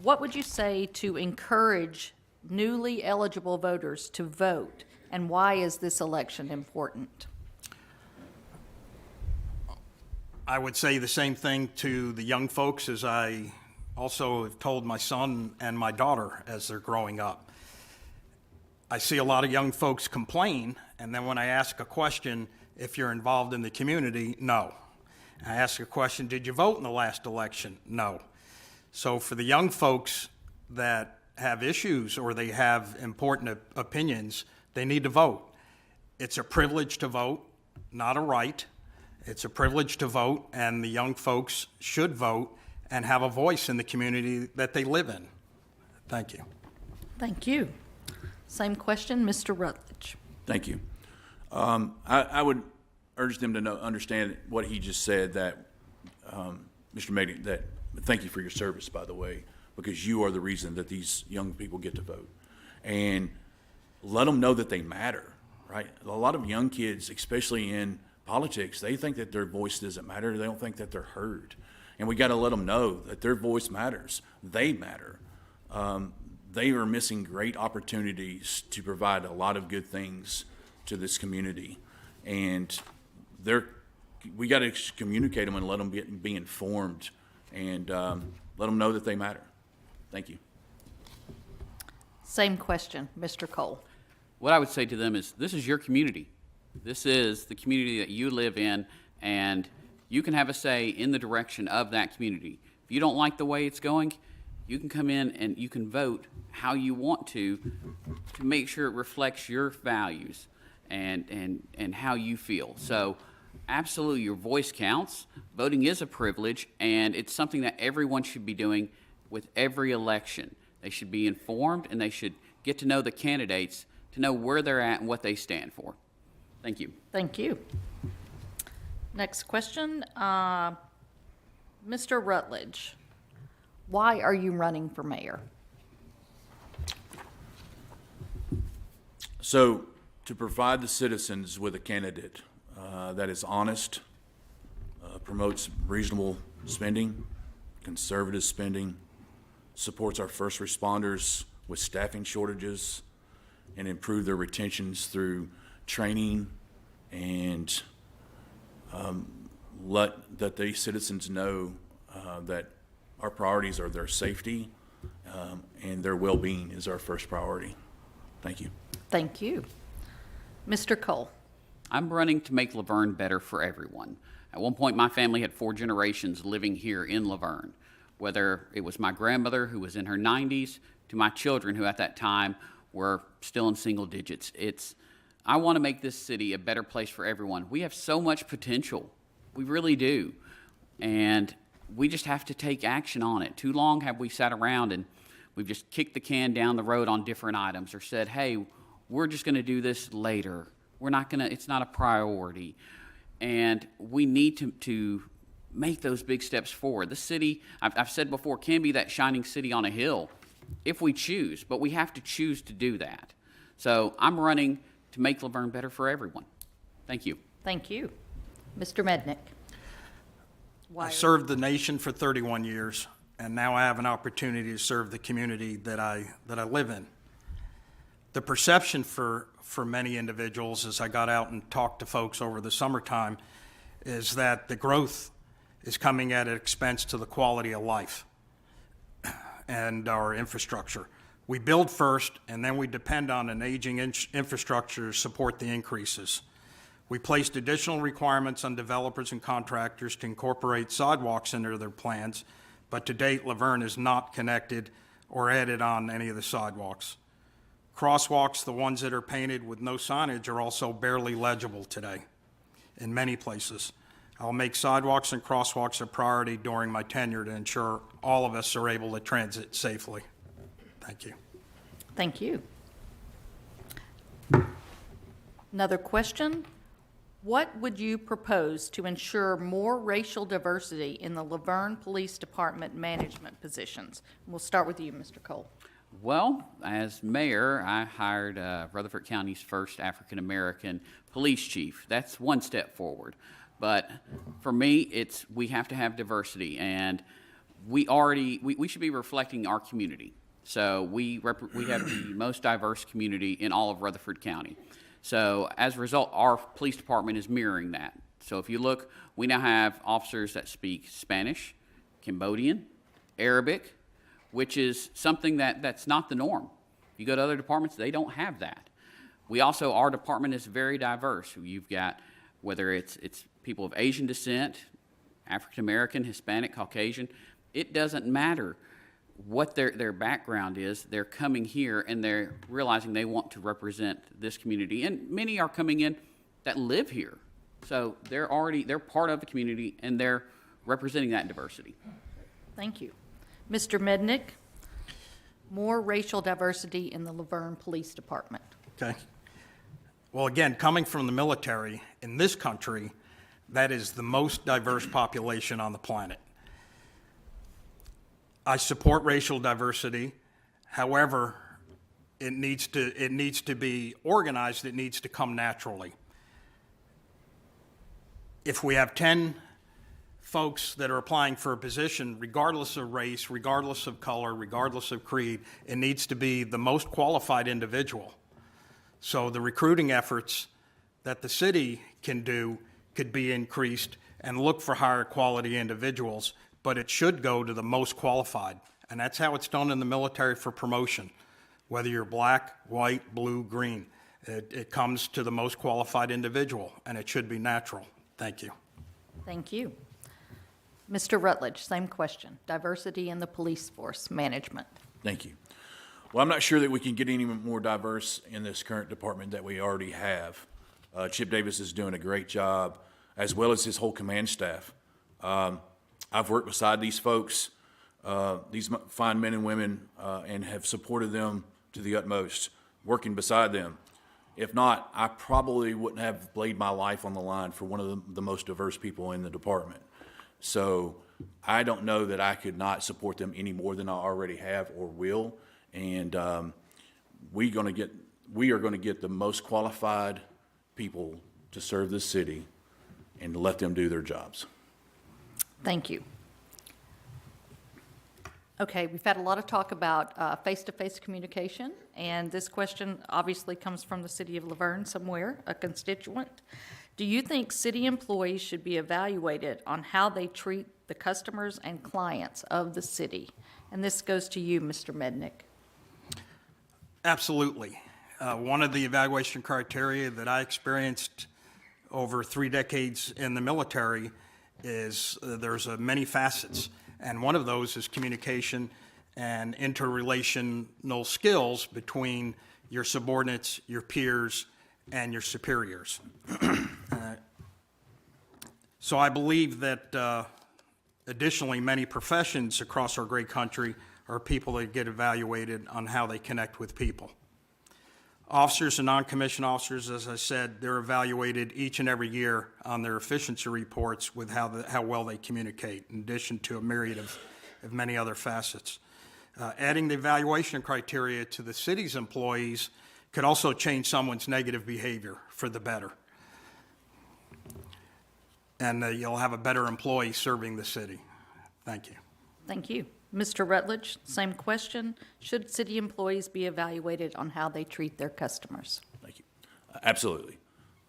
What would you say to encourage newly eligible voters to vote, and why is this election important? I would say the same thing to the young folks as I also have told my son and my daughter as they're growing up. I see a lot of young folks complain, and then when I ask a question, if you're involved in the community, no. I ask a question, did you vote in the last election? No. So for the young folks that have issues or they have important opinions, they need to vote. It's a privilege to vote, not a right. It's a privilege to vote, and the young folks should vote and have a voice in the community that they live in. Thank you. Thank you. Same question, Mr. Rutledge. Thank you. I would urge them to understand what he just said, that, Mr. Mednick, that thank you for your service, by the way, because you are the reason that these young people get to vote. And let them know that they matter, right? A lot of young kids, especially in politics, they think that their voice doesn't matter. They don't think that they're heard. And we got to let them know that their voice matters. They matter. They are missing great opportunities to provide a lot of good things to this community. And we got to communicate them and let them be informed and let them know that they matter. Thank you. Same question, Mr. Cole. What I would say to them is, this is your community. This is the community that you live in, and you can have a say in the direction of that community. If you don't like the way it's going, you can come in and you can vote how you want to make sure it reflects your values and how you feel. So absolutely, your voice counts. Voting is a privilege, and it's something that everyone should be doing with every election. They should be informed, and they should get to know the candidates to know where they're at and what they stand for. Thank you. Thank you. Next question, Mr. Rutledge. Why are you running for mayor? So, to provide the citizens with a candidate that is honest, promotes reasonable spending, conservative spending, supports our first responders with staffing shortages, and improve their retentions through training, and that these citizens know that our priorities are their safety and their well-being is our first priority. Thank you. Thank you. Mr. Cole. I'm running to make LaVergne better for everyone. At one point, my family had 4 generations living here in LaVergne, whether it was my grandmother who was in her 90s to my children who at that time were still in single digits. I want to make this city a better place for everyone. We have so much potential. We really do. And we just have to take action on it. Too long have we sat around and we've just kicked the can down the road on different items or said, hey, we're just going to do this later. It's not a priority. And we need to make those big steps forward. The city, I've said before, can be that shining city on a hill if we choose, but we have to choose to do that. So I'm running to make LaVergne better for everyone. Thank you. Thank you. Mr. Mednick. I served the nation for 31 years, and now I have an opportunity to serve the community that I live in. The perception for many individuals, as I got out and talked to folks over the summertime, is that the growth is coming at an expense to the quality of life and our infrastructure. We build first, and then we depend on an aging infrastructure to support the increases. We placed additional requirements on developers and contractors to incorporate sidewalks into their plans, but to date, LaVergne is not connected or added on any of the sidewalks. Crosswalks, the ones that are painted with no signage, are also barely legible today in many places. I'll make sidewalks and crosswalks a priority during my tenure to ensure all of us are able to transit safely. Thank you. Thank you. Another question. What would you propose to ensure more racial diversity in the LaVergne Police Department management positions? We'll start with you, Mr. Cole. Well, as mayor, I hired Rutherford County's first African-American police chief. That's one step forward. But for me, we have to have diversity, and we should be reflecting our community. So we have the most diverse community in all of Rutherford County. So as a result, our police department is mirroring that. So if you look, we now have officers that speak Spanish, Cambodian, Arabic, which is something that's not the norm. You go to other departments, they don't have that. Our department is very diverse. You've got, whether it's people of Asian descent, African American, Hispanic, Caucasian, it doesn't matter what their background is. They're coming here and they're realizing they want to represent this community. And many are coming in that live here. So they're part of the community and they're representing that diversity. Thank you. Mr. Mednick, more racial diversity in the LaVergne Police Department. Okay. Well, again, coming from the military, in this country, that is the most diverse population on the planet. I support racial diversity. However, it needs to be organized. It needs to come naturally. If we have 10 folks that are applying for a position, regardless of race, regardless of color, regardless of creed, it needs to be the most qualified individual. So the recruiting efforts that the city can do could be increased and look for higher quality individuals, but it should go to the most qualified. And that's how it's done in the military for promotion. Whether you're black, white, blue, green, it comes to the most qualified individual, and it should be natural. Thank you. Thank you. Mr. Rutledge, same question. Diversity in the police force management. Thank you. Well, I'm not sure that we can get any more diverse in this current department that we already have. Chip Davis is doing a great job, as well as his whole command staff. I've worked beside these folks, these fine men and women, and have supported them to the utmost, working beside them. If not, I probably wouldn't have laid my life on the line for one of the most diverse people in the department. So I don't know that I could not support them any more than I already have or will. And we are going to get the most qualified people to serve this city and let them do their jobs. Thank you. Okay, we've had a lot of talk about face-to-face communication, and this question obviously comes from the city of LaVergne somewhere, a constituent. Do you think city employees should be evaluated on how they treat the customers and clients of the city? And this goes to you, Mr. Mednick. Absolutely. One of the evaluation criteria that I experienced over 3 decades in the military is there's many facets. And one of those is communication and interrelational skills between your subordinates, your peers, and your superiors. So I believe that additionally, many professions across our great country are people that get evaluated on how they connect with people. Officers and non-commissioned officers, as I said, they're evaluated each and every year on their efficiency reports with how well they communicate, in addition to a myriad of many other facets. Adding the evaluation criteria to the city's employees could also change someone's negative behavior for the better. And you'll have a better employee serving the city. Thank you. Thank you. Mr. Rutledge, same question. Should city employees be evaluated on how they treat their customers? Thank you. Absolutely.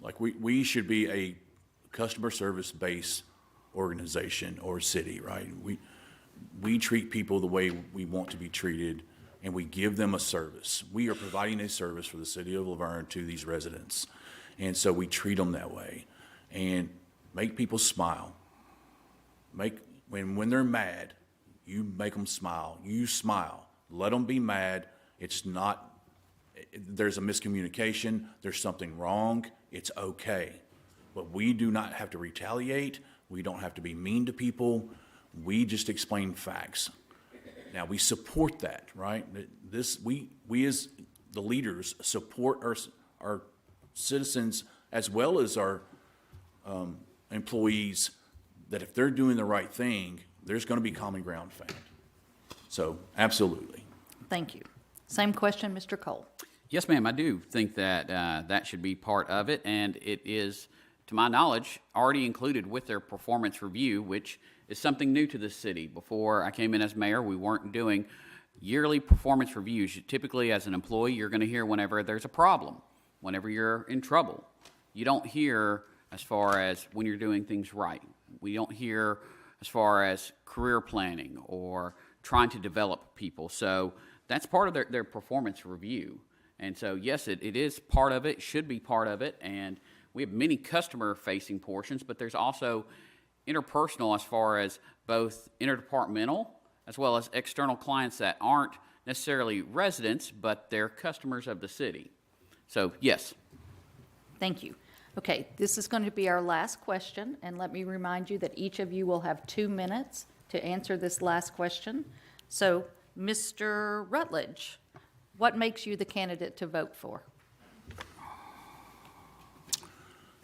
Like we should be a customer service based organization or city, right? We treat people the way we want to be treated, and we give them a service. We are providing a service for the city of LaVergne to these residents, and so we treat them that way and make people smile. When they're mad, you make them smile. You smile. Let them be mad. It's not, there's a miscommunication. There's something wrong. It's okay. But we do not have to retaliate. We don't have to be mean to people. We just explain facts. Now, we support that, right? We as the leaders support our citizens as well as our employees, that if they're doing the right thing, there's going to be common ground found. So, absolutely. Thank you. Same question, Mr. Cole. Yes, ma'am, I do think that that should be part of it, and it is, to my knowledge, already included with their performance review, which is something new to the city. Before I came in as mayor, we weren't doing yearly performance reviews. Typically, as an employee, you're going to hear whenever there's a problem, whenever you're in trouble. You don't hear as far as when you're doing things right. We don't hear as far as career planning or trying to develop people. So that's part of their performance review. And so, yes, it is part of it, should be part of it. And we have many customer-facing portions, but there's also interpersonal as far as both interdepartmental as well as external clients that aren't necessarily residents, but they're customers of the city. So, yes. Thank you. Okay, this is going to be our last question, and let me remind you that each of you will have 2 minutes to answer this last question. So, Mr. Rutledge, what makes you the candidate to vote for?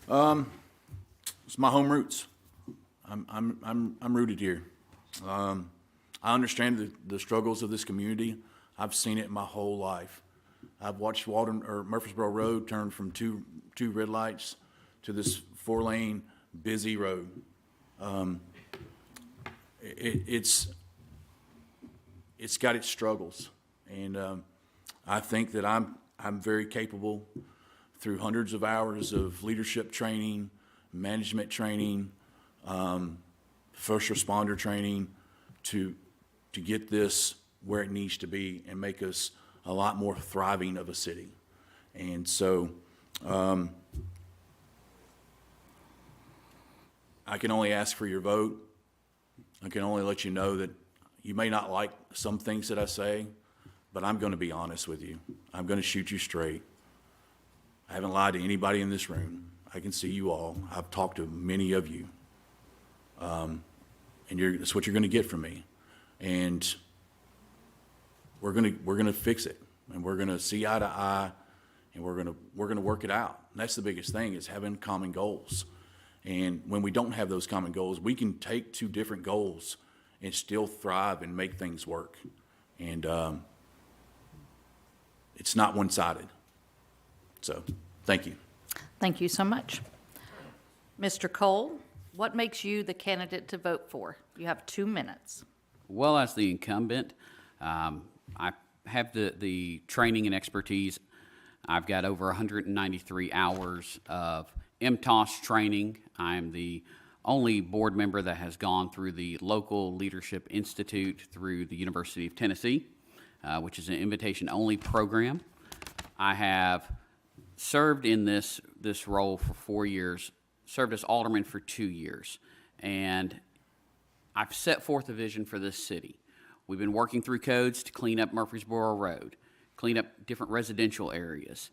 It's my home roots. I'm rooted here. I understand the struggles of this community. I've seen it my whole life. I've watched Murfreesboro Road turn from two red lights to this 4-lane busy road. It's got its struggles, and I think that I'm very capable through hundreds of hours of leadership training, management training, first responder training to get this where it needs to be and make us a lot more thriving of a city. And so I can only ask for your vote. I can only let you know that you may not like some things that I say, but I'm going to be honest with you. I'm going to shoot you straight. I haven't lied to anybody in this room. I can see you all. I've talked to many of you. And that's what you're going to get from me. And we're going to fix it. And we're going to see eye to eye, and we're going to work it out. And that's the biggest thing, is having common goals. And when we don't have those common goals, we can take two different goals and still thrive and make things work. And it's not one-sided. So, thank you. Thank you so much. Mr. Cole, what makes you the candidate to vote for? You have 2 minutes. Well, as the incumbent, I have the training and expertise. I've got over 193 hours of MTOS training. I'm the only board member that has gone through the Local Leadership Institute through the University of Tennessee, which is an invitation-only program. I have served in this role for 4 years, served as alderman for 2 years, and I've set forth a vision for this city. We've been working through codes to clean up Murfreesboro Road, clean up different residential areas,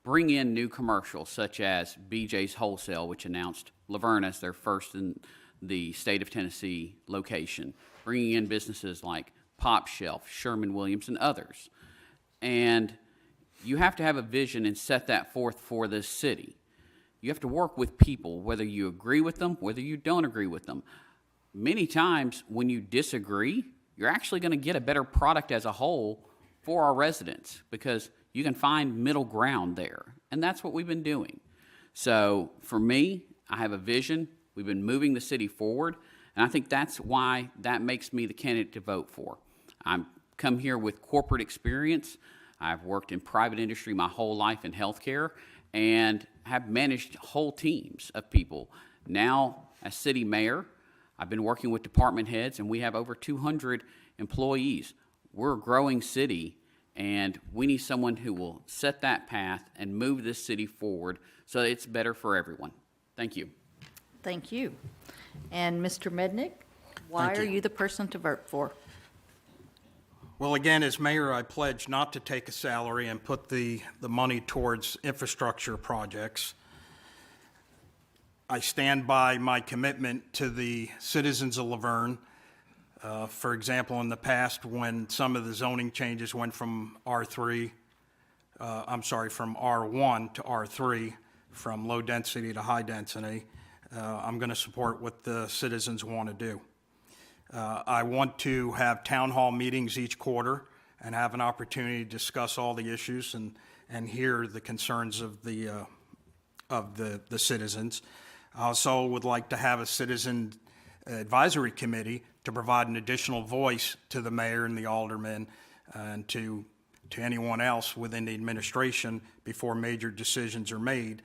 bring in new commercials such as BJ's Wholesale, which announced LaVergne as their first in the state of Tennessee location, bringing in businesses like Pop Shelf, Sherman-Williams, and others. And you have to have a vision and set that forth for this city. You have to work with people, whether you agree with them, whether you don't agree with them. Many times when you disagree, you're actually going to get a better product as a whole for our residents, because you can find middle ground there. And that's what we've been doing. So for me, I have a vision. We've been moving the city forward. And I think that's why that makes me the candidate to vote for. I'm come here with corporate experience. I've worked in private industry my whole life in healthcare and have managed whole teams of people. Now, as city mayor, I've been working with department heads, and we have over 200 employees. We're a growing city, and we need someone who will set that path and move this city forward so that it's better for everyone. Thank you. Thank you. And Mr. Mednick, why Thank are you. you the person to vote for? Well, again, as mayor, I pledge not to take a salary and put the money towards infrastructure projects. I stand by my commitment to the citizens of LaVergne. For example, in the past, when some of the zoning changes went from from R1 to R3, from low density to high density, I'm going to support what the citizens want to do. I want to have town hall meetings each quarter and have an opportunity to discuss all the issues and hear the concerns of the citizens. I also would like to have a citizen advisory committee to provide an additional voice to the mayor and the aldermen and to anyone else within the administration before major decisions are made.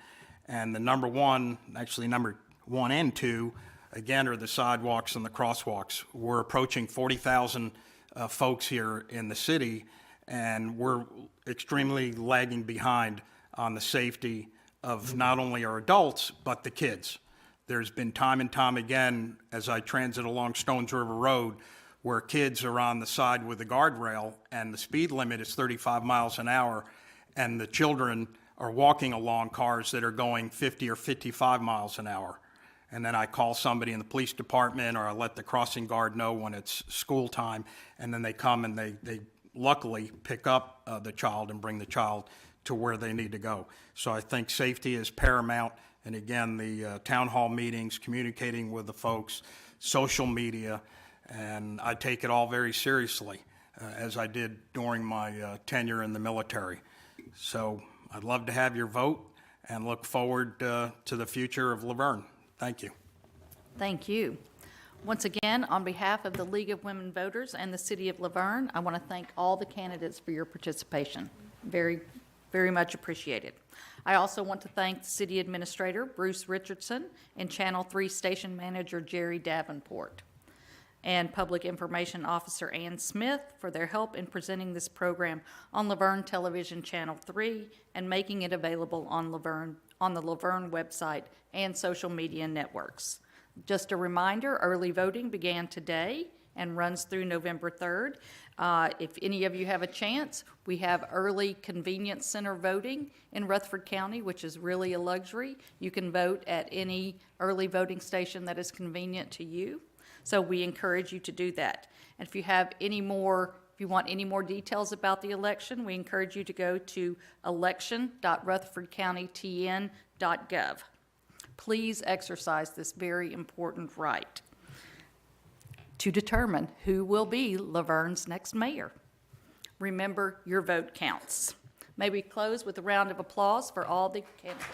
And the number one and two, again, are the sidewalks and the crosswalks. We're approaching 40,000 folks here in the city, and we're extremely lagging behind on the safety of not only our adults, but the kids. There's been time and time again, as I transit along Stones River Road, where kids are on the side with the guardrail and the speed limit is 35 miles an hour, and the children are walking along cars that are going 50 or 55 miles an hour. And then I call somebody in the police department, or I let the crossing guard know when it's school time, and then they come and they luckily pick up the child and bring the child to where they need to go. So I think safety is paramount. And again, the town hall meetings, communicating with the folks, social media, and I take it all very seriously, as I did during my tenure in the military. So I'd love to have your vote and look forward to the future of LaVergne. Thank you. Thank you. Once again, on behalf of the League of Women Voters and the City of LaVergne, I want to thank all the candidates for your participation. Very, very much appreciated. I also want to thank the City Administrator, Bruce Richardson, and Channel 3 Station Manager, Jerry Davenport, and Public Information Officer Ann Smith for their help in presenting this program on LaVergne Television Channel 3 and making it available on the LaVergne website and social media networks. Just a reminder, early voting began today and runs through November 3rd. If any of you have a chance, we have early convenience center voting in Rutherford County, which is really a luxury. You can vote at any early voting station that is convenient to you. So we encourage you to do that. And if you have if you want any more details about the election, we encourage you to go to election.rutherfordcountytn.gov. Please exercise this very important right to determine who will be LaVergne's next mayor. Remember, your vote counts. May we close with a round of applause for all the candidates.